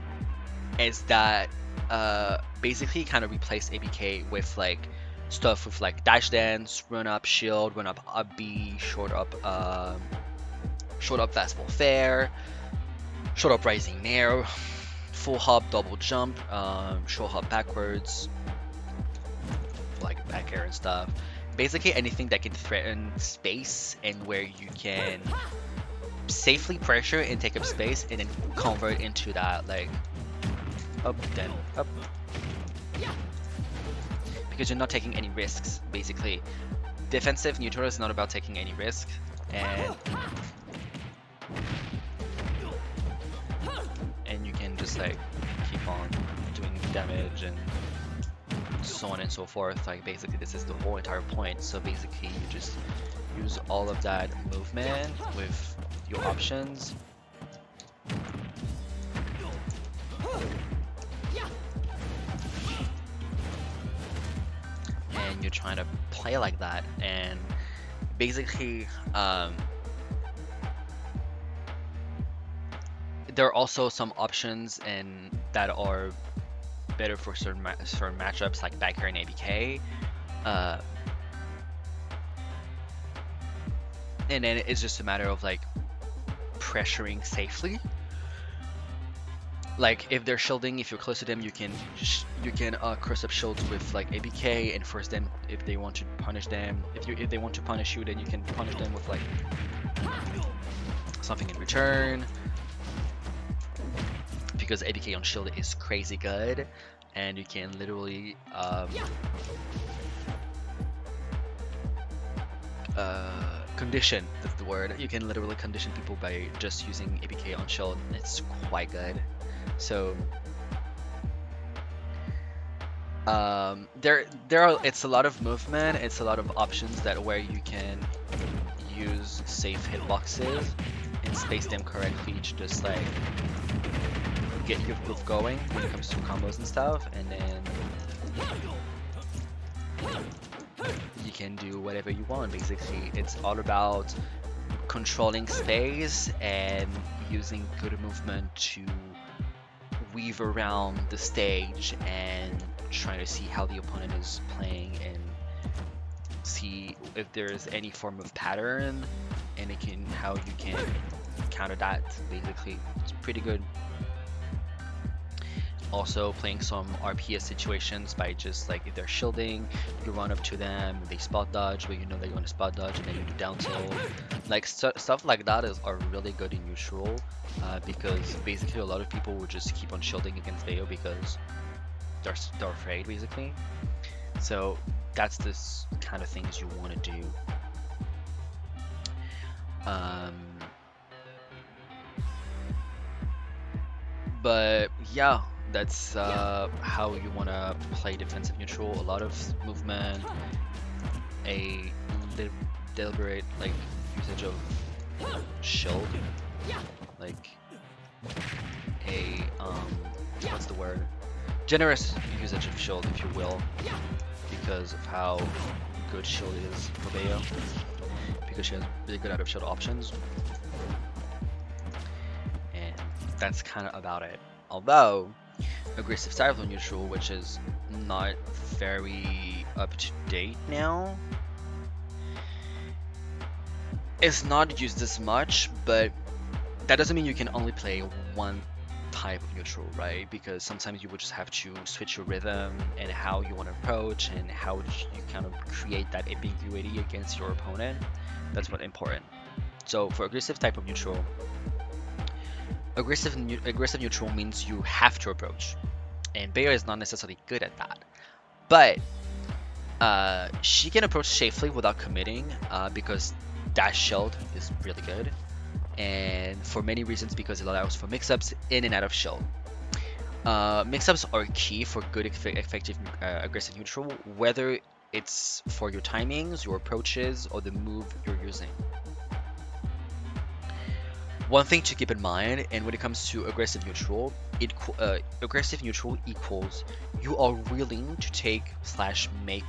is that basically kind of replace ABK with like stuff with like dash dance, run up shield, run up up B, short up fastball fair, short up rising nair, full hop double jump, short hop backwards, like back air and stuff. Basically anything that can threaten space and where you can safely pressure and take up space and then convert into that like up then up. Because you're not taking any risks, basically. Defensive neutral is not about taking any risk, and you can just like keep on doing damage and so on and so forth. Like basically this is the whole entire point. So basically you just use all of that movement with your options. And you're trying to play like that, and basically there are also some options and that are better for certain matchups like back air and ABK. Uh, and then it's just a matter of like pressuring safely. Like if they're shielding, if you're close to them, you can cross up shields with like ABK and force them if they want to punish them. If they want to punish you, then you can punish them with like something in return. Because ABK on shield is crazy good, and you can literally condition, that's the word. You can literally condition people by just using ABK on shield. It's quite good. So it's a lot of movement, it's a lot of options that where you can use safe hitboxes and space them correctly to just like get your move going when it comes to combos and stuff, and then you can do whatever you want. Basically, it's all about controlling space and using good movement to weave around the stage and trying to see how the opponent is playing and see if there's any form of pattern, and how you can counter that. Basically, it's pretty good. Also playing some RPS situations by just like if they're shielding, you run up to them, they spot dodge, but you know they're going to spot dodge, and then you do down tilt. Like stuff like that are really good in neutral, because basically a lot of people would just keep on shielding against Bayo because they're afraid basically. So that's this kind of things you want to do. But yeah, that's how you want to play defensive neutral. A lot of movement, a deliberate like usage of shield, like a what's the word? Generous usage of shield, if you will, because of how good shield is for Bayo, because she has really good out of shield options, and that's kind of about it. Although aggressive style of neutral, which is not very up to date now, it's not used as much, but that doesn't mean you can only play one type of neutral, right? Because sometimes you would just have to switch your rhythm and how you want to approach and how you kind of create that ambiguity against your opponent. That's what's important. So for aggressive type of neutral, aggressive neutral means you have to approach, and Bayo is not necessarily good at that, but she can approach safely without committing, because dash shield is really good, and for many reasons, because it allows for mix-ups in and out of shield. Mix-ups are key for good effective aggressive neutral, whether it's for your timings, your approaches, or the move you're using. One thing to keep in mind, and when it comes to aggressive neutral, aggressive neutral equals you are willing to take / make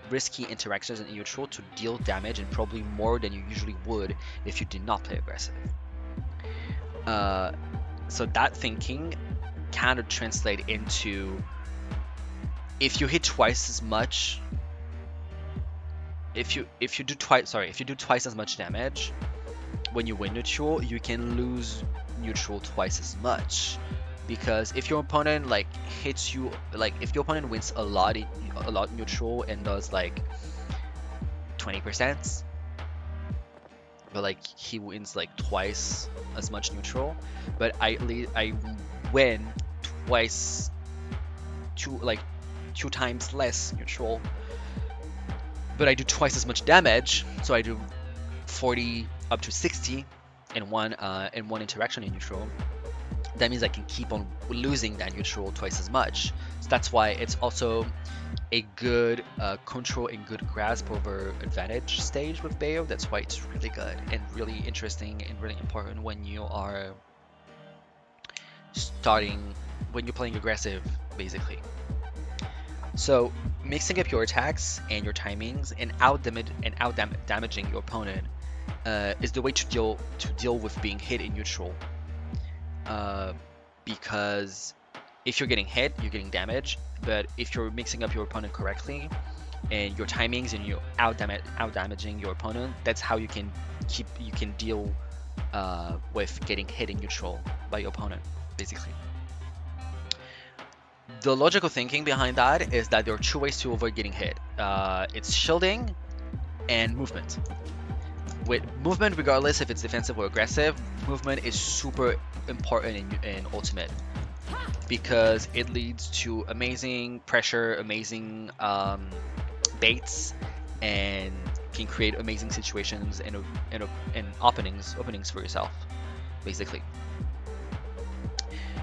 risky interactions in neutral to deal damage, and probably more than you usually would if you did not play aggressive. So that thinking kind of translate into, if you hit twice as much, if you do twice as much damage when you win neutral, you can lose neutral twice as much, because if your opponent like hits you, like if your opponent wins a lot neutral and does like 20%, but like he wins like twice as much neutral, but I win twice, two times less neutral, but I do twice as much damage, so I do 40 up to 60 in one interaction in neutral. That means I can keep on losing that neutral twice as much. So that's why it's also a good control and good grasp over advantage stage with Bayo. That's why it's really good and really interesting and really important when you are when you're playing aggressive, basically. So mixing up your attacks and your timings and out damaging your opponent is the way to deal with being hit in neutral. Because if you're getting hit, you're getting damage, but if you're mixing up your opponent correctly, and your timings, and you out damaging your opponent, that's how you can deal with getting hit in neutral by your opponent, basically. The logical thinking behind that is that there are two ways to avoid getting hit. It's shielding and movement. With movement, regardless if it's defensive or aggressive, movement is super important in Ultimate, because it leads to amazing pressure, amazing baits, and can create amazing situations and openings for yourself, basically.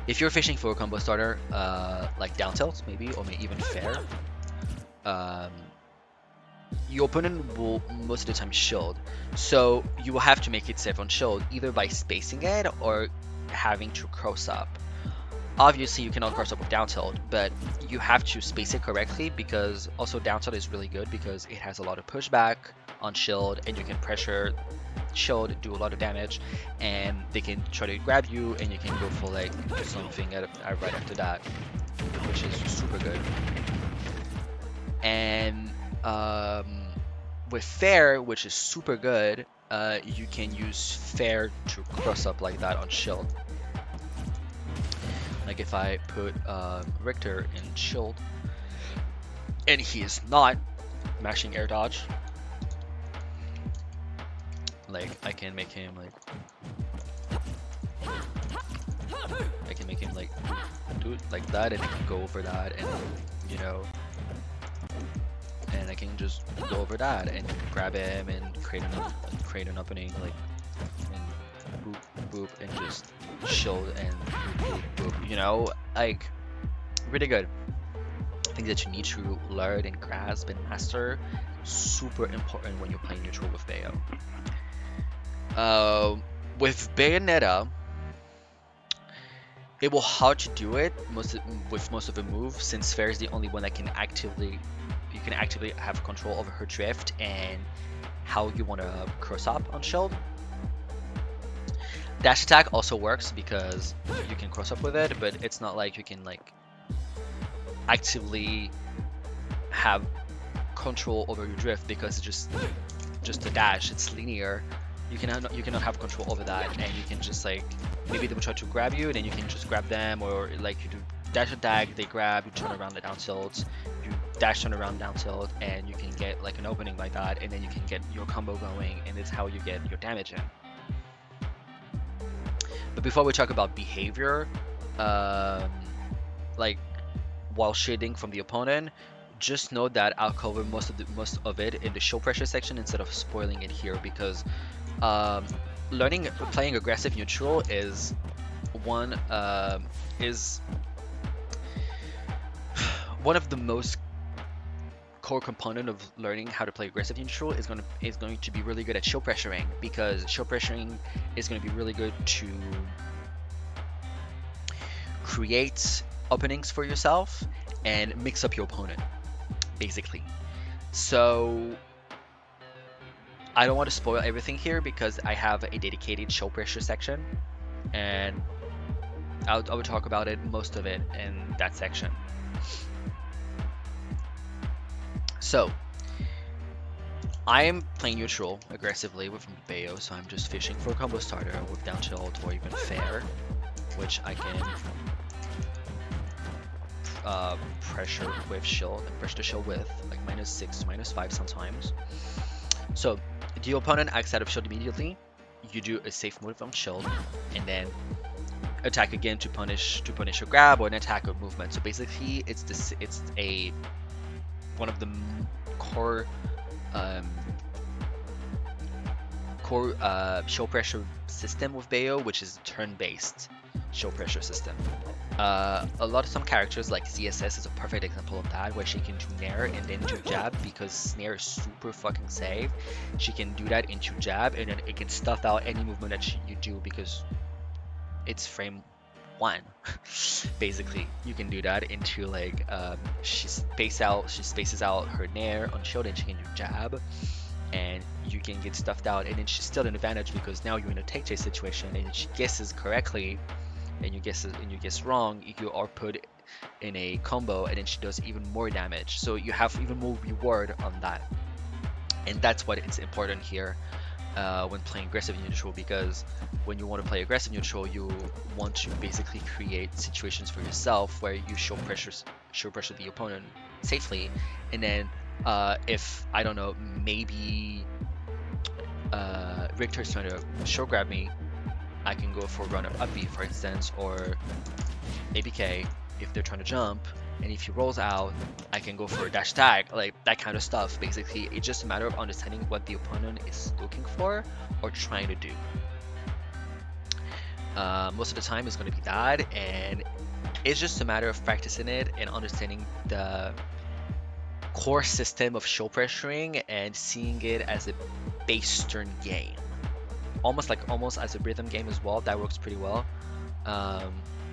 If you're fishing for a combo starter, like down tilt maybe, or maybe even fair, your opponent will most of the time shield, so you will have to make it safe on shield, either by spacing it or having to cross up. Obviously you cannot cross up with down tilt, but you have to space it correctly, because also down tilt is really good because it has a lot of pushback on shield, and you can pressure shield, do a lot of damage, and they can try to grab you, and you can go for like something right after that, which is super good. And with fair, which is super good, you can use fair to cross up like that on shield. Like if I put Richter in shield and he is not mashing air dodge, like I can make him like do it like that, and I can go over that, and you know, and I can just go over that and grab him and create an opening, like, and boop boop, and just shield and boop boop, you know, like really good. Things that you need to learn and grasp and master, super important when you're playing neutral with Bayo. With Bayonetta, it will hard to do it with most of the moves, since Fair is the only one that can actively have control over her drift and how you want to cross up on shield. Dash attack also works because you can cross up with it, but it's not like you can like actively have control over your drift, because it's just a dash, it's linear. You cannot have control over that, and you can just like, maybe they will try to grab you, and then you can just grab them, or like you do dash attack, they grab, you turn around the down tilt, you dash turn around down tilt, and you can get like an opening like that, and then you can get your combo going, and it's how you get your damage in. But before we talk about behavior, like while shielding from the opponent, just know that I'll cover most of it in the show pressure section instead of spoiling it here, because playing aggressive neutral is one of the most core component of learning how to play aggressive neutral is going to be really good at show pressuring, because show pressuring is going to be really good to create openings for yourself and mix up your opponent, basically. So I don't want to spoil everything here, because I have a dedicated show pressure section, and I will talk about most of it in that section. So I am playing neutral aggressively with Bayo, so I'm just fishing for a combo starter with down tilt or even fair, which I can pressure with shield, and pressure the shield with like -6 to -5 sometimes. So the opponent acts out of shield immediately, you do a safe move on shield, and then attack again to punish a grab or an attack or movement. So basically it's one of the core show pressure system with Bayo, which is turn-based show pressure system. Some characters like ZSS is a perfect example of that, where she can do Nair and then do jab, because Snare is super fucking safe. She can do that into jab, and then it can stuff out any movement that you do, because it's frame 1. Basically, you can do that into like she spaces out her Nair on shield, and she can do jab, and you can get stuffed out, and then she's still an advantage, because now you're in a take chase situation, and if she guesses correctly and you guess wrong, you are put in a combo, and then she does even more damage. So you have even more reward on that, and that's what is important here when playing aggressive neutral, because when you want to play aggressive neutral, you want to basically create situations for yourself where you show pressure the opponent safely, and then if I don't know, maybe Richter's trying to show grab me, I can go for run up B, for instance, or ABK if they're trying to jump, and if he rolls out, I can go for a dash tag, like that kind of stuff. Basically, it's just a matter of understanding what the opponent is looking for or trying to do. Most of the time it's going to be that, and it's just a matter of practicing it and understanding the core system of show pressuring and seeing it as a base turn game, almost as a rhythm game as well. That works pretty well.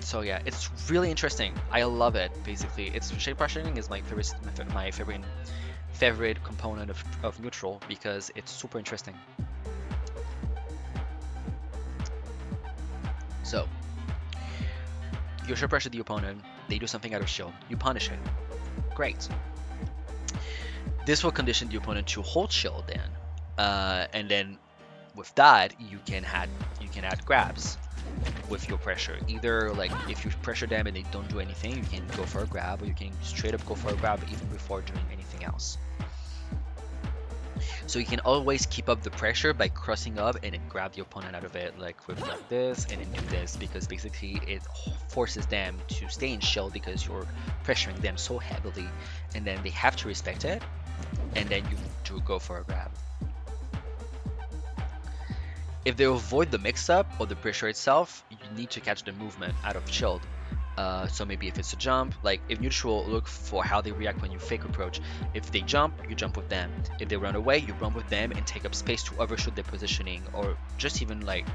So yeah, it's really interesting. I love it. Basically, it's shape pressuring is my favorite component of neutral because it's super interesting. So you show pressure the opponent, they do something out of shield, you punish it. Great. This will condition the opponent to hold shield then, and then with that you can add grabs with your pressure. Either like if you pressure them and they don't do anything, you can go for a grab, or you can straight up go for a grab even before doing anything else. So you can always keep up the pressure by crossing up and then grab the opponent out of it, like with like this and then do this, because basically it forces them to stay in shield because you're pressuring them so heavily, and then they have to respect it, and then you do go for a grab. If they avoid the mix-up or the pressure itself, you need to catch the movement out of shield. So maybe if it's a jump, like if neutral, look for how they react when you fake approach. If they jump, you jump with them. If they run away, you run with them and take up space to overshoot their positioning, or just even like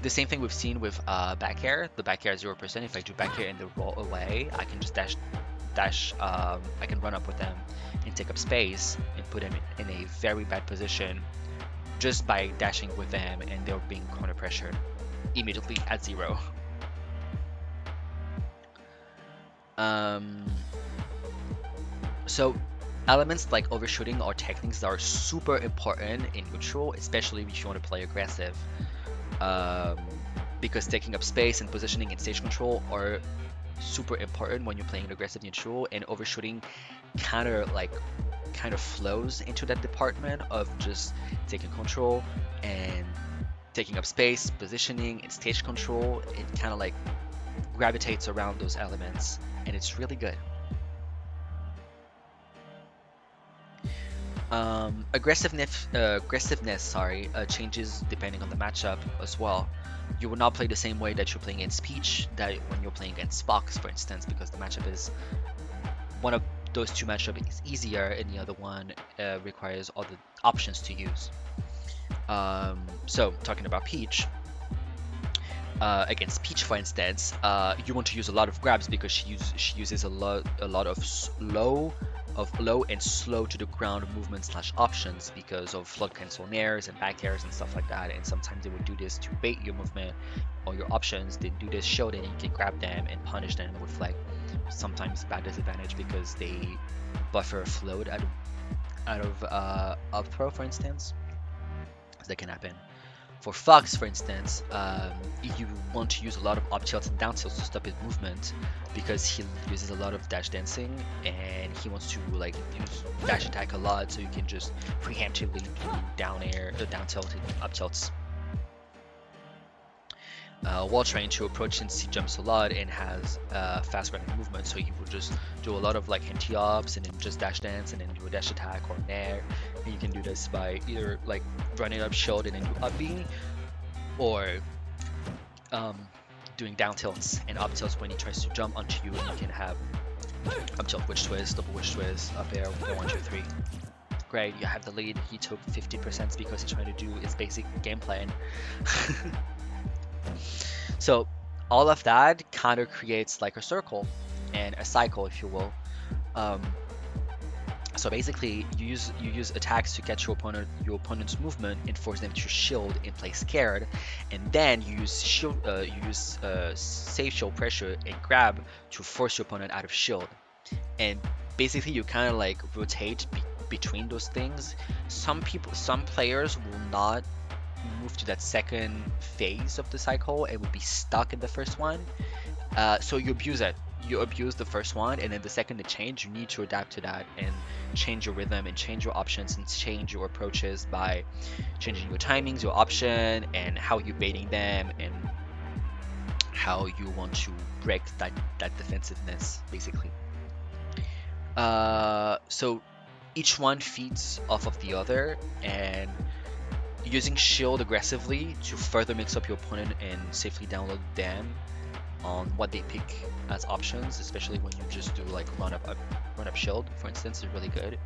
the same thing we've seen with back air. The back air is 0%. If I do back air and they roll away, I can just I can run up with them and take up space and put them in a very bad position just by dashing with them, and they're being counter pressured immediately at 0. So elements like overshooting or techniques are super important in neutral, especially if you want to play aggressive, because taking up space and positioning and stage control are super important when you're playing aggressive neutral, and overshooting kind of flows into that department of just taking control and taking up space, positioning, and stage control. It kind of like gravitates around those elements, and it's really good. Aggressiveness changes depending on the matchup as well. You will not play the same way that you're playing against Peach that when you're playing against Fox, for instance, because the matchup is one of those two matchups is easier, and the other one requires all the options to use. So talking about Peach, against Peach, for instance, you want to use a lot of grabs because she uses a lot of low and slow to the ground movement / options because of flood cancel nairs and back airs and stuff like that. And sometimes they would do this to bait your movement or your options. They do this show, then you can grab them and punish them with like sometimes bad disadvantage because they buffer a float out of up throw, for instance. That can happen. For Fox, for instance, you want to use a lot of up tilts and down tilts to stop his movement because he uses a lot of dash dancing, and he wants to like use dash attack a lot, so you can just preemptively do down air, down tilt and up tilts. While trying to approach, since he jumps a lot and has fast running movement, so he will just do a lot of like anti-ups and then just dash dance and then do a dash attack or nair. And you can do this by either like running up shield and then do up B, or doing down tilts and up tilts when he tries to jump onto you, and you can have up tilt, witch twist, double witch twist, up air, 1, 2, 3. Great, you have the lead. He took 50% because he's trying to do his basic game plan. So all of that kind of creates like a circle and a cycle, if you will. So basically, you use attacks to catch your opponent's movement and force them to shield and play scared, and then you use safe shield pressure and grab to force your opponent out of shield. And basically, you kind of like rotate between those things. Some players will not move to that second phase of the cycle and will be stuck in the first one. So you abuse it. You abuse the first one, and then the second it change, you need to adapt to that and change your rhythm and change your options and change your approaches by changing your timings, your option, and how you're baiting them and how you want to break that defensiveness, basically. So each one feeds off of the other, and using shield aggressively to further mix up your opponent and safely download them on what they pick as options, especially when you just do like run up shield, for instance, is really good.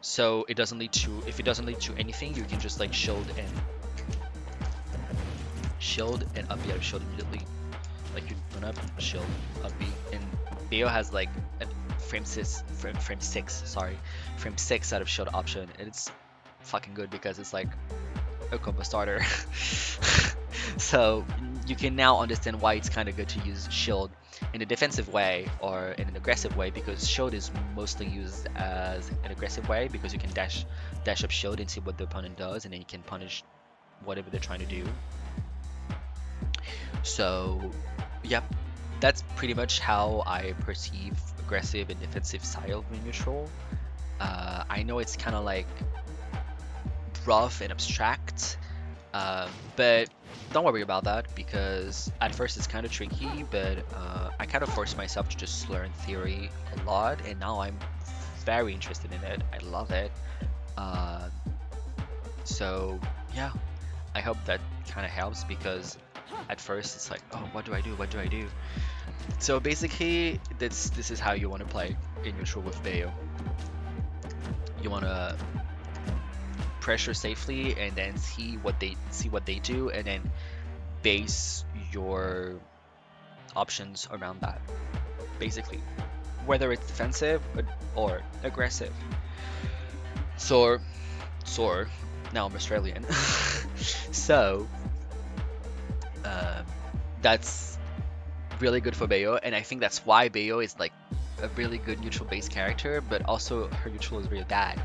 So it doesn't lead to, if it doesn't lead to anything, you can just like shield and up B out of shield immediately. Like you run up, shield, up B, and Bayo has like a frame 6 out of shield option, and it's fucking good because it's like a combo starter. So you can now understand why it's kind of good to use shield in a defensive way or in an aggressive way, because shield is mostly used as an aggressive way because you can dash up shield and see what the opponent does, and then you can punish whatever they're trying to do. So yep, that's pretty much how I perceive aggressive and defensive style of neutral. I know it's kind of like rough and abstract, but don't worry about that, because at first it's kind of tricky, but I kind of forced myself to just learn theory a lot, and now I'm very interested in it. I love it. So yeah, I hope that kind of helps, because at first it's like, oh, what do I do? So basically, this is how you want to play in neutral with Bayo. You want to pressure safely and then see what they do, and then base your options around that, basically, whether it's defensive or aggressive. So now I'm Australian. So that's really good for Bayo, and I think that's why Bayo is like a really good neutral based character, but also her neutral is really bad.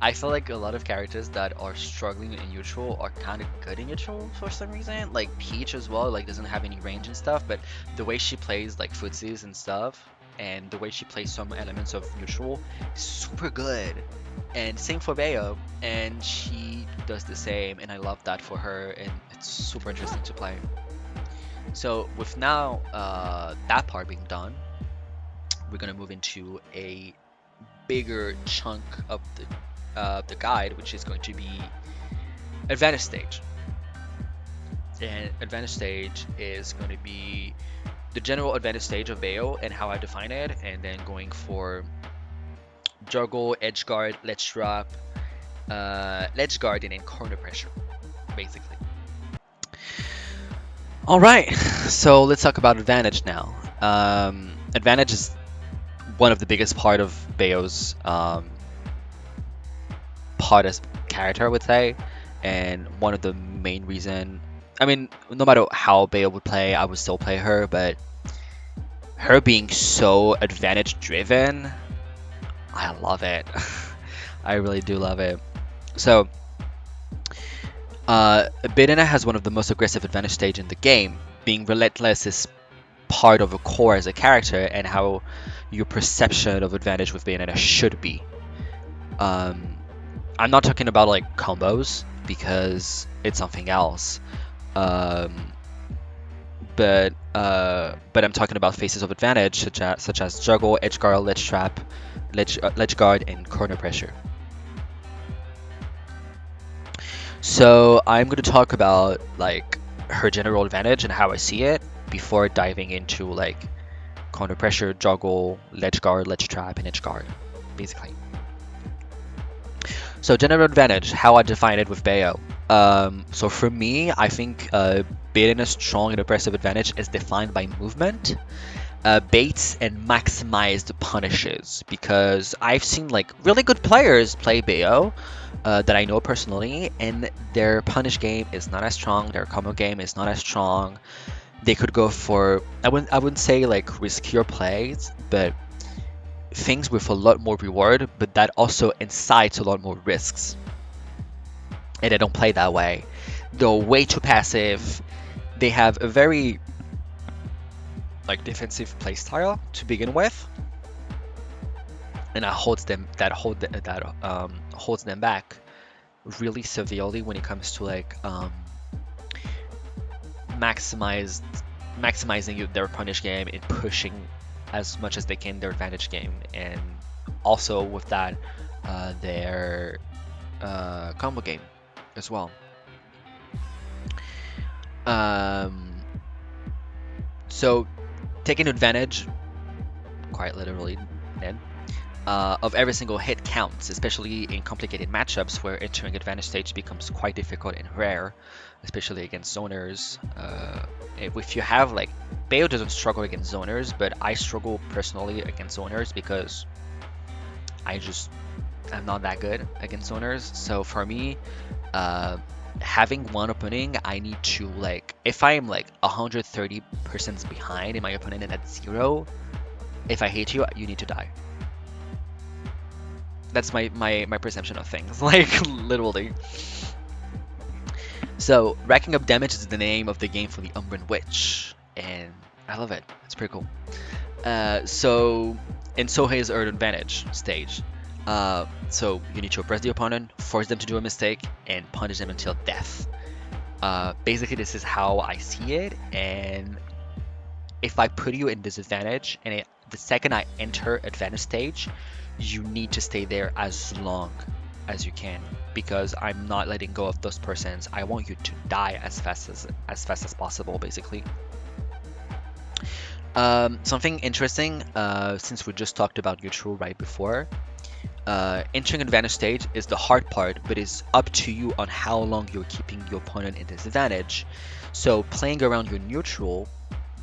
I feel like a lot of characters that are struggling in neutral are kind of good in neutral for some reason. Like Peach as well, like doesn't have any range and stuff, but the way she plays like footsies and stuff, and the way she plays some elements of neutral, is super good. And same for Bayo, and she does the same, and I love that for her, and it's super interesting to play. So with now that part being done, we're gonna move into a bigger chunk of the guide, which is going to be advantage stage. And advantage stage is going to be the general advantage stage of Bayo and how I define it, and then going for juggle, edge guard, ledge drop, ledge guard, and then corner pressure, basically. All right, so let's talk about advantage now. Advantage is one of the biggest part of Bayo's part as character, I would say, and one of the main reason. I mean, no matter how Bayo would play, I would still play her, but her being so advantage driven, I love it. I really do love it. So Bayonetta has one of the most aggressive advantage stage in the game. Being relentless is part of a core as a character, and how your perception of advantage with Bayonetta should be. I'm not talking about like combos, because it's something else. But I'm talking about phases of advantage, such as juggle, edge guard, ledge trap, ledge guard, and corner pressure. So I'm going to talk about like her general advantage and how I see it before diving into like corner pressure, juggle, ledge guard, ledge trap, and edge guard, basically. So general advantage, how I define it with Bayo. So for me, I think Bayonetta's strong and aggressive advantage is defined by movement. baits and maximize the punishes, because I've seen like really good players play Bayo that I know personally, and their punish game is not as strong, their combo game is not as strong. They could go for, I wouldn't say like riskier plays, but things with a lot more reward, but that also incites a lot more risks. And they don't play that way. They're way too passive. They have a very like defensive playstyle to begin with, and that holds them back really severely when it comes to like maximizing their punish game and pushing as much as they can their advantage game, and also with that their combo game as well. So taking advantage, quite literally, Ned, of every single hit counts, especially in complicated matchups where entering advantage stage becomes quite difficult and rare, especially against zoners. If you have like, Bayo doesn't struggle against zoners, but I struggle personally against zoners because I'm not that good against zoners. So for me, having one opening, I need to like, if I am like 130% behind in my opponent and at 0, if I hate you, you need to die. That's my perception of things, like literally. So racking up damage is the name of the game for the Umbran Witch, and I love it. It's pretty cool. So his earned advantage stage. So you need to oppress the opponent, force them to do a mistake, and punish them until death. Basically, this is how I see it, and if I put you in disadvantage, and the second I enter advantage stage, you need to stay there as long as you can, because I'm not letting go of those persons. I want you to die as fast as possible, basically. Something interesting, since we just talked about neutral right before, entering advantage stage is the hard part, but it's up to you on how long you're keeping your opponent in disadvantage. So playing around your neutral,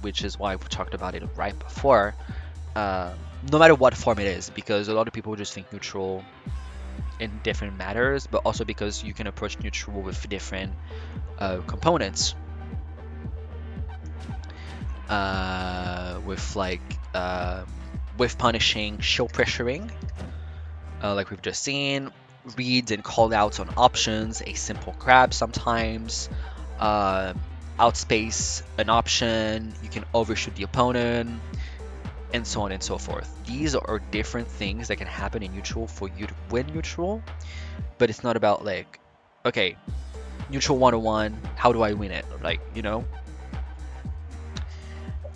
which is why we talked about it right before, no matter what form it is, because a lot of people just think neutral in different matters, but also because you can approach neutral with different components. With punishing, shield pressuring, like we've just seen, reads and callouts on options, a simple grab sometimes, outspace an option, you can overshoot the opponent, and so on and so forth. These are different things that can happen in neutral for you to win neutral, but it's not about like, okay, neutral 101, how do I win it? Like, you know?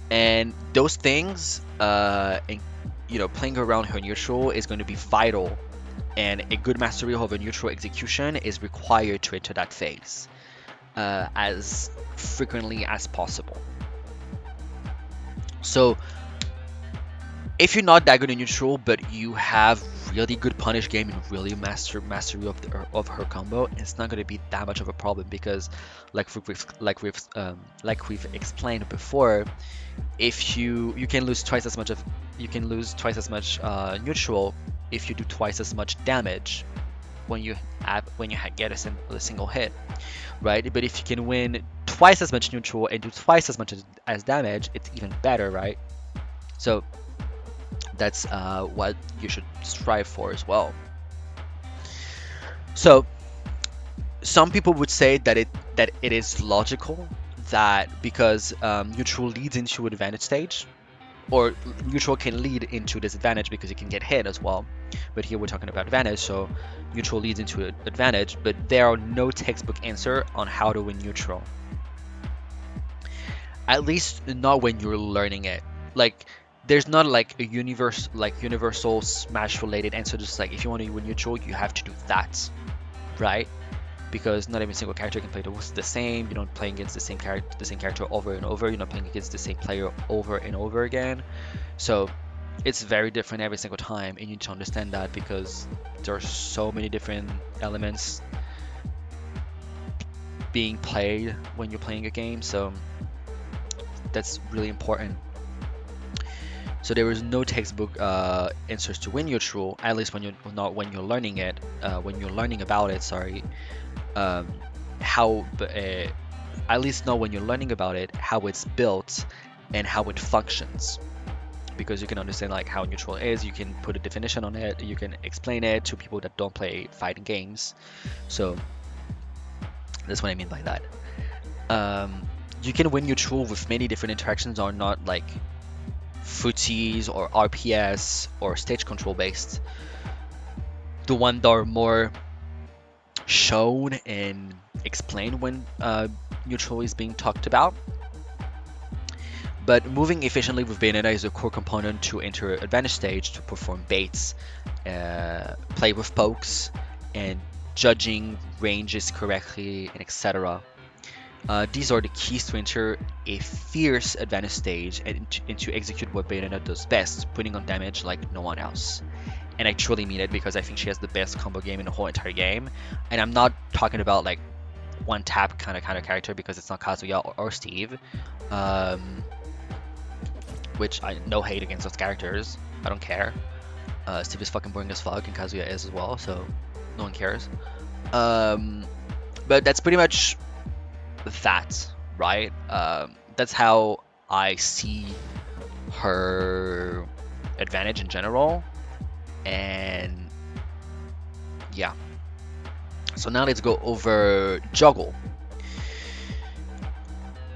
And those things, playing around her neutral is going to be vital, and a good mastery of a neutral execution is required to enter that phase as frequently as possible. So if you're not that good in neutral, but you have really good punish game and really mastery of her combo, it's not going to be that much of a problem, because like we've explained before, if you can lose twice as much neutral if you do twice as much damage when you get a single hit, right? But if you can win twice as much neutral and do twice as much as damage, it's even better, right? So that's what you should strive for as well. So some people would say that it is logical that because neutral leads into advantage stage, or neutral can lead into disadvantage because it can get hit as well. But here we're talking about advantage, so neutral leads into advantage, but there are no textbook answer on how to win neutral. At least not when you're learning it. Like, there's not like a universal Smash related answer, just like if you want to win neutral, you have to do that, right? Because not every single character can play the same. You don't play against the same character over and over. You're not playing against the same player over and over again. So it's very different every single time, and you need to understand that, because there are so many different elements being played when you're playing a game. So that's really important. So there is no textbook answers to when neutral, at least when you're learning it, when you're learning about it. Sorry, how at least know when you're learning about it how it's built and how it functions, because you can understand like how neutral is. You can put a definition on it. You can explain it to people that don't play fighting games. So that's what I mean by that. You can win neutral with many different interactions, or not like footies or RPS or stage control based. The one that are more shown and explained when neutral is being talked about. But moving efficiently with Bayonetta is a core component to enter advantage stage, to perform baits, play with pokes, and judging ranges correctly, and etc. These are the keys to enter a fierce advantage stage and to execute what Bayonetta does best, putting on damage like no one else. And I truly mean it, because I think she has the best combo game in the whole entire game. And I'm not talking about like one tap kind of character, because it's not Kazuya or Steve. Which I no hate against those characters. I don't care. Steve is fucking boring as fuck, and Kazuya is as well, so no one cares. But that's pretty much that, right? That's how I see her advantage in general. And yeah. So now let's go over juggle.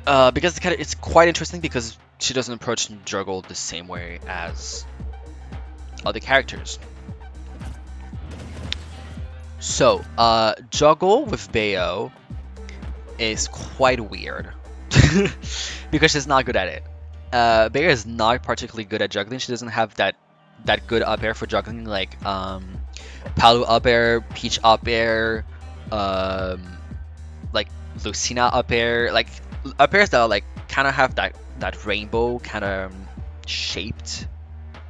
Because it's quite interesting, because she doesn't approach juggle the same way as other characters. So, juggle with Bayo is quite weird because she's not good at it. Bayo is not particularly good at juggling. She doesn't have that good up air for juggling, like Palu up air, Peach up air, like Lucina up air, like up airs that are like kind of have that rainbow kind of shaped,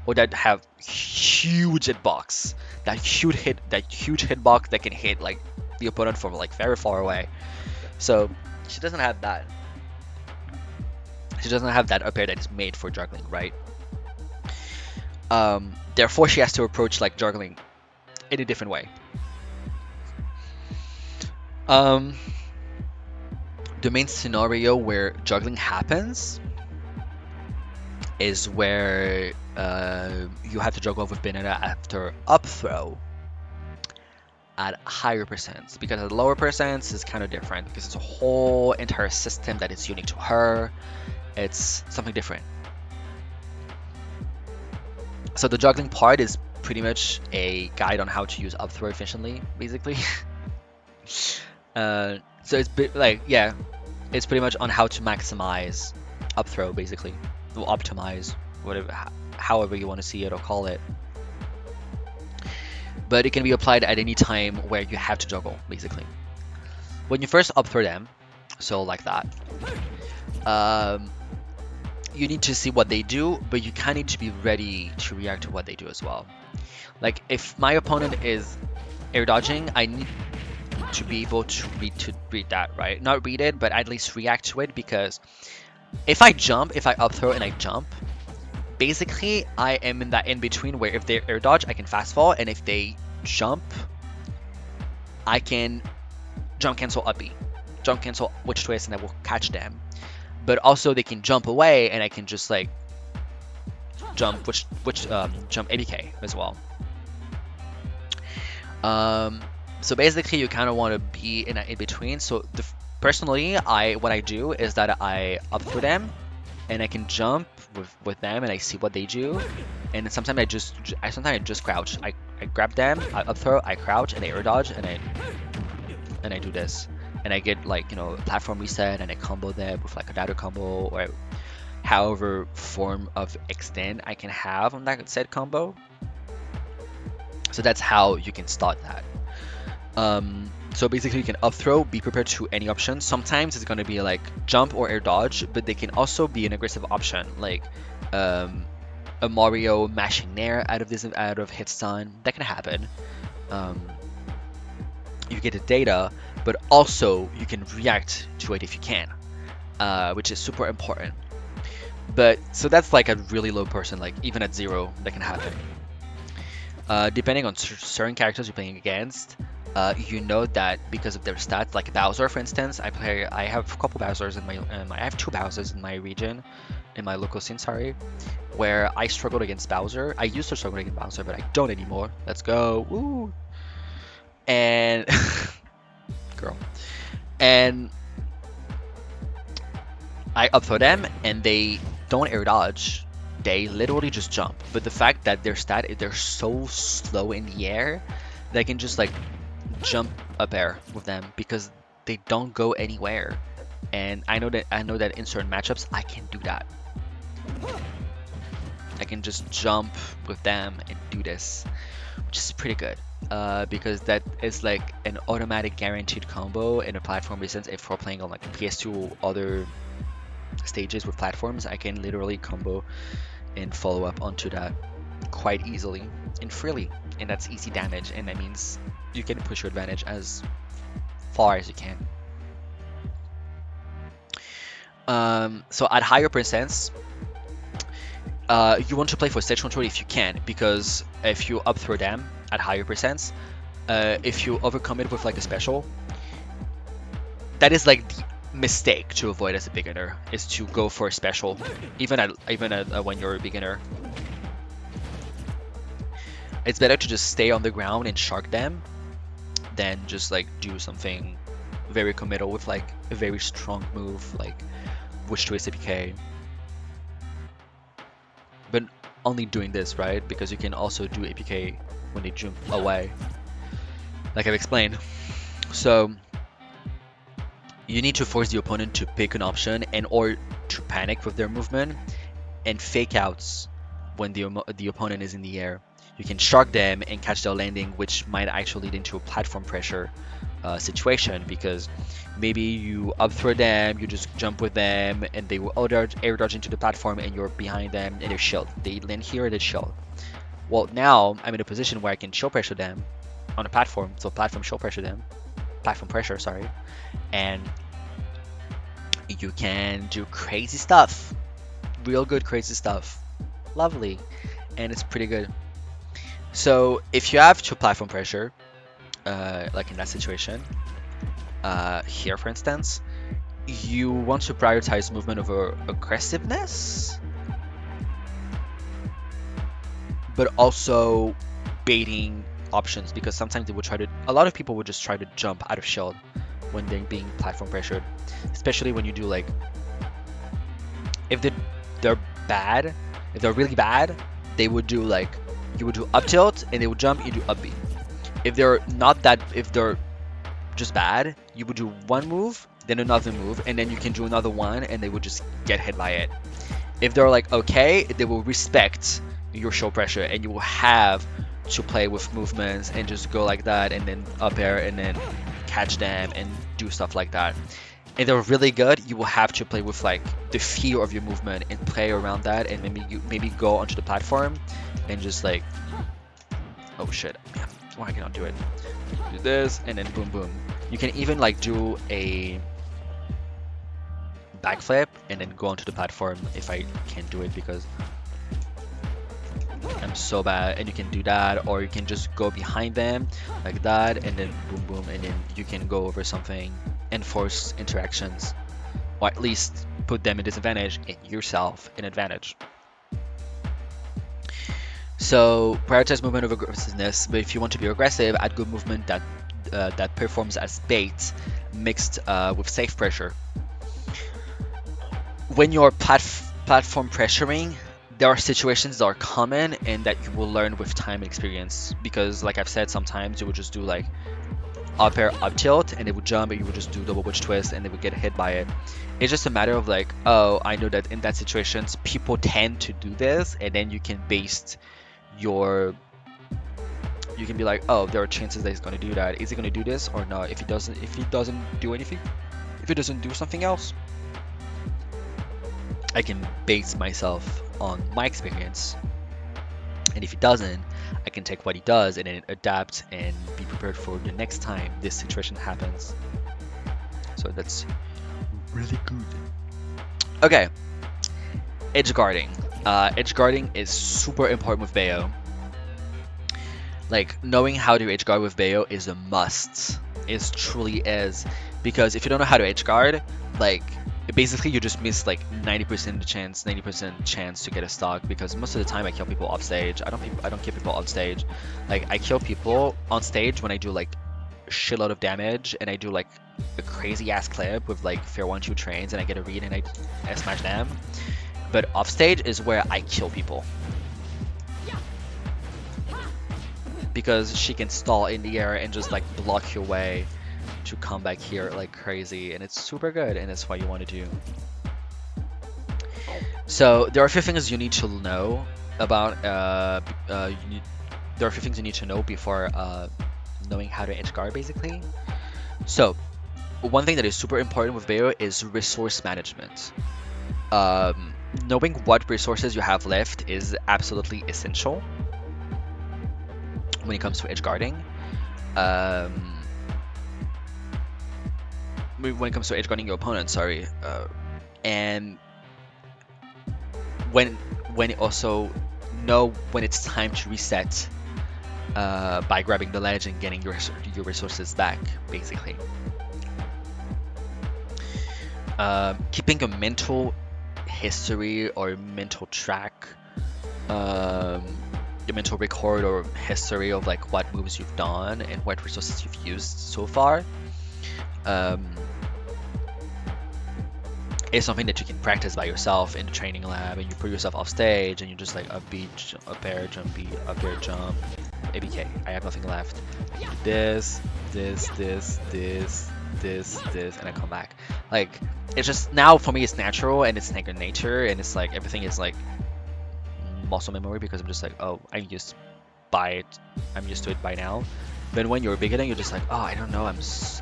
or that have huge hitbox, that huge hitbox that can hit like the opponent from like very far away. So she doesn't have that. She doesn't have that up air that is made for juggling, right? Therefore, she has to approach like juggling in a different way. The main scenario where juggling happens is where you have to juggle with Bayonetta after up throw at higher percents, because at lower percents is kind of different, because it's a whole entire system that is unique to her. It's something different. So the juggling part is pretty much a guide on how to use up throw efficiently, basically. So it's it's pretty much on how to maximize up throw, basically, or optimize, whatever, however you want to see it or call it. But it can be applied at any time where you have to juggle, basically. When you first up throw them, so like that, you need to see what they do, but you kind of need to be ready to react to what they do as well. Like if my opponent is air dodging, I need to be able to read that, right? Not read it, but at least react to it, because if I up throw and I jump, basically I am in that in between where if they air dodge, I can fast fall, and if they jump, I can jump cancel up B, jump cancel which twist, and I will catch them. But also they can jump away, and I can just like jump jump ADK as well. So basically you kind of want to be in an in-between. So personally, what I do is that I up through them, and I can jump with them, and I see what they do. And sometimes I just crouch. I grab them, I up throw, I crouch, and I air dodge, and I do this, and I get like, you know, a platform reset, and I combo them with like a dagger combo, or however form of extend I can have on that said combo. So that's how you can start that. So basically you can up throw, be prepared to any option. Sometimes it's going to be like jump or air dodge, but they can also be an aggressive option, like a Mario mashing nair out of hit stun. That can happen. You get the data, but also you can react to it if you can, which is super important. But so that's like a really low person, like even at 0 that can happen. Depending on certain characters you're playing against, you know that because of their stats, like Bowser, for instance. I have a couple Bowsers in I have 2 Bowsers in my region, in my local scene, sorry, where I struggled against Bowser. I used to struggle against Bowser, but I don't anymore. Let's go, woo! And girl, and I up throw them, and they don't air dodge. They literally just jump. But the fact that they're so slow in the air, they can just like jump up air with them because they don't go anywhere. And I know that in certain matchups I can do that. I can just jump with them and do this, which is pretty good. Because that is like an automatic guaranteed combo in a platform sense. If we're playing on like PS2 or other stages with platforms, I can literally combo and follow up onto that quite easily and freely, and that's easy damage, and that means you can push your advantage as far as you can. So at higher percents, you want to play for stage control if you can, because if you up throw them at higher percents, if you overcome it with like a special, that is like the mistake to avoid as a beginner, is to go for a special, even at when you're a beginner. It's better to just stay on the ground and shark them than just like do something very committal with like a very strong move like Witch Twist APK. But only doing this, right? Because you can also do APK when they jump away, like I've explained. So you need to force the opponent to pick an option and or to panic with their movement and fake outs when the opponent is in the air. You can shark them and catch their landing, which might actually lead into a platform pressure situation, because maybe you up throw them, you just jump with them, and they will air dodge into the platform, and you're behind them and they're shield. They land here, they shield. Well, now I'm in a position where I can shield pressure them on a platform, so platform pressure, sorry, and you can do crazy stuff, real good crazy stuff, lovely, and it's pretty good. So if you have to platform pressure, like in that situation, here for instance, you want to prioritize movement over aggressiveness, but also baiting options, because sometimes they would a lot of people would just try to jump out of shield when they're being platform pressured, especially when you do like, if they're bad, if they're really bad, they would do like, you would do up tilt and they would jump, you do up B. If they're just bad, you would do one move, then another move, and then you can do another one, and they would just get hit by it. If they're like okay, they will respect your show pressure, and you will have to play with movements and just go like that, and then up air, and then catch them and do stuff like that. If they're really good, you will have to play with like the fear of your movement and play around that, and maybe go onto the platform and just like, oh shit, why cannot do it? Do this, and then boom boom. You can even like do a backflip and then go onto the platform if I can't do it because I'm so bad, and you can do that, or you can just go behind them like that, and then boom boom, and then you can go over something and force interactions, or at least put them in disadvantage and yourself in advantage. So prioritize movement over aggressiveness, but if you want to be aggressive, add good movement that performs as bait mixed with safe pressure. When you're platform pressuring, there are situations that are common and that you will learn with time and experience, because like I've said, sometimes you would just do like up air, up tilt, and they would jump, and you would just do double witch twist and they would get hit by it. It's just a matter of like, oh, I know that in that situations people tend to do this, and then you can base you can be like, oh, there are chances that he's going to do that. Is he going to do this or not? If he doesn't do anything, if he doesn't do something else, I can base myself on my experience, and if he doesn't, I can take what he does and then adapt and be prepared for the next time this situation happens. So that's really good. Okay, edge guarding. Edge guarding is super important with Bayo. Like, knowing how to edge guard with Bayo is a must. It truly is. Because if you don't know how to edge guard, like, basically you just miss like 90% chance to get a stock, because most of the time I kill people off stage. I don't kill people on stage. Like, I kill people on stage when I do like a shitload of damage and I do like a crazy ass clip with like fair 1-2 trains and I get a read and I smash them. But off stage is where I kill people. Because she can stall in the air and just like block your way to come back here like crazy, and it's super good, and that's what you want to do. So there are a few things you need to know about. There are a few things you need to know before knowing how to edge guard, basically. So one thing that is super important with Bayo is resource management. Knowing what resources you have left is absolutely essential when it comes to edge guarding. When it comes to edge guarding your opponent, sorry, and when also know when it's time to reset by grabbing the ledge and getting your resources back, basically. Keeping a mental history or mental track, your mental record or history of like what moves you've done and what resources you've used so far, is something that you can practice by yourself in the training lab, and you put yourself off stage and you just like up B, up air, jump B, up air, jump, ABK. I have nothing left. I can do this, and I come back. Like, it's just, now for me it's natural and it's second nature, and it's like everything is like muscle memory, because I'm just like, oh, I'm used to it by now. But when you're a beginner, you're just like, oh, I don't know,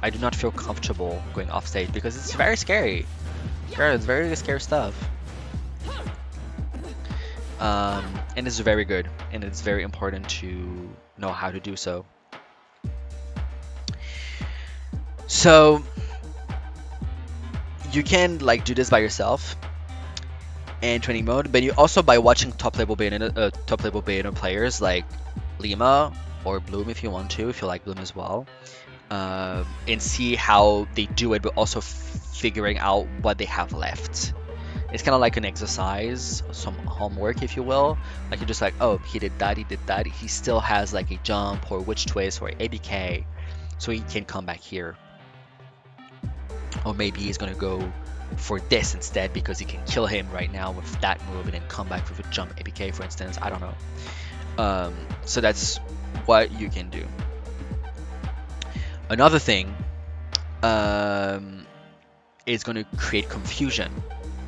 I do not feel comfortable going off stage because it's very scary. Girl, it's very scary stuff. And it's very good, and it's very important to know how to do so. So you can like do this by yourself in training mode, but you also by watching top level Bayonetta players like Lima or Bloom, if you want to, if you like Bloom as well, and see how they do it, but also figuring out what they have left. It's kind of like an exercise, some homework, if you will. Like, you're just like, oh, he did that, he still has like a jump or witch twist or ABK, so he can come back here. Or maybe he's gonna go for this instead because he can kill him right now with that move and then come back with a jump ABK, for instance. I don't know. So that's what you can do. Another thing is going to create confusion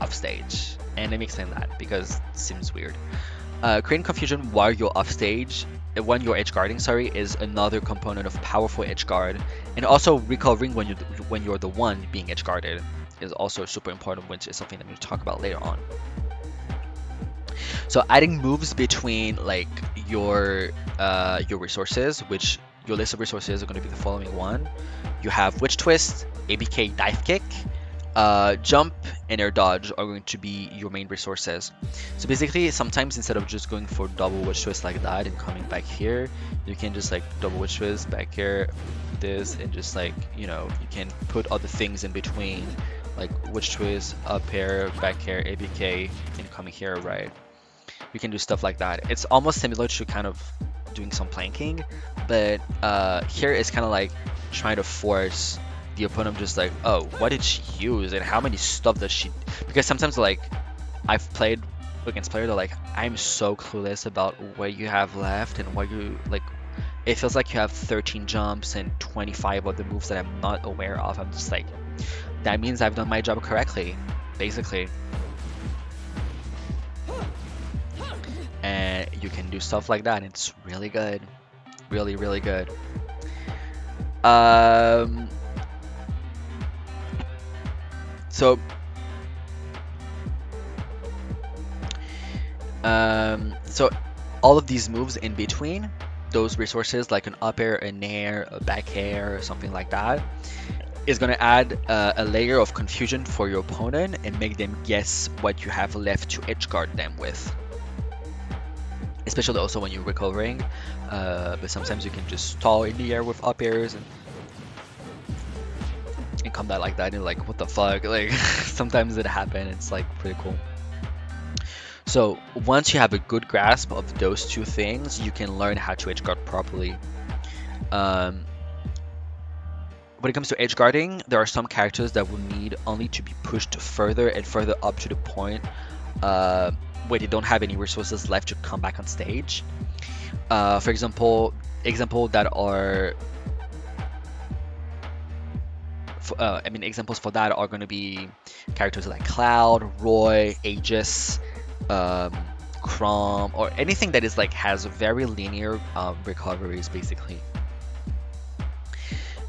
off stage, and let me explain that because it seems weird. Creating confusion while you're off stage, when you're edge guarding, sorry, is another component of powerful edge guard, and also recovering when you're the one being edge guarded is also super important, which is something that we'll talk about later on. So adding moves between like your resources, which your list of resources are going to be the following one. You have witch twist, ABK, dive kick, jump, and air dodge are going to be your main resources. So basically, sometimes instead of just going for double witch twist like that and coming back here, you can just like double witch twist back here, this, and just like, you know, you can put other things in between, like witch twist, up air, back air, ABK, and coming here, right? You can do stuff like that. It's almost similar to kind of doing some planking, but here it's kind of like trying to force the opponent, just like, oh, what did she use and how many stuff does she, because sometimes like I've played against players that are like, I'm so clueless about what you have left and what you like. It feels like you have 13 jumps and 25 other moves that I'm not aware of. I'm just like, that means I've done my job correctly, basically. And you can do stuff like that, and it's really good, really, really good. So all of these moves in between those resources, like an up air, a nair, a back air, or something like that, is going to add a layer of confusion for your opponent and make them guess what you have left to edge guard them with. Especially also when you're recovering, but sometimes you can just stall in the air with up airs and come back like that, and you're like, what the fuck? Like, sometimes it happens. It's like pretty cool. So once you have a good grasp of those two things, you can learn how to edge guard properly. When it comes to edge guarding, there are some characters that will need only to be pushed further and further up to the point where they don't have any resources left to come back on stage. For example, examples for that are going to be characters like Cloud, Roy, Aegis, Chrom, or anything that is like has very linear recoveries. Basically,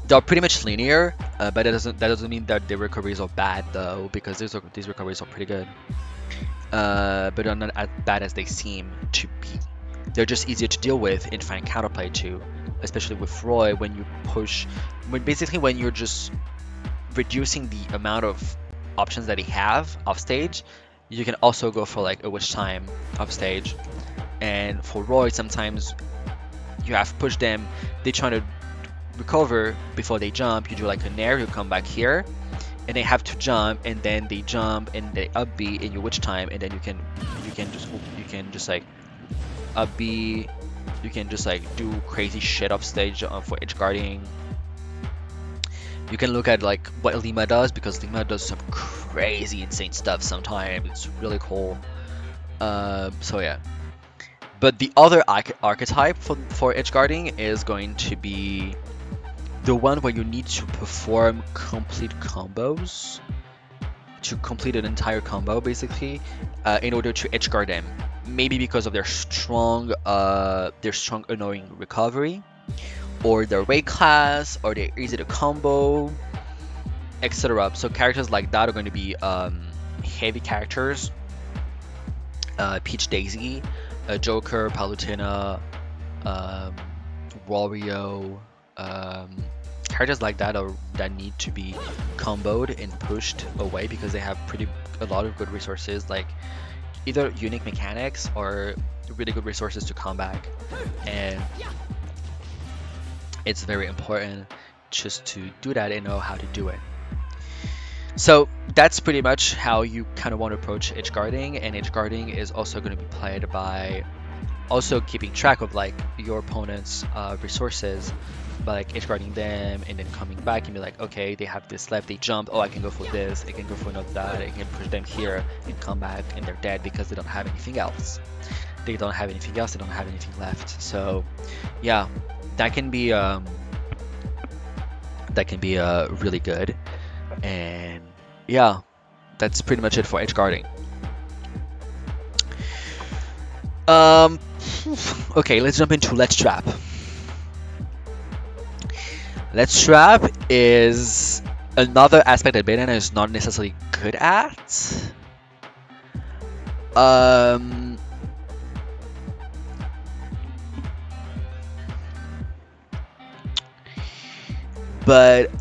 they're pretty much linear, but that doesn't mean that the recoveries are bad though, because these recoveries are pretty good, but they're not as bad as they seem to be. They're just easier to deal with and find counterplay to, especially with Roy when you push, when you're just reducing the amount of options that he have off stage. You can also go for like a witch time off stage, and for Roy sometimes you have pushed them, they try to recover before they jump, you do like a nair, you come back here and they have to jump, and then they jump and they up B in your witch time, and then you can just like up B, you can just like do crazy shit off stage for edge guarding. You can look at like what Lima does, because Lima does some crazy insane stuff sometimes. It's really cool. So yeah. But the other archetype for edge guarding is going to be the one where you need to perform complete combos, to complete an entire combo basically, in order to edge guard them. Maybe because of their strong annoying recovery, or their weight class, or they're easy to combo, etc. So characters like that are going to be heavy characters. Peach Daisy, Joker, Palutena, Wario, characters like that that need to be comboed and pushed away because they have a lot of good resources, like either unique mechanics or really good resources to come back, and it's very important just to do that and know how to do it. So that's pretty much how you kind of want to approach edge guarding, and edge guarding is also going to be played by also keeping track of like your opponent's resources, by like edge guarding them and then coming back and be like, okay, they have this left, they jump, oh I can go for this, I can go for another that, I can push them here and come back and they're dead because they don't have anything else. They don't have anything left. So yeah, that can be really good. And yeah, that's pretty much it for edge guarding. Okay, let's jump into Let's Trap. Let's Trap is another aspect that Bayonetta is not necessarily good at. But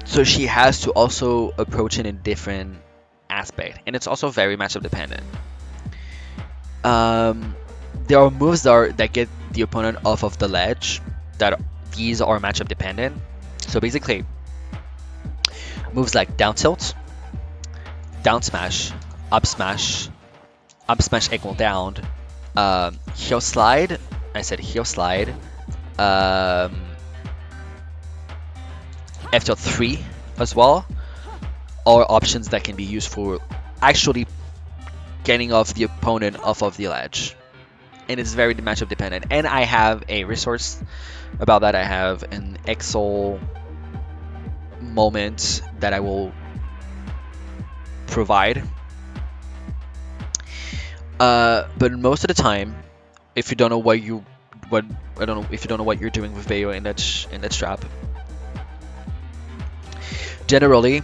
so she has to also approach it in a different aspect, and it's also very matchup dependent. There are moves that get the opponent off of the ledge, these are matchup dependent. So basically, moves like down tilt, down smash, up smash equal down, heel slide. I said heel slide. F tilt 3 as well, are options that can be used for actually getting off the opponent off of the ledge, and it's very matchup dependent. And I have a resource about that. I have an Excel moment that I will provide. But most of the time, if you don't know what you're doing with Bayo in that trap, generally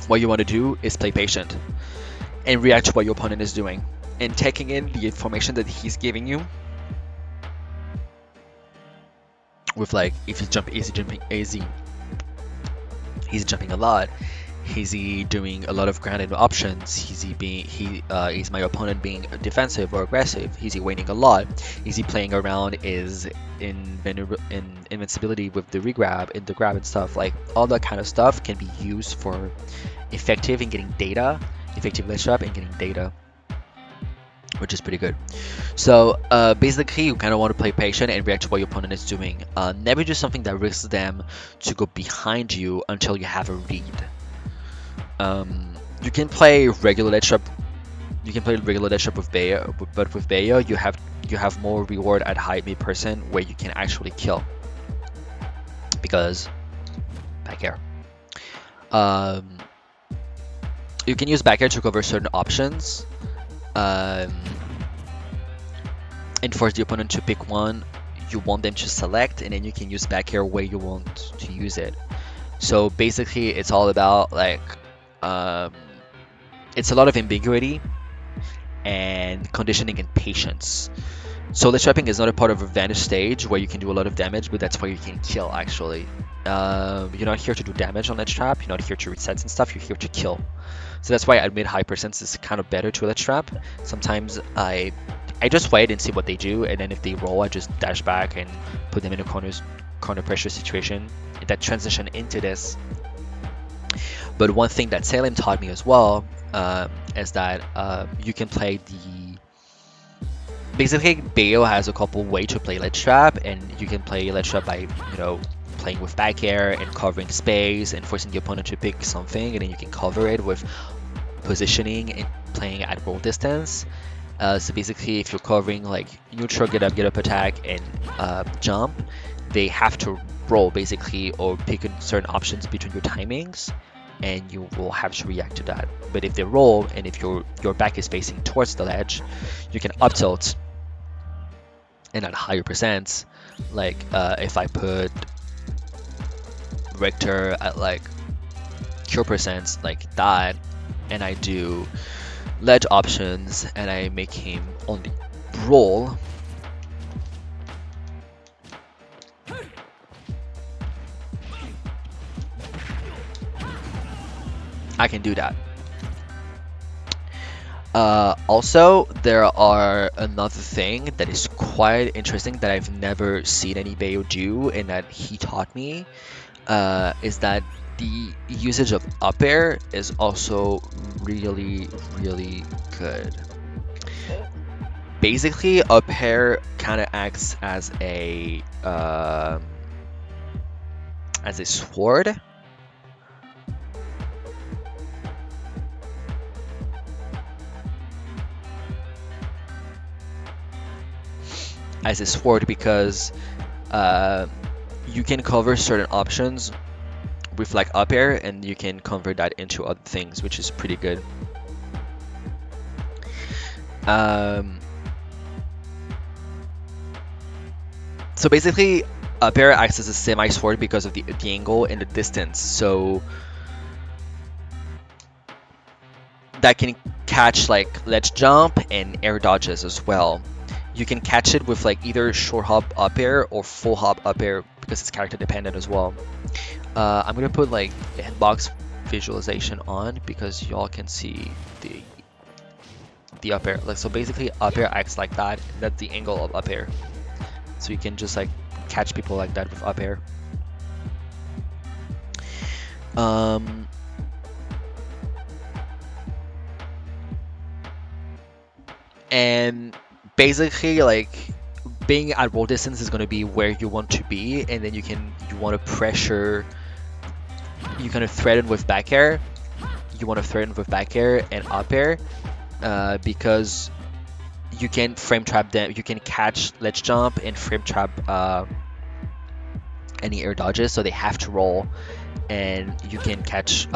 what you want to do is play patient and react to what your opponent is doing, and taking in the information that he's giving you. With like, if he's jumping easy, He's jumping a lot. Is he doing a lot of grounded options? Is my opponent being defensive or aggressive? Is he waiting a lot? Is he playing around is in invincibility with the regrab in the grab and stuff? Like all that kind of stuff can be used for effective in getting data, effective ledge trap and getting data, which is pretty good. So basically you kind of want to play patient and react to what your opponent is doing. Never do something that risks them to go behind you until you have a read. You can play regular ledge trap. You can play regular ledge trap with Bayo, but with Bayo you have more reward at high mid percent where you can actually kill because back air. You can use back air to cover certain options, and force the opponent to pick one you want them to select, and then you can use back air where you want to use it. So basically, it's all about like. It's a lot of ambiguity and conditioning and patience. So ledge trapping is not a part of advantage stage where you can do a lot of damage, but that's where you can kill actually. You're not here to do damage on ledge trap, you're not here to resets and stuff, you're here to kill. So that's why I admit high percents is kind of better to ledge trap. Sometimes I just wait and see what they do, and then if they roll I just dash back and put them in a corner pressure situation that transition into this. But one thing that Salem taught me as well is that you can play the... Basically, Bayo has a couple ways to play ledge trap, and you can play ledge trap by, playing with back air and covering space and forcing the opponent to pick something, and then you can cover it with positioning and playing at roll distance. So basically, if you're covering like neutral get up attack and jump, they have to roll basically or pick certain options between your timings, and you will have to react to that. But if they roll and if your back is facing towards the ledge, you can up tilt and at higher percents. Like if I put Richter at like cure percents like that, and I do ledge options and I make him only roll, I can do that. Also, there are another thing that is quite interesting that I've never seen any Bayo do, and that he taught me, is that the usage of up air is also really, really good. Basically, up air kind of acts as a sword. As a sword because you can cover certain options with like up air, and you can convert that into other things, which is pretty good. So basically, up air acts as a semi sword because of the angle and the distance. So that can catch like ledge jump and air dodges as well. You can catch it with like either short hop up air or full hop up air because it's character dependent as well. I'm gonna put like the hitbox visualization on because y'all can see the up air. Like, so basically up air acts like that. That's the angle of up air. So you can just like catch people like that with up air. And basically, like, being at roll distance is going to be where you want to be, and then you want to pressure, you kind of threaten with back air. You want to threaten with back air and up air, because you can frame trap them. You can catch ledge jump and frame trap any air dodges, so they have to roll, and you can catch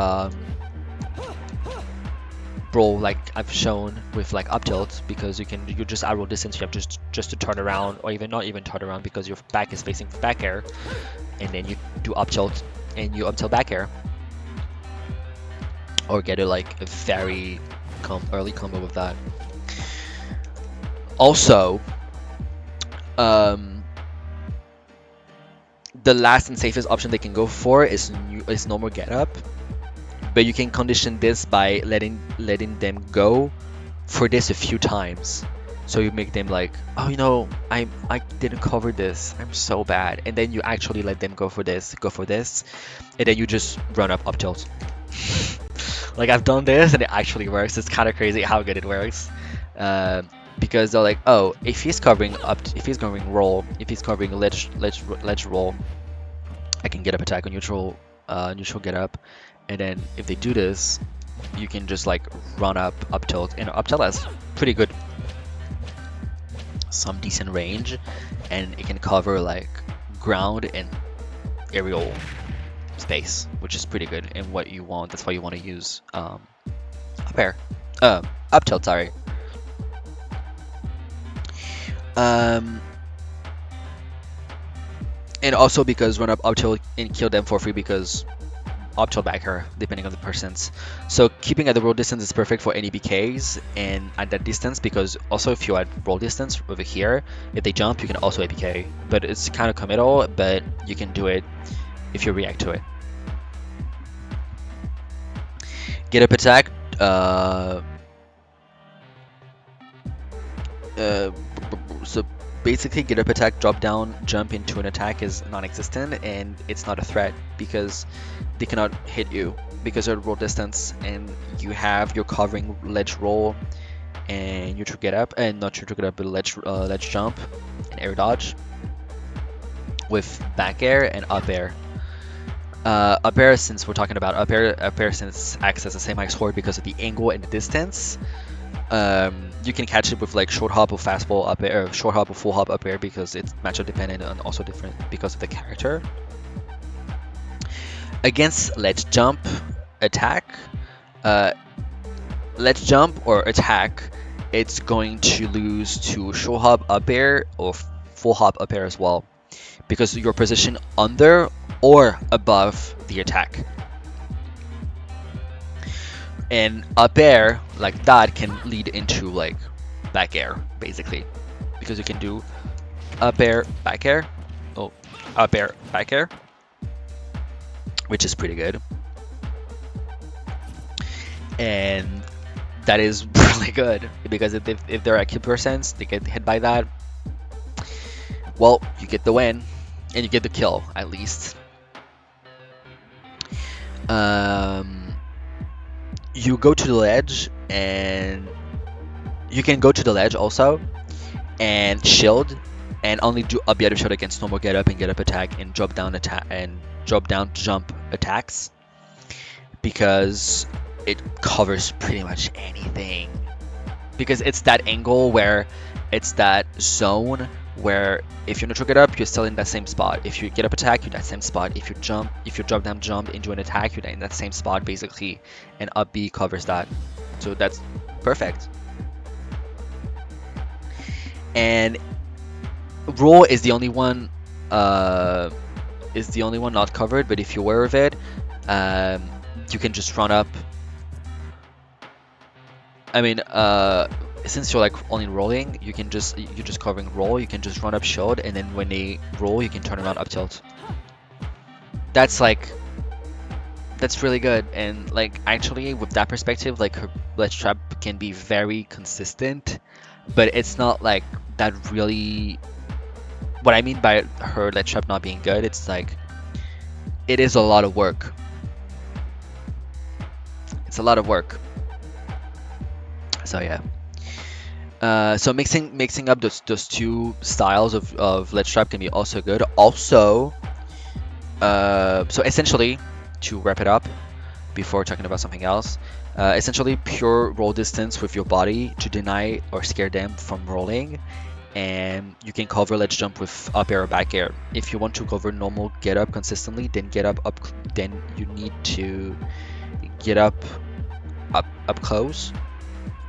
roll like I've shown with like up tilt, because you just at roll distance, you have just to turn around, or even not even turn around because your back is facing back air, and then you do up tilt and you up tilt back air, or get a like a very early combo with that. Also, the last and safest option they can go for is normal get up, but you can condition this by letting them go for this a few times. So you make them like, oh, you know, I didn't cover this, I'm so bad, and then you actually let them go for this, and then you just run up tilt. Like, I've done this and it actually works. It's kind of crazy how good it works. Because they're like, oh, if he's covering roll, if he's covering ledge roll, I can get up attack on neutral get up, and then if they do this, you can just like run up tilt, and up tilt has pretty good, some decent range, and it can cover like ground and aerial space, which is pretty good and what you want. That's why you want to use up tilt, sorry. And also because run up tilt and kill them for free, because up tilt back her depending on the percents. So keeping at the roll distance is perfect for any BKs and at that distance, because also if you add roll distance over here, if they jump you can also APK, but it's kind of committal, but you can do it if you react to it. Get up attack, so basically get up attack, drop down, jump into an attack is non-existent, and it's not a threat because they cannot hit you because of roll distance, and you have your covering ledge roll and neutral get up, and not neutral get up, but ledge jump and air dodge with back air and up air. Up air, since we're talking about up air since acts as the same X sword because of the angle and the distance. You can catch it with like short hop or fastball up air, or short hop or full hop up air, because it's matchup dependent and also different because of the character. Against ledge jump attack, ledge jump or attack, it's going to lose to short hop up air or full hop up air as well, because your position under or above the attack. And up air like that can lead into like back air basically, because you can do up air back air, up air back air, which is pretty good, and that is really good because if they're at kill percents, they get hit by that, well, you get the win and you get the kill at least. You go to the ledge, and you can go to the ledge also and shield, and only do up get up shield against normal get up and get up attack and drop down attack and drop down jump attacks, because it covers pretty much anything, because it's that angle where it's that zone where if you neutral get up, you're still in that same spot. If you get up attack, you're in that same spot. If you drop down jump into an attack, you're in that same spot basically, and up B covers that. So that's perfect. And roll is the only one not covered, but if you're aware of it, you can just run up. I mean, since you're like only rolling, you're just covering roll, you can just run up shield, and then when they roll you can turn around up tilt. That's really good, and like actually with that perspective, like her ledge trap can be very consistent, but it's not like that really. What I mean by her ledge trap not being good, it's like it is a lot of work. It's a lot of work. So yeah. So mixing up those two styles of ledge trap can be also good. Also, so essentially, to wrap it up, before talking about something else, essentially pure roll distance with your body to deny or scare them from rolling, and you can cover ledge jump with up air or back air. If you want to cover normal get up consistently, then then you need to get up close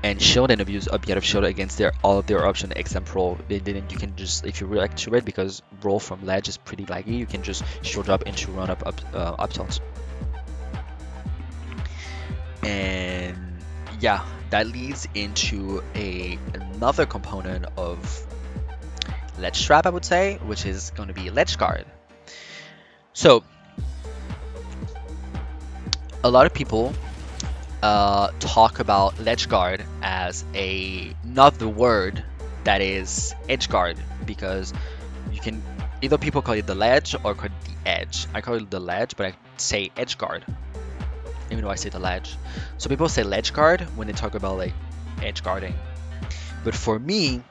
and shield and abuse up get up shield against all of their options except roll. Then you can just, if you react to it, because roll from ledge is pretty laggy, you can just shield up into run up tilt. And yeah, that leads into another component of ledge trap, I would say, which is going to be ledge guard. So a lot of people talk about ledge guard as not the word that is edge guard, because you can either people call it the ledge or call it the edge. I call it the ledge, but I say edge guard, even though I say the ledge. So people say ledge guard when they talk about like edge guarding, but for me,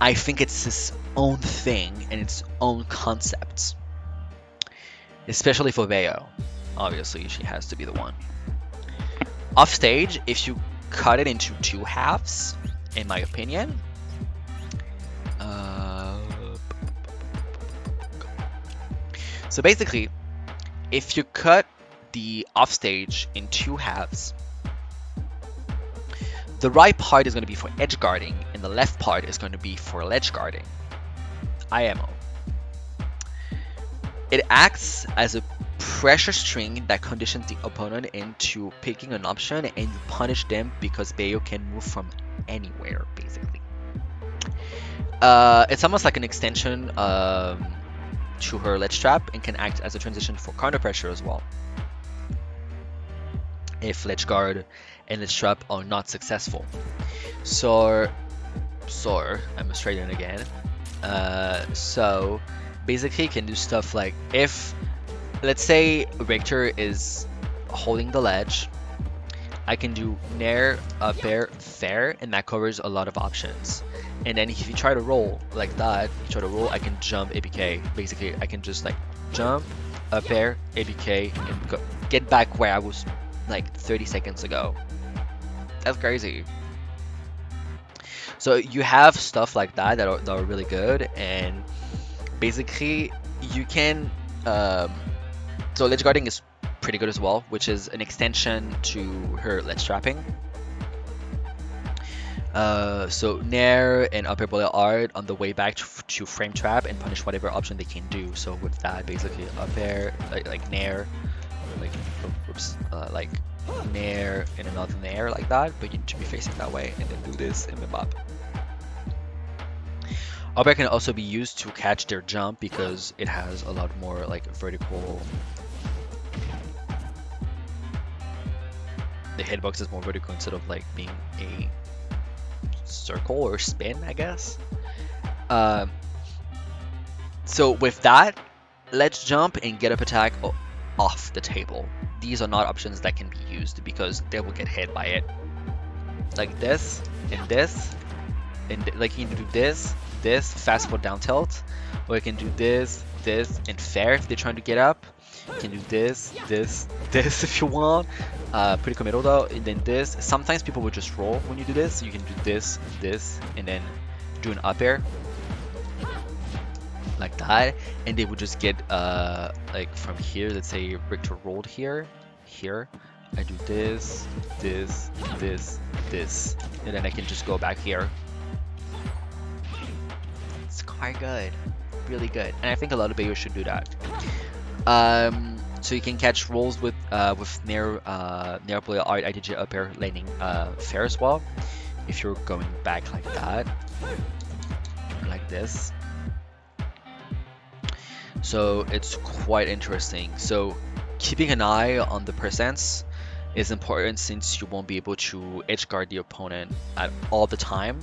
I think it's its own thing and its own concept, especially for Bayo. Obviously, she has to be the one. Off stage, if you cut it into two halves, in my opinion, so basically, if you cut the offstage in two halves, the right part is going to be for edge guarding, and the left part is going to be for ledge guarding. IMO. It acts as a pressure string that conditions the opponent into picking an option, and you punish them because Bayo can move from anywhere, basically. It's almost like an extension to her ledge trap, and can act as a transition for counter pressure as well. If ledge guard and ledge trap are not successful. So I'm Australian again. So basically you can do stuff like, if let's say Richter is holding the ledge, I can do nair, up air, fair, and that covers a lot of options. And then if you try to roll like that, I can jump ABK. Basically, I can just like jump, up air, ABK, and get back where I was like 30 seconds ago. That's crazy. So you have stuff like that that are really good, and basically you can. So ledge guarding is pretty good as well, which is an extension to her ledge trapping. So nair and upper bullet art on the way back to frame trap and punish whatever option they can do. So with that, basically up air, like nair, like nair and another nair like that, but you need to be facing that way, and then do this and move up. Up air can also be used to catch their jump because it has a lot more like vertical. The hitbox is more vertical instead of like being a circle or spin, I guess. So with that, let's jump and get up attack off the table. These are not options that can be used because they will get hit by it. Like this, and like you can do this, fast forward down tilt, or you can do this, and fair if they're trying to get up. You can do this if you want. Pretty committal though. And then this. Sometimes people will just roll when you do this. So you can do this, and then do an up air like that, and they would just get like from here. Let's say Richter rolled here. I do this, and then I can just go back here. It's quite good, really good, and I think a lot of Bayo should do that. So you can catch rolls with nair play art, IDJ up air, landing fair as well. If you're going back like that, like this. So it's quite interesting. So keeping an eye on the percents is important, since you won't be able to edge guard the opponent at all the time.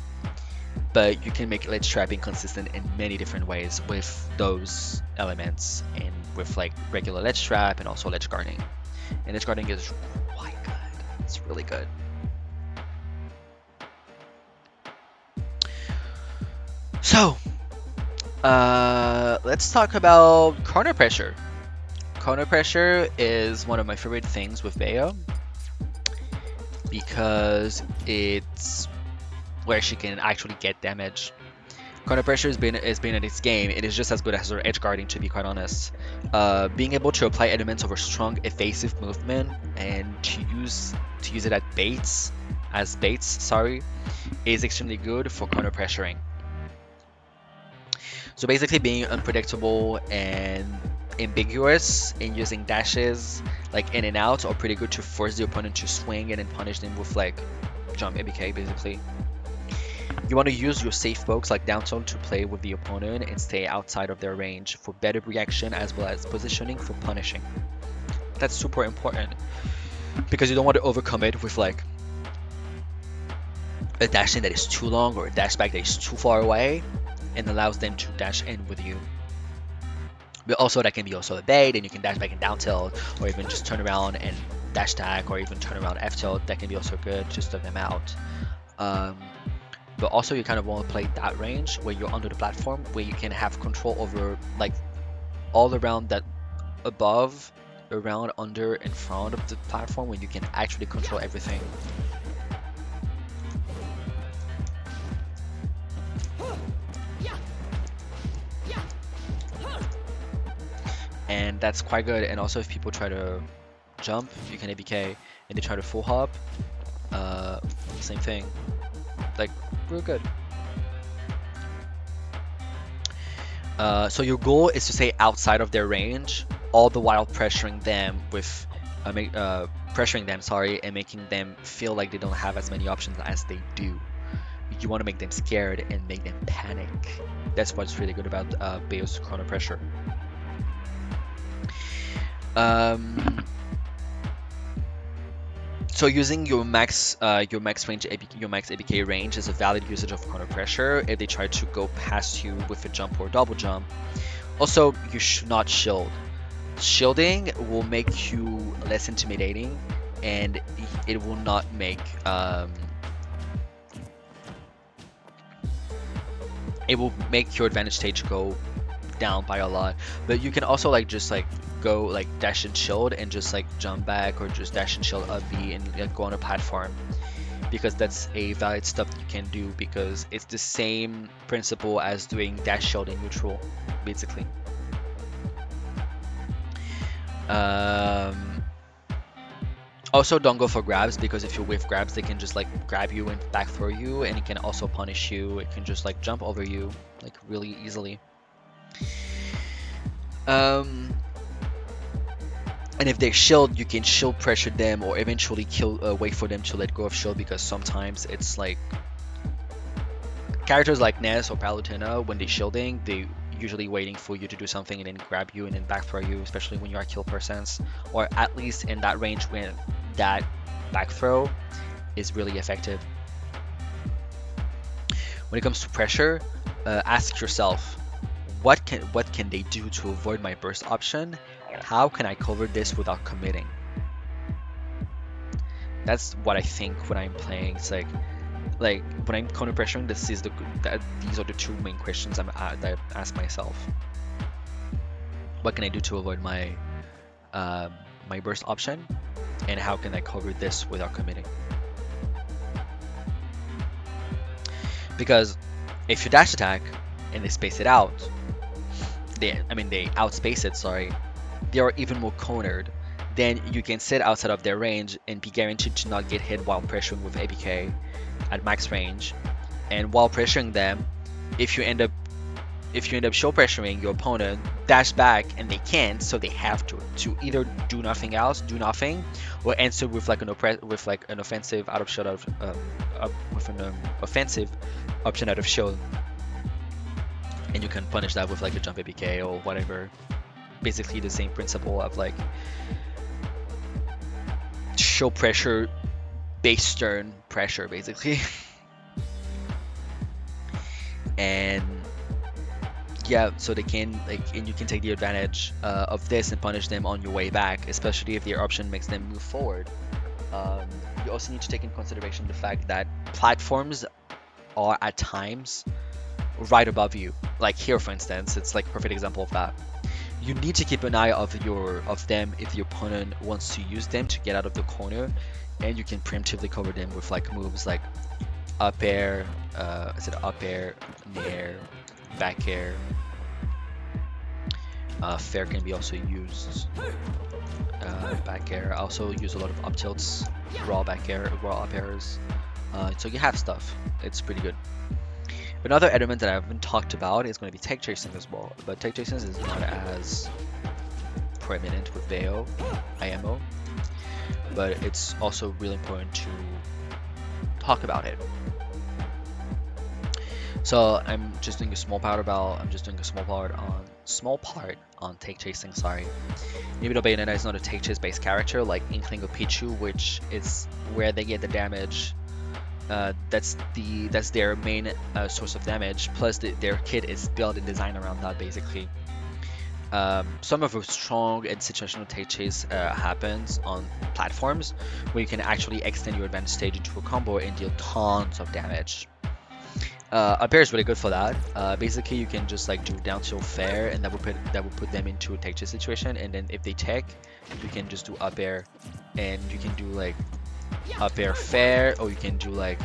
But you can make ledge trapping consistent in many different ways with those elements, and with like regular ledge trap and also ledge guarding. And ledge guarding is quite good. It's really good. So, let's talk about counter pressure. Counter pressure is one of my favorite things with Bayo because it's where she can actually get damage. Counter pressure has been in this game. It is just as good as her edge guarding, to be quite honest. Being able to apply elements of a strong evasive movement and to use it as baits, is extremely good for counter pressuring. So basically, being unpredictable and ambiguous and using dashes like in and out are pretty good to force the opponent to swing and then punish them with like jump ABK basically. You want to use your safe pokes like down tilt to play with the opponent and stay outside of their range for better reaction as well as positioning for punishing. That's super important because you don't want to overcome it with like a dash in that is too long or a dash back that is too far away and allows them to dash in with you. But also that can be also a bait, and you can dash back and down tilt, or even just turn around and dash tag, or even turn around F tilt. That can be also good to stun them out. But also you kind of want to play that range where you're under the platform, where you can have control over like all around that above, around, under, in front of the platform, where you can actually control everything. And that's quite good. And also if people try to jump, you can ABK, and they try to full hop, same thing, like real good. So your goal is to stay outside of their range, all the while pressuring them with and making them feel like they don't have as many options as they do. You want to make them scared and make them panic. That's what's really good about Bayo's chrono pressure. So using your max range, your max ABK range is a valid usage of chrono pressure if they try to go past you with a jump or double jump. Also, you should not shield. Shielding will make you less intimidating, and it will not make it will make your advantage stage go down by a lot. But you can also like just like go like dash and shield and just like jump back, or just dash and shield up B and like go on a platform, because that's a valid stuff you can do, because it's the same principle as doing dash shield in neutral basically. Also don't go for grabs, because if you whiff grabs they can just like grab you and back throw you, and it can also punish you. It can just like jump over you like really easily. And if they shield, you can shield pressure them, or eventually wait for them to let go of shield, because sometimes it's like characters like Ness or Palutena, when they're shielding, they usually waiting for you to do something and then grab you and then back throw you, especially when you are kill percents, or at least in that range when that back throw is really effective. When it comes to pressure, ask yourself, what can they do to avoid my burst option? How can I cover this without committing? That's what I think when I'm playing. It's like when I'm counter pressuring, these are the two main questions that I ask myself. What can I do to avoid my my burst option, and how can I cover this without committing? Because if you dash attack and they space it out, they outspace it, sorry, they are even more cornered. Then you can sit outside of their range and be guaranteed to not get hit while pressuring with ABK at max range. And while pressuring them, if you end up show pressuring your opponent, dash back, and they can't, so they have to either do nothing else, or answer with like an offensive out of shield with an offensive option out of shield. And you can punish that with like a jump ABK or whatever. Basically the same principle of like show pressure, base turn pressure basically. And yeah, so they can and you can take the advantage of this and punish them on your way back, especially if their option makes them move forward. You also need to take in consideration the fact that platforms are at times right above you. Like here, for instance, it's like a perfect example of that. You need to keep an eye of them if the opponent wants to use them to get out of the corner, and you can preemptively cover them with like moves like up air, nair, back air. Fair can be also used. Back air. I also use a lot of up tilts, raw back air, raw up airs. So you have stuff. It's pretty good. Another element that I haven't talked about is going to be tech chasing as well, but tech chasing is not as prominent with Bayo, IMO, but it's also really important to talk about it. So I'm just doing a small part on take chasing. Sorry. Even though Bayonetta is not a take chase based character like Inkling or Pichu, which is where they get the damage. That's their main source of damage. Plus their kit is built and designed around that basically. Some of the strong and situational take chase happens on platforms where you can actually extend your advanced stage into a combo and deal tons of damage. Up air is really good for that. Basically, you can just like do down tilt fair, and that will put them into a take chase situation. And then if they take, you can just do up air, and you can do like up air fair, or you can do like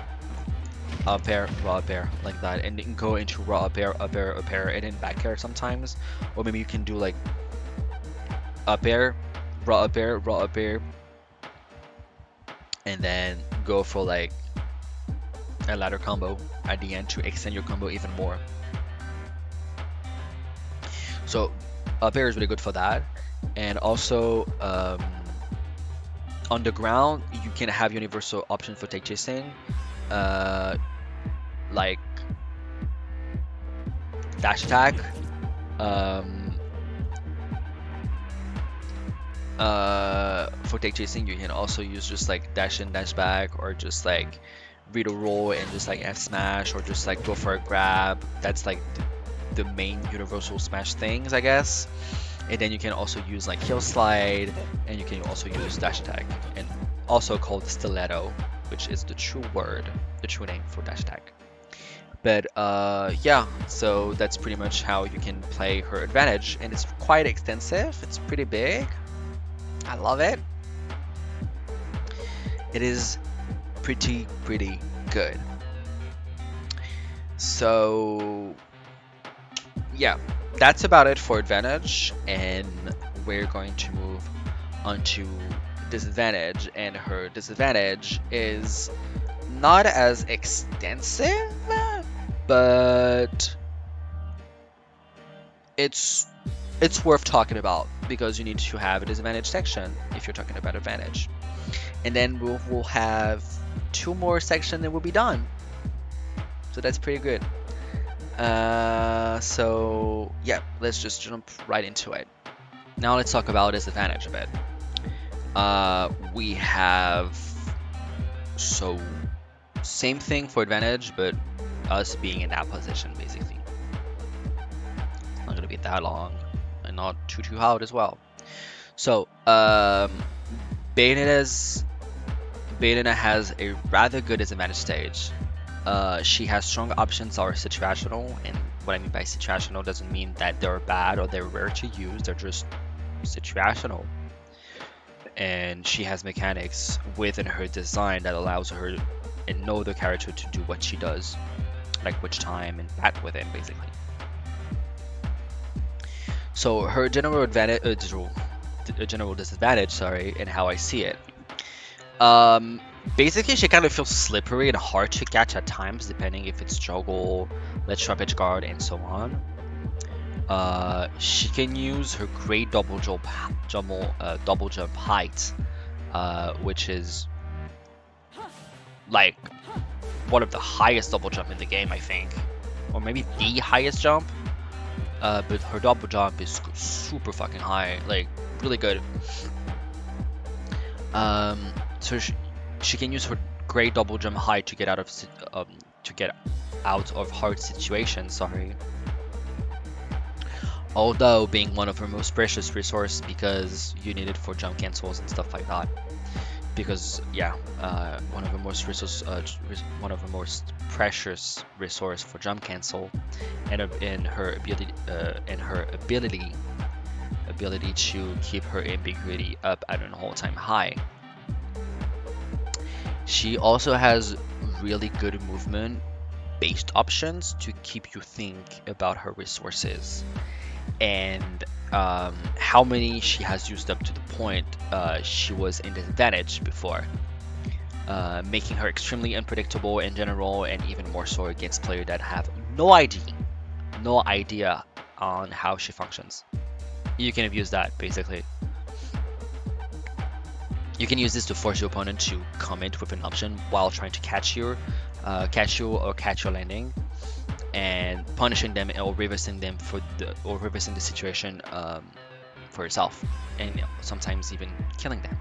up air, raw up air like that, and you can go into raw up air, up air, up air, and then back air sometimes. Or maybe you can do like up air, raw up air, raw up air, and then go for like a ladder combo at the end to extend your combo even more. So up air is really good for that. And also on the ground you can have universal option for take chasing, like dash attack, for take chasing you can also use just like dash in, dash back, or just like read a roll and just like F smash, or just like go for a grab. That's like the main universal smash things, I guess. And then you can also use like heel slide, and you can also use dash attack, and also called stiletto, which is the true name for dash attack. But yeah, so that's pretty much how you can play her advantage, and it's quite extensive. It's pretty big. I love it. It is pretty good. So yeah, that's about it for advantage, and we're going to move on to disadvantage. And her disadvantage is not as extensive, but it's worth talking about because you need to have a disadvantage section if you're talking about advantage. And then we'll have 2 more sections and we'll be done. So that's pretty good. So yeah, let's just jump right into it. Now let's talk about disadvantage a bit. We have, so same thing for advantage, but us being in that position basically. It's not gonna be that long and not too hard as well. So Bayonetta has a rather good disadvantage stage. She has strong options that are situational, and what I mean by situational doesn't mean that they're bad or they're rare to use, they're just situational. And she has mechanics within her design that allows her and no other character to do what she does, like Witch Time and Bat Within basically. So her general disadvantage, sorry, and how I see it. Basically, she kind of feels slippery and hard to catch at times, depending if it's juggle, let's drop edge guard, and so on. She can use her great double jump height, which is like one of the highest double jump in the game, I think, or maybe the highest jump. But her double jump is super fucking high, like really good. So she can use her great double jump height to get out of hard situations. Sorry. Although being one of her most precious resources because you need it for jump cancels and stuff like that. Because yeah, one of the most precious resource for jump cancel, and in her ability to keep her ambiguity up at an all-time high. She also has really good movement based options to keep you think about her resources and how many she has used up to the point she was in disadvantage before, making her extremely unpredictable in general, and even more so against players that have no idea on how she functions. You can abuse that basically. You can use this to force your opponent to comment with an option while trying to catch you or catch your landing. and punishing them or reversing them or reversing the situation for yourself, and sometimes even killing them.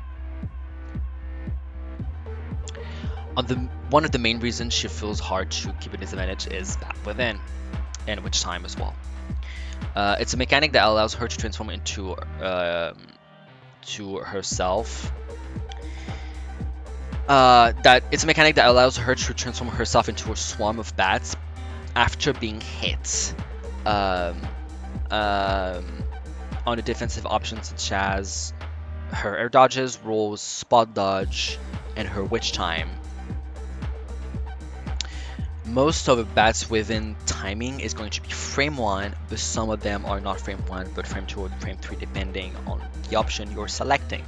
One of the main reasons she feels hard to keep a disadvantage is that within, and which time as well. It's a mechanic that allows her to transform into to herself. It's a mechanic that allows her to transform herself into a swarm of bats after being hit. On the defensive options such as her air dodges, rolls, spot dodge, and her witch time. Most of the bats within timing is going to be frame 1, but some of them are not frame 1 but frame 2 or frame 3 depending on the option you're selecting.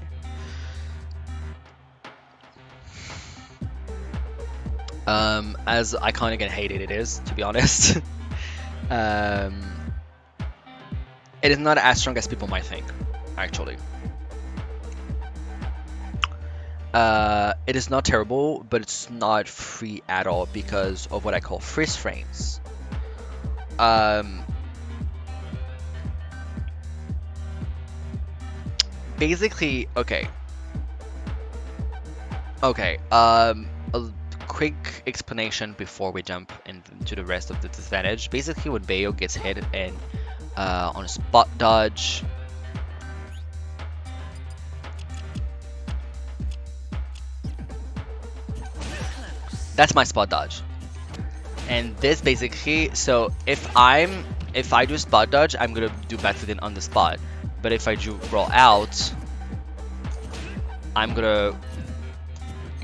As iconic and hated it is, to be honest, it is not as strong as people might think, actually. It is not terrible, but it's not free at all because of what I call freeze frames. Basically, okay. A quick explanation before we jump into the rest of the disadvantage. Basically, when Bayo gets hit and on a spot dodge, that's my spot dodge. And this basically, so if I do spot dodge, I'm gonna do bat within on the spot. But if I do roll out, I'm gonna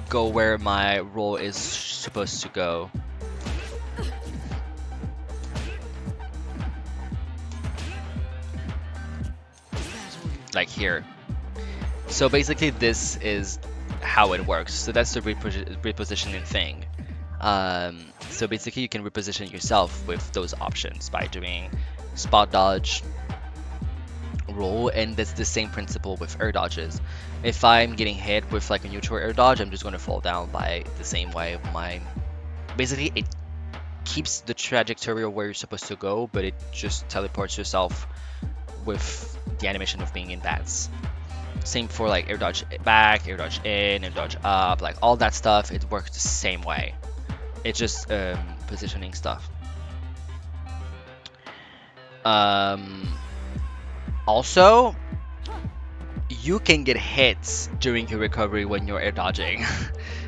go where my roll is supposed to go. Like here. So basically this is how it works. So that's the repositioning thing. So basically you can reposition yourself with those options by doing spot dodge, roll, and that's the same principle with air dodges. If I'm getting hit with like a neutral air dodge, I'm just going to fall down by the same way. Basically it keeps the trajectory of where you're supposed to go, but it just teleports yourself with the animation of being in bats. Same for like air dodge back, air dodge in, air dodge up, like all that stuff, it works the same way. It's just positioning stuff. Also, you can get hits during your recovery when you're air dodging.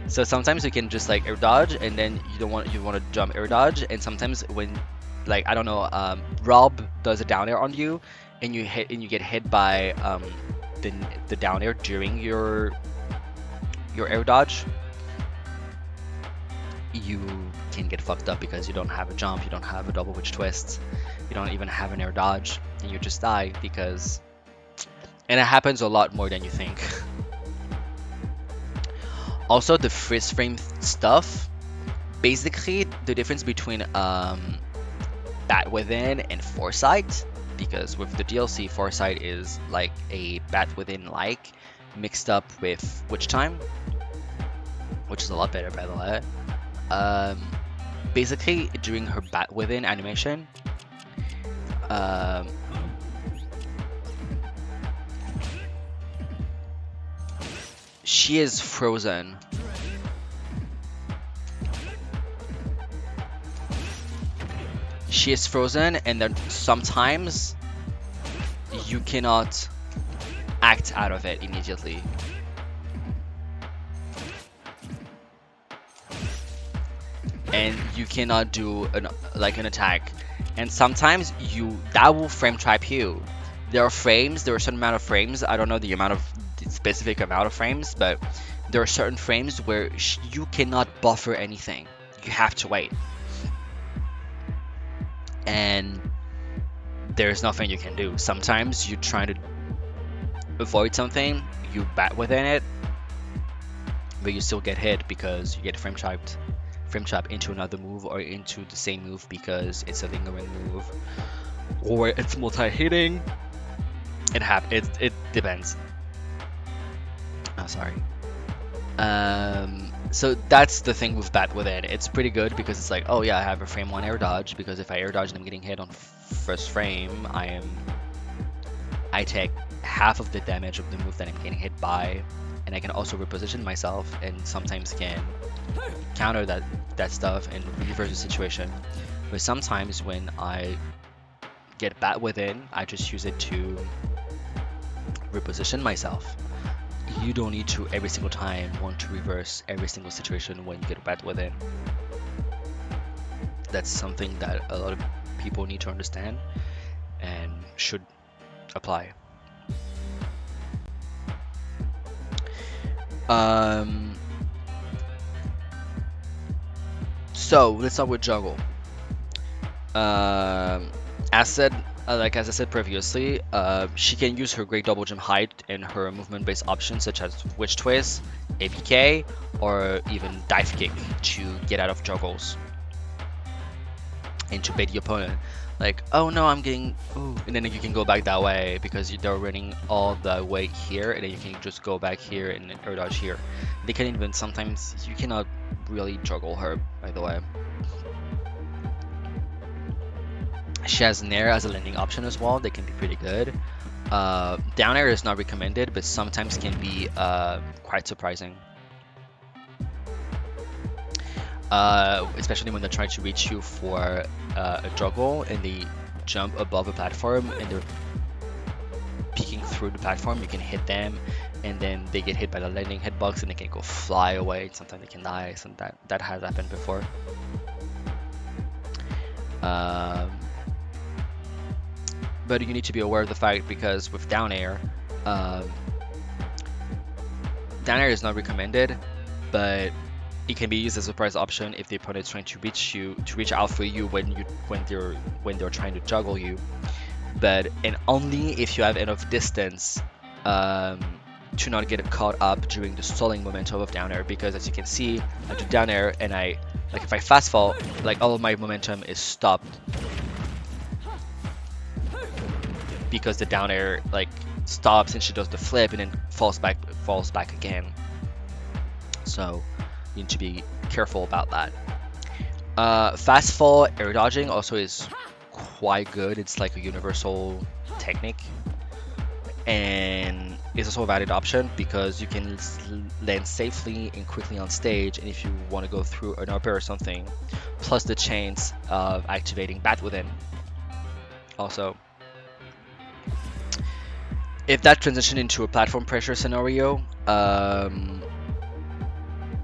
So sometimes you can just like air dodge and then you want to jump air dodge, and sometimes when like I don't know, Rob does a down air on you and you get hit by the down air during your air dodge, you can get fucked up because you don't have a jump, you don't have a double witch twist, you don't even have an air dodge, and you just die because... And it happens a lot more than you think. Also, the freeze frame stuff, basically the difference between Bat Within and Foresight, because with the DLC, Foresight is like a Bat Within like mixed up with Witch Time, which is a lot better by the way. Basically during her Bat Within animation, she is frozen. She is frozen, and then sometimes you cannot act out of it immediately. And you cannot do an attack. And sometimes that will frame trap you. There are a certain amount of frames. I don't know the specific amount of frames, but there are certain frames where you cannot buffer anything. You have to wait. And there's nothing you can do. Sometimes you're trying to avoid something, you bat within it, but you still get hit because you get frame trapped into another move or into the same move because it's a lingering move or it's multi-hitting. It depends. Oh, sorry. So that's the thing with Bat Within. It's pretty good because it's like, oh yeah, I have a frame 1 air dodge, because if I air dodge and I'm getting hit on first frame, I take half of the damage of the move that I'm getting hit by, and I can also reposition myself and sometimes can counter that stuff and reverse the situation. But sometimes when I get Bat Within, I just use it to reposition myself. You don't need to every single time want to reverse every single situation when you get Bat Within. That's something that a lot of people need to understand and should apply. So let's start with juggle. As I said previously, she can use her great double jump height and her movement-based options such as witch twist, APK, or even dive kick to get out of juggles and to bait the opponent. Like, oh no, I'm getting, ooh, and then you can go back that way because they're running all the way here, and then you can just go back here and air dodge here. They can even sometimes, you cannot really juggle her, by the way. She has Nair as a landing option as well. They can be pretty good. Down air is not recommended, but sometimes can be quite surprising. Especially when they try to reach you for a juggle and they jump above a platform and they're peeking through the platform. You can hit them and then they get hit by the landing hitbox and they can go fly away. Sometimes they can die. So that has happened before. But you need to be aware of the fact, because with down air is not recommended, but it can be used as a surprise option if the opponent is trying to reach out for you when they're trying to juggle you. And only if you have enough distance to not get caught up during the stalling momentum of down air, because as you can see, I do down air and if I fast fall, like all of my momentum is stopped because the down air like stops and she does the flip and then falls back again. So you need to be careful about that. Fast fall air dodging also is quite good. It's like a universal technique, and it's also a valid option because you can land safely and quickly on stage, and if you want to go through an upper or something, plus the chance of activating Bat Within. Also, if that transition into a platform pressure scenario,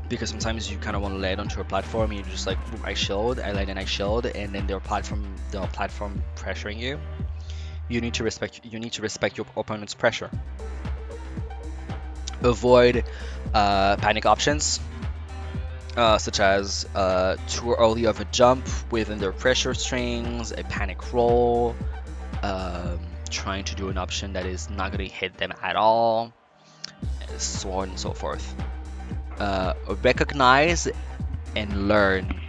because sometimes you kind of want to land onto a platform, and you just like, I shield, I land and I shield, and then they're platform pressuring you. You need to respect your opponent's pressure. Avoid panic options, such as too early of a jump within their pressure strings, a panic roll, trying to do an option that is not going to hit them at all, so on and so forth. Recognize and learn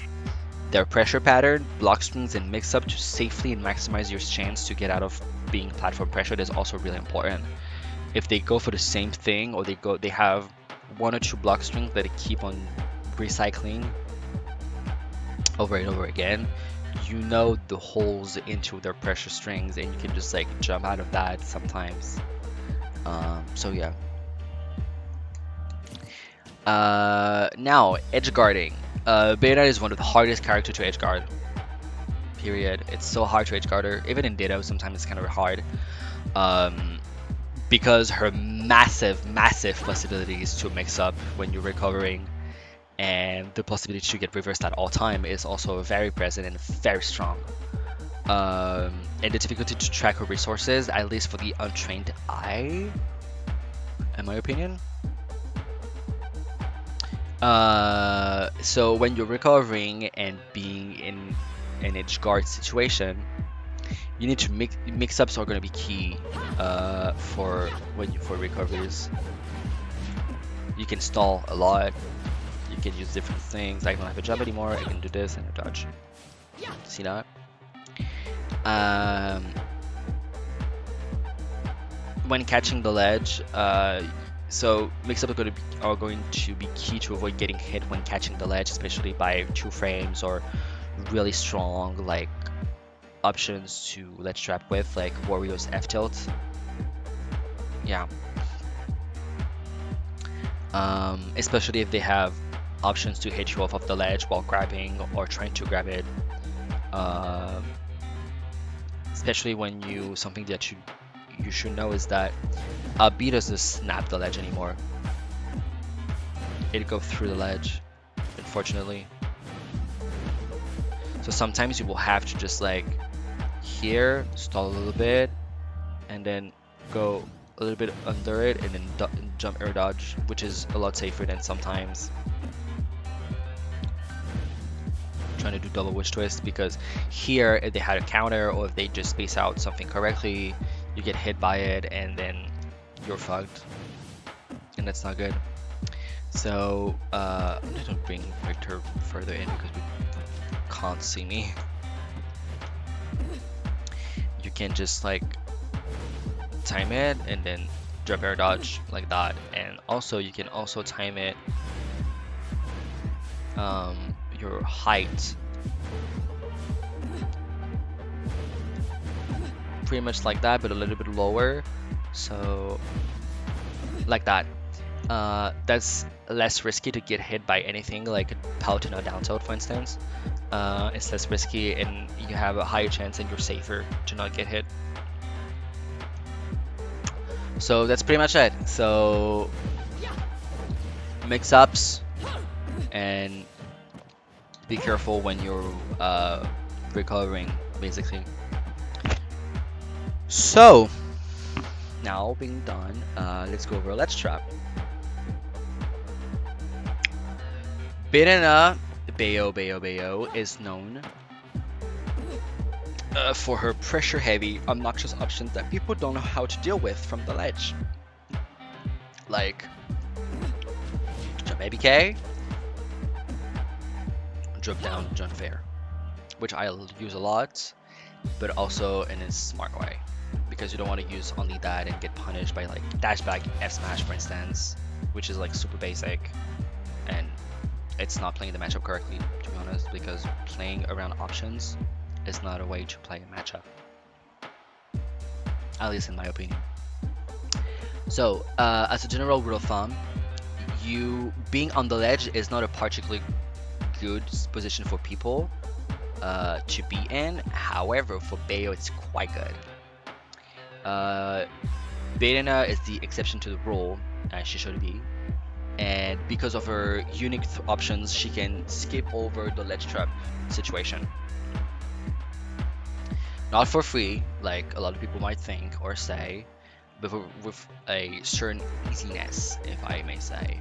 their pressure pattern, block strings, and mix up to safely and maximize your chance to get out of being platform pressured is also really important. If they go for the same thing, or they have one or two block strings that they keep on recycling over and over again, you know the holes into their pressure strings, and you can just like jump out of that sometimes. So yeah. Now, edge guarding. Bayonetta is one of the hardest characters to edge guard. Period. It's so hard to edge guard her. Even in Ditto, sometimes it's kind of hard. Because her massive possibilities to mix up when you're recovering, and the possibility to get reversed at all time is also very present and very strong. And the difficulty to track her resources, at least for the untrained eye, in my opinion. So when you're recovering and being in an edge guard situation, you need to mix-ups are going to be key for recoveries. You can stall a lot. You can use different things. I don't have a jump anymore. I can do this and a dodge. See that? When catching the ledge, So mix-ups are going to be key to avoid getting hit when catching the ledge, especially by 2 frames or really strong like options to ledge trap with, like Warrior's F tilt. Yeah. Especially if they have options to hit you off of the ledge while grabbing or trying to grab it. Especially when something that you should know is that B doesn't snap the ledge anymore. It goes through the ledge, unfortunately. So sometimes you will have to just like here stall a little bit and then go a little bit under it and then jump air dodge, which is a lot safer than sometimes trying to do double witch twist, because here if they had a counter or if they just space out something correctly, you get hit by it and then you're fucked, and that's not good. So I'm gonna bring Victor further in because we can't see me. You can just like time it and then jump air dodge like that, and also you can also time it your height pretty much like that, but a little bit lower, so like that. That's less risky to get hit by anything like a Paladin or down tilt, for instance. It's less risky and you have a higher chance and you're safer to not get hit. So that's pretty much it. So mix ups and be careful when you're recovering, basically. So now being done, let's go over Let's Trap. Bayonetta Bayo is known for her pressure-heavy, obnoxious options that people don't know how to deal with from the ledge. Like jump ABK, drop down jump fair, which I'll use a lot, but also in a smart way, because you don't want to use only that and get punished by like dash back F smash, for instance, which is like super basic and it's not playing the matchup correctly, to be honest, because playing around options is not a way to play a matchup, at least in my opinion. So as a general rule of thumb, you being on the ledge is not a particularly good position for people to be in. However, for Bayo it's quite good. Bayonetta is the exception to the rule, as she should be, and because of her unique options, she can skip over the ledge trap situation. Not for free, like a lot of people might think or say, but with a certain easiness, if I may say.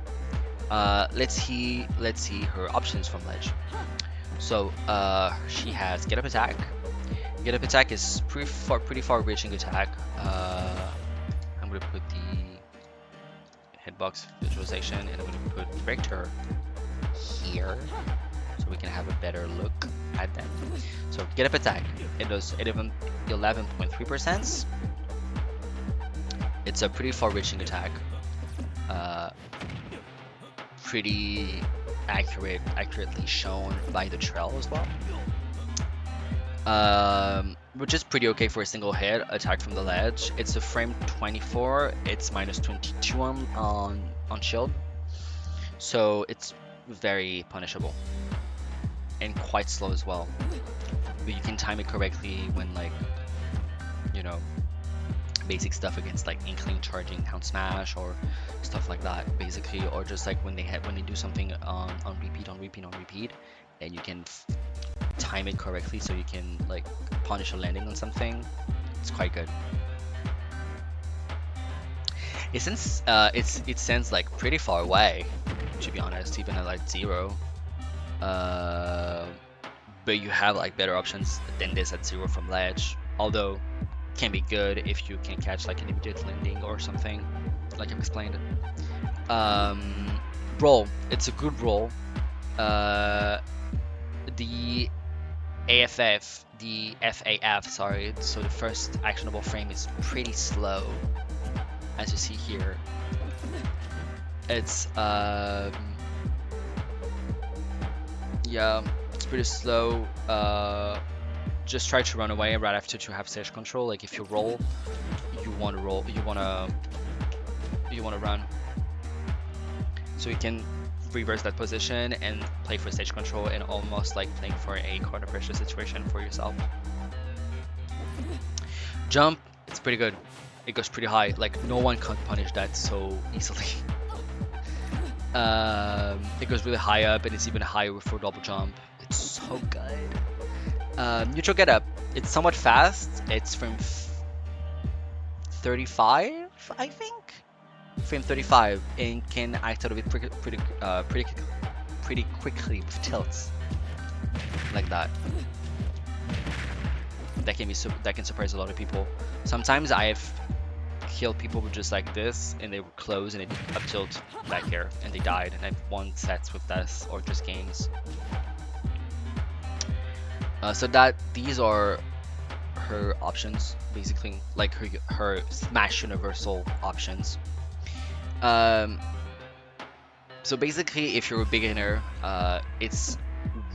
Let's see her options from ledge. So she has get up attack. Get up attack is pretty far reaching attack. I'm gonna put the hitbox visualization and I'm gonna put Victor here so we can have a better look at them. So get up attack, it does 11.3%. It's a pretty far reaching attack, pretty accurately shown by the trail as well, which is pretty okay for a single hit attack from the ledge. It's a frame 24, it's minus 22 on shield, so it's very punishable and quite slow as well, but you can time it correctly when, like, you know, basic stuff against like Inkling charging Hound Smash or stuff like that, basically, or just like when they do something on repeat, and you can time it correctly so you can like punish a landing on something. It's quite good. It sends like pretty far away, to be honest, even at like 0. But you have like better options than this at 0 from ledge, although can be good if you can catch like an immediate landing or something, like I've explained. Roll, it's a good roll. The FAF, sorry, so the first actionable frame is pretty slow. as you see here, it's yeah, it's pretty slow. Just try to run away right after you have stage control. Like if you roll, you want to roll, you want to run. So you can reverse that position and play for stage control, and almost like playing for a corner pressure situation for yourself. Jump, it's pretty good. It goes pretty high. Like no one can punish that so easily. It goes really high up, and it's even higher for double jump. It's so good. Neutral get up. It's somewhat fast. It's from 35, I think. Frame 35, and can act out of it pretty quickly with tilts like that. That can surprise a lot of people. Sometimes I have killed people with just like this, and they were close and it up tilt back here, and they died. And I've won sets with this or just games. So that these are her options, basically, like her smash universal options. So basically, if you're a beginner, it's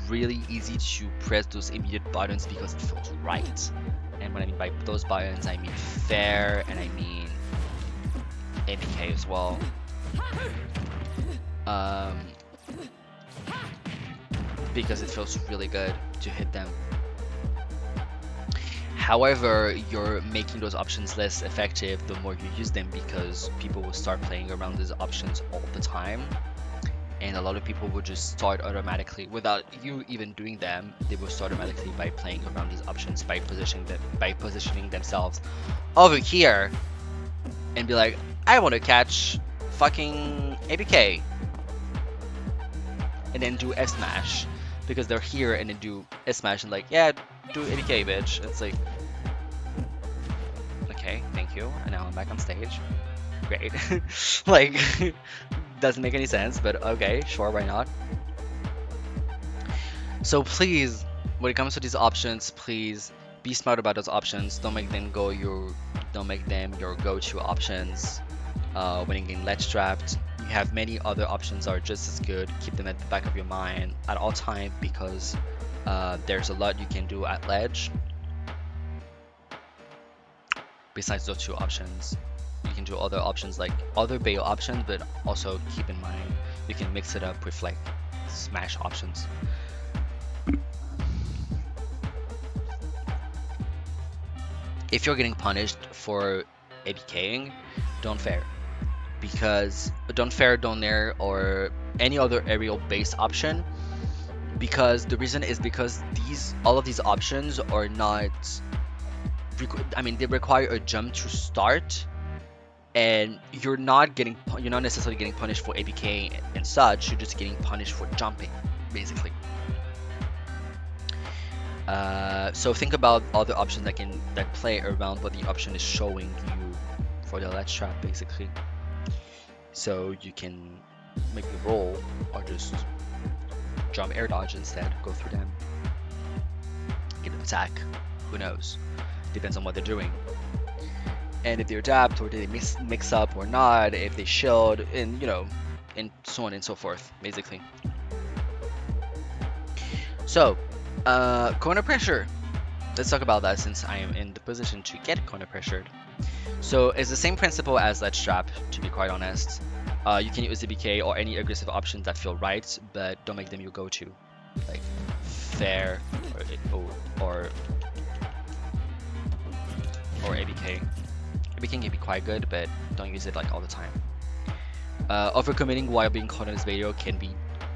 really easy to press those immediate buttons because it feels right. And what I mean by those buttons, I mean fair, and I mean APK as well. Because it feels really good to hit them. However, you're making those options less effective the more you use them, because people will start playing around these options all the time. And a lot of people will just start automatically, without you even doing them, they will start automatically by playing around these options, by positioning themselves over here and be like, I want to catch fucking APK, and then do S smash because they're here, and then do S smash and like, yeah, do APK, bitch. It's like, okay, thank you, and now I'm back on stage. Great. Like, doesn't make any sense, but okay, sure, why not? So please, when it comes to these options, please be smart about those options. Don't make them your go-to options. When you're getting ledge trapped, you have many other options that are just as good. Keep them at the back of your mind at all time, because there's a lot you can do at ledge besides those two options. You can do other options, like other bail options, but also keep in mind you can mix it up with like smash options. If you're getting punished for APKing, don't fair. Because don't fair, don't nair, or any other aerial based option, because the reason is because all of these options are not, I mean, they require a jump to start, and you're not necessarily getting punished for APK and such. You're just getting punished for jumping, basically. So think about other options that play around what the option is showing you for the ledge trap, basically. So you can make the roll, or just jump air dodge instead, go through them, get an attack, who knows, depends on what they're doing. And if they're adapt, or did they mix up or not, if they shield, and and so on and so forth, basically. So, corner pressure. Let's talk about that, since I am in the position to get corner pressured. So it's the same principle as ledge trap, to be quite honest. You can use APK or any aggressive options that feel right, but don't make them your go-to, like fair or APK. APK can be quite good, but don't use it like all the time. Overcommitting while being caught in this video can be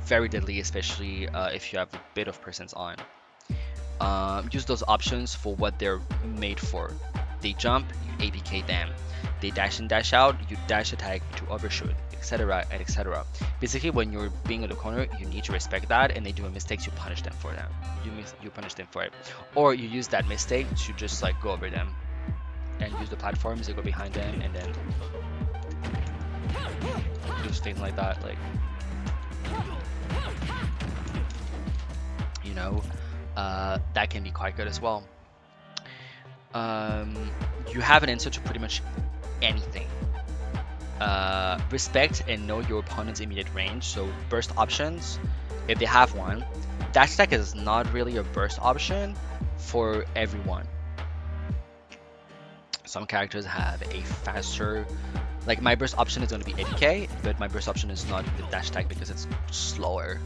very deadly, especially if you have a bit of presence on. Use those options for what they're made for. They jump, you APK them. They dash and dash out, you dash attack to overshoot, etc. and etc. Basically, when you're being in the corner, you need to respect that, and they do a mistake, you punish them for them. You punish them for it, or you use that mistake to just like go over them and use the platforms to go behind them, and then do things like that, like that can be quite good as well. You have an answer to pretty much anything respect and know your opponent's immediate range. So burst options, if they have one. Dash attack is not really a burst option for everyone. Some characters have a faster, like my burst option is going to be 80k, but my burst option is not the dash attack because it's slower.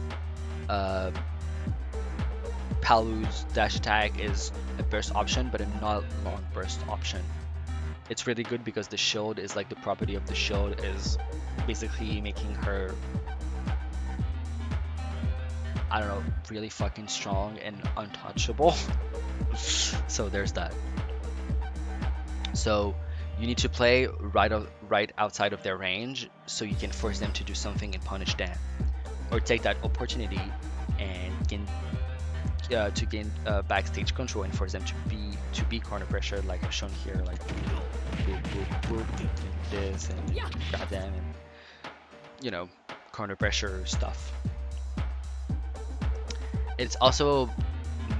Palu's dash attack is a burst option, but a not long burst option. It's really good because the shield is like the property of the shield is basically making her, I don't know, really fucking strong and untouchable. So there's that. So you need to play right outside of their range so you can force them to do something and punish them, or take that opportunity and gain backstage control and force them to be corner pressure, like I've shown here, like boop, boop, boop, and this, and grab them, and you know, corner pressure stuff. It's also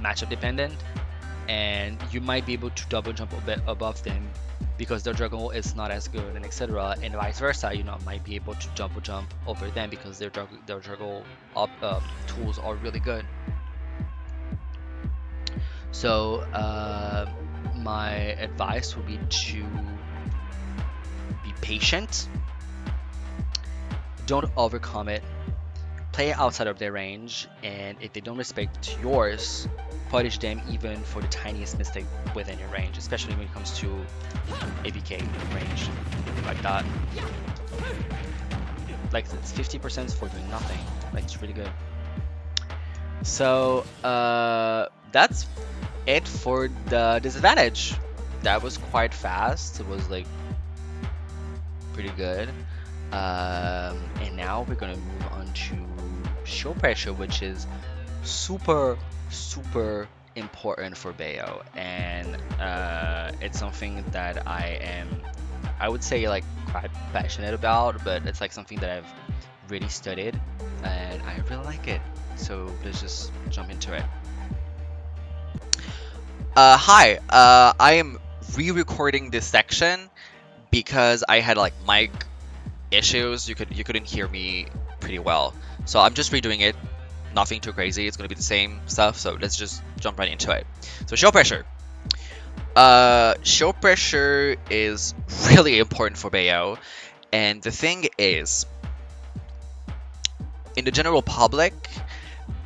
matchup dependent, and you might be able to double jump a bit above them because their juggle is not as good, and etc. And vice versa, you know, might be able to double jump over them because their juggle tools are really good. So my advice would be to be patient, don't overcommit, play outside of their range, and if they don't respect yours, punish them even for the tiniest mistake within your range, especially when it comes to ABK range, like that. Like it's 50% for doing nothing. Like it's really good. So that's it for the disadvantage. That was quite fast. It was like pretty good. And now we're gonna move on to show pressure, which is super important for Bayo, and it's something that I would say like quite passionate about, but it's like something that I've really studied and I really like it. So let's just jump into it. Hi, I am re-recording this section because I had like mic issues. You couldn't hear me pretty well, so I'm just redoing it. Nothing too crazy. It's gonna be the same stuff. So let's just jump right into it. So show pressure. Show pressure is really important for Bayo, and the thing is, in the general public,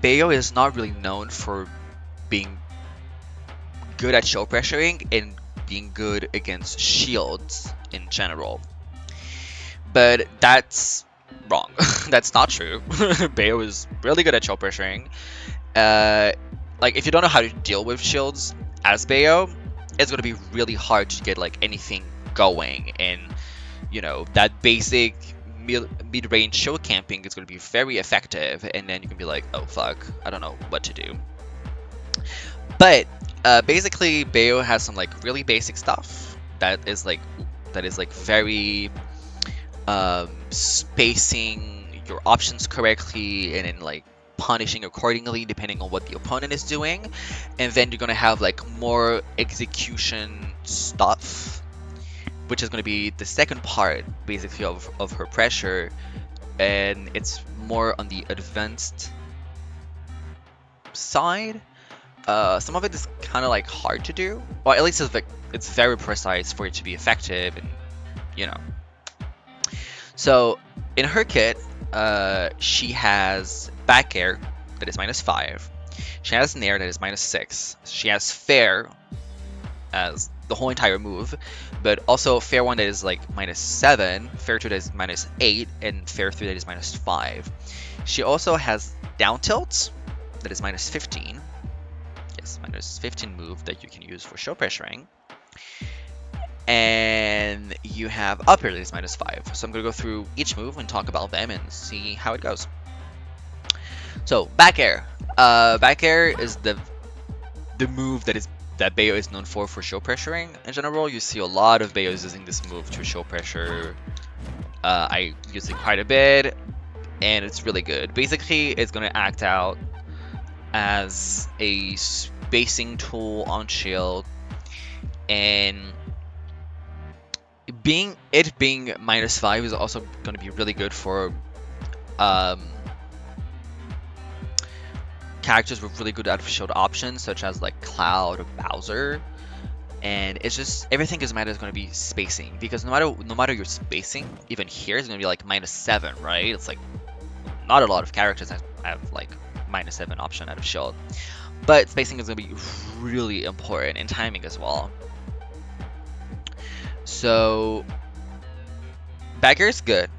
Bayo is not really known for being good at show pressuring and being good against shields in general. But that's wrong. That's not true. Bayo is really good at show pressuring. Like if you don't know how to deal with shields as Bayo, it's gonna be really hard to get like anything going, and you know that basic mid-range show camping is gonna be very effective, and then you can be like, oh fuck, I don't know what to do. But basically Bayo has some like really basic stuff that is like very spacing your options correctly, and then like punishing accordingly depending on what the opponent is doing. And then you're gonna have like more execution stuff, which is gonna be the second part basically of her pressure, and it's more on the advanced side. Some of it is kind of like hard to do, or at least it's very precise for it to be effective, and you know. So in her kit, she has back air that is -5. She has nair that is -6. She has fair as the whole entire move, but also fair 1 that is like -7, fair 2 that is -8, and fair 3 that is -5. She also has down tilt that is -15. Yes, -15 move that you can use for show pressuring. And you have up air that is -5. So I'm going to go through each move and talk about them and see how it goes. So back air. Back air is the move that Bayo is known for show pressuring. In general, you see a lot of Bayos using this move to show pressure. I use it quite a bit, and it's really good. Basically, it's going to act out as a spacing tool on shield, and being -5 is also going to be really good for characters with really good out of shield options, such as like Cloud or Bowser. And it's just everything is matter is going to be spacing, because no matter your spacing, even here is going to be like -7, right? It's like not a lot of characters have like -7 option out of shield, but spacing is going to be really important, and timing as well. So back air is good.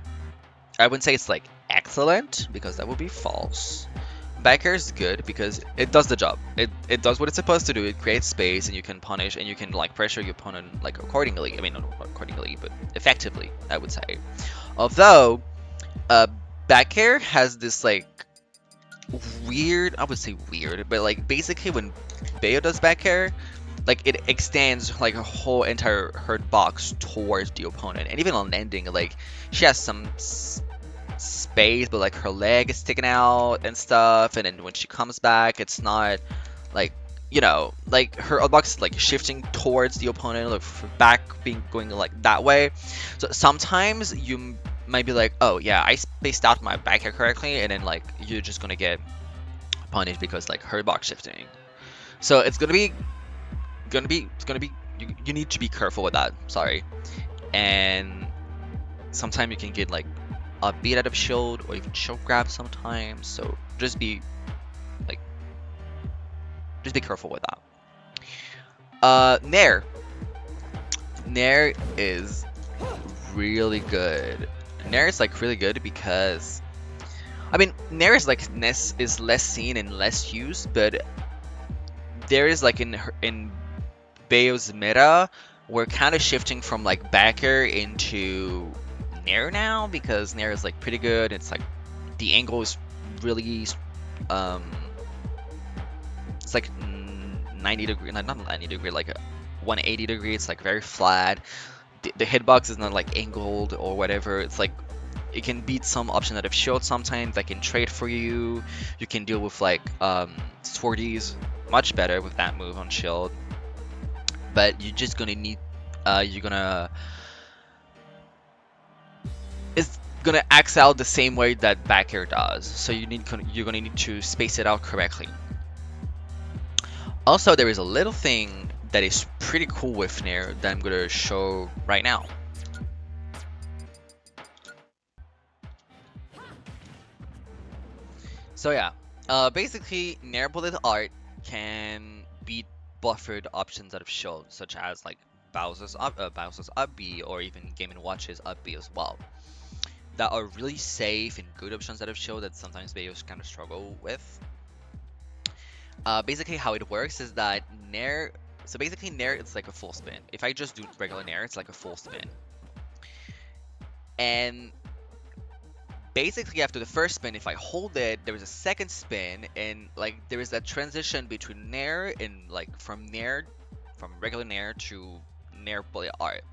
I wouldn't say it's like excellent, because that would be false. Back air is good because it does the job. It does what it's supposed to do. It creates space, and you can punish, and you can like pressure your opponent like accordingly. I mean, not accordingly, but effectively, I would say. Although, back air has this like weird, I would say weird, but like basically when Bayo does back air, like it extends like a whole entire hurt box towards the opponent, and even on landing, like she has some space, but like her leg is sticking out and stuff, and then when she comes back, it's not like, you know, like her outbox is like shifting towards the opponent, like back being going like that way. So sometimes you might be like, oh yeah, I spaced out my back air correctly, and then like you're just gonna get punished because like her box shifting. So it's gonna be you need to be careful with that. Sorry. And sometimes you can get like a beat out of shield or even shield grab sometimes. So just be careful with that. Nair is really good. Nair is like really good because, I mean, Nair is like is less seen and less used, but there is like in Bayo's meta, we're kind of shifting from like back air into Nair now, because Nair is like pretty good. It's like the angle is really it's like 90 degree, not 90 degree, like 180 degree. It's like very flat. The hitbox is not like angled or whatever. It's like it can beat some option out of shield sometimes. That can trade for you. You can deal with like swordies much better with that move on shield. But you're just gonna need it's gonna axe out the same way that back air does. So you're gonna need to space it out correctly. Also, there is a little thing that is pretty cool with Nair that I'm gonna show right now. So yeah, basically Nair bullet art can beat buffered options out of shield, such as like Bowser's up B, or even Game & Watch's up B as well. That are really safe and good options out of shield that sometimes Bayos kind of struggle with. Basically how it works is that Nair, so basically Nair, it's like a full spin. If I just do regular Nair, it's like a full spin. And basically after the first spin, if I hold it, there is a second spin, and like there is that transition between Nair and like from regular Nair to Nair bullet art.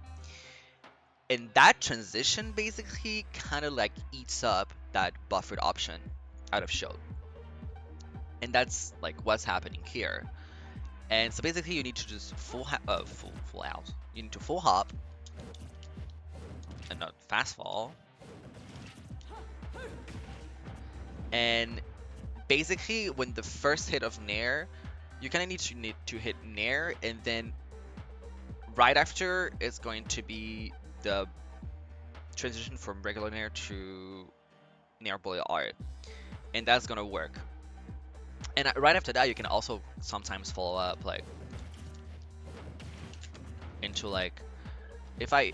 And that transition basically kind of like eats up that buffered option out of shield. And that's like what's happening here. And so basically you need to just full out. You need to full hop and not fast fall. And basically when the first hit of Nair, you kind of need to hit Nair, and then right after it's going to be the transition from regular Nair to Nair bullet art, and that's gonna work. And right after that, you can also sometimes follow up like into like, if I,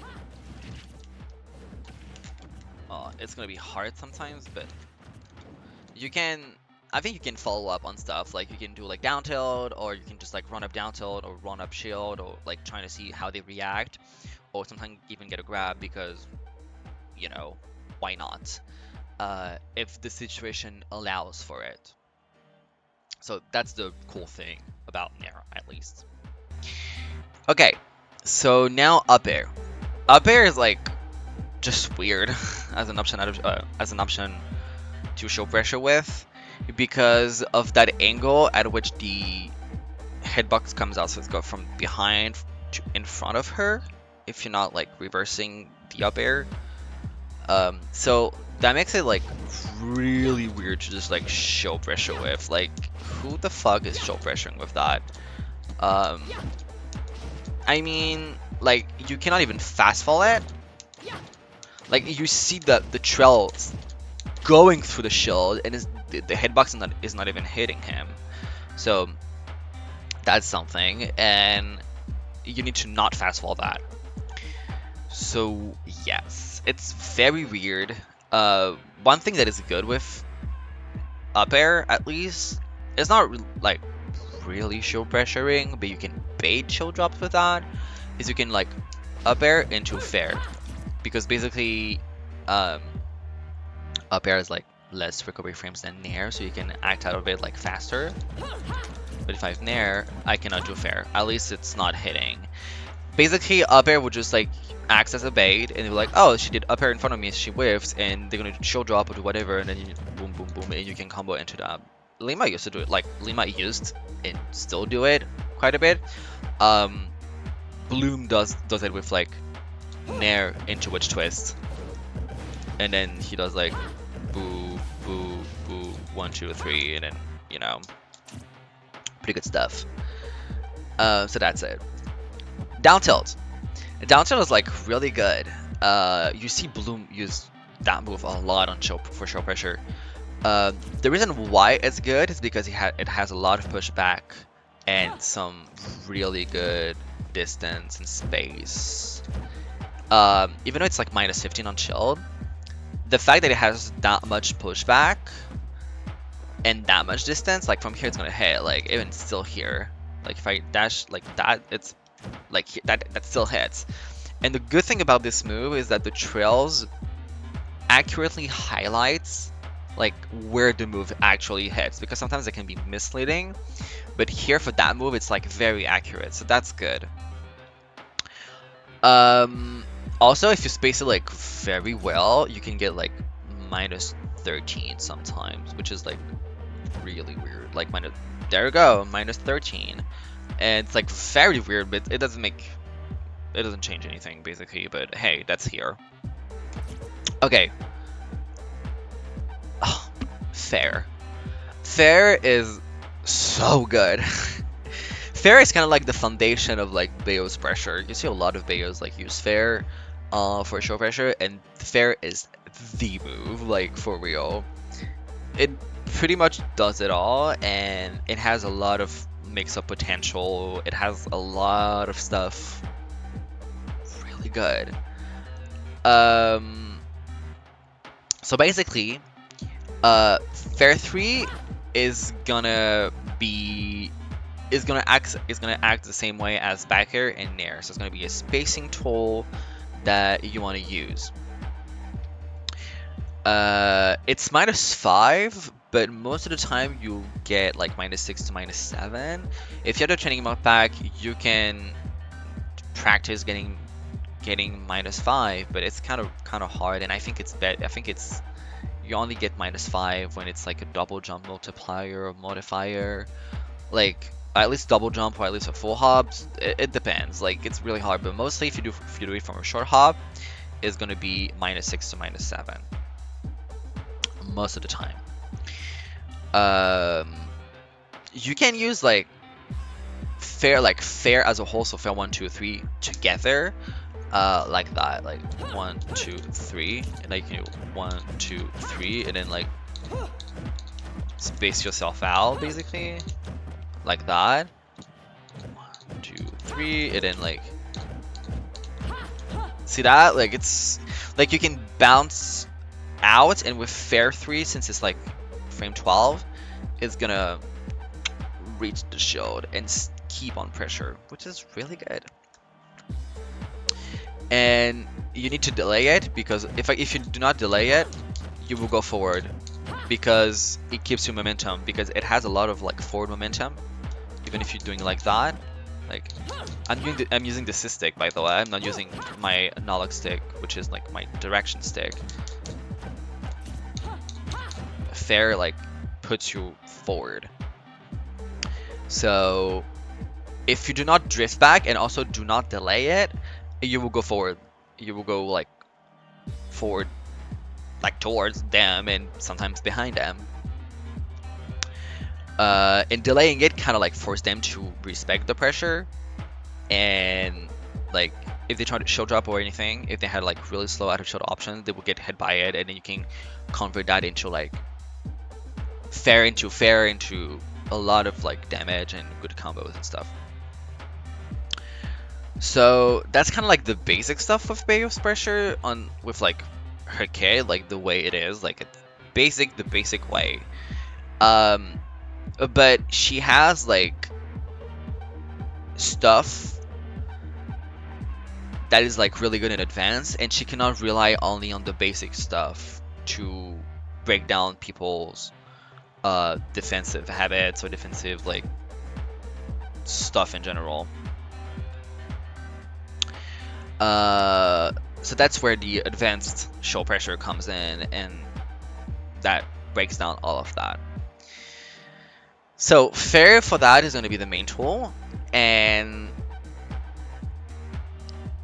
it's gonna be hard sometimes, but you can, I think you can follow up on stuff. Like you can do like down tilt, or you can just like run up down tilt, or run up shield, or like trying to see how they react, or sometimes even get a grab, because, you know, why not? If the situation allows for it. So that's the cool thing about Nair, at least. Okay, so now up air. Up air is like just weird as an option to show pressure with, because of that angle at which the hitbox comes out. So it's go from behind to in front of her, if you're not like reversing the up air. So that makes it like really weird to just like show pressure with. Like, who the fuck is show pressuring with that? I mean, like, you cannot even fast fall it. Like, you see the trails going through the shield, and the hitbox is not even hitting him. So that's something, and you need to not fast fall that. So yes, it's very weird. One thing that is good with up air, at least, it's not like really shield pressuring, but you can bait shield drops with that, is you can like up air into fair, because basically up air is like less recovery frames than nair, so you can act out of it like faster. But if I have nair, I cannot do fair. At least it's not hitting. Basically, up air would just like act as a bait, and they're like, oh, she did up air in front of me, she whiffs, and they're gonna shield drop or do whatever, and then you boom, boom, boom, and you can combo into that. Lima used to do it, like Lima used and still do it quite a bit. Bloom does it with like nair into witch twist, and then he does like boo, boo, boo, 1, 2, 3, and then, you know, pretty good stuff. So that's it. Down tilt. Down tilt is like really good. You see Bloom use that move a lot on show pressure. The reason why it's good is because it has a lot of pushback and some really good distance and space. Even though it's like minus 15 on shield, the fact that it has that much pushback and that much distance, like from here it's gonna hit, like even still here, like if I dash like that, it's like that still hits. And the good thing about this move is that the trails accurately highlights like where the move actually hits, because sometimes it can be misleading, but here for that move it's like very accurate, so that's good. Also, if you space it like very well, you can get like minus 13 sometimes, which is like really weird. Like there you go, minus 13, and it's like very weird, but it doesn't change anything basically. But hey, that's here. Okay. Oh, fair is so good. Fair is kind of like the foundation of like Bayo's pressure. You see a lot of Bayos like use fair for show pressure, and fair is the move, like for real. It pretty much does it all, and it has a lot of mix-up potential. It has a lot of stuff really good. So basically, fair 3 is gonna act the same way as back air and nair. So it's gonna be a spacing tool that you want to use. It's minus 5, but most of the time you get like minus 6 to minus 7. If you have the training mode pack, you can practice getting minus 5, but it's kind of hard, and I think you only get minus 5 when it's like a double jump multiplier or modifier, like at least double jump or at least a full hop. It depends. Like, it's really hard, but mostly if you do it from a short hop, it's gonna be minus 6 to minus 7 most of the time. You can use like fair as a whole, so fair 1, 2, 3 together, like that, like 1, 2, 3, and like you 1, 2, 3, and then like space yourself out basically, like that. 1, 2, 3, and then like see that, like it's like you can bounce out, and with fair 3, since it's like frame 12, it's gonna reach the shield and keep on pressure, which is really good. And you need to delay it, because if you do not delay it, you will go forward, because it keeps you momentum, because it has a lot of like forward momentum, even if you're doing like that. Like I'm using the assist stick, by the way. I'm not using my analog stick, which is like my direction stick. Fair like puts you forward. So if you do not drift back and also do not delay it, you will go forward. You will go like forward, like towards them, and sometimes behind them. And delaying it kind of like forced them to respect the pressure, and like if they try to shield drop or anything, if they had like really slow out of shield options, they would get hit by it, and then you can convert that into like fair into a lot of like damage and good combos and stuff. So that's kind of like the basic stuff with Bay's pressure on with like her kid, like the way it is, like it's the basic way. But she has like stuff that is like really good in advance, and she cannot rely only on the basic stuff to break down people's defensive habits or defensive like stuff in general. So that's where the advanced show pressure comes in, and that breaks down all of that. So fair for that is going to be the main tool, and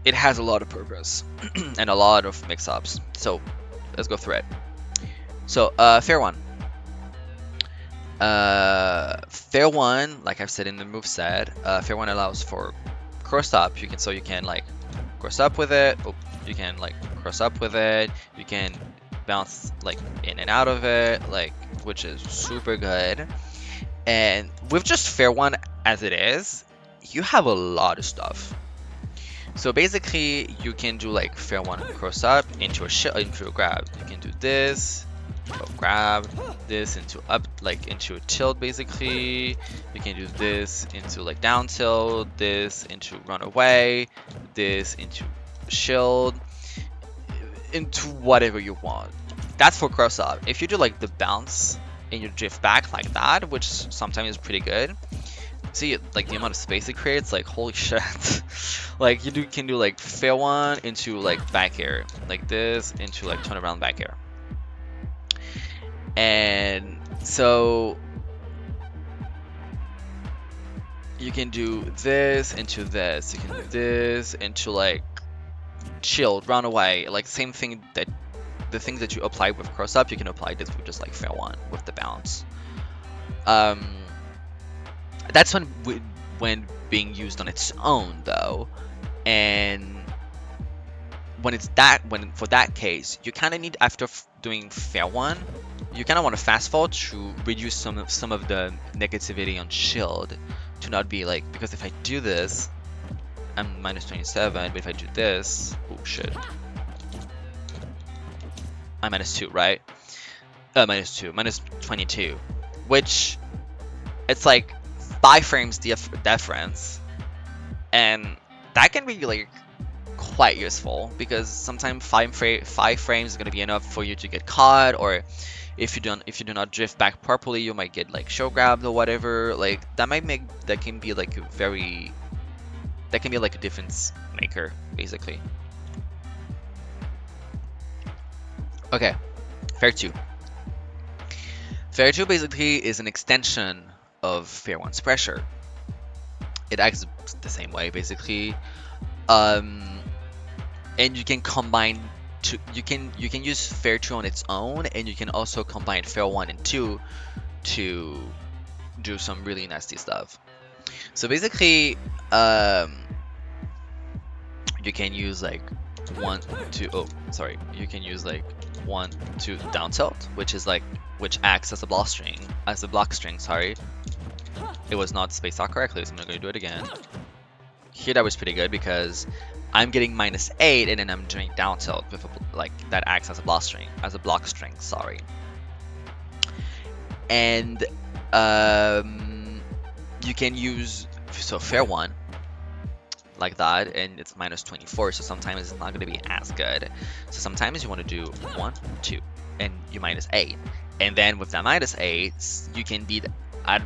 it has a lot of purpose and a lot of mix-ups. So let's go through it. So fair one. Fair one, like I've said in the moveset, fair one allows for cross up. You can like cross up with it. Oh, you can like cross up with it. You can bounce like in and out of it, like, which is super good. And with just fair one as it is, you have a lot of stuff. So basically, you can do like fair one cross up into a grab. You can do this, grab this into up, like into a tilt basically. You can do this into like down tilt, this into run away, this into shield, into whatever you want. That's for cross up. If you do like the bounce and you drift back like that, which sometimes is pretty good. See, like the amount of space it creates, like holy shit. Like you can do like fair one into like back air, like this into like turn around back air. And so you can do this into this. You can do this into like shield, run away. Like same thing that the things that you apply with cross up, you can apply this with just like fair one with the bounce. That's when being used on its own though, and when for that case, you kind of need, after doing fair one, you kind of want to fast forward to reduce some of the negativity on shield to not be like, because if I do this, I'm minus 27, but if I do this, oh shit, I'm minus 2, right? Minus 22, which it's like 5 frames difference, and that can be like quite useful, because sometimes 5 frames is going to be enough for you to get caught, or if you do not drift back properly, you might get like show grabbed or whatever. Like that can be like a difference maker basically. Okay, fair 2. Fair 2 basically is an extension of fair 1's pressure. It acts the same way basically, and you can combine you can use fair 2 on its own, and you can also combine fair 1 and 2 to do some really nasty stuff. So basically, you can use like 1, 2. Oh, sorry. You can use like 1, 2 down tilt, which acts as a block string. Sorry, it was not spaced out correctly, so I'm not going to do it again. Here that was pretty good because I'm getting minus 8, and then I'm doing down tilt with like that acts as a block string. Sorry. And you can use fair 1 like that, and it's minus 24, so sometimes it's not going to be as good. So sometimes you want to do 1, 2, and you minus 8, and then with that minus 8, you can add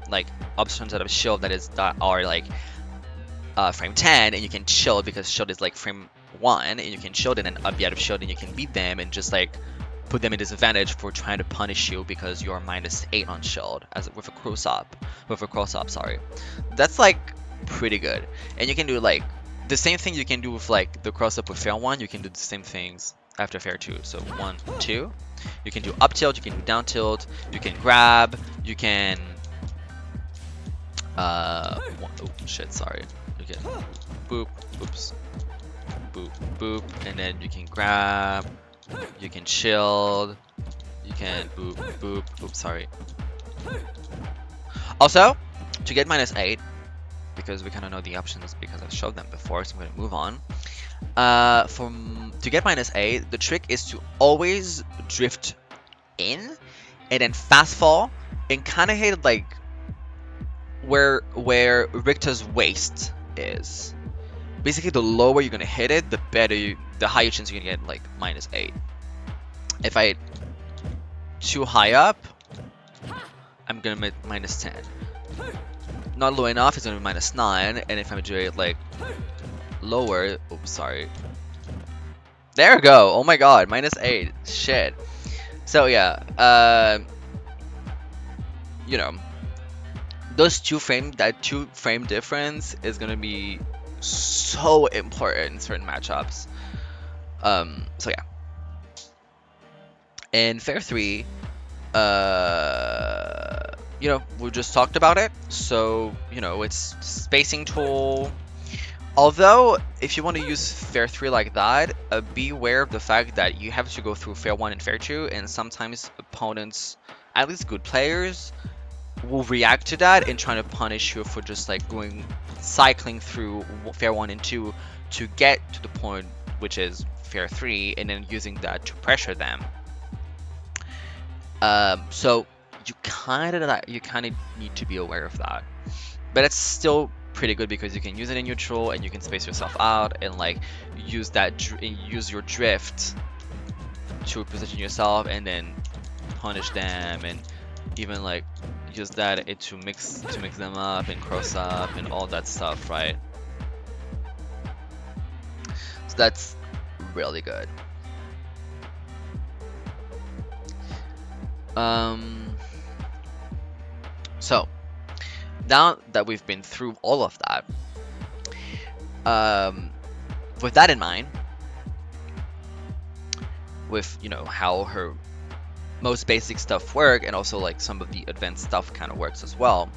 like options out of shield that are like frame 10, and you can shield because shield is like frame 1, and you can shield it and up out of shield, and you can beat them and just like put them in disadvantage for trying to punish you because you're minus 8 on shield with a cross up. Sorry, that's like pretty good. And you can do like the same thing you can do with like the cross up with fair 1, you can do the same things after fair 2. So 1, 2. You can do up tilt, you can do down tilt, you can grab, you can oh shit, sorry. You can boop, oops, boop, boop, and then you can grab, you can shield, you can boop, boop, oops, sorry. Also, to get -8, because we kind of know the options because I've showed them before, so I'm going to move on. To get -8, the trick is to always drift in and then fast fall and kind of hit like where Richter's waist is. Basically, the lower you're gonna hit it, the higher chance you're gonna get like -8. If I hit too high up, I'm gonna make -10. Not low enough, it's gonna be -9, and if I'm doing it like lower, oops, sorry. There we go. Oh my god, -8. Shit. So yeah, you know, that 2-frame difference is gonna be so important in certain matchups. So yeah. In fair 3, you know, we just talked about it. So, you know, it's spacing tool. Although, if you want to use fair 3 like that, be aware of the fact that you have to go through fair 1 and fair 2, and sometimes opponents, at least good players, will react to that and trying to punish you for just like cycling through fair 1 and 2 to get to the point which is fair 3, and then using that to pressure them. So you kind of need to be aware of that, but it's still pretty good because you can use it in neutral and you can space yourself out and like use your drift to position yourself and then punish them, and even like use that to mix them up and cross up and all that stuff, right? So that's really good. So now that we've been through all of that, with that in mind, with, you know, how her most basic stuff work and also like some of the advanced stuff kind of works as well,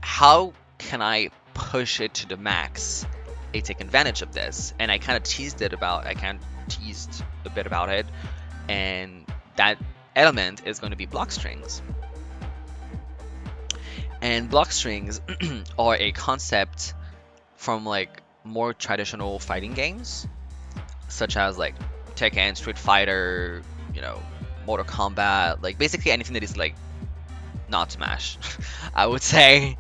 how can I push it to the max and take advantage of this? And I kind of teased a bit about it, and that element is going to be block strings. And block strings are a concept from like more traditional fighting games, such as like Tekken, Street Fighter, you know, Mortal Kombat, like basically anything that is like not Smash, I would say.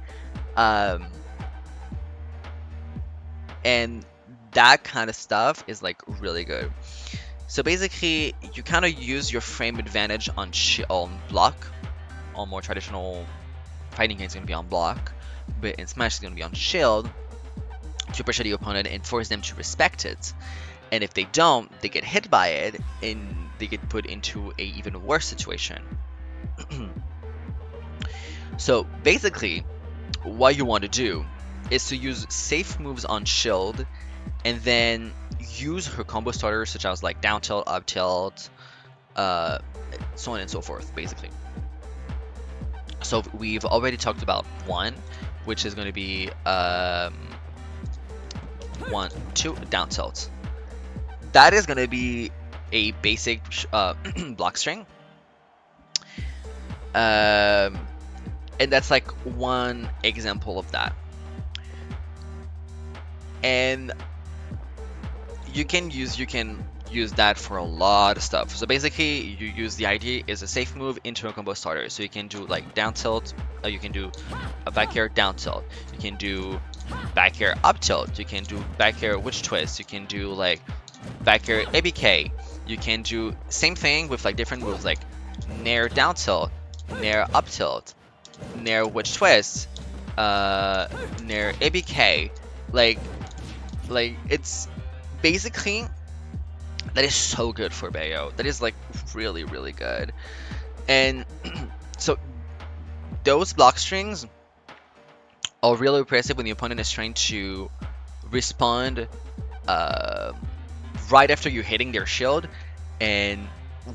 And that kind of stuff is like really good. So basically, you kind of use your frame advantage on block. On more traditional fighting games, it's going to be on block, but in Smash, it's going to be on shield to pressure the opponent and force them to respect it. And if they don't, they get hit by it and they get put into a even worse situation. So basically, what you want to do is to use safe moves on shield and then use her combo starters such as like down tilt, up tilt, so on and so forth, basically. So we've already talked about 1, which is going to be 1, 2 down tilt. That is going to be a basic block string, and that's like one example of that. And you can use that for a lot of stuff. So basically, you use the idea is a safe move into a combo starter. So you can do like down tilt, you can do a back air down tilt, you can do back air up tilt, you can do back air witch twist, you can do like back air ABK, you can do same thing with like different moves like nair down tilt, nair up tilt, nair witch twist, nair ABK, like it's basically, that is so good for Bayo. That is like really, really good. And so those block strings are really impressive when the opponent is trying to respond right after you're hitting their shield, and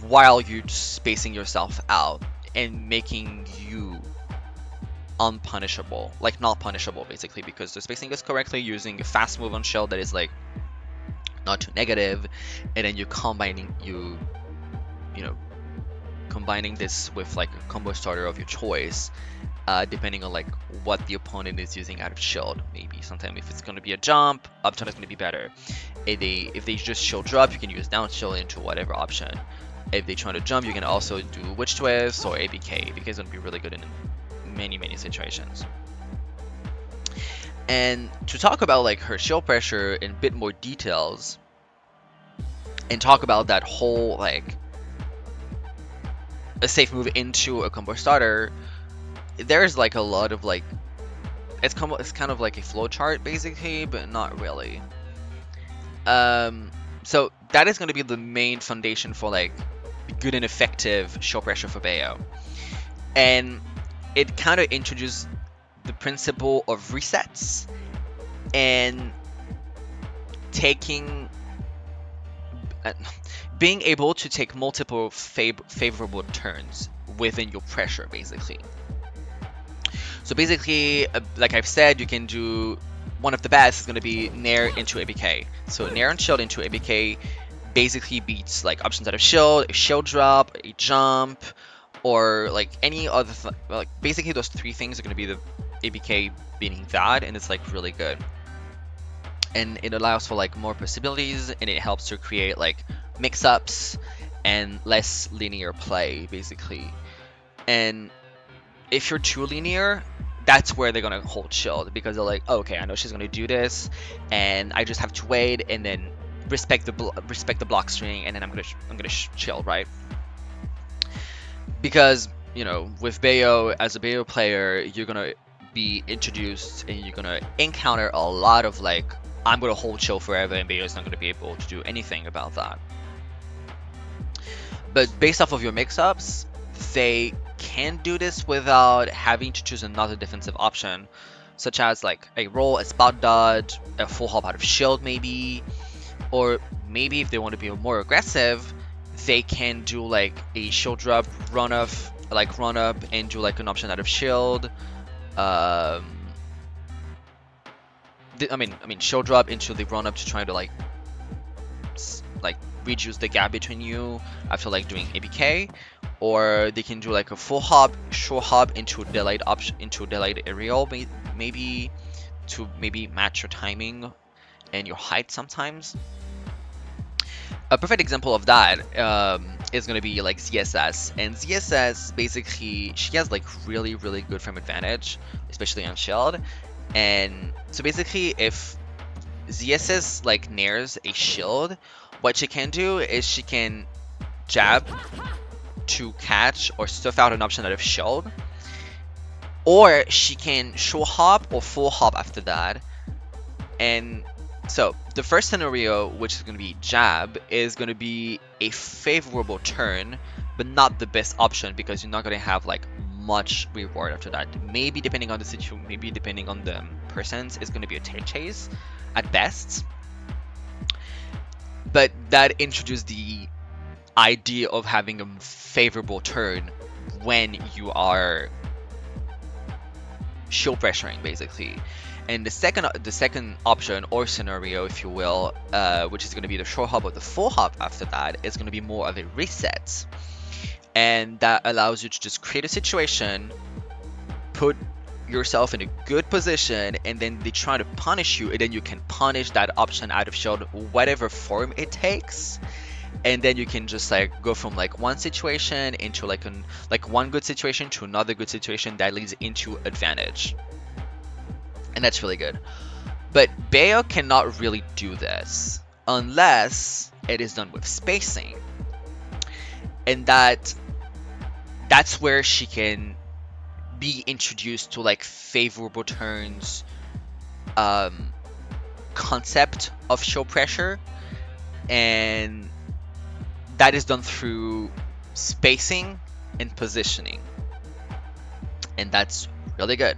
while you're spacing yourself out and making you unpunishable, like not punishable basically, because the spacing is correctly using a fast move on shield that is like not too negative, and then you know combining this with like a combo starter of your choice, depending on like what the opponent is using out of shield. Maybe sometimes if it's going to be a jump, up turn is going to be better. If they just shield drop, you can use down shield into whatever option. If they try to jump, you can also do witch twist or ABK. ABK is going to be really good in many situations. And to talk about like her shield pressure in a bit more details, and talk about that whole like a safe move into a combo starter, there's like a lot of like it's kind of like a flow chart basically, but not really. So that is going to be the main foundation for like good and effective shield pressure for Bayo, and it kind of introduced the principle of resets and taking being able to take multiple favorable turns within your pressure basically. So basically, like I've said, you can do one of the best is going to be Nair into ABK. So Nair and shield into ABK basically beats like options out of shield, a shield drop, a jump, or like any other like basically those three things are going to be the ABK beating that, and it's like really good. And it allows for like more possibilities, and it helps to create like mix-ups and less linear play basically. And if you're too linear, that's where they're gonna hold shield, because they're like, oh, okay, I know she's gonna do this, and I just have to wait and then respect the block string, and then I'm gonna shield, right? Because you know, with Bayo, as a Bayo player, you're gonna be introduced and you're gonna encounter a lot of like, I'm gonna hold shield forever, and Bayo's not gonna be able to do anything about that. But based off of your mix-ups, they can do this without having to choose another defensive option, such as like a roll, a spot dodge, a full hop out of shield maybe, or maybe if they want to be more aggressive, they can do like a shield drop, run up and do like an option out of shield. I mean shield drop into the run up to try to like reduce the gap between you after like doing ABK, or they can do like a full hop, short hop into delayed option, into delayed aerial maybe to match your timing and your height sometimes. A perfect example of that is going to be like ZSS, and ZSS basically she has like really good frame advantage, especially on shield. And so basically if ZSS like nairs a shield, what she can do is she can jab to catch or stuff out an option out of shield, or she can short hop or full hop after that. And so the first scenario, which is going to be jab, is going to be a favorable turn, but not the best option, because you're not going to have like much reward after that. Maybe depending on the situation, maybe depending on the persons, it's going to be a tail chase at best. But that introduced the idea of having a favorable turn when you are shield pressuring basically. And the second option or scenario, if you will, which is going to be the short hop or the full hop after that, is going to be more of a reset, and that allows you to just create a situation, put yourself in a good position, and then they try to punish you, and then you can punish that option out of shield, whatever form it takes. And then you can just like go from like one situation into like one good situation to another good situation that leads into advantage. And that's really good. But Bayo cannot really do this unless it is done with spacing. And that's where she can be introduced to like favorable turns concept of shield pressure, and that is done through spacing and positioning, and that's really good.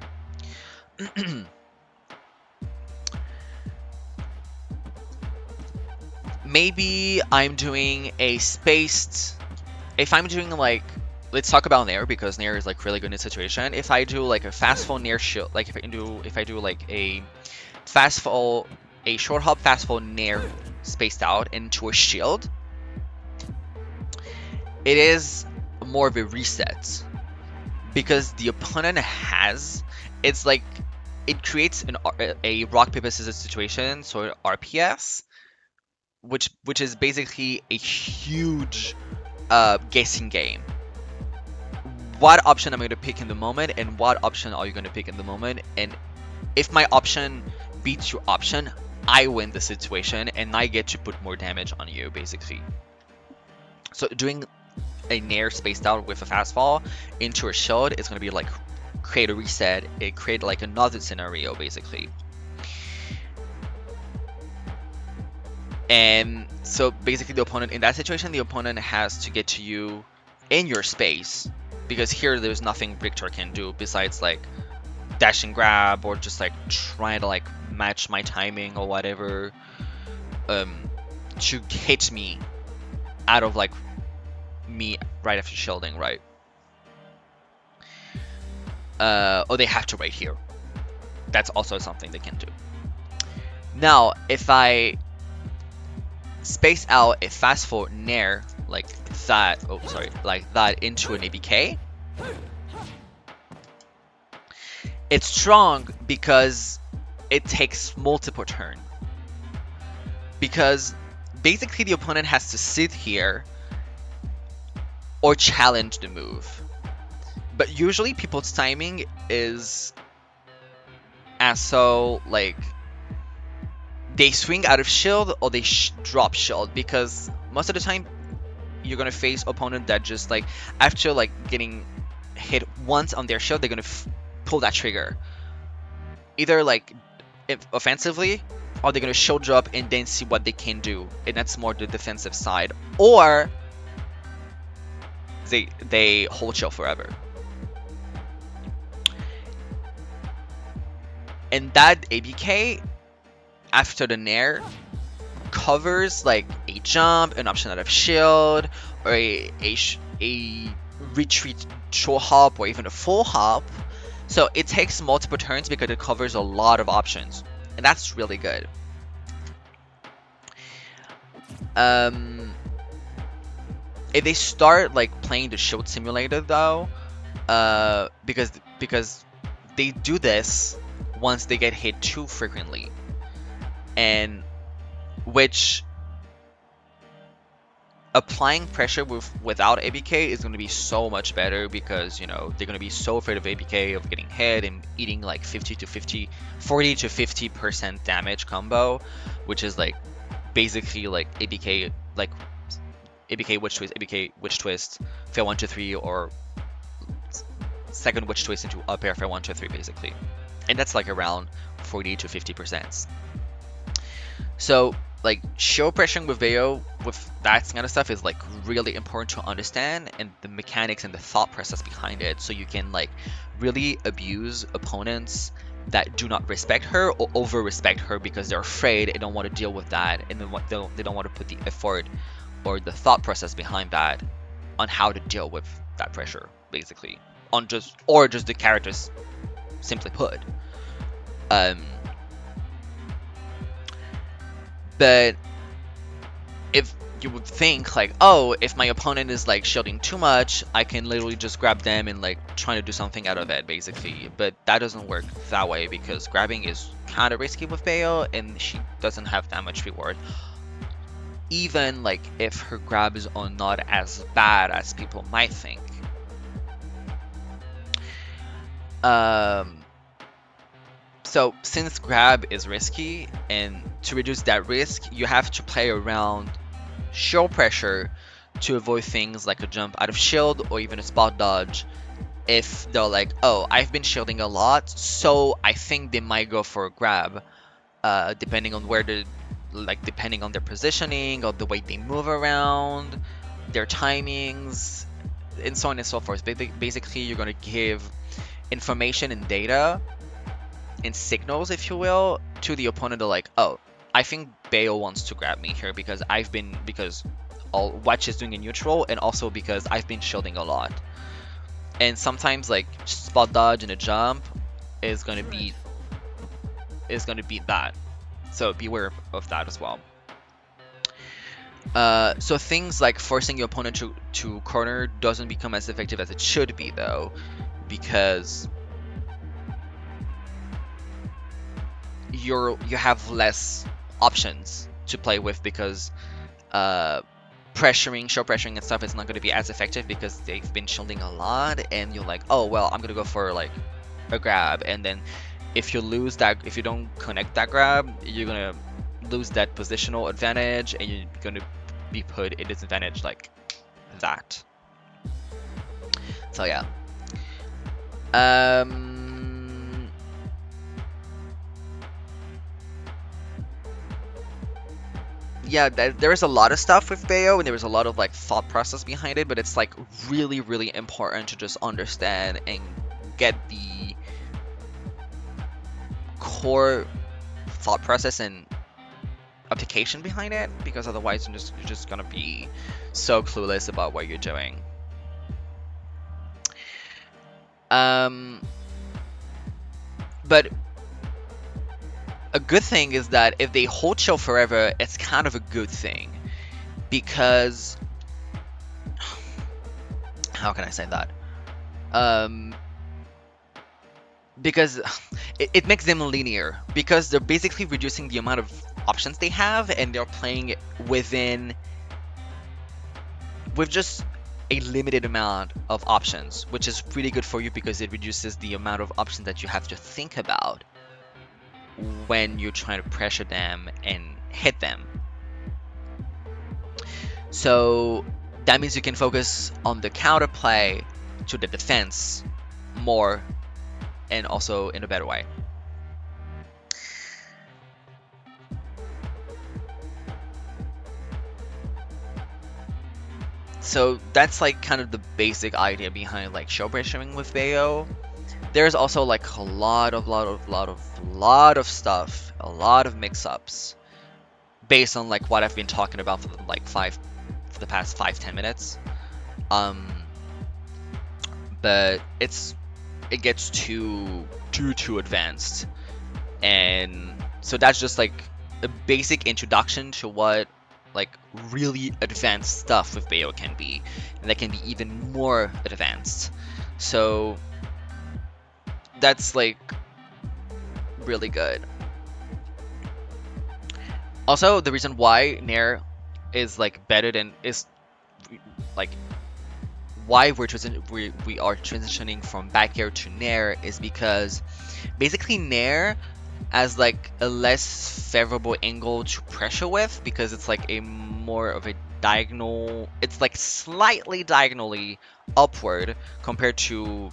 maybe I'm doing a spaced. If I'm doing like, let's talk about Nair because Nair is like really good in this situation. If I do like a fast fall Nair shield, like if I do like a fast fall, a short hop fast fall Nair spaced out into a shield, it is more of a reset because the opponent has, it's like it creates a rock paper scissors situation, so RPS, which is basically a huge guessing game. What option am I going to pick in the moment, and what option are you going to pick in the moment? And if my option beats your option, I win the situation, and I get to put more damage on you, basically. So doing a Nair spaced out with a fast fall into a shield is going to be like create a reset. It create like another scenario, basically. And so basically the opponent in that situation, the opponent has to get to you in your space, because here there's nothing Victor can do besides like dash and grab or just like trying to like match my timing or whatever to hit me out of like me right after shielding, right? Or they have to right here. That's also something they can do. Now, if I space out a fast forward Nair like that, oh sorry, like that into an ABK, it's strong because it takes multiple turns. Because basically the opponent has to sit here or challenge the move. But usually people's timing is as so like they swing out of shield or they drop shield, because most of the time you're gonna face opponent that just like after like getting hit once on their shield, they're gonna pull that trigger either like offensively, or they're gonna shield drop and then see what they can do, and that's more the defensive side, or they hold shield forever. And that ABK after the Nair covers like a jump, an option out of shield, or a retreat short hop, or even a full hop. So it takes multiple turns because it covers a lot of options, and that's really good. If they start like playing the shield simulator though, because they do this once they get hit too frequently, and which applying pressure without ABK is going to be so much better, because you know they're going to be so afraid of ABK, of getting hit and eating like 40 to 50% damage combo, which is like basically like ABK witch twist, ABK witch twist, fail 1 2 3, or second witch twist into up air fail 1 2 3 basically, and that's like around 40 to 50%. So like show pressuring with Bayo with that kind of stuff is like really important to understand, and the mechanics and the thought process behind it, so you can like really abuse opponents that do not respect her or over respect her because they're afraid and don't want to deal with that, and then they don't want to put the effort or the thought process behind that on how to deal with that pressure, basically, on just the characters simply put. But if you would think like, oh, if my opponent is like shielding too much, I can literally just grab them and like trying to do something out of it, basically. But that doesn't work that way, because grabbing is kind of risky with Bayo, and she doesn't have that much reward. Even like if her grabs are not as bad as people might think. So since grab is risky, and to reduce that risk, you have to play around shield pressure to avoid things like a jump out of shield or even a spot dodge. If they're like, oh, I've been shielding a lot, so I think they might go for a grab, depending on where depending on their positioning or the way they move around, their timings, and so on and so forth. Basically, you're gonna give information and data and signals, if you will, to the opponent to like, oh, I think Bayo wants to grab me here because all Watch is doing a neutral, and also because I've been shielding a lot. And sometimes like spot dodge and a jump is gonna beat that. So beware of that as well. So things like forcing your opponent to corner doesn't become as effective as it should be though, because you have less options to play with, because show pressuring and stuff is not going to be as effective because they've been shielding a lot, and you're like, oh well, I'm gonna go for like a grab, and then if you don't connect that grab, you're gonna lose that positional advantage, and you're gonna be put in disadvantage like that. So yeah. Yeah, there is a lot of stuff with Bayo, and there is a lot of like thought process behind it, but it's like really, really important to just understand and get the core thought process and application behind it, because otherwise you're just gonna be so clueless about what you're doing. But a good thing is that if they hold chill forever, it's kind of a good thing, because how can I say that? Because it makes them linear, because they're basically reducing the amount of options they have, and they're playing with just a limited amount of options, which is pretty good for you because it reduces the amount of options that you have to think about when you're trying to pressure them and hit them. So that means you can focus on the counterplay to the defense more, and also in a better way. So that's like kind of the basic idea behind like show pressuring with Bayo. There's also like a lot of stuff, a lot of mix-ups based on like what I've been talking about for the past 5-10 minutes. But it gets too advanced, and so that's just like a basic introduction to what like really advanced stuff with Bayo can be, and that can be even more advanced. So that's like really good. Also, the reason why Nair is like better than is like why we are transitioning from back air to Nair is because basically Nair as like a less favorable angle to pressure with, because it's like a more of a diagonal, it's like slightly diagonally upward compared to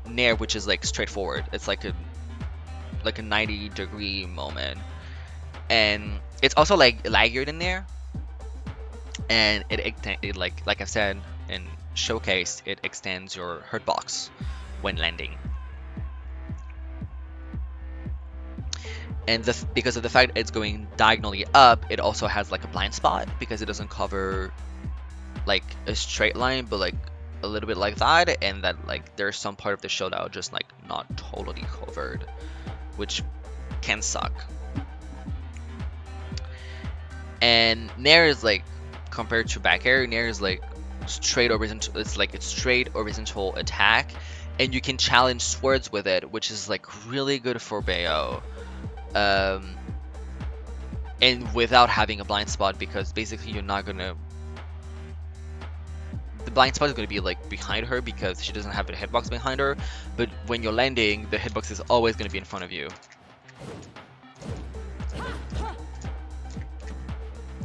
Nair, which is like straightforward. It's like a 90-degree moment, and it's also like laggier than Nair, and it like I've said and showcased, it extends your hurt box when landing. And because of the fact it's going diagonally up, it also has like a blind spot, because it doesn't cover like a straight line, but like a little bit like that, and that like there's some part of the show that are just like not totally covered, which can suck. And Nair is like, compared to back air, Nair is like straight horizontal. It's like a straight horizontal attack, and you can challenge swords with it, which is like really good for Bayo. And without having a blind spot, because basically you're not gonna, the blind spot is going to be like behind her because she doesn't have a hitbox behind her, but when you're landing, the hitbox is always going to be in front of you.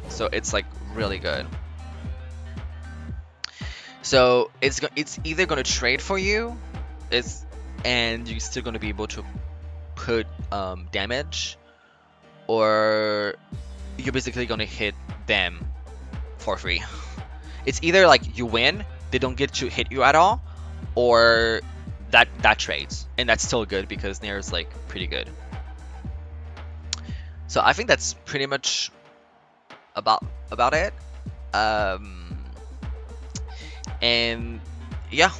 So it's like really good. So it's either going to trade for you, and you're still going to be able to put damage, or you're basically going to hit them for free. It's either like you win, they don't get to hit you at all, or that trades, and that's still good because Nair is like pretty good. So I think that's pretty much about it. And yeah,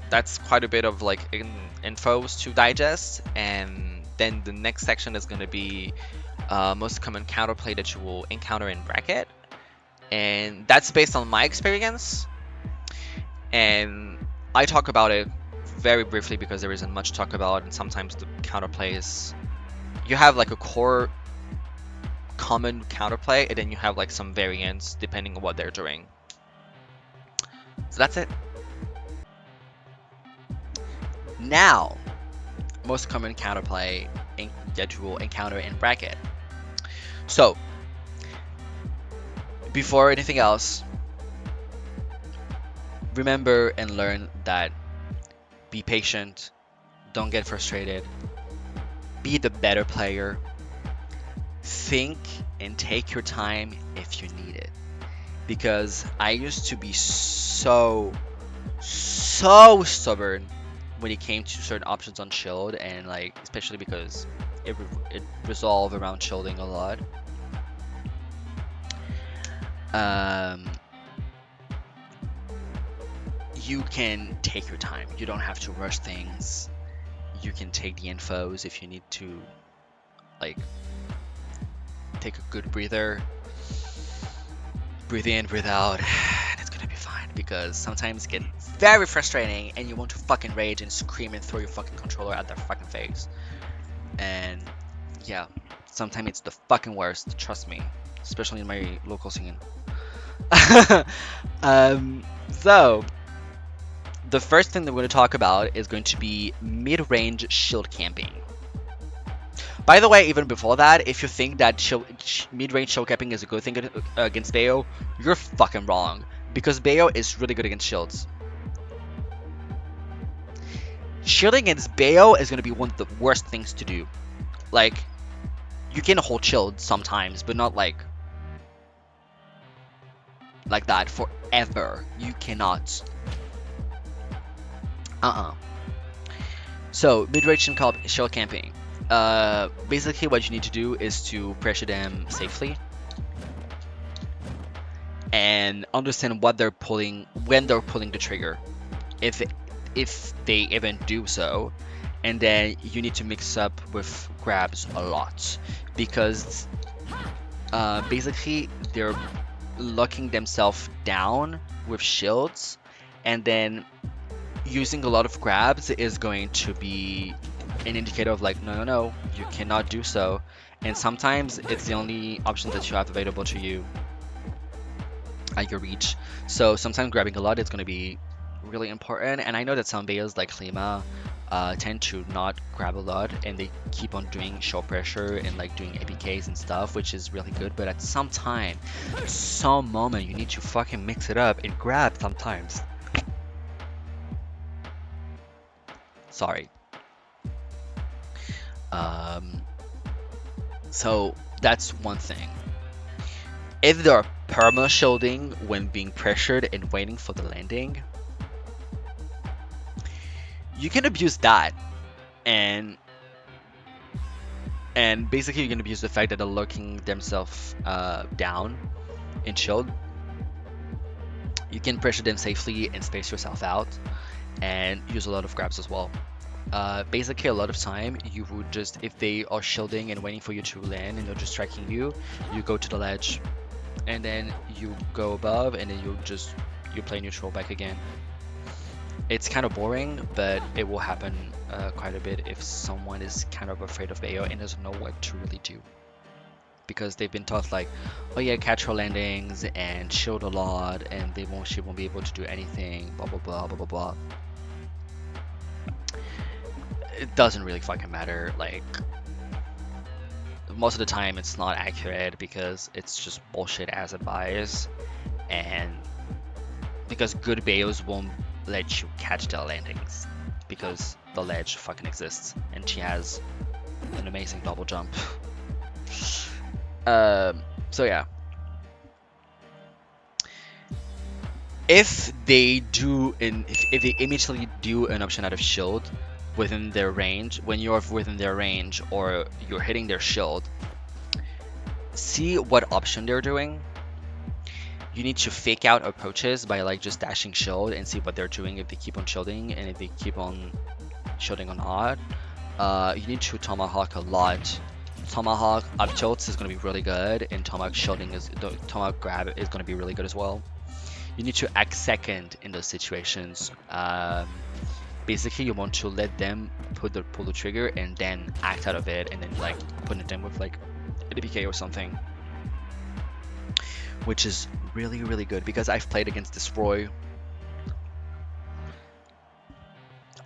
that's quite a bit of like infos to digest. And then the next section is going to be most common counterplay that you will encounter in bracket, and that's based on my experience. And I talk about it very briefly because there isn't much to talk about, and sometimes the counterplays, you have like a core common counterplay, and then you have like some variants depending on what they're doing. So that's it. Now, most common counterplay that you will encounter in bracket. So, before anything else, remember and learn that be patient, don't get frustrated, be the better player, think and take your time if you need it. Because I used to be so stubborn when it came to certain options on shield, and like especially because it resolved around shielding a lot. You can take your time. You don't have to rush things. You can take the infos if you need to, like, take a good breather. Breathe in, breathe out, and it's gonna be fine, because sometimes it gets very frustrating and you want to fucking rage and scream and throw your fucking controller at their fucking face. And yeah, sometimes it's the fucking worst, trust me, especially in my local scene. So the first thing that we're going to talk about is going to be mid-range shield camping. By the way, even before that, if you think that mid-range shield camping is a good thing against Bayo, you're fucking wrong. Because Bayo is really good against shields. Shielding against Bayo is going to be one of the worst things to do. Like, you can hold shield sometimes, but not like that forever. You cannot. So, mid-range shield camping. Basically what you need to do is to pressure them safely and understand what they're pulling, when they're pulling the trigger, if they even do so. And then you need to mix up with grabs a lot, because basically they're locking themselves down with shields, and then using a lot of grabs is going to be an indicator of like, no, you cannot do so. And sometimes it's the only option that you have available to you at your reach. So sometimes grabbing a lot is going to be really important. And I know that some Bayos like Lima tend to not grab a lot, and they keep on doing short pressure and like doing APKs and stuff, which is really good. But at some time, some moment, you need to fucking mix it up and grab sometimes. Sorry. So that's one thing. If they're perma shielding when being pressured and waiting for the landing, you can abuse that, and basically you can abuse the fact that they're locking themselves down in shield. You can pressure them safely and space yourself out, and use a lot of grabs as well. Basically a lot of time you would just, if they are shielding and waiting for you to land and they're just striking you, you go to the ledge, and then you go above, and then you play neutral back again. It's kind of boring, but it will happen quite a bit if someone is kind of afraid of Bayo and doesn't know what to really do, because they've been taught like, oh yeah, catch her landings and shield a lot, and she won't be able to do anything, blah blah blah blah blah blah. It doesn't really fucking matter. Like, most of the time it's not accurate, because it's just bullshit as advice, and because good Bayos won't let you catch their landings, because the ledge fucking exists and she has an amazing double jump. So yeah, if they immediately do an option out of shield within their range, when you're within their range or you're hitting their shield, see what option they're doing. You need to fake out approaches by like just dashing shield and see what they're doing, if they keep on shielding and if they keep on shielding or not. You need to tomahawk a lot. Tomahawk up tilts is going to be really good, and tomahawk shielding is the tomahawk grab is going to be really good as well. You need to act second in those situations. Basically, you want to let them pull the trigger and then act out of it, and then like put them with like a DPK or something, which is really good because I've played against this Roy.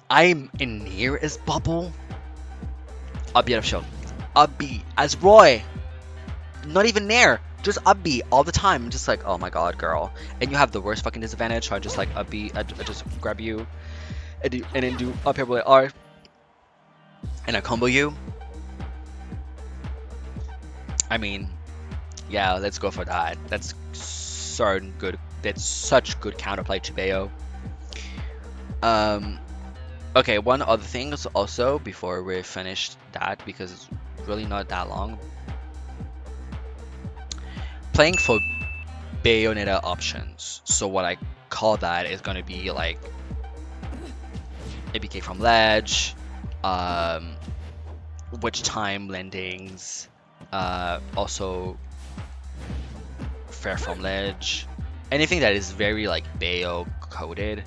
I'm in near as bubble. Up B out of shield. Up B as Roy. Not even near. Just up B all the time. I'm just like, oh my god, girl. And you have the worst fucking disadvantage, so I just like up B, I just grab you and then do up here with R. And I combo you. I mean, yeah, let's go for that. That's certain good. That's such good counterplay to Bayo. Okay, one other thing is also before we finish that, because it's really not that long. Playing for Bayonetta options. So what I call that is going to be like ABK from ledge, which time landings, also fair from ledge, anything that is very like Bayo coded.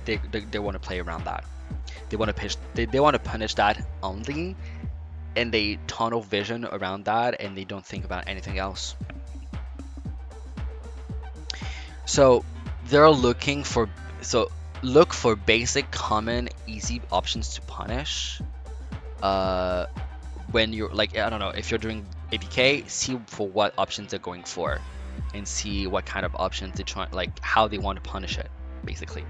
They want to play around that. They want to punish that only, and they tunnel vision around that, and they don't think about anything else. So they're looking for look for basic, common, easy options to punish. When you're like, I don't know, if you're doing APK, see for what options they're going for, and see what kind of options they try, like how they want to punish it, basically.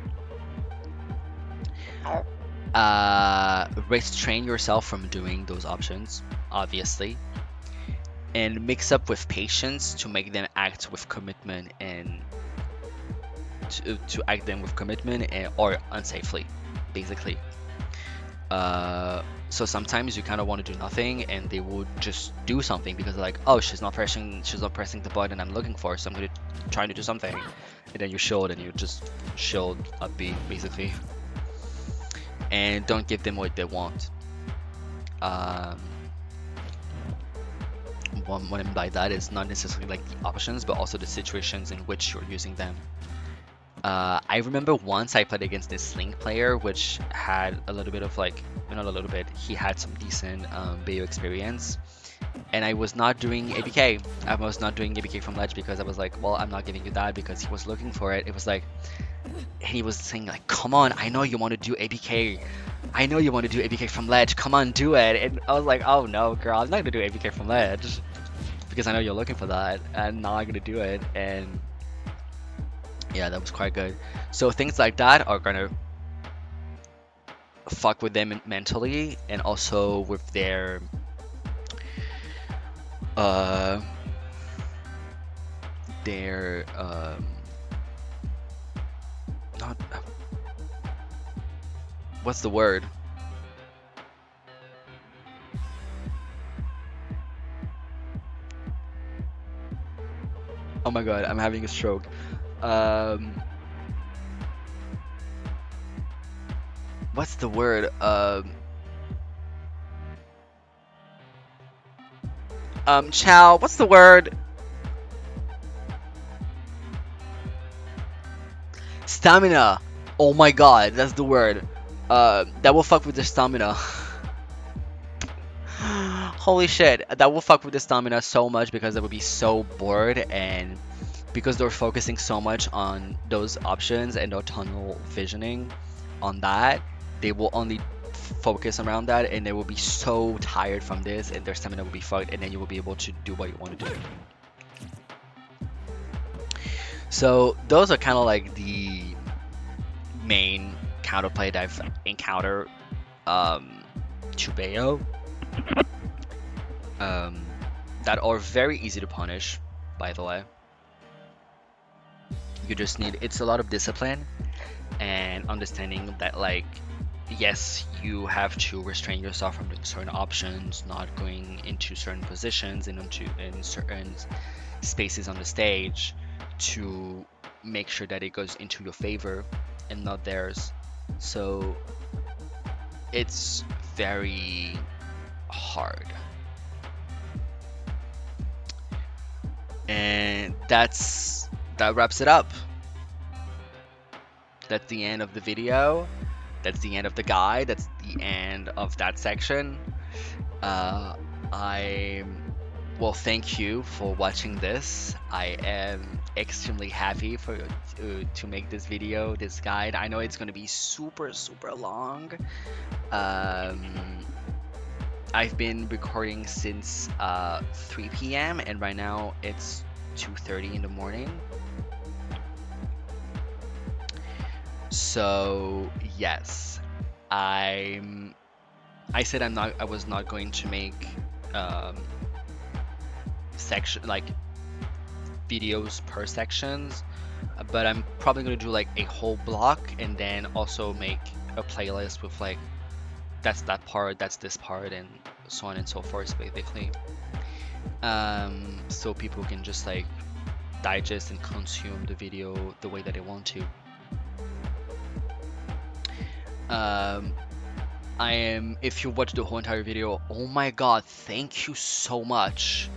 Restrain yourself from doing those options, obviously, and mix up with patience to make them act with commitment, and to act them with commitment or unsafely, basically. So sometimes you kind of want to do nothing, and they would just do something because they're like, oh, she's not pressing the button I'm looking for, so I'm gonna try to do something, and then you shield and you just shield up B, basically. And don't give them what they want. What I mean by that is not necessarily like the options, but also the situations in which you're using them. I remember once I played against this Link player, which had a little bit of like, not a little bit, he had some decent Bayo experience. And I was not doing ABK. I was not doing ABK from ledge because I was like, well, I'm not giving you that because he was looking for it. It was like, he was saying like, come on, I know you want to do ABK. I know you want to do ABK from ledge. Come on, do it. And I was like, oh no, girl, I'm not going to do ABK from ledge. Because I know you're looking for that. And now I'm going to do it. And yeah, that was quite good. So things like that are going to fuck with them mentally, and also with their not what's the word? Oh my god, I'm having a stroke. What's the word? Chow, what's the word? Stamina. Oh my god, that's the word. That will fuck with the stamina. Holy shit, that will fuck with the stamina so much because they would be so bored, and because they're focusing so much on those options and their tunnel visioning on that, they will only focus around that, and they will be so tired from this, and their stamina will be fucked, and then you will be able to do what you want to do. So those are kind of like the main counterplay that I've encountered to Bayo, that are very easy to punish, by the way. You just need, it's a lot of discipline and understanding that like yes, you have to restrain yourself from doing certain options, not going into certain positions and in certain spaces on the stage to make sure that it goes into your favor and not theirs. So it's very hard. And that wraps it up. That's the end of the video. That's the end of the guide. That's the end of that section. I Well, thank you for watching this. I am extremely happy to make this video, this guide. I know it's going to be super long. I've been recording since 3 p.m. and right now it's 2:30 in the morning. So yes, I said I was not going to make section like videos per sections, but I'm probably gonna do like a whole block and then also make a playlist with like that's that part, that's this part, and so on and so forth, basically. So people can just like digest and consume the video the way that they want to. If you watch the whole entire video, oh my god, thank you so much.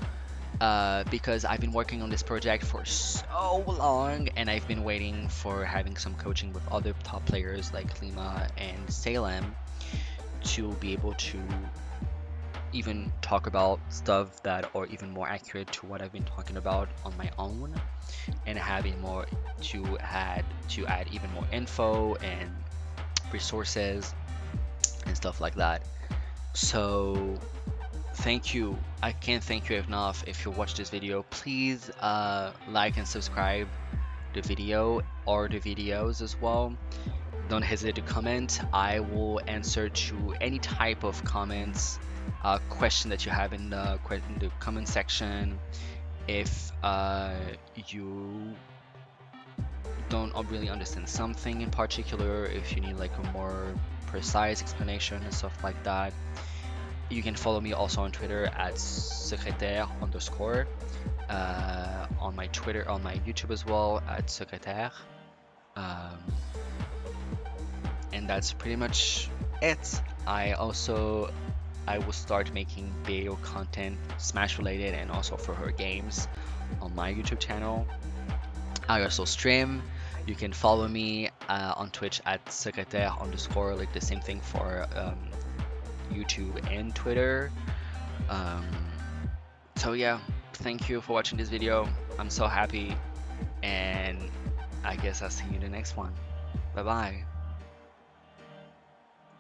Because I've been working on this project for so long and I've been waiting for having some coaching with other top players like Lima and Salem to be able to even talk about stuff that are even more accurate to what I've been talking about on my own, and having more to add even more info and resources and stuff like that. So thank you. I can't thank you enough. If you watch this video, please like and subscribe the video or the videos as well. Don't hesitate to comment. I will answer to any type of comments, question that you have in the comment section. If you don't really understand something in particular, if you need like a more precise explanation and stuff like that, you can follow me also on Twitter at secrétaire_, on my Twitter, on my YouTube as well at secrétaire. And that's pretty much it. I will start making video content, Smash related, and also for her games on my YouTube channel. I also stream. You can follow me on Twitch at secrétaire_, like the same thing for YouTube and Twitter. So yeah, thank you for watching this video. I'm so happy, and I guess I'll see you in the next one. Bye bye.